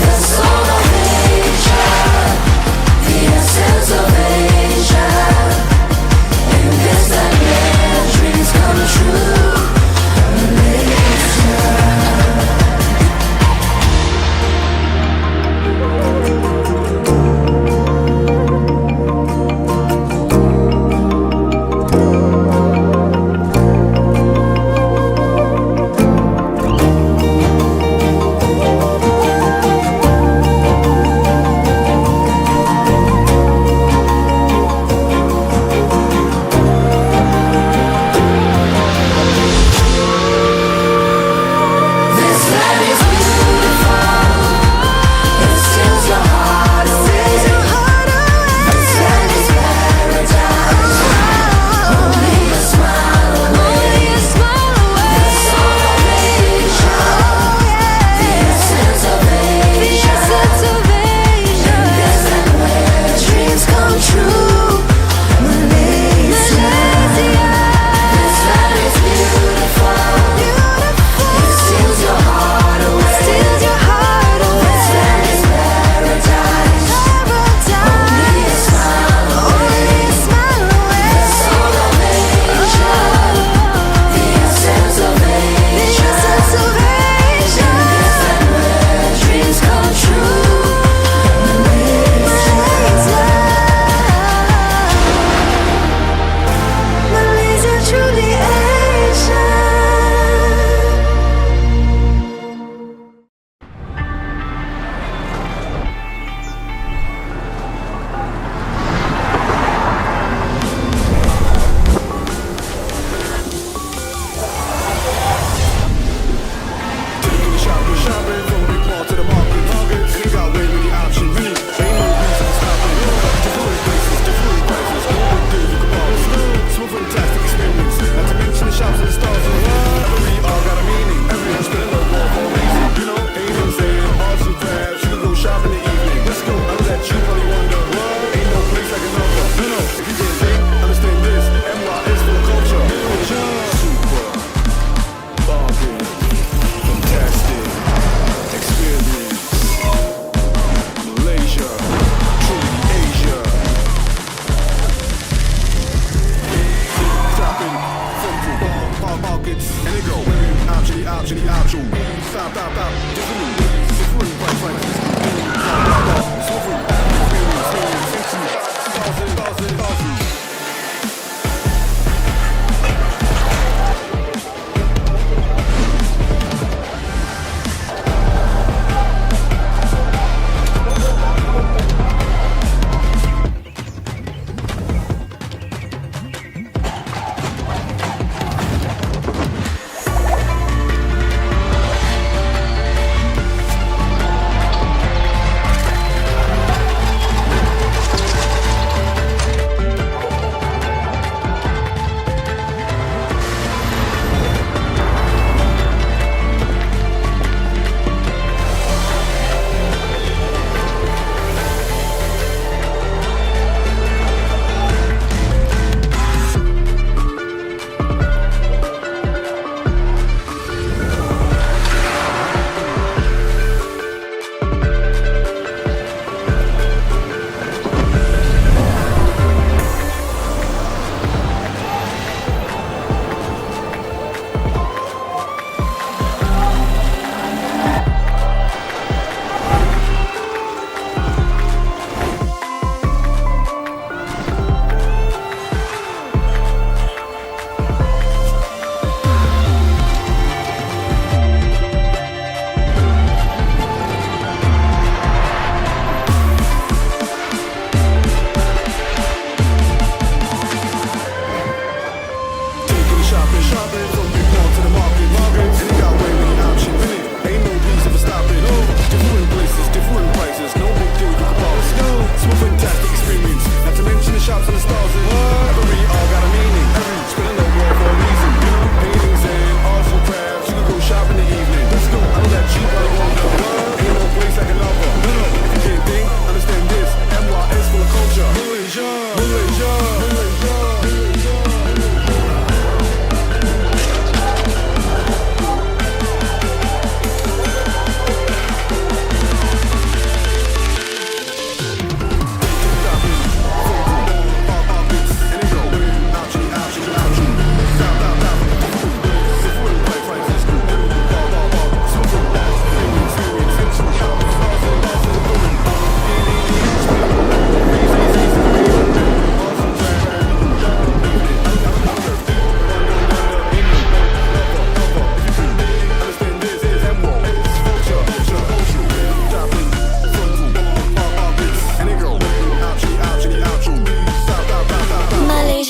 The soul of Asia, the essence of Asia. In this land where dreams come true, Malaysia.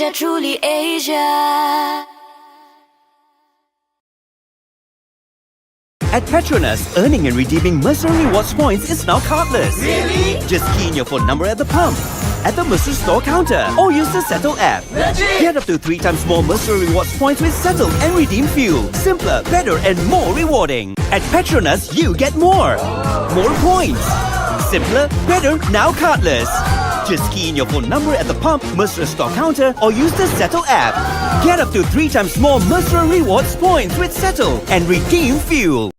Asia, truly Asia. At Petronas, earning and redeeming Mercer Rewards points is now cardless. Really? Just key in your phone number at the pump, at the Mercer store counter, or use the Settle app. Legit? Get up to 3 times more Mercer Rewards points with Settle and redeem fuel. Simpler, better, and more rewarding. At Petronas, you get more. More points. Simpler, better, now cardless. Just key in your phone number at the pump, Mercer store counter, or use the Settle app. Get up to 3 times more Mercer Rewards points with Settle and redeem fuel.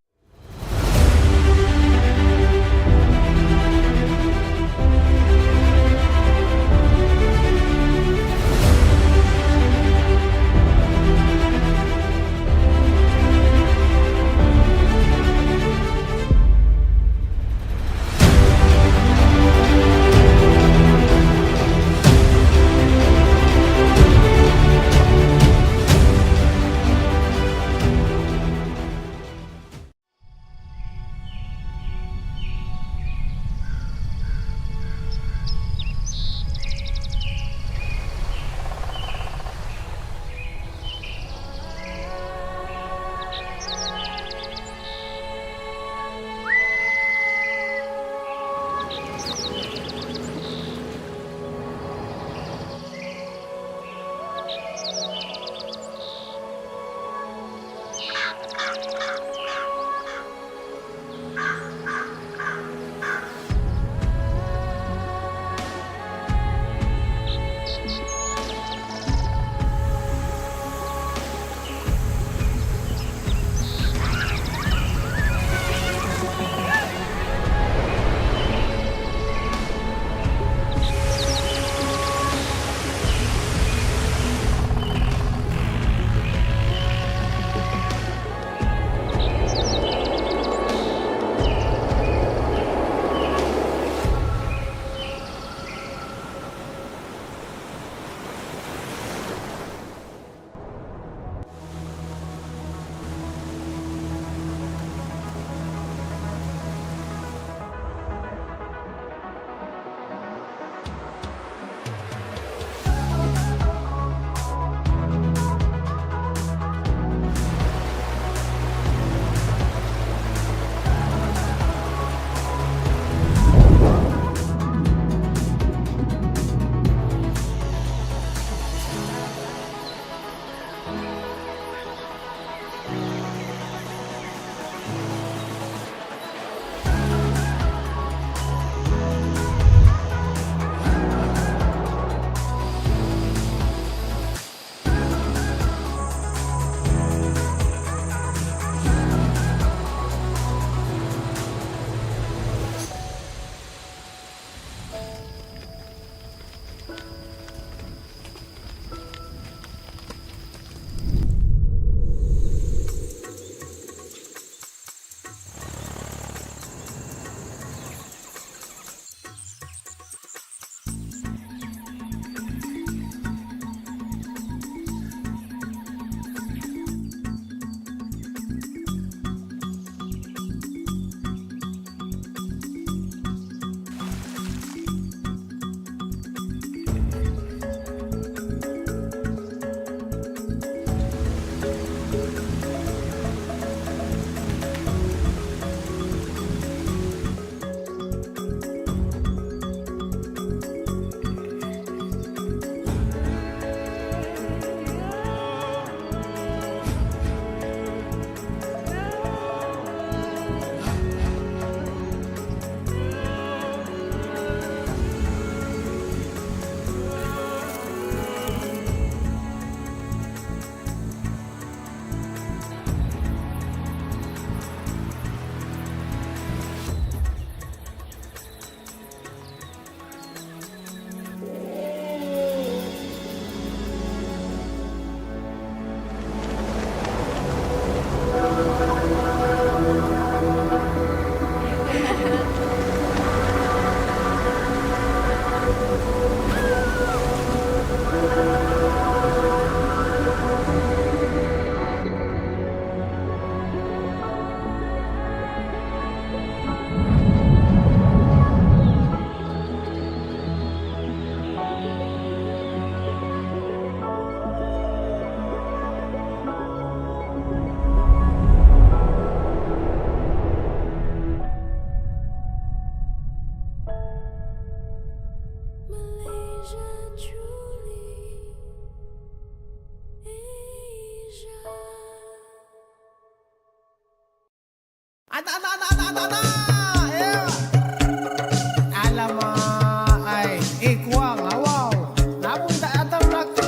Alamak, ai. Kurang lah, wow. Kenapa tak datang Melaka?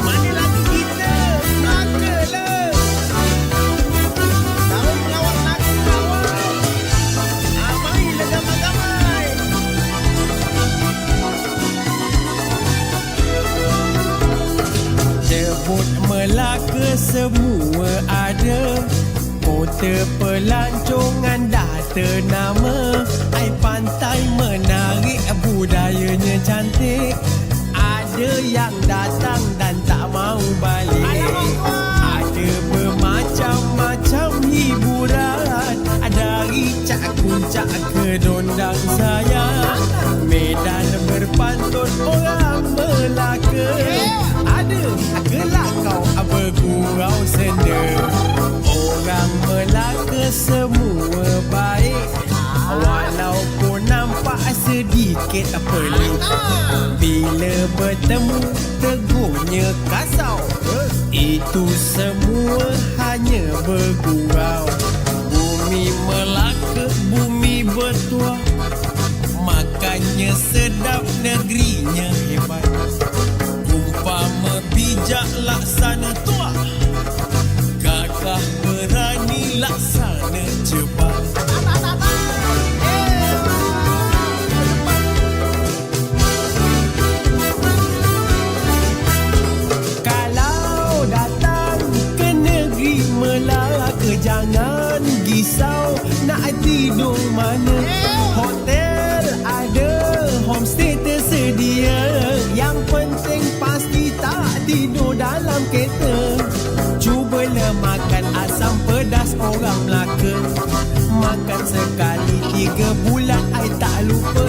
Mana lagi kita? Melaka lah. Tahu melawat Melaka, wow. Marilah gamai-gamai. Sebut Melaka semua ada. Kota pelancongan dah ternama. Ai pantai menarik, budayanya cantik. Ada yang datang dan tak mau balik. Ada bermacam-macam hiburan. Dari cak-kuncak ke dondang sayang. Medan berpantun orang Melaka. Ada gelak kau bergurau senda. Orang Melaka semua baik. Walaupun nampak sedikit pelik. Bila bertemu tegurnya kasau. Itu semua hanya bergurau. Bumi Melaka, bumi bertuah. Makannya sedap, negerinya hebat. Umpama bijak laksana tuah. Gagah berani laksana cepat. Kalau datang ke negeri Melaka, jangan risau nak tidur mana. Hotel ada, homestay tersedia. Yang penting pasti tak tidur dalam kereta. Cubalah makan asam pedas orang Melaka. Makan sekali 3 bulan ai tak lupa.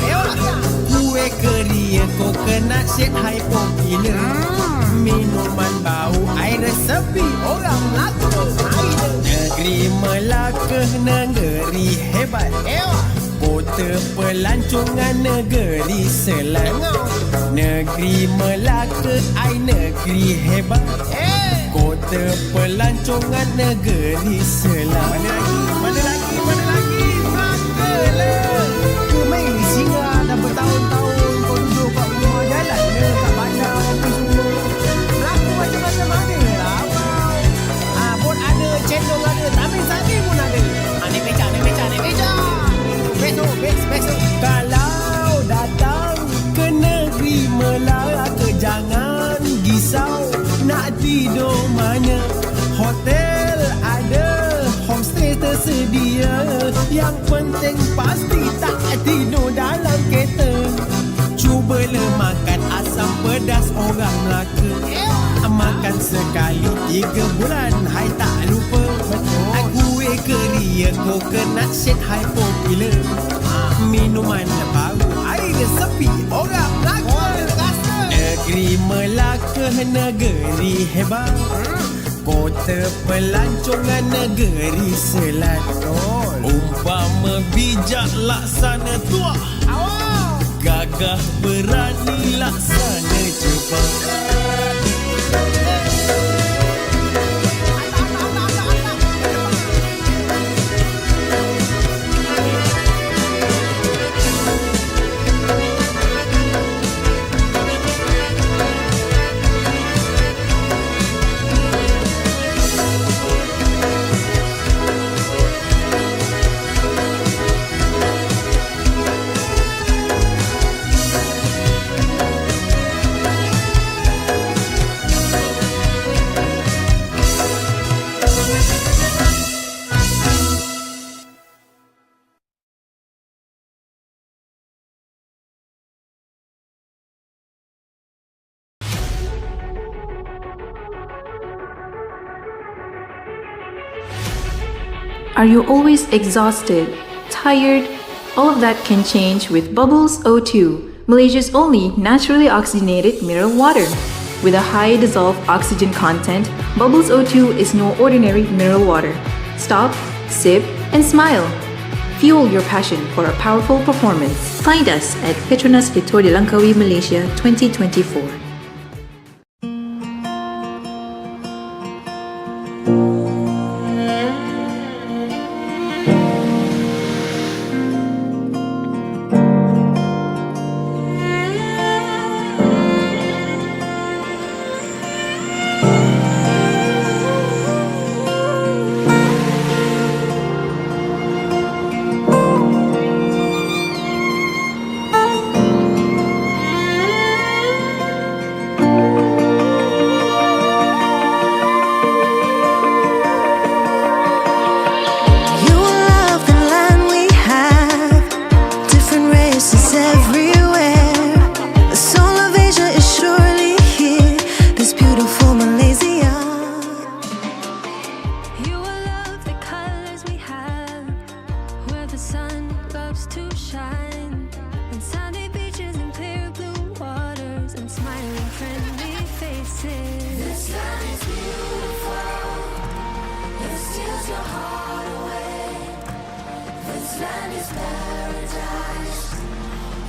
Kuih keria, coconut shake, hai popular. Minuman bau, air resepi orang Melaka. Negeri Melaka, negeri hebat. Kota pelancongan, negeri selat. Negeri Melaka, ai negeri hebat. Kota pelancongan, negeri selat. Mana lagi? Mana lagi? Mana lagi? Melaka lah. Ke main singgah dah bertahun-tahun. Kau duduk kat rumah jalan ke kat bandar apa semua. Melaka macam-macam ada lah. Pun ada, cendol ada, taming-taming pun ada. Naik becak, naik becak, naik becak. Besok. Kalau datang ke negeri Melaka, jangan risau nak tidur mana. Hotel ada, homestay tersedia. Yang penting pasti tak tidur dalam kereta. Cubalah makan asam pedas orang Melaka. Makan sekali 3 bulan, hai tak lupa. Kuih keria, coconut shake, hai popular. Minuman baru, air sepi orang Melaka. Negeri Melaka, negeri hebat. Kota pelancongan, negeri selat. Umpama bijak laksana tuah. Gagah berani laksana cepat. Are you always exhausted, tired? All of that can change with Bubbles O2, Malaysia's only naturally oxygenated mineral water. With a high dissolved oxygen content, Bubbles O2 is no ordinary mineral water. Stop, sip, and smile. Fuel your passion for a powerful performance. Find us at PETRONAS di Langkawi, Malaysia 2024. land is paradise,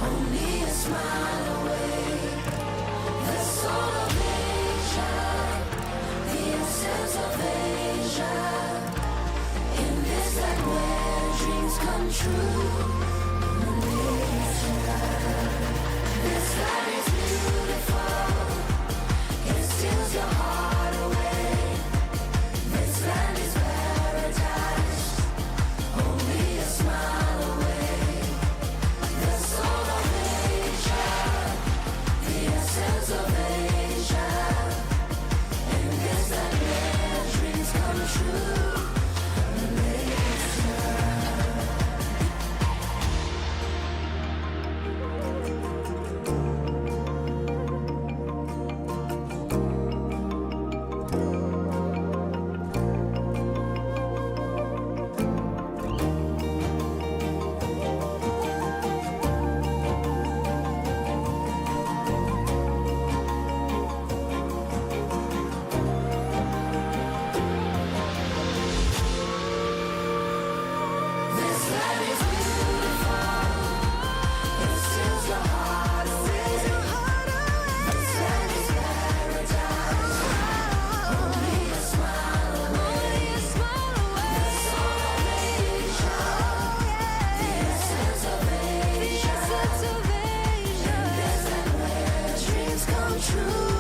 only a smile away. The soul of Asia, the essence of Asia. In this land where dreams come true, Malaysia. This land is beautiful, it steals your heart away. This land is paradise, only a smile away. The soul of Asia, the essence of Asia. In this land where dreams come true, Malaysia. This land is beautiful, it steals your heart away. This land is paradise, only a smile away. The soul of Asia, the essence of Asia. In this land where dreams come true.